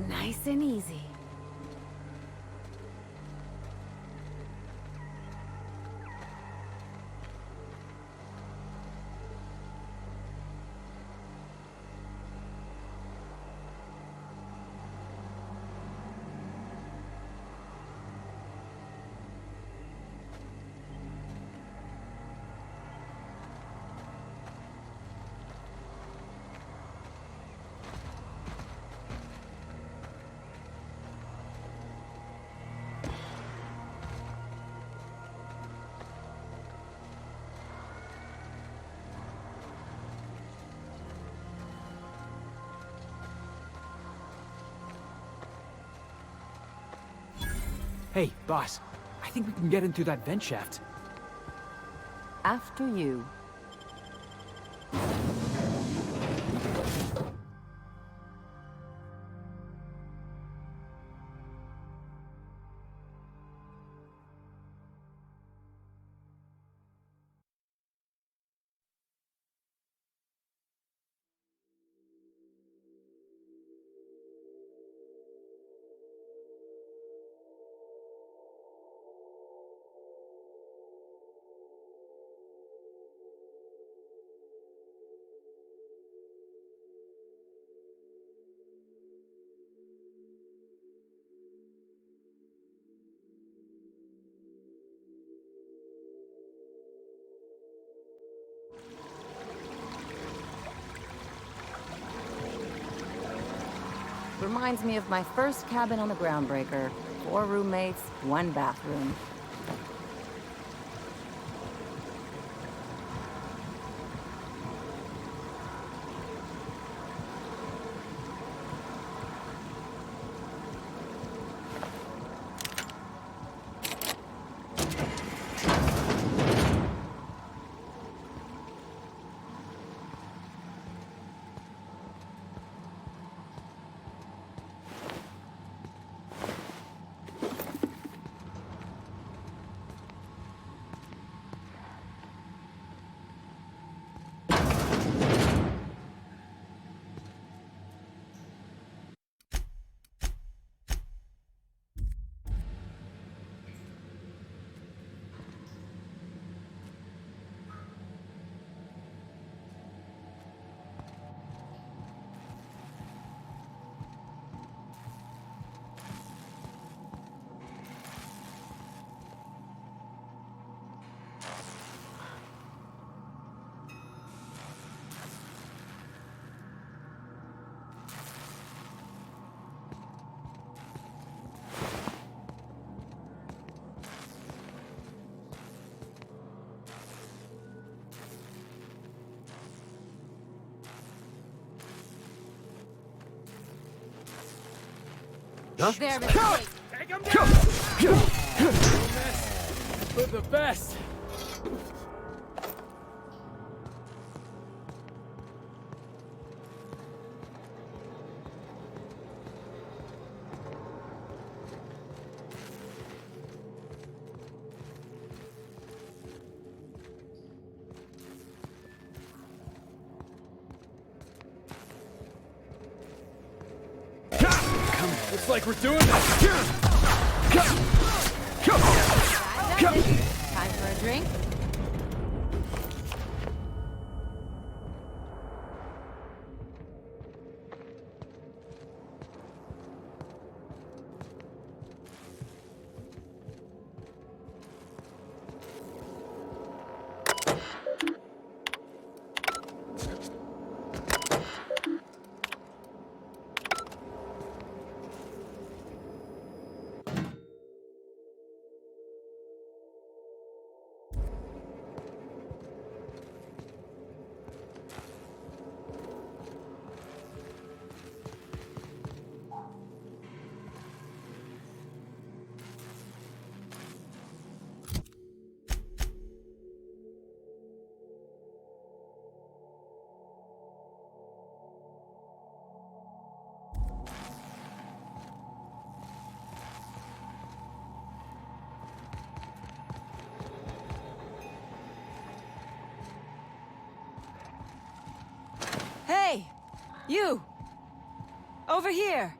[SPEAKER 1] Nice and easy.
[SPEAKER 22] Hey, boss. I think we can get in through that vent shaft.
[SPEAKER 1] After you. Reminds me of my first cabin on the Groundbreaker. 4 roommates, 1 bathroom.
[SPEAKER 22] Huh?
[SPEAKER 1] There, mistake.
[SPEAKER 22] Take him down! For the best! Looks like we're doing this.
[SPEAKER 1] Time for a drink?
[SPEAKER 8] Hey! You! Over here!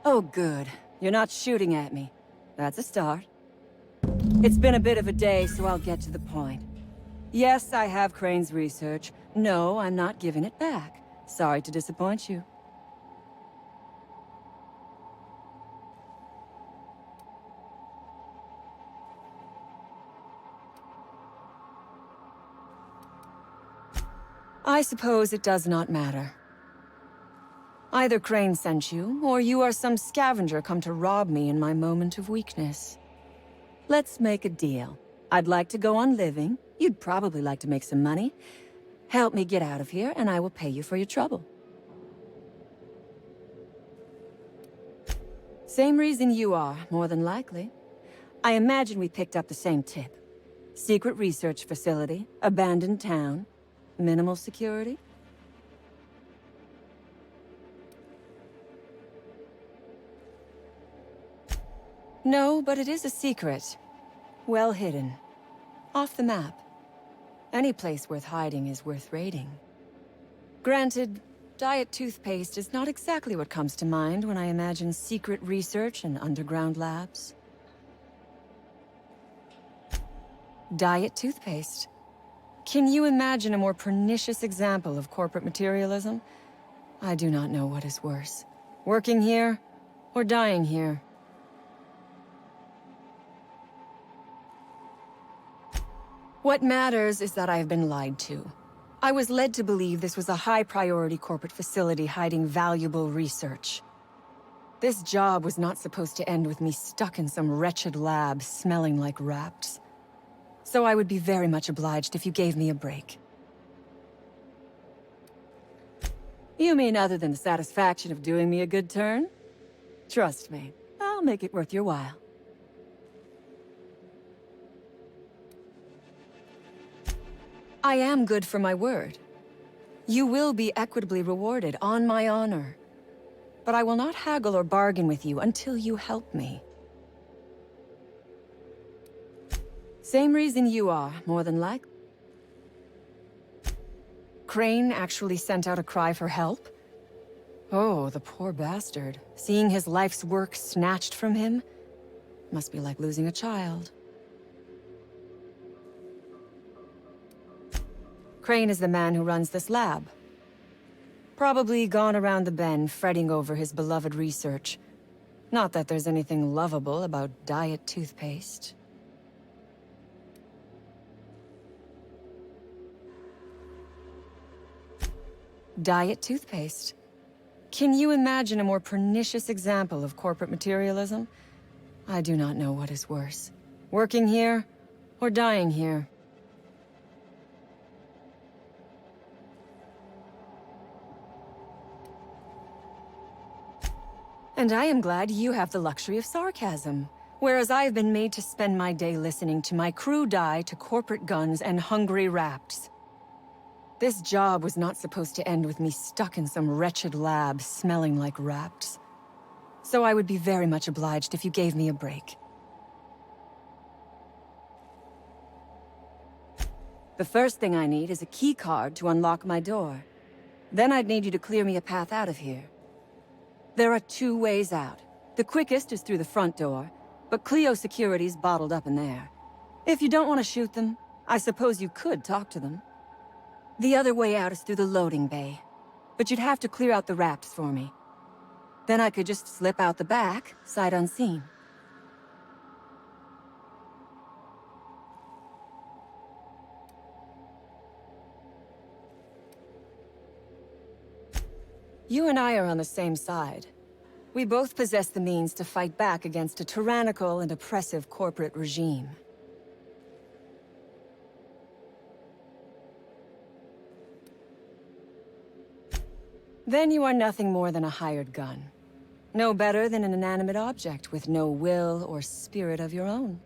[SPEAKER 13] Oh, good. You're not shooting at me. That's a start. It's been a bit of a day, so I'll get to the point. Yes, I have Crane's research. No, I'm not giving it back. Sorry to disappoint you. I suppose it does not matter. Either Crane sent you, or you are some scavenger come to rob me in my moment of weakness. Let's make a deal. I'd like to go on living. You'd probably like to make some money. Help me get out of here, and I will pay you for your trouble. Same reason you are, more than likely. I imagine we picked up the same tip. Secret research facility, abandoned town, minimal security. No, but it is a secret. Well hidden. Off the map. Any place worth hiding is worth raiding. Granted, diet toothpaste is not exactly what comes to mind when I imagine secret research and underground labs. Diet toothpaste. Can you imagine a more pernicious example of corporate materialism? I do not know what is worse. Working here, or dying here. What matters is that I have been lied to. I was led to believe this was a high-priority corporate facility hiding valuable research. This job was not supposed to end with me stuck in some wretched lab smelling like rats. So I would be very much obliged if you gave me a break. You mean other than the satisfaction of doing me a good turn? Trust me, I'll make it worth your while. I am good for my word. You will be equitably rewarded, on my honor. But I will not haggle or bargain with you until you help me. Same reason you are, more than likely. Crane actually sent out a cry for help? Oh, the poor bastard. Seeing his life's work snatched from him? Must be like losing a child. Crane is the man who runs this lab. Probably gone around the bend fretting over his beloved research. Not that there's anything lovable about diet toothpaste. Diet toothpaste. Can you imagine a more pernicious example of corporate materialism? I do not know what is worse. Working here, or dying here. And I am glad you have the luxury of sarcasm, whereas I have been made to spend my day listening to my crew die to corporate guns and hungry rats. This job was not supposed to end with me stuck in some wretched lab smelling like rats. So I would be very much obliged if you gave me a break. The first thing I need is a key card to unlock my door. Then I'd need you to clear me a path out of here. There are 2 ways out. The quickest is through the front door, but Clio security's bottled up in there. If you don't want to shoot them, I suppose you could talk to them. The other way out is through the loading bay, but you'd have to clear out the rafts for me. Then I could just slip out the back, sight unseen. You and I are on the same side. We both possess the means to fight back against a tyrannical and oppressive corporate regime. Then you are nothing more than a hired gun. No better than an inanimate object with no will or spirit of your own.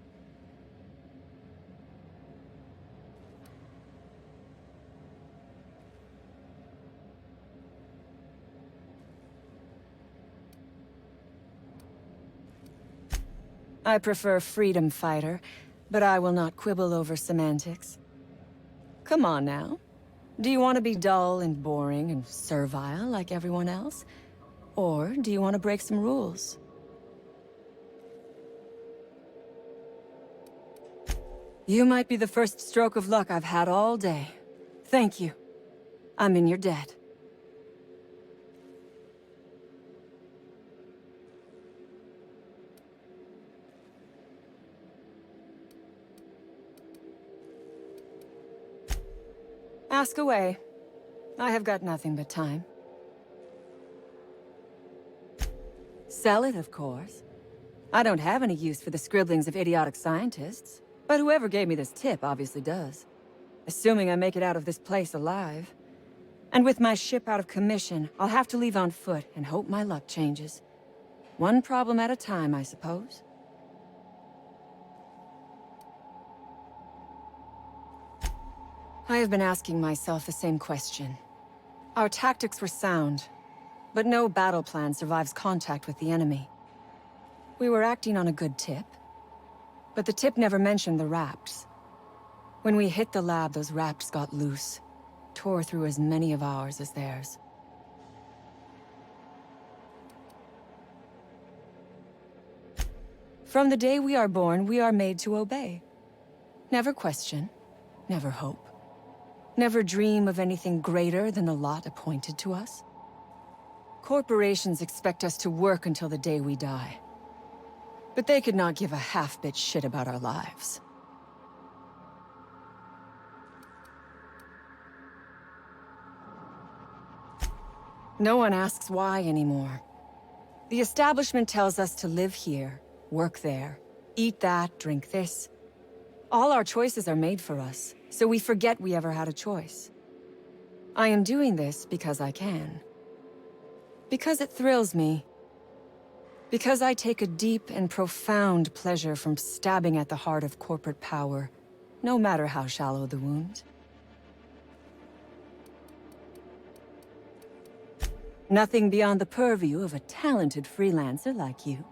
[SPEAKER 13] I prefer freedom fighter, but I will not quibble over semantics. Come on now. Do you want to be dull and boring and servile like everyone else? Or do you want to break some rules? You might be the first stroke of luck I've had all day. Thank you. I'm in your debt. Ask away. I have got nothing but time. Sell it, of course. I don't have any use for the scribblings of idiotic scientists, but whoever gave me this tip obviously does. Assuming I make it out of this place alive. And with my ship out of commission, I'll have to leave on foot and hope my luck changes. One problem at a time, I suppose. I have been asking myself the same question. Our tactics were sound, but no battle plan survives contact with the enemy. We were acting on a good tip, but the tip never mentioned the Raps. When we hit the lab, those Raps got loose, tore through as many of ours as theirs. From the day we are born, we are made to obey. Never question, never hope. Never dream of anything greater than the lot appointed to us. Corporations expect us to work until the day we die. But they could not give a half-bit shit about our lives. No one asks why anymore. The establishment tells us to live here, work there, eat that, drink this. All our choices are made for us, so we forget we ever had a choice. I am doing this because I can. Because it thrills me. Because I take a deep and profound pleasure from stabbing at the heart of corporate power, no matter how shallow the wound. Nothing beyond the purview of a talented freelancer like you.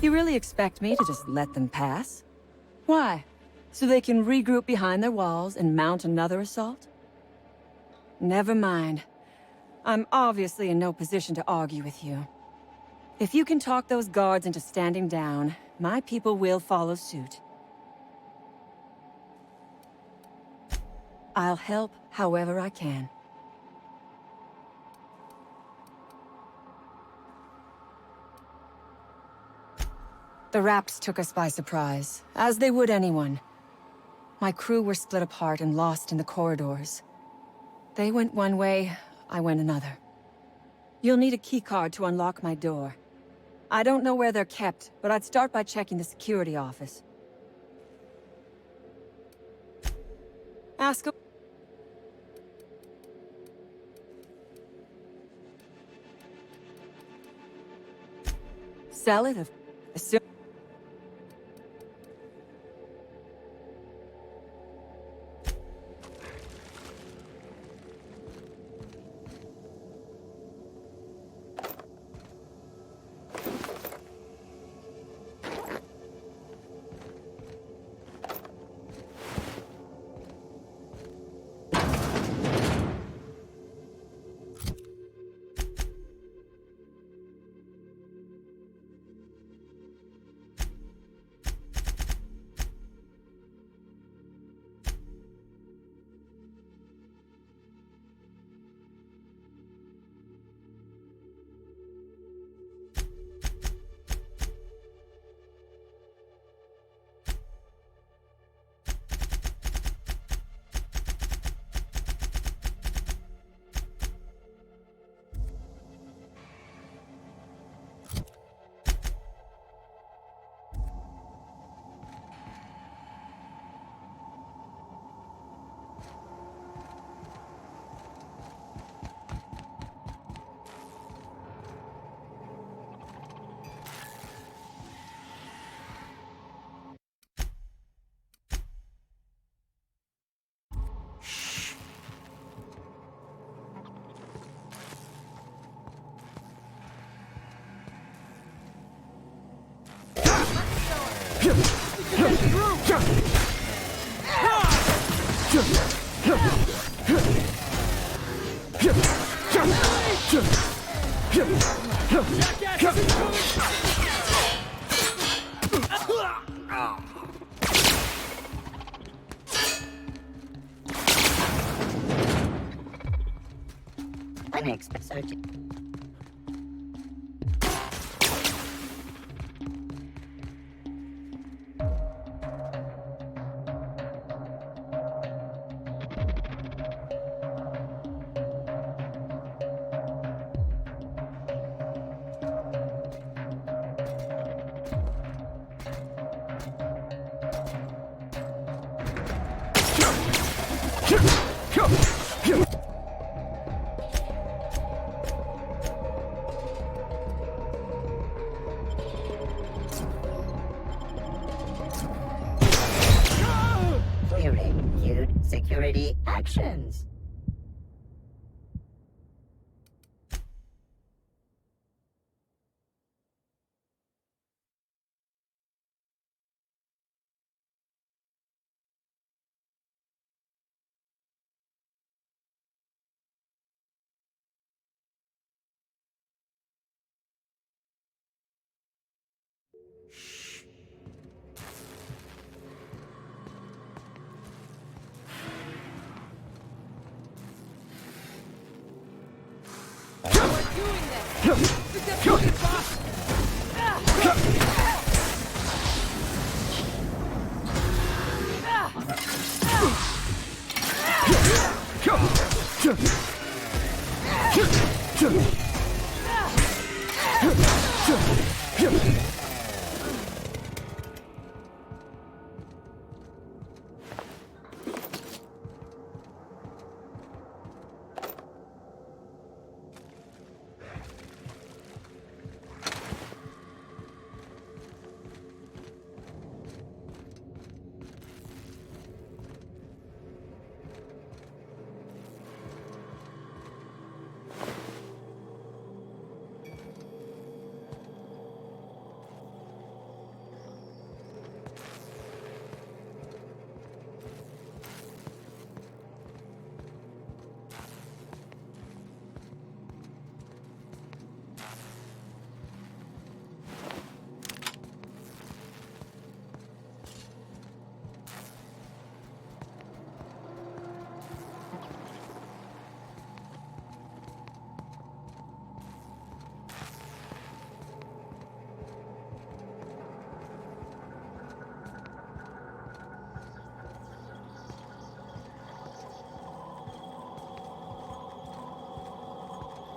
[SPEAKER 13] You really expect me to just let them pass? Why? So they can regroup behind their walls and mount another assault? Never mind. I'm obviously in no position to argue with you. If you can talk those guards into standing down, my people will follow suit. I'll help however I can. The Raps took us by surprise, as they would anyone. My crew were split apart and lost in the corridors. They went one way, I went another. You'll need a keycard to unlock my door. I don't know where they're kept, but I'd start by checking the security office. Ask a... Sell it if... Assume...
[SPEAKER 2] I expect searching. Clearing viewed security actions.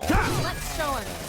[SPEAKER 8] Let's show him.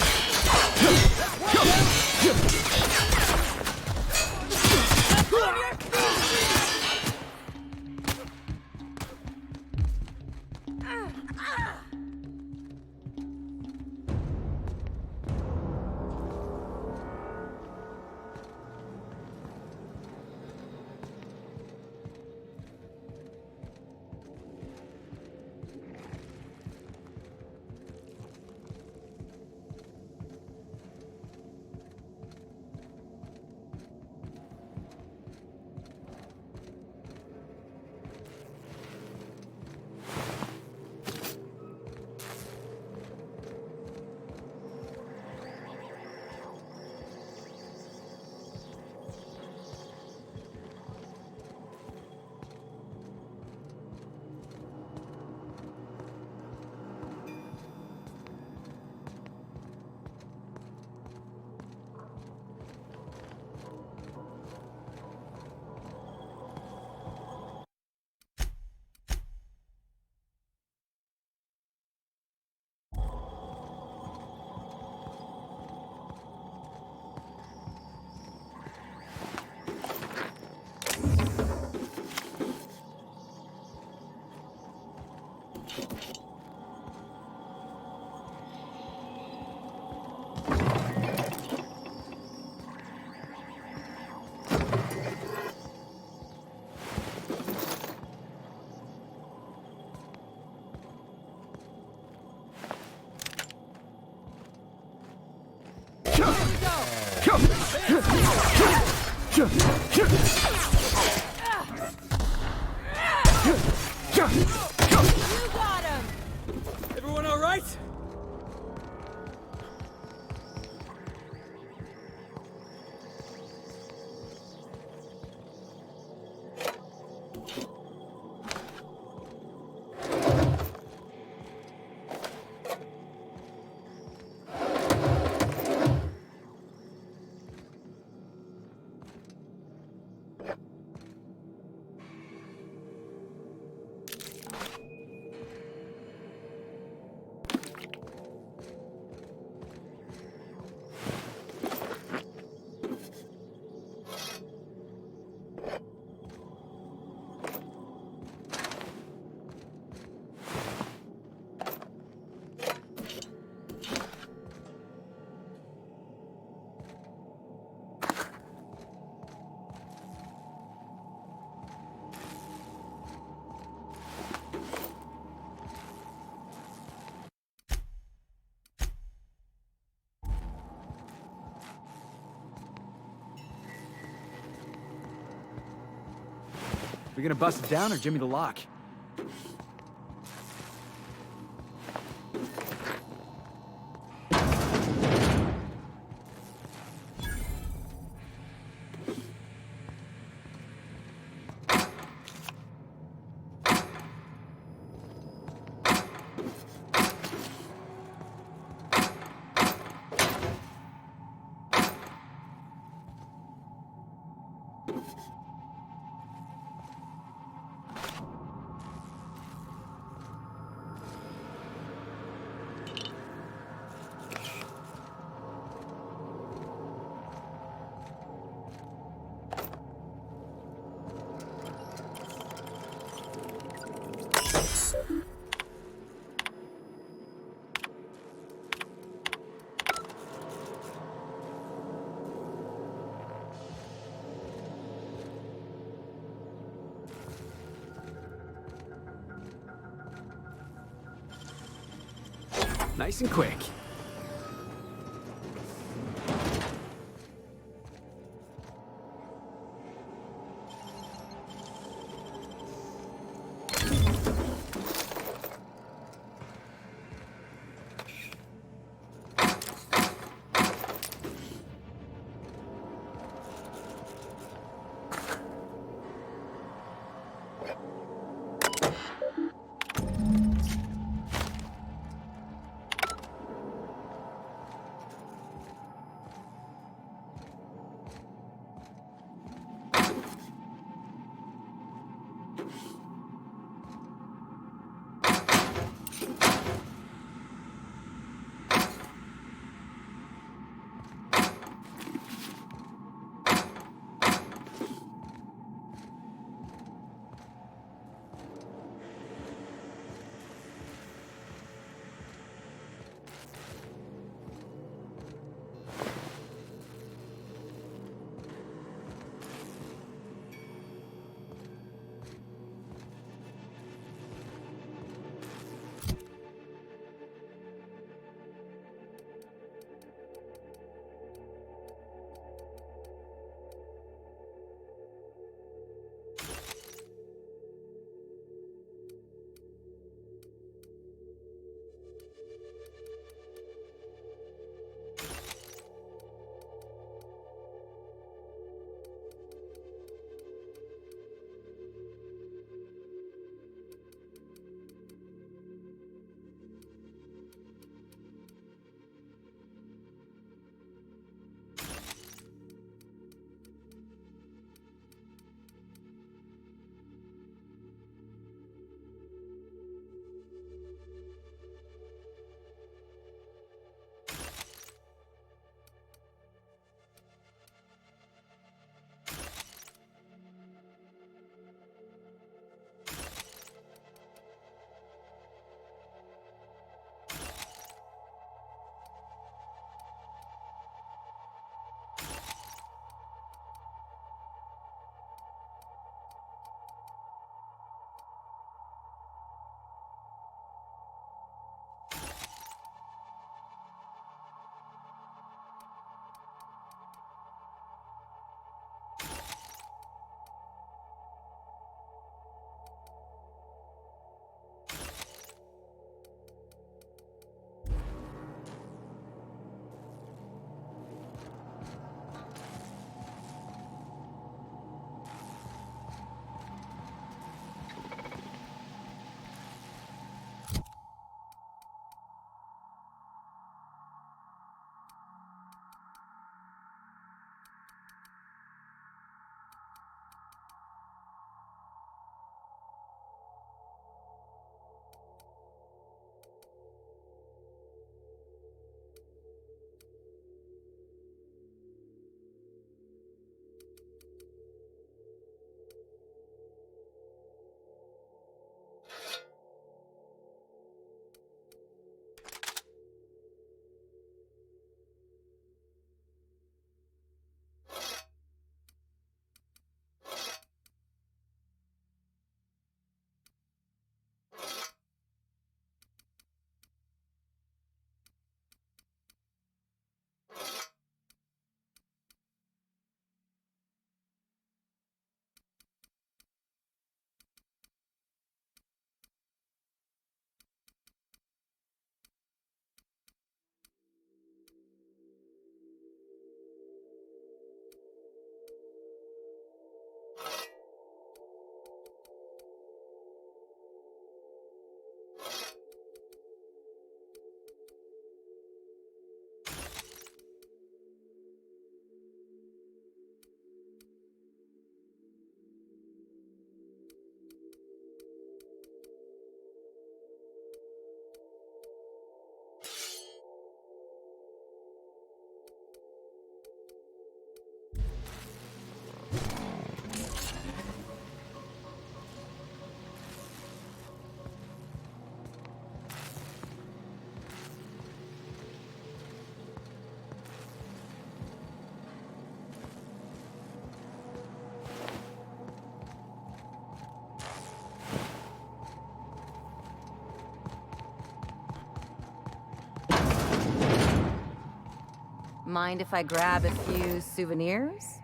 [SPEAKER 8] got him!
[SPEAKER 22] Everyone all right? We gonna bust it down or Jimmy the lock? Nice and quick.
[SPEAKER 1] Mind if I grab a few souvenirs?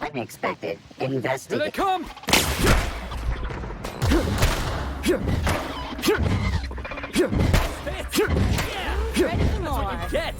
[SPEAKER 2] Unexpected investigation.
[SPEAKER 22] Here they come!
[SPEAKER 1] Ready for more.
[SPEAKER 22] That's what you get!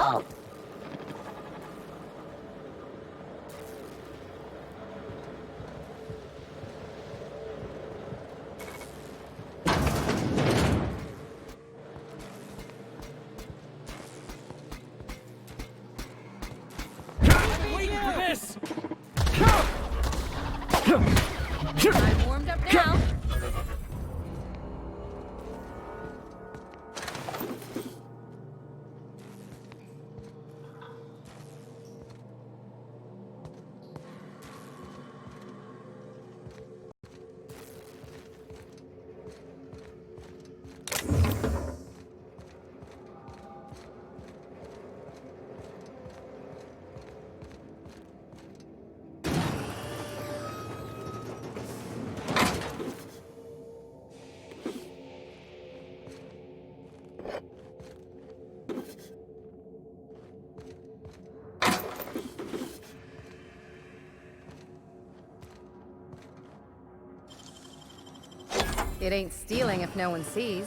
[SPEAKER 2] Oh.
[SPEAKER 22] Wait for this!
[SPEAKER 1] I'm warmed up now. It ain't stealing if no one sees.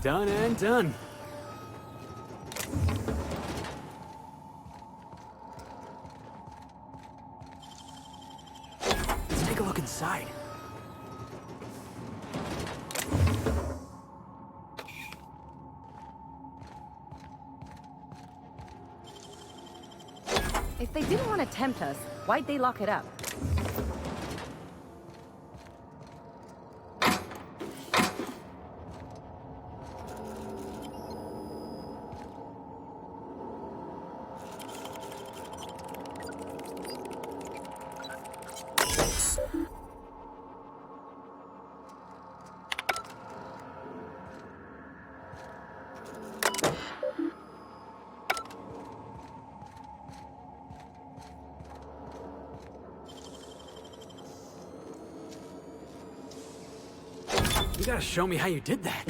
[SPEAKER 22] Done and done. Let's take a look inside.
[SPEAKER 1] If they didn't want to tempt us, why'd they lock it up?
[SPEAKER 22] You gotta show me how you did that.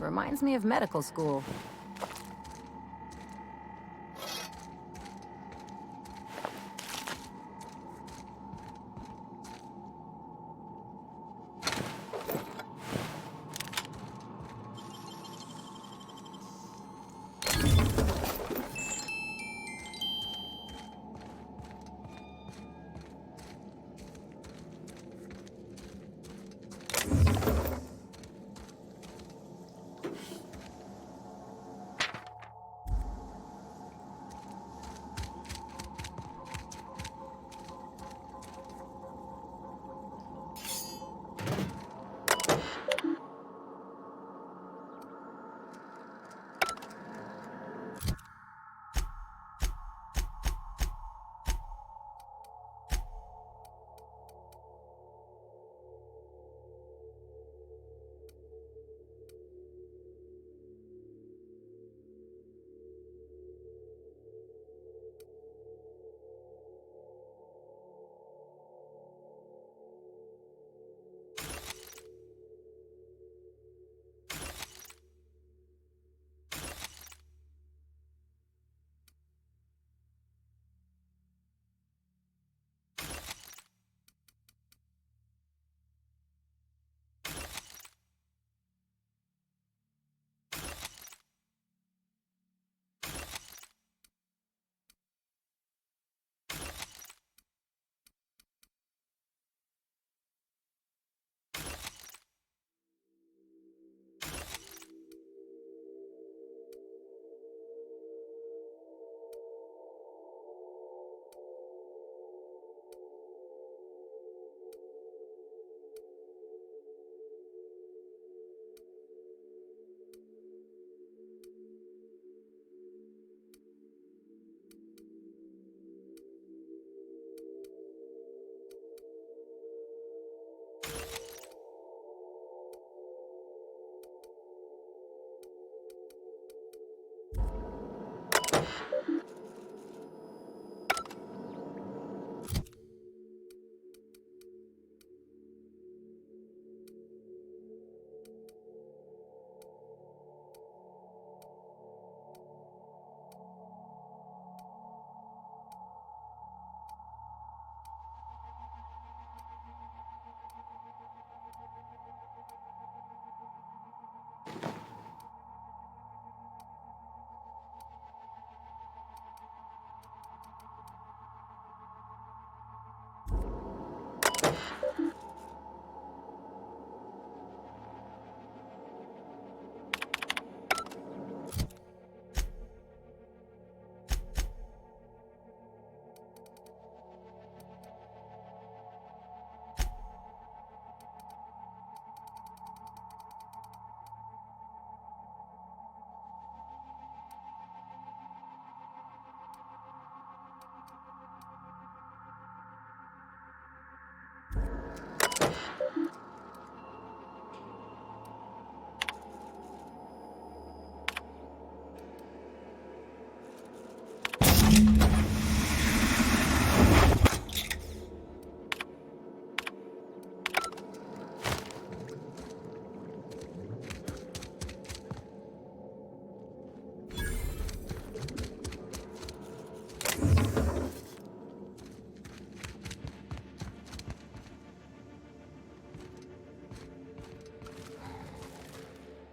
[SPEAKER 1] Reminds me of medical school.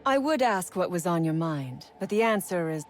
[SPEAKER 13] I would ask what was on your mind, but the answer is...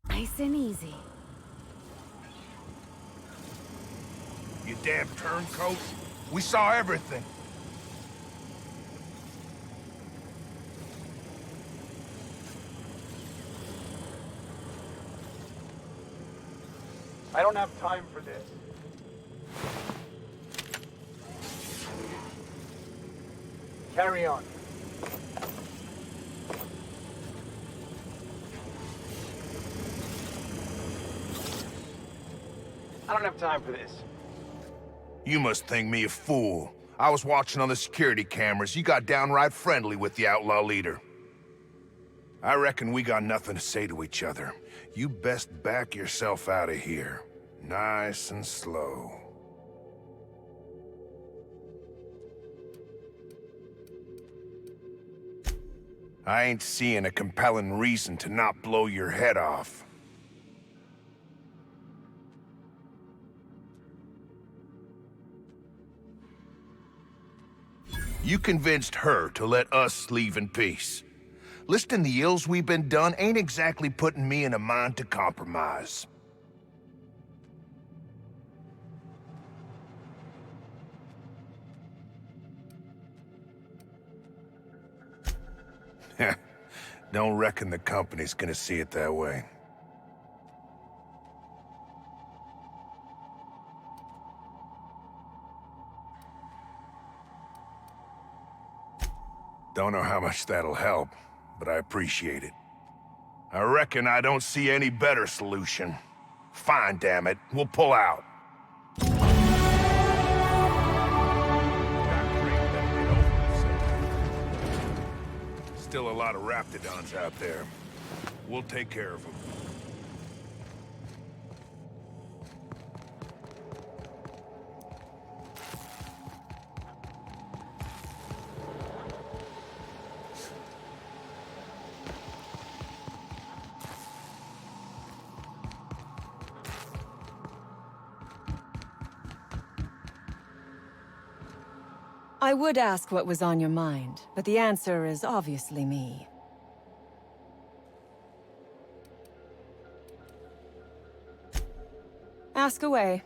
[SPEAKER 1] Nice and easy.
[SPEAKER 19] You damn turncoat. We saw everything.
[SPEAKER 18] I don't have time for this. Carry on. I don't have time for this.
[SPEAKER 19] You must think me a fool. I was watching on the security cameras. You got downright friendly with the outlaw leader. I reckon we got nothing to say to each other. You best back yourself out of here. Nice and slow. I ain't seeing a compelling reason to not blow your head off. You convinced her to let us leave in peace. Listing the ills we've been done ain't exactly putting me in a mind to compromise. Don't reckon the company's gonna see it that way. Don't know how much that'll help, but I appreciate it. I reckon I don't see any better solution. Fine, damn it. We'll pull out. Still a lot of Raptidons out there. We'll take care of them.
[SPEAKER 13] I would ask what was on your mind, but the answer is obviously me. Ask away.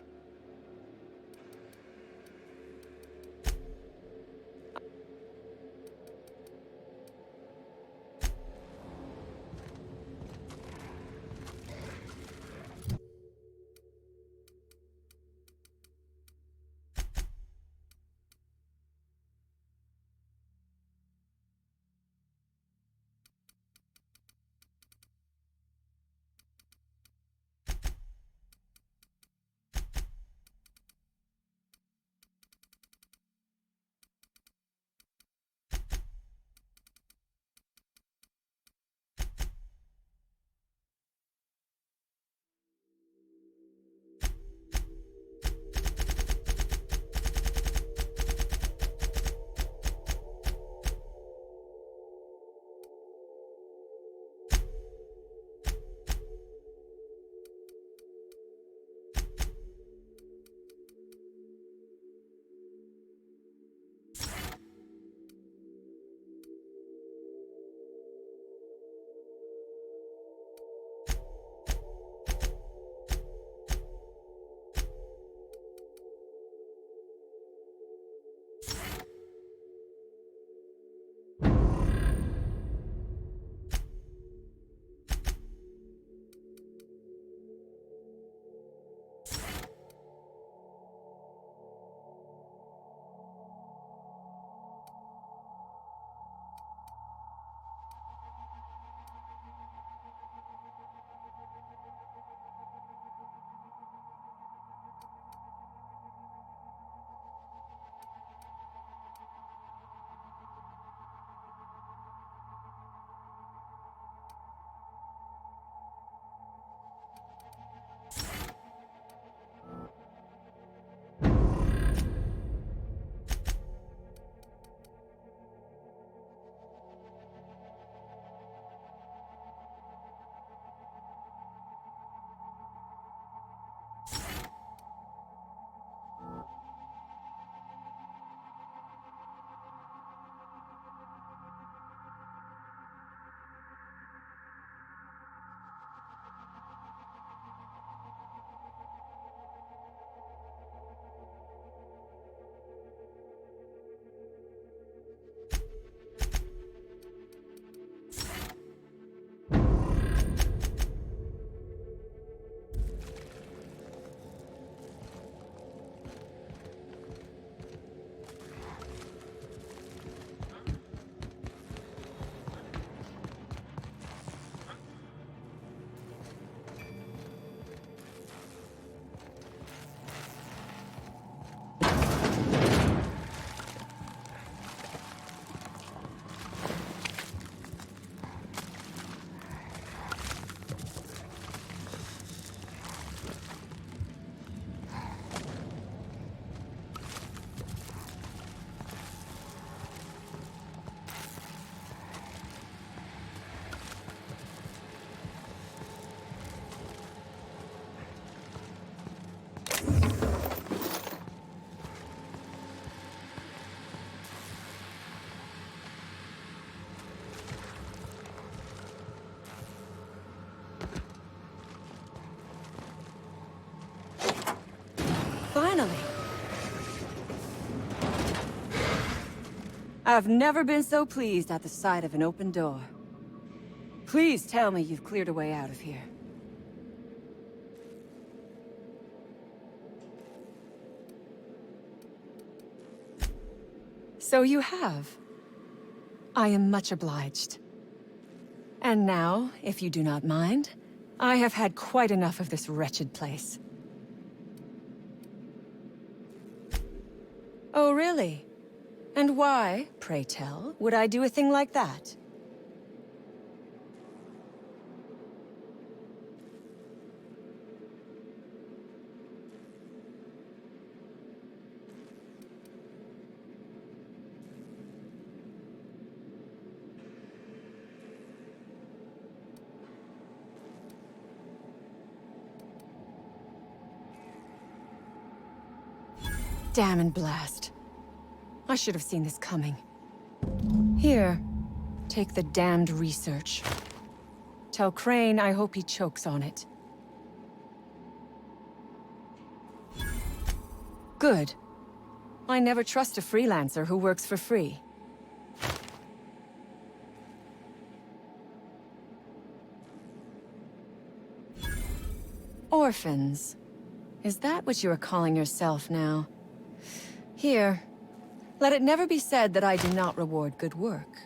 [SPEAKER 13] I've never been so pleased at the sight of an open door. Please tell me you've cleared a way out of here. So you have. I am much obliged. And now, if you do not mind, I have had quite enough of this wretched place. Oh, really? And why, pray tell, would I do a thing like that? Damn and blast. I should have seen this coming. Here, take the damned research. Tell Crane I hope he chokes on it. Good. I never trust a freelancer who works for free. Orphans. Is that what you are calling yourself now? Here. Let it never be said that I do not reward good work.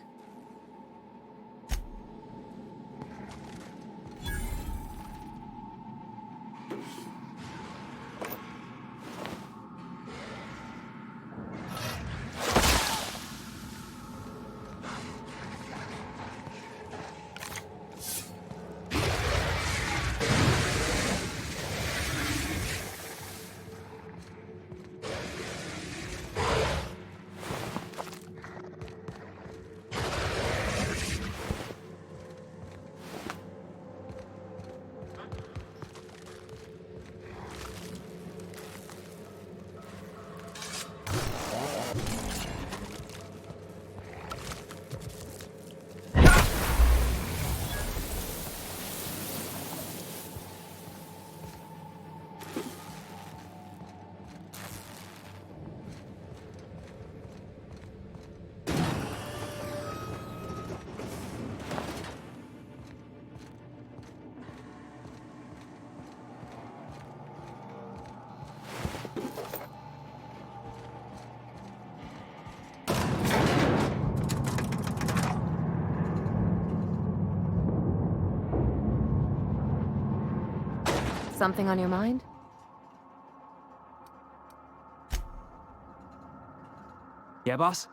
[SPEAKER 1] Something on your mind?
[SPEAKER 22] Yeah, boss?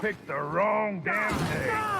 [SPEAKER 19] Picked the wrong damn day.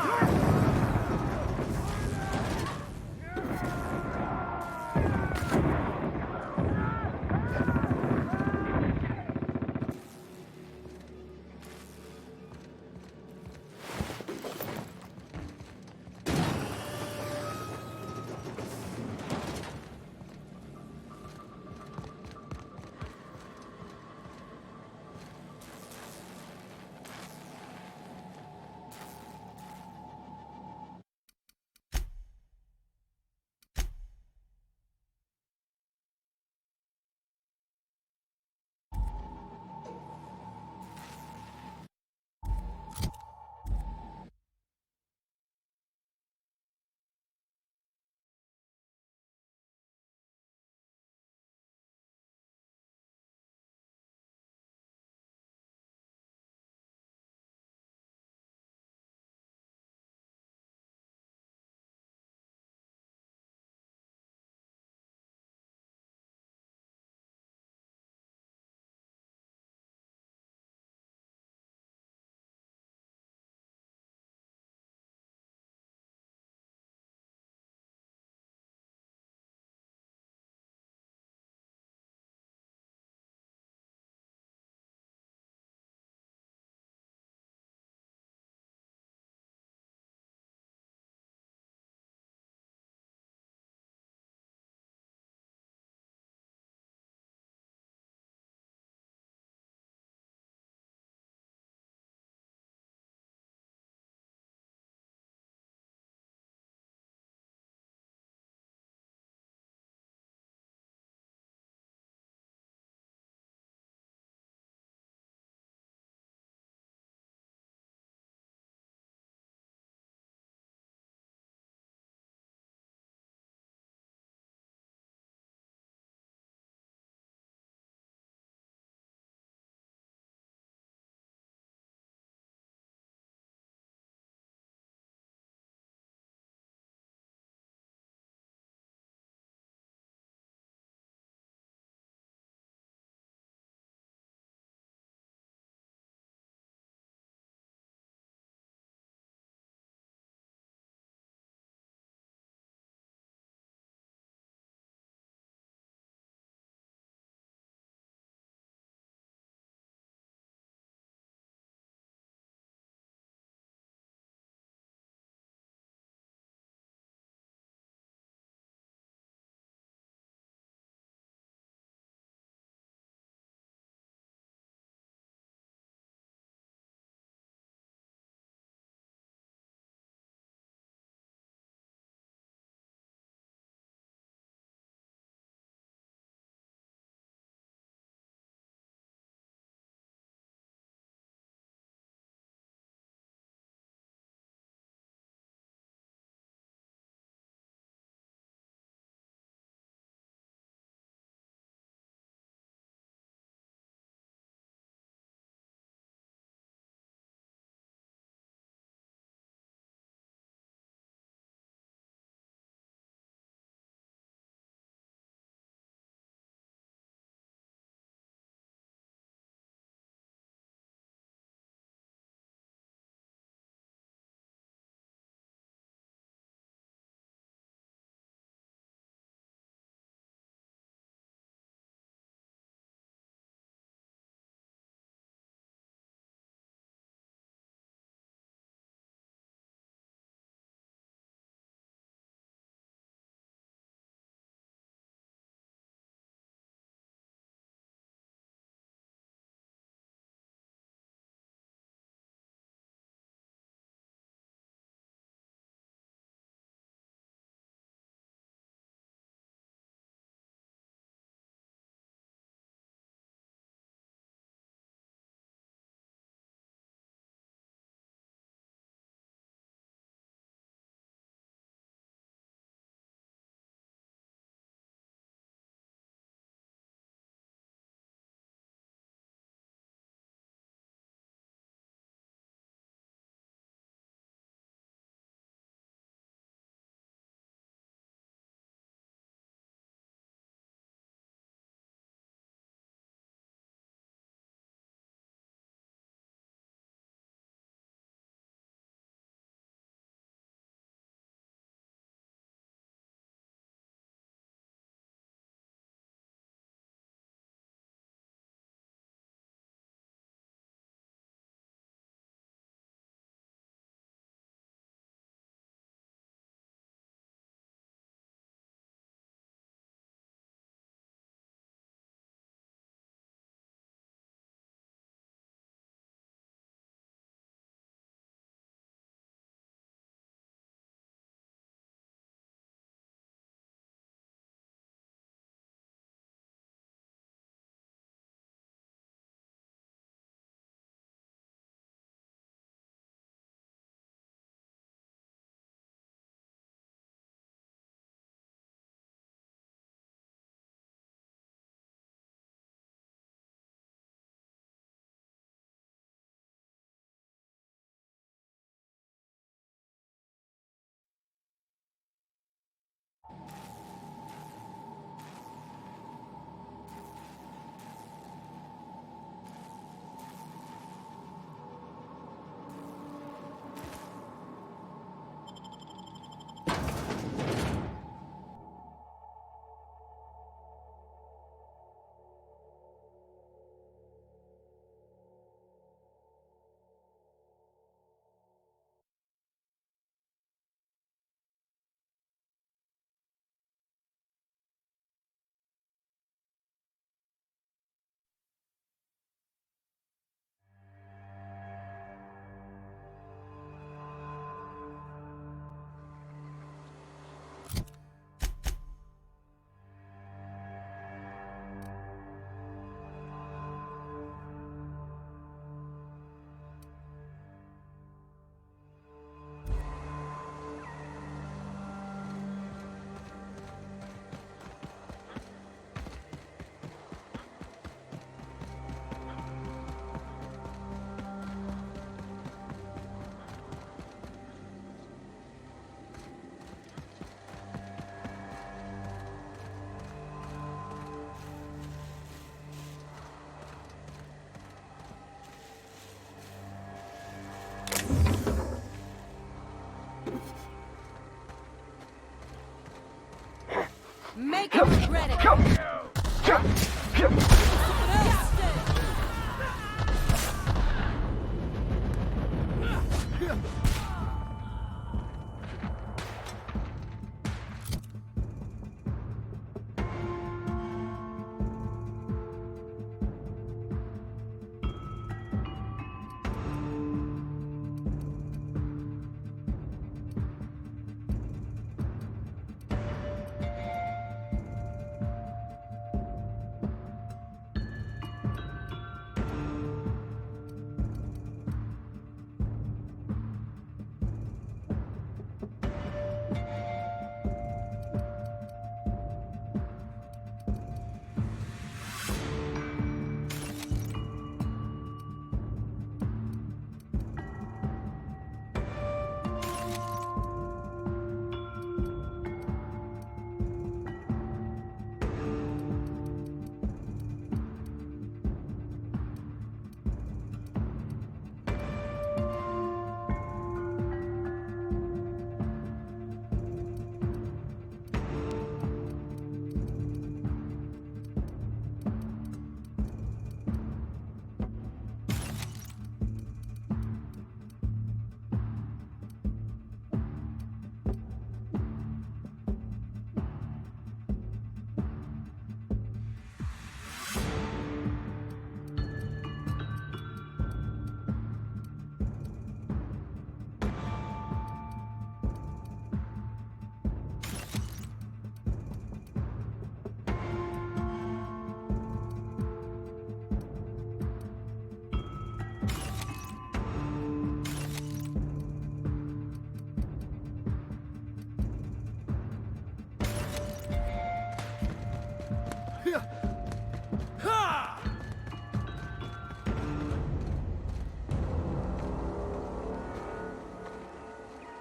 [SPEAKER 8] make him regret it.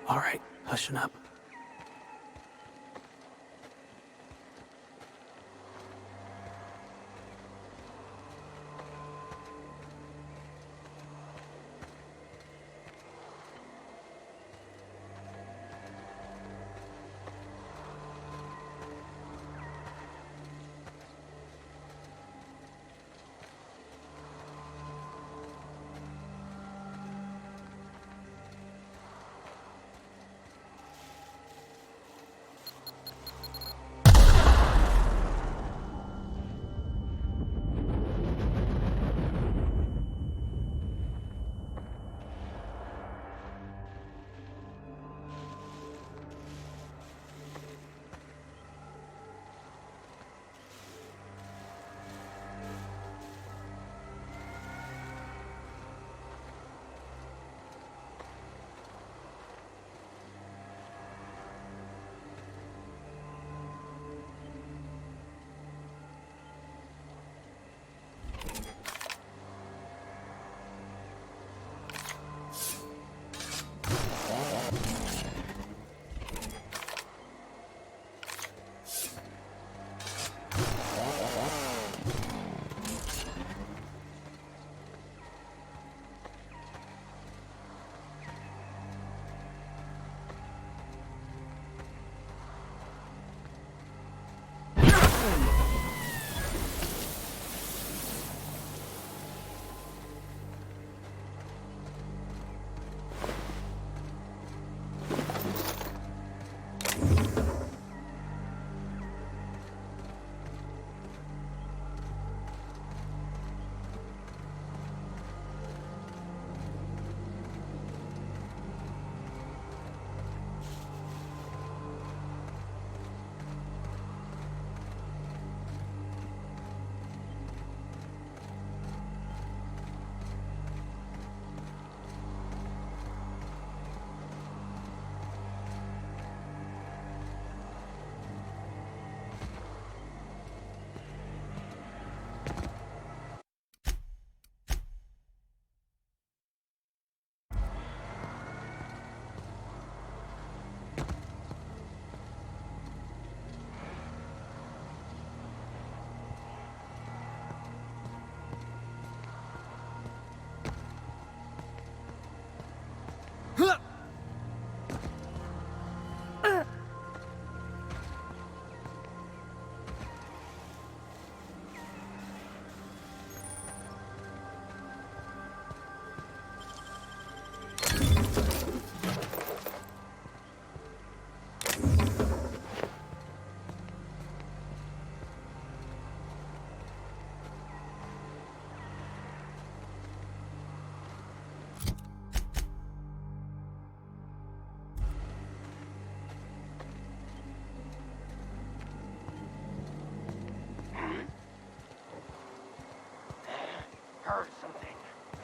[SPEAKER 22] All right, hushing up.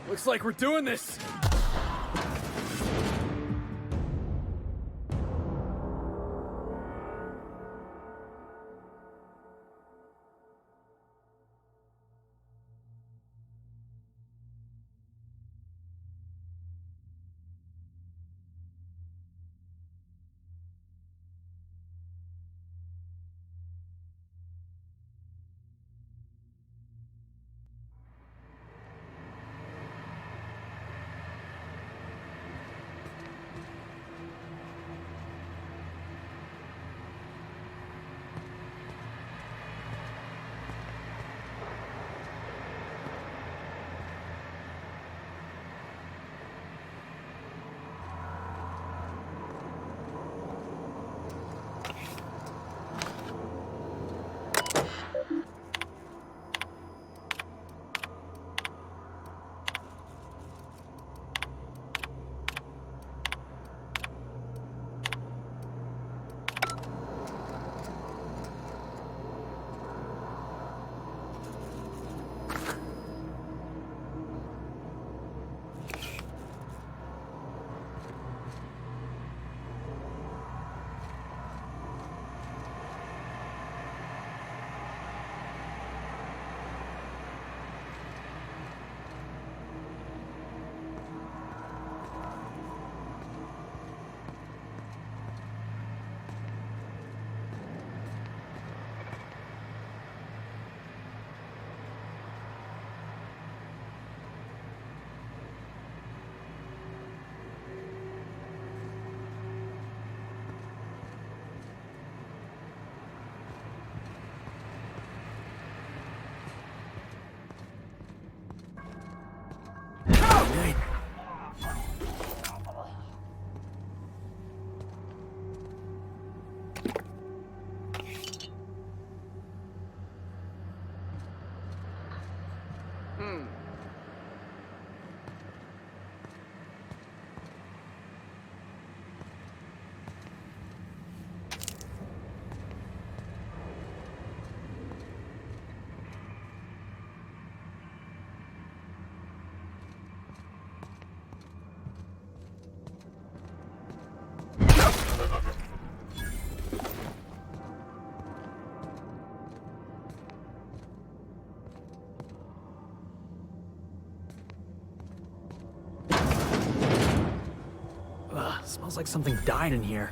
[SPEAKER 22] Looks like we're doing this! Smells like something died in here.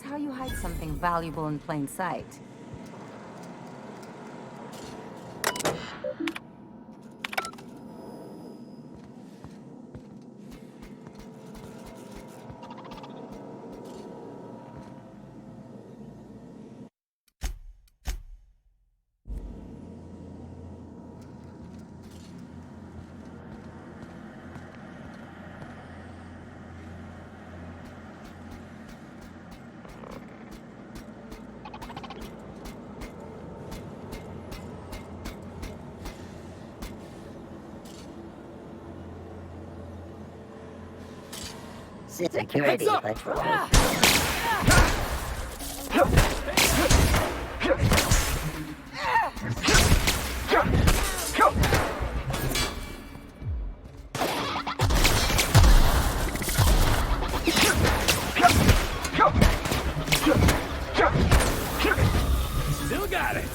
[SPEAKER 1] is how you hide something valuable in plain sight.
[SPEAKER 2] Security patrol.
[SPEAKER 22] Still got it.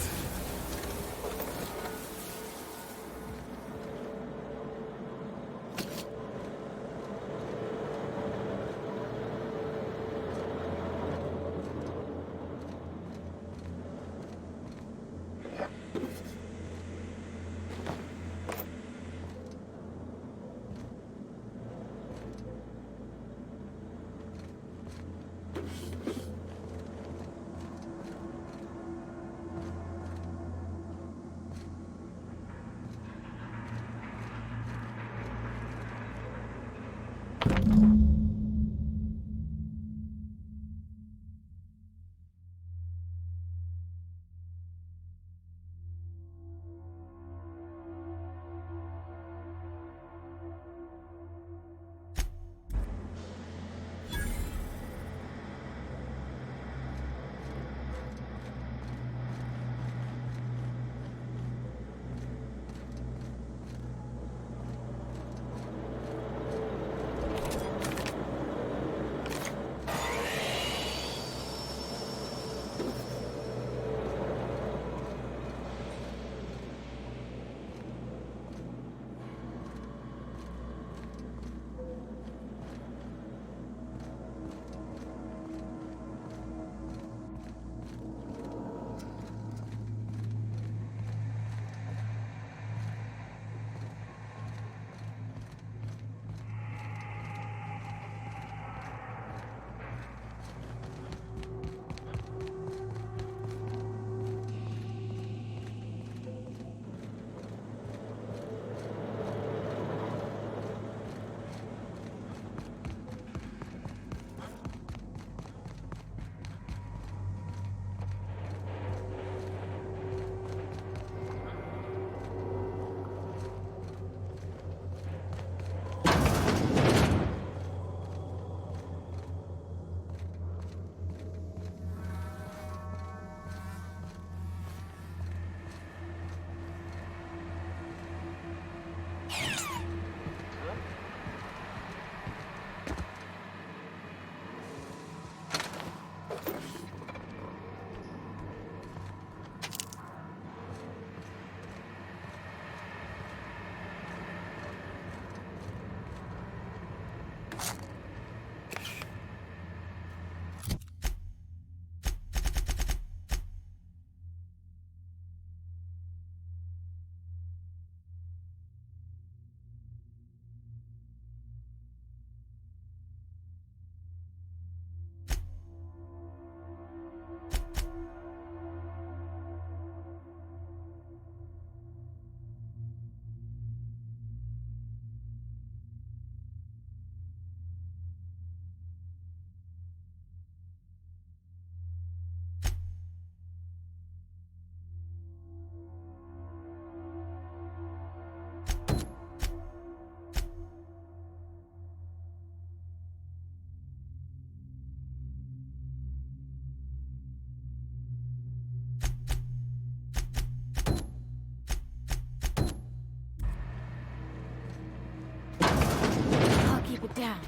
[SPEAKER 8] Down.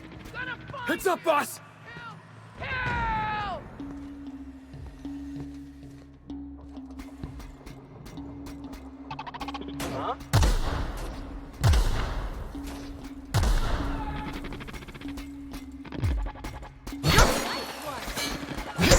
[SPEAKER 22] Heads up, boss!
[SPEAKER 8] Help!
[SPEAKER 18] Huh?
[SPEAKER 8] Nice one.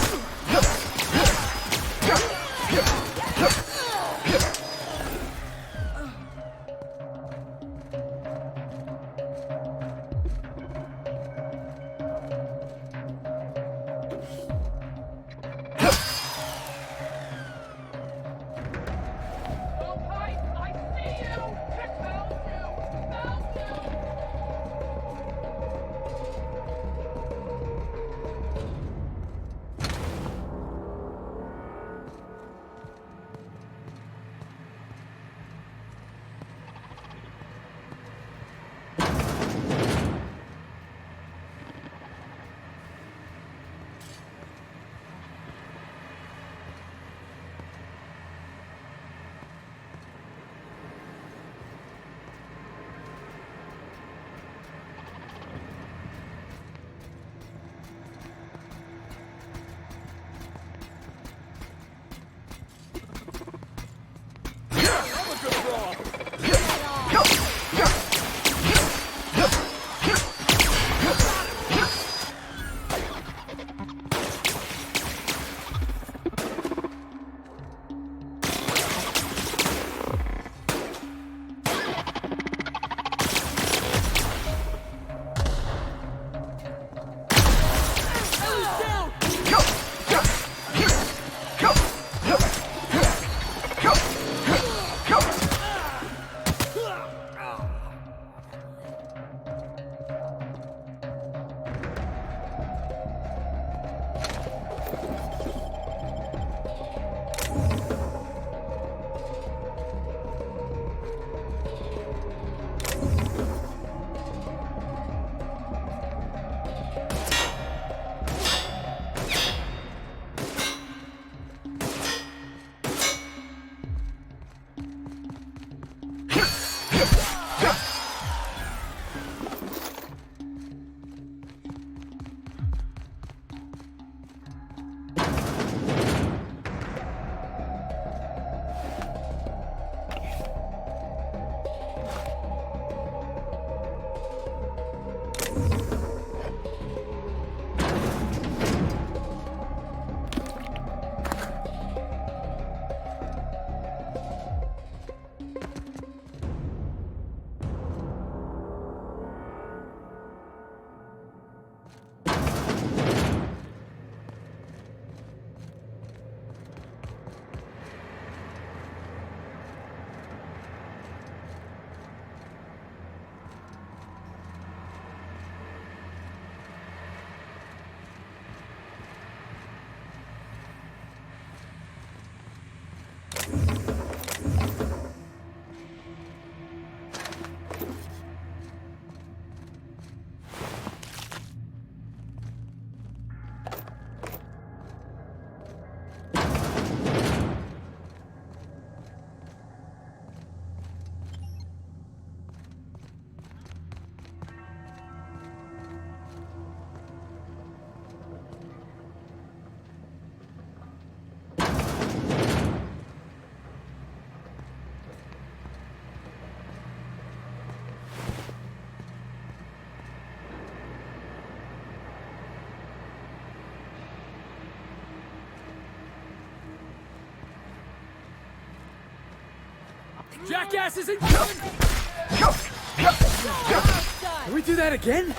[SPEAKER 22] Jackasses incoming! Can we do that again?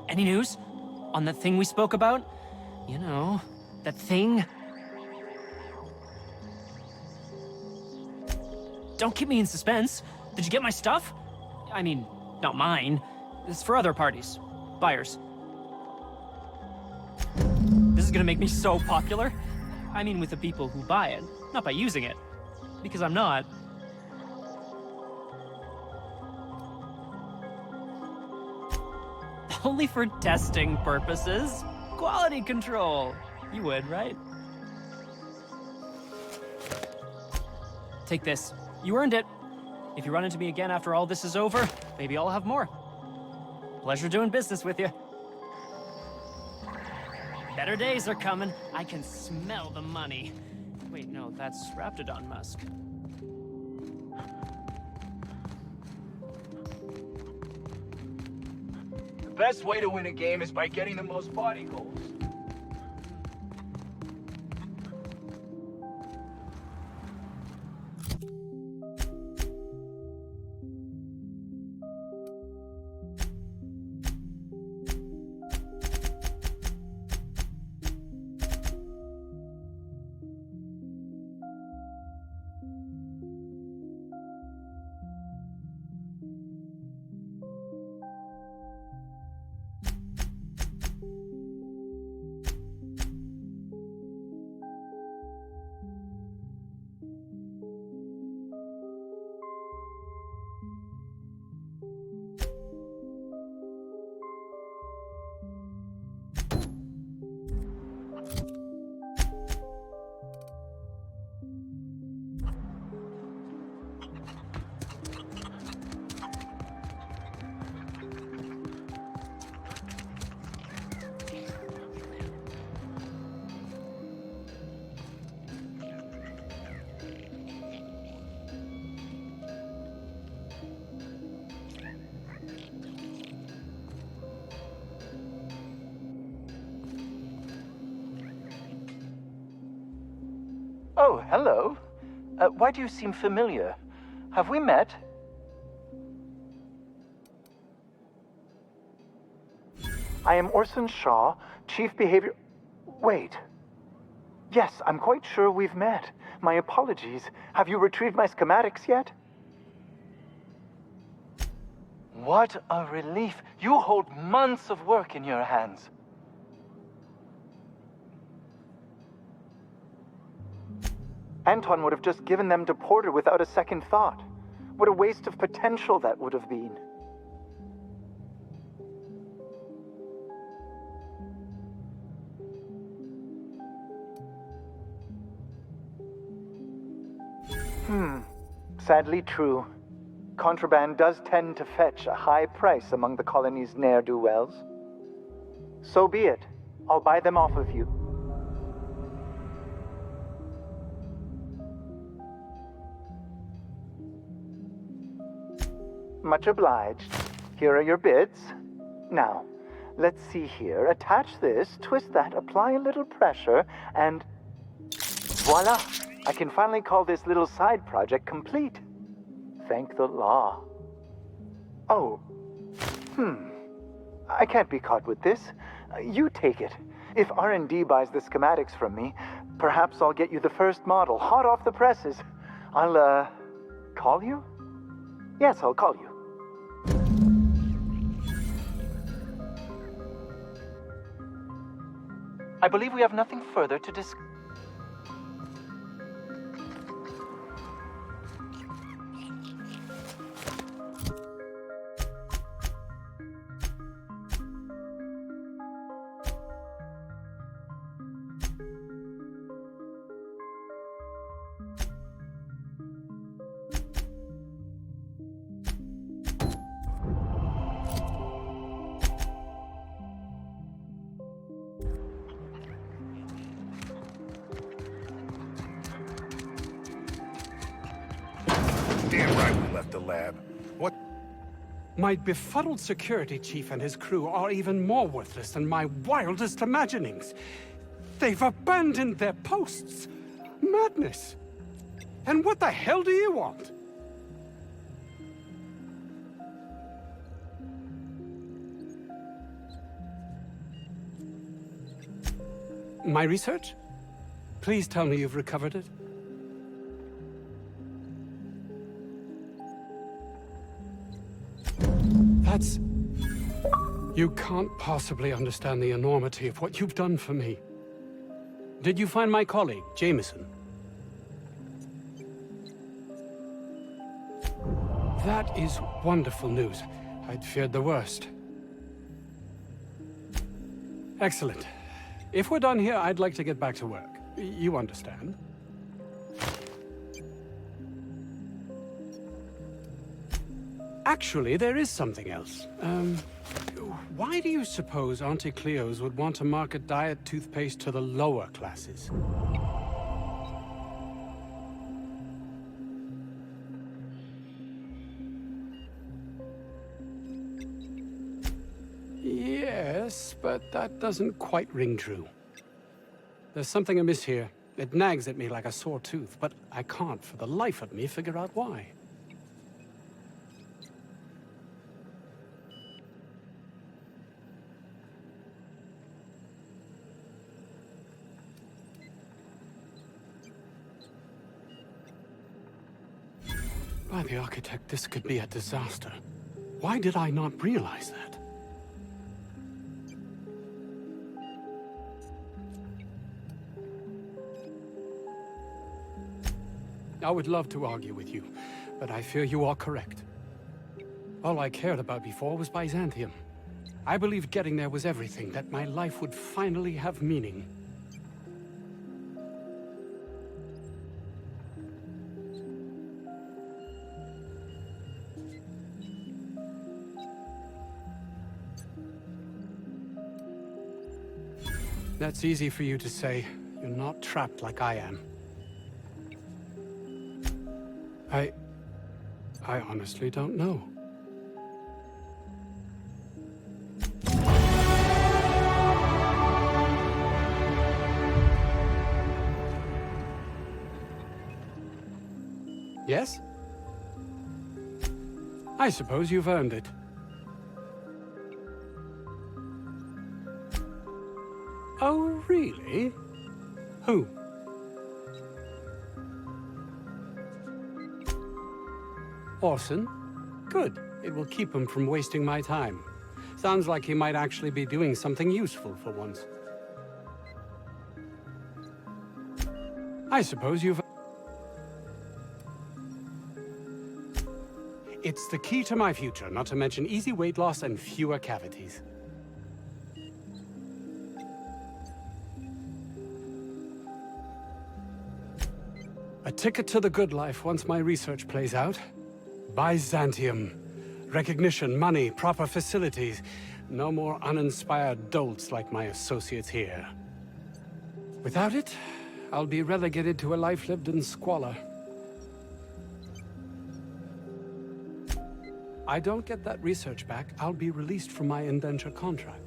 [SPEAKER 12] Any news? On that thing we spoke about? You know, that thing? Don't keep me in suspense. Did you get my stuff? I mean, not mine. It's for other parties. Buyers. This is gonna make me so popular. I mean with the people who buy it, not by using it. Because I'm not. Only for testing purposes. Quality control. You would, right? Take this. You earned it. If you run into me again after all this is over, maybe I'll have more. Pleasure doing business with you. Better days are coming. I can smell the money. Wait, no, that's Raptidon Musk.
[SPEAKER 18] The best way to win a game is by getting the most body goals. Hello. Why do you seem familiar? Have we met? I am Orson Shaw, Chief Behavior... Wait. Yes, I'm quite sure we've met. My apologies. Have you retrieved my schematics yet? What a relief. You hold months of work in your hands. Anton would have just given them to Porter without a second thought. What a waste of potential that would have been. Sadly true. Contraband does tend to fetch a high price among the colony's ne'er-do-wells. So be it. I'll buy them off of you. Much obliged. Here are your bids. Now, let's see here. Attach this, twist that, apply a little pressure, and... voila! I can finally call this little side project complete. Thank the law. Oh. I can't be caught with this. You take it. If R&D buys the schematics from me, perhaps I'll get you the first model, hot off the presses. I'll, call you? Yes, I'll call you. I believe we have nothing further to discuss.
[SPEAKER 19] Damn right we left the lab. What?
[SPEAKER 6] My befuddled security chief and his crew are even more worthless than my wildest imaginings. They've abandoned their posts. Madness. And what the hell do you want? My research? Please tell me you've recovered it. That's... You can't possibly understand the enormity of what you've done for me. Did you find my colleague, Jameson? That is wonderful news. I'd feared the worst. Excellent. If we're done here, I'd like to get back to work. You understand? Actually, there is something else. Why do you suppose Auntie Cleo's would want to market diet toothpaste to the lower classes? Yes, but that doesn't quite ring true. There's something amiss here. It nags at me like a sore tooth, but I can't for the life of me figure out why. By the architect, this could be a disaster. Why did I not realize that? I would love to argue with you, but I fear you are correct. All I cared about before was Byzantium. I believed getting there was everything, that my life would finally have meaning. That's easy for you to say. You're not trapped like I am. I honestly don't know. Yes? I suppose you've earned it. Oh, really? Who? Orson? Good. It will keep him from wasting my time. Sounds like he might actually be doing something useful for once. I suppose you've... It's the key to my future, not to mention easy weight loss and fewer cavities. A ticket to the good life once my research plays out. Byzantium. Recognition, money, proper facilities. No more uninspired dolts like my associates here. Without it, I'll be relegated to a life lived in squalor. I don't get that research back, I'll be released from my indenture contract.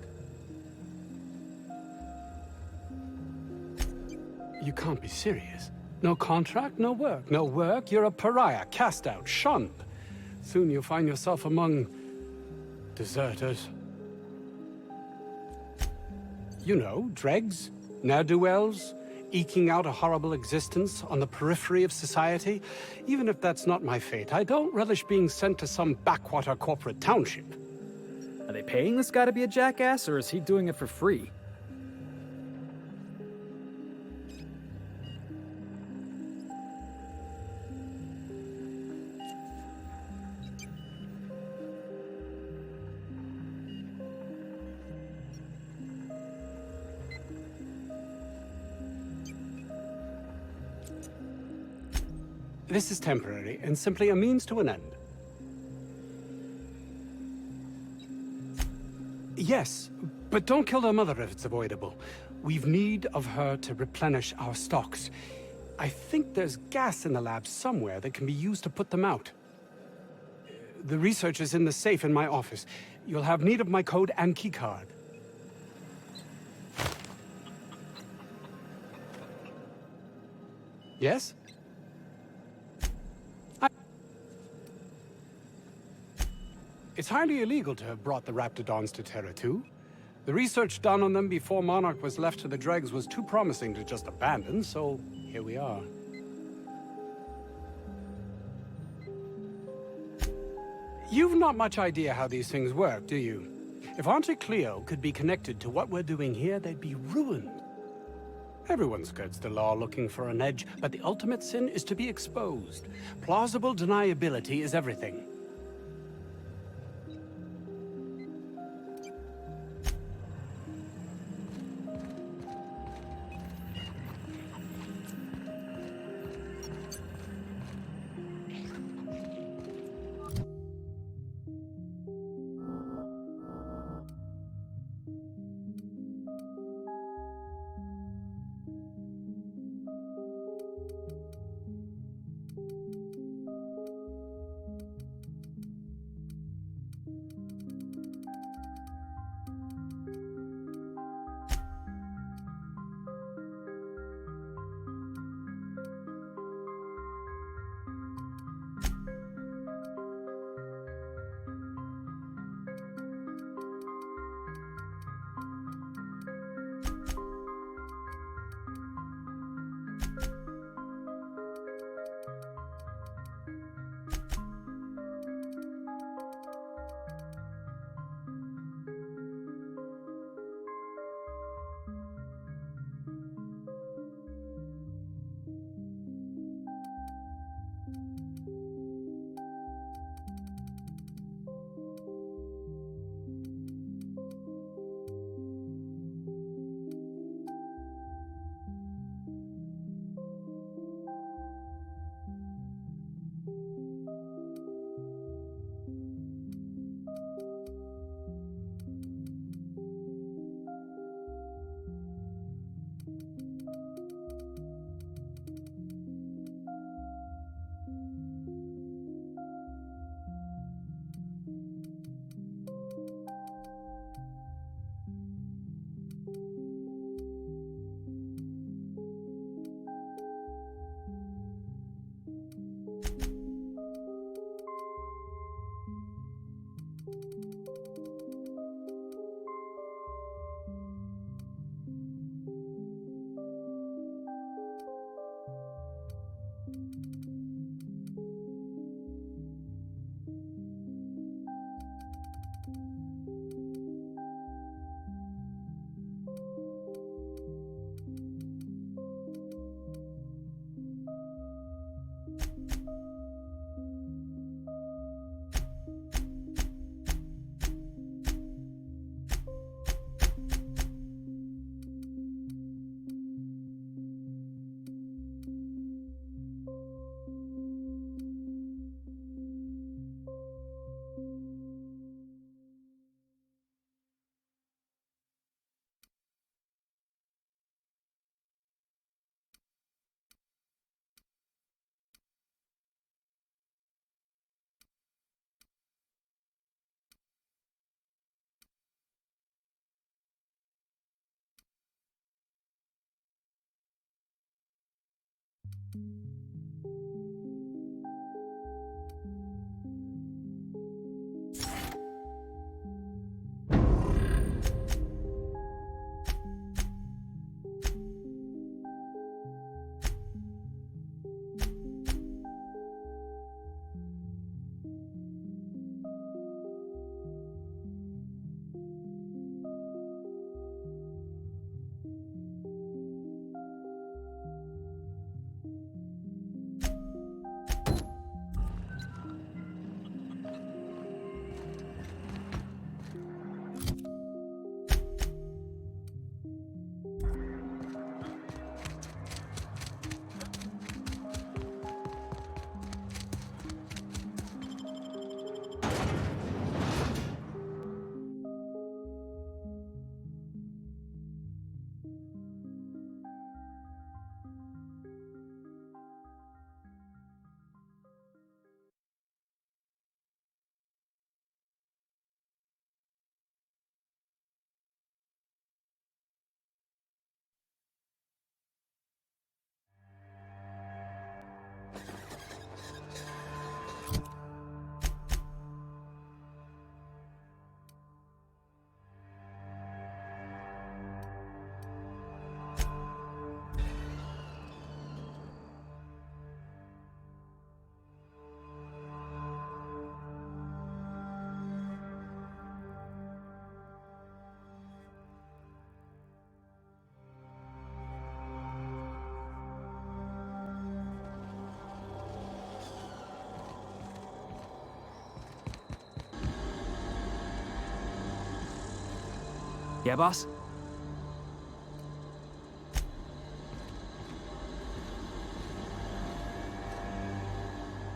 [SPEAKER 6] You can't be serious. No contract, no work. No work, you're a pariah, cast out, shunned. Soon you'll find yourself among... deserters. You know, dregs, ne'er-do-wells, eking out a horrible existence on the periphery of society. Even if that's not my fate, I don't relish being sent to some backwater corporate township.
[SPEAKER 22] Are they paying this guy to be a jackass, or is he doing it for free?
[SPEAKER 6] This is temporary and simply a means to an end. Yes, but don't kill their mother if it's avoidable. We've need of her to replenish our stocks. I think there's gas in the lab somewhere that can be used to put them out. The research is in the safe in my office. You'll have need of my code and keycard. Yes? It's highly illegal to have brought the Raptidons to Terra 2. The research done on them before Monarch was left to the dregs was too promising to just abandon, so here we are. You've not much idea how these things work, do you? If Auntie Cleo could be connected to what we're doing here, they'd be ruined. Everyone skirts the law looking for an edge, but the ultimate sin is to be exposed. Plausible deniability is everything.
[SPEAKER 22] Yeah, boss?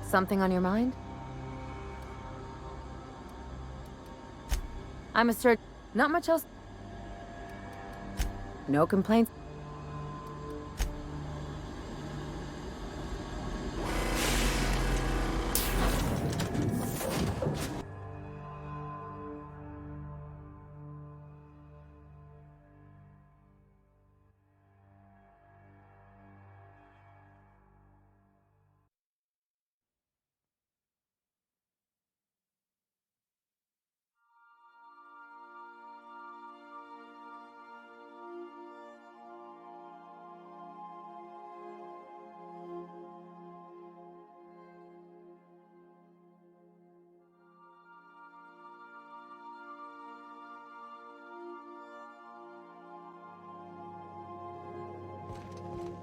[SPEAKER 1] Something on your mind? I'm a surgeon. Not much else. No complaints.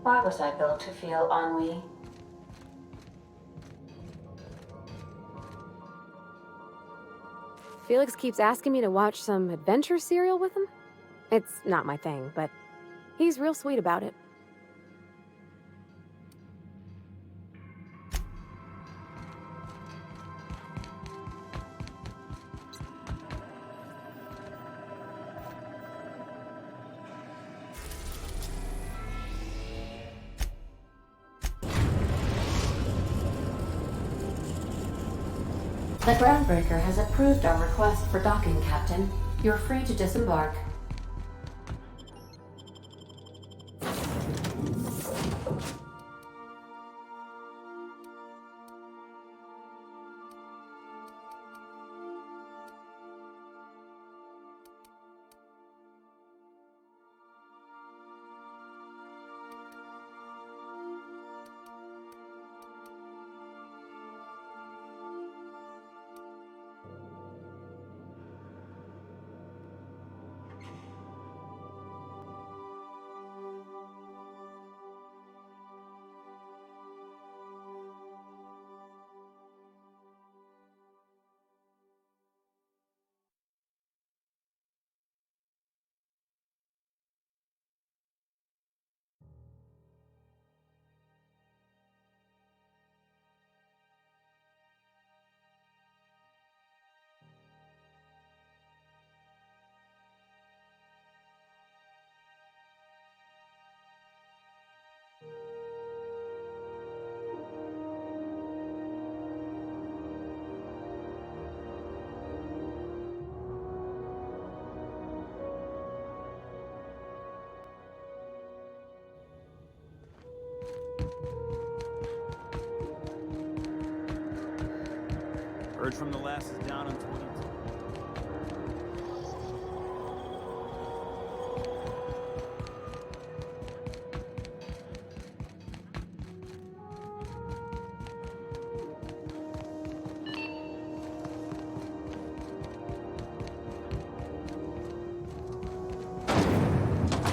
[SPEAKER 23] Why was I built to feel ennui?
[SPEAKER 3] Felix keeps asking me to watch some adventure serial with him. It's not my thing, but he's real sweet about it.
[SPEAKER 23] The Groundbreaker has approved our request for docking, Captain. You're free to disembark.
[SPEAKER 4] Heard from the lasses down on 22.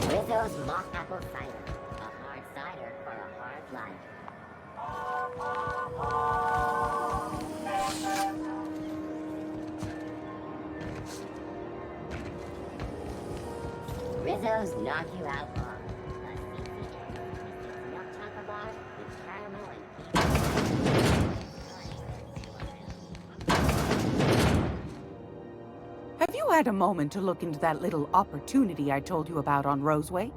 [SPEAKER 2] Rizzo's mock apple cider. A hard cider for a hard life. Rizzo's knock you out bar. The CCA. Milk chocolate bar with caramel and
[SPEAKER 15] Have you had a moment to look into that little opportunity I told you about on Roseway?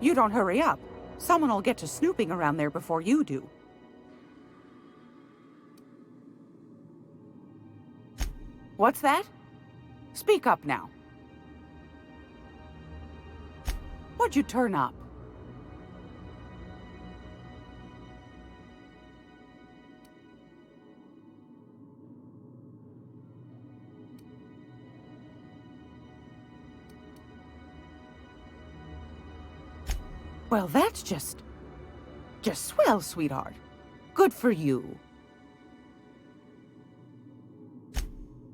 [SPEAKER 15] You don't hurry up. Someone will get to snooping around there before you do. What's that? Speak up now. What'd you turn up? Well, that's just swell, sweetheart. Good for you.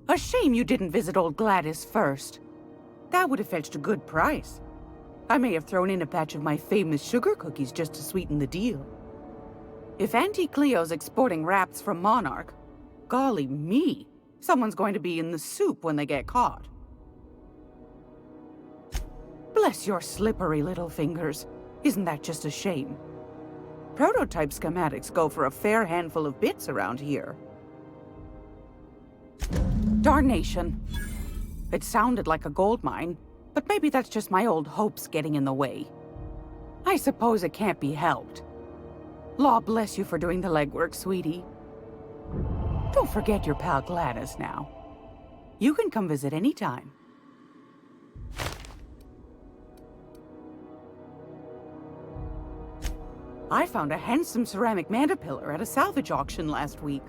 [SPEAKER 15] A shame you didn't visit old Gladys first. That would have fetched a good price. I may have thrown in a batch of my famous sugar cookies just to sweeten the deal. If Auntie Cleo's exporting wraps from Monarch, golly me, someone's going to be in the soup when they get caught. Bless your slippery little fingers. Isn't that just a shame? Prototype schematics go for a fair handful of bits around here. Darnation. It sounded like a gold mine, but maybe that's just my old hopes getting in the way. I suppose it can't be helped. Law bless you for doing the legwork, sweetie. Don't forget your pal Gladys now. You can come visit anytime. I found a handsome ceramic mandapillar at a salvage auction last week.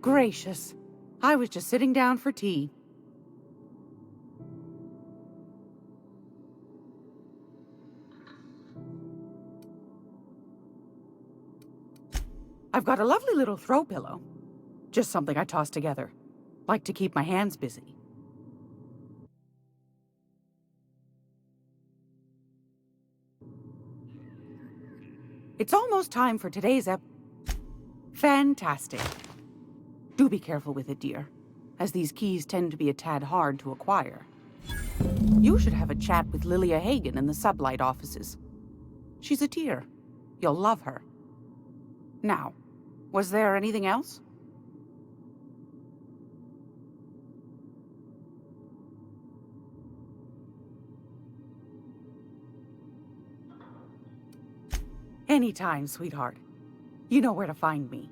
[SPEAKER 15] Gracious. I was just sitting down for tea. I've got a lovely little throw pillow. Just something I toss together. Like to keep my hands busy. It's almost time for today's Fantastic. Do be careful with it, dear, as these keys tend to be a tad hard to acquire. You should have a chat with Lilia Hagen in the Sublight offices. She's a dear. You'll love her. Now, was there anything else? Anytime, sweetheart. You know where to find me.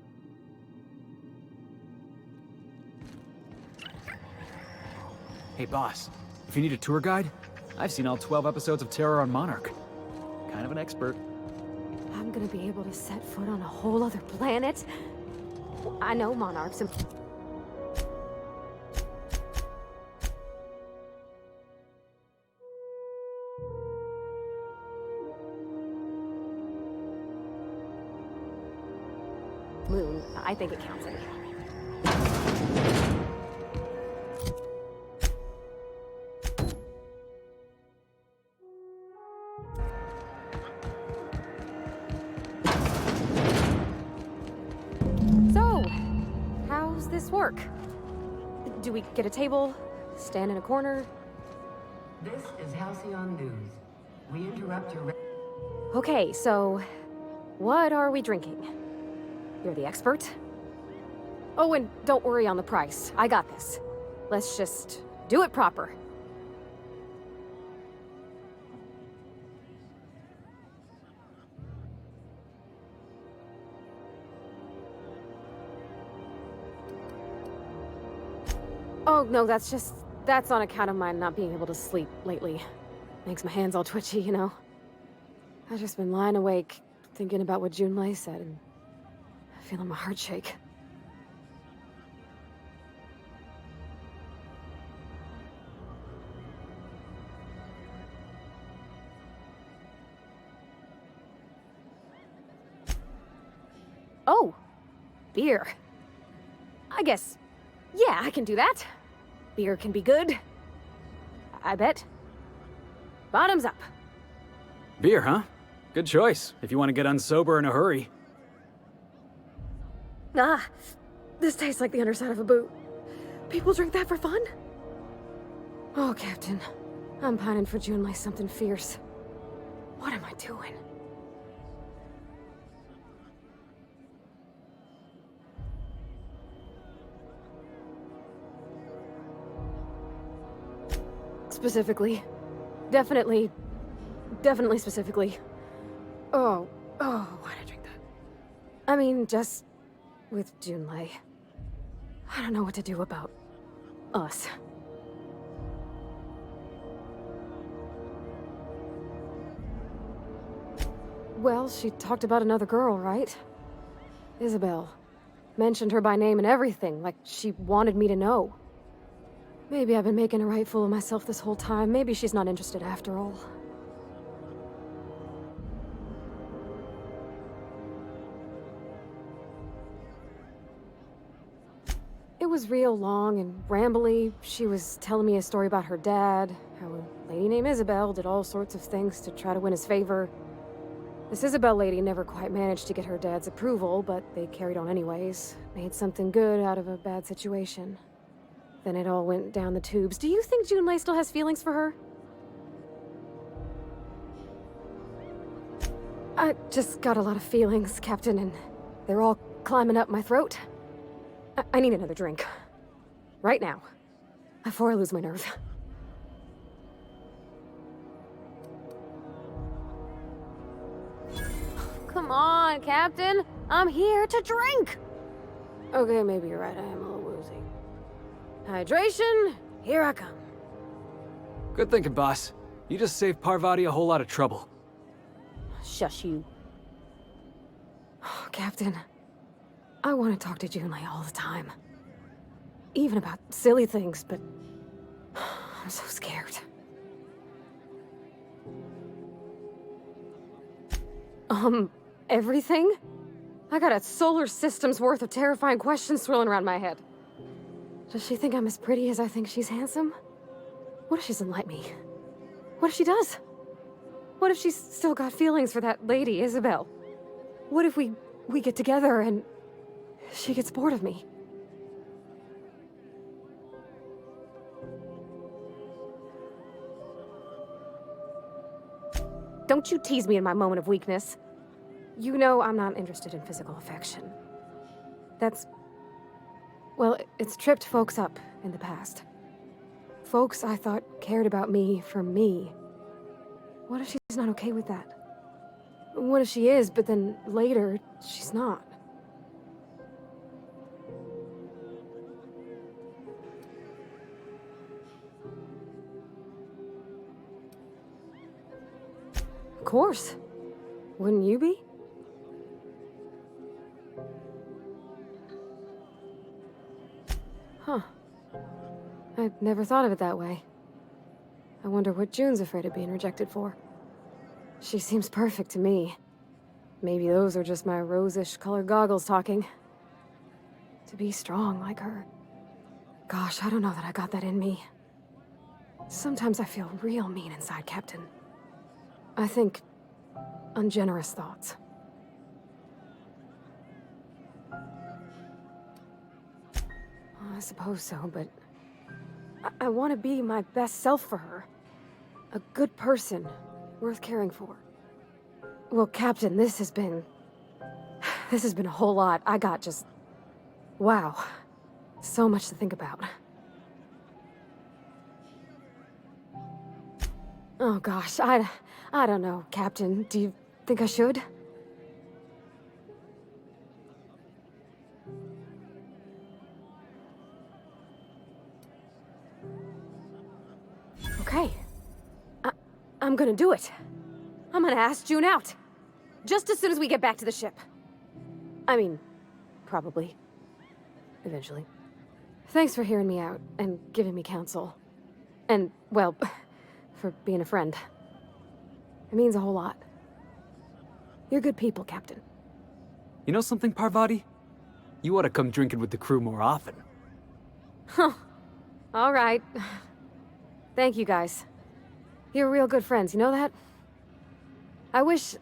[SPEAKER 22] Hey, boss. If you need a tour guide, I've seen all 12 episodes of Terror on Monarch. Kind of an expert.
[SPEAKER 3] I'm gonna be able to set foot on a whole other planet? I know monarchs and... Moon, I think it counts anyhow. So, how's this work? Do we get a table? Stand in a corner?
[SPEAKER 9] This is Halcyon News. We interrupt your...
[SPEAKER 3] Okay, so... what are we drinking? You're the expert? Oh, and don't worry on the price. I got this. Let's just do it proper. Oh, no, that's on account of my not being able to sleep lately. Makes my hands all twitchy, you know? I've just been lying awake, thinking about what Junlei said, and feeling my heart shake. Oh, beer. I guess, yeah, I can do that. Beer can be good. I bet. Bottoms up.
[SPEAKER 22] Beer, huh? Good choice, if you want to get unsober in a hurry.
[SPEAKER 3] Ah, this tastes like the underside of a boot. People drink that for fun? Oh, Captain. I'm pining for Junlei something fierce. What am I doing? Specifically. Definitely specifically. Oh, why'd I drink that? I mean, just with Junlei. I don't know what to do about us. Well, she talked about another girl, right? Isabel. Mentioned her by name and everything, like she wanted me to know. Maybe I've been making a right fool of myself this whole time. Maybe she's not interested after all. It was real long and rambly. She was telling me a story about her dad, how a lady named Isabel did all sorts of things to try to win his favor. This Isabel lady never quite managed to get her dad's approval, but they carried on anyways. Made something good out of a bad situation. Then it all went down the tubes. Do you think Junlei still has feelings for her? I just got a lot of feelings, Captain, and they're all climbing up my throat. I need another drink. Right now. Before I lose my nerve. Come on, Captain. I'm here to drink. Okay, maybe you're right. I am a little woozy. Hydration, here I come.
[SPEAKER 22] Good thinking, boss. You just saved Parvati a whole lot of trouble.
[SPEAKER 3] Shush you. Captain, I want to talk to Junlei all the time. Even about silly things, but I'm so scared. Everything? I got a solar system's worth of terrifying questions swirling around my head. Does she think I'm as pretty as I think she's handsome? What if she doesn't like me? What if she does? What if she's still got feelings for that lady, Isabel? What if we get together and she gets bored of me? Don't you tease me in my moment of weakness. You know I'm not interested in physical affection. That's... well, it's tripped folks up in the past. Folks I thought cared about me for me. What if she's not okay with that? What if she is, but then later, she's not? Of course. Wouldn't you be? Huh. I've never thought of it that way. I wonder what June's afraid of being rejected for. She seems perfect to me. Maybe those are just my rosish colored goggles talking. To be strong like her. Gosh, I don't know that I got that in me. Sometimes I feel real mean inside, Captain. I think ungenerous thoughts. I suppose so, but I want to be my best self for her. A good person, worth caring for. Well, Captain, this has been a whole lot. I got just... wow. So much to think about. Oh gosh, I don't know, Captain. Do you think I should? Okay. I'm gonna do it. I'm gonna ask June out. Just as soon as we get back to the ship. I mean, probably. Eventually. Thanks for hearing me out and giving me counsel. And, well, for being a friend. It means a whole lot. You're good people, Captain.
[SPEAKER 22] You know something, Parvati? You ought to come drinking with the crew more often.
[SPEAKER 3] Huh. All right. Thank you, guys. You're real good friends, you know that? I wish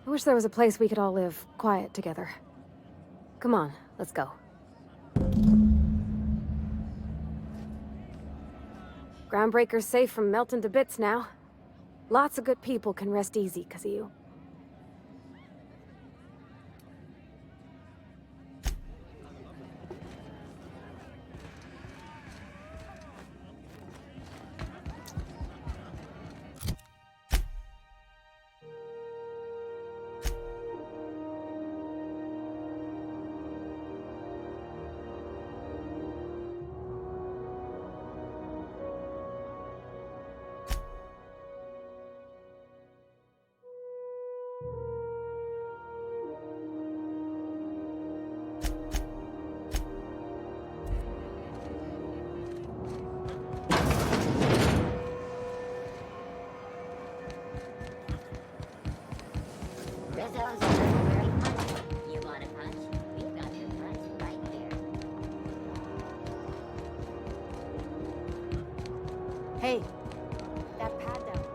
[SPEAKER 3] there was a place we could all live quiet together. Come on, let's go. Groundbreaker's safe from melting to bits now. Lots of good people can rest easy because of you.
[SPEAKER 2] Rizzo's very punch. You want a punch? We've got your punch right here.
[SPEAKER 20] Hey, that pad down.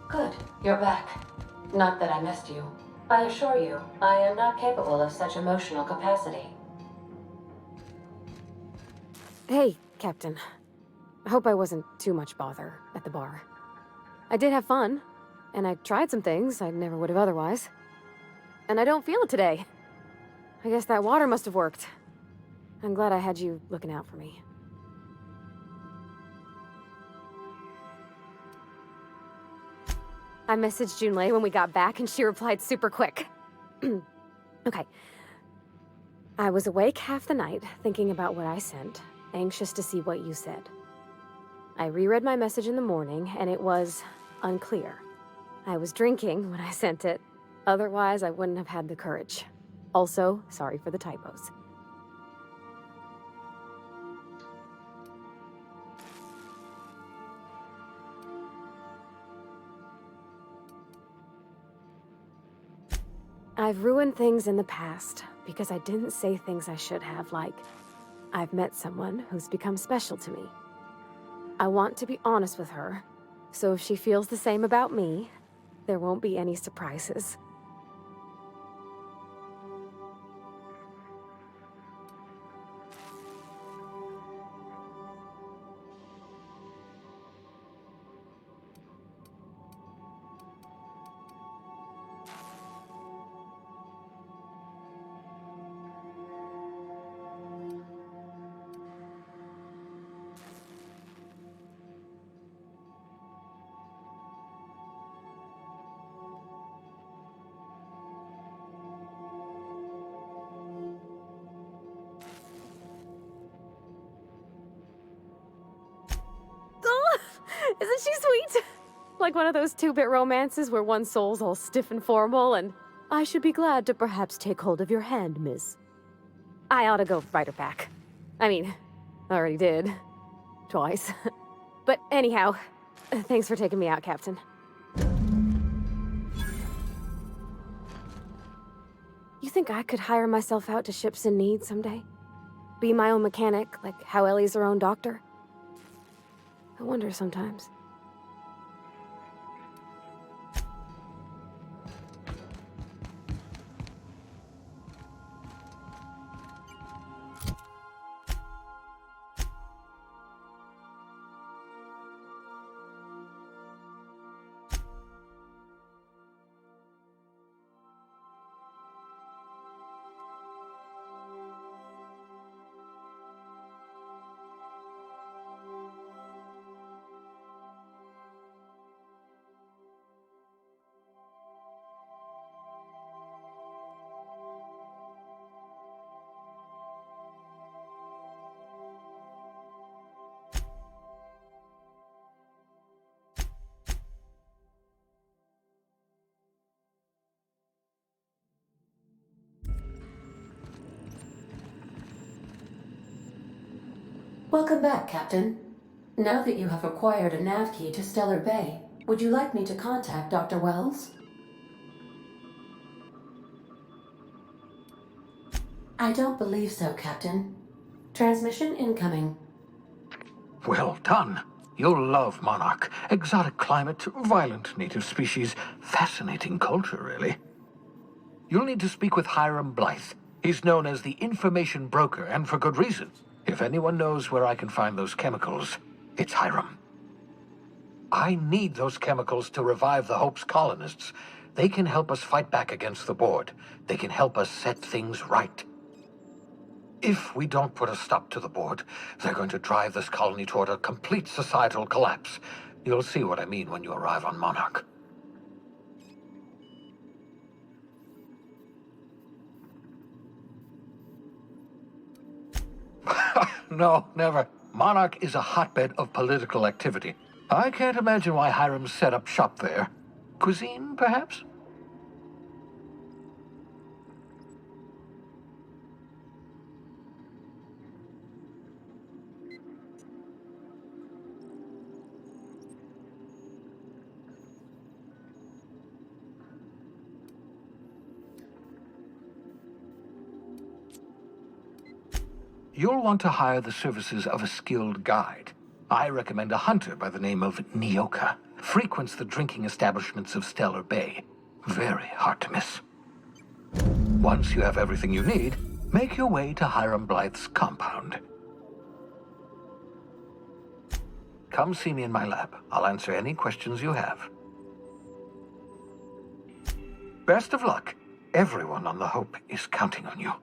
[SPEAKER 23] Good, you're back. Not that I missed you. I assure you, I am not capable of such emotional capacity.
[SPEAKER 3] Hey, Captain. I hope I wasn't too much bother at the bar. I did have fun, and I tried some things I never would have otherwise. And I don't feel it today. I guess that water must have worked. I'm glad I had you looking out for me. I messaged Junlei when we got back, and she replied super quick. Okay. I was awake half the night, thinking about what I sent, anxious to see what you said. I reread my message in the morning, and it was unclear. I was drinking when I sent it. Otherwise, I wouldn't have had the courage. Also, sorry for the typos. I've ruined things in the past because I didn't say things I should have, like, I've met someone who's become special to me. I want to be honest with her, so if she feels the same about me, there won't be any surprises. Isn't she sweet? Like one of those two-bit romances where one soul's all stiff and formal and, I should be glad to perhaps take hold of your hand, miss. I ought to go write her back. I mean, I already did. Twice. But anyhow, thanks for taking me out, Captain. You think I could hire myself out to ships in need someday? Be my own mechanic, like how Ellie's her own doctor? I wonder sometimes.
[SPEAKER 23] Welcome back, Captain. Now that you have acquired a nav key to Stellar Bay, would you like me to contact Dr. Wells? I don't believe so, Captain. Transmission incoming.
[SPEAKER 11] Well done. You'll love Monarch. Exotic climate, violent native species, fascinating culture, really. You'll need to speak with Hiram Blythe. He's known as the information broker, and for good reason. If anyone knows where I can find those chemicals, it's Hiram. I need those chemicals to revive the Hope's colonists. They can help us fight back against the Board. They can help us set things right. If we don't put a stop to the Board, they're going to drive this colony toward a complete societal collapse. You'll see what I mean when you arrive on Monarch. No, never. Monarch is a hotbed of political activity. I can't imagine why Hiram set up shop there. Cuisine, perhaps? You'll want to hire the services of a skilled guide. I recommend a hunter by the name of Nyoka. frequents the drinking establishments of Stellar Bay. Very hard to miss. Once you have everything you need, make your way to Hiram Blythe's compound. Come see me in my lab. I'll answer any questions you have. Best of luck. Everyone on the Hope is counting on you.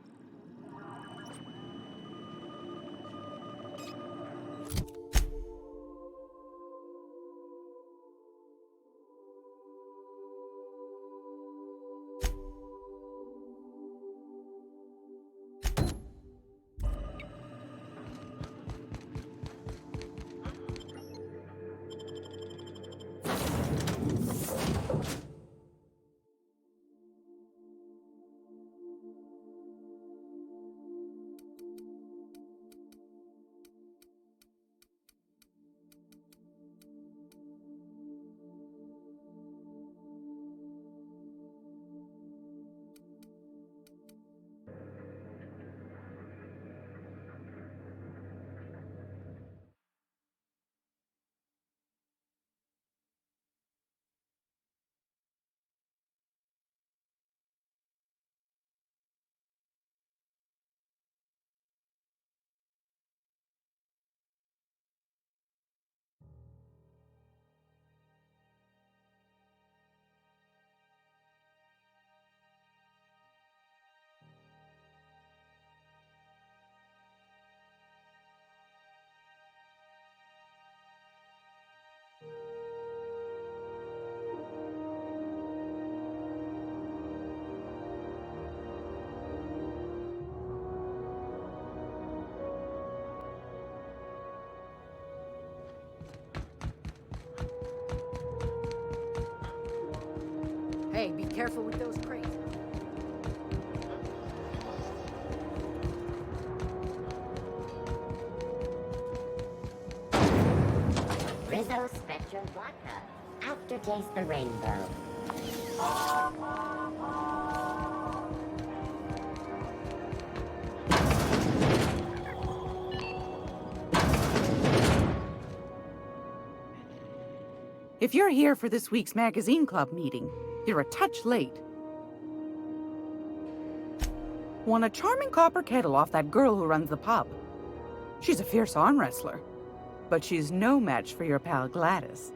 [SPEAKER 3] Hey, be careful with those crates.
[SPEAKER 2] Rizzo Spectrum Vodka. Aftertaste the rainbow.
[SPEAKER 15] If you're here for this week's magazine club meeting, you're a touch late. Won a charming copper kettle off that girl who runs the pub. She's a fierce arm wrestler, but she's no match for your pal Gladys.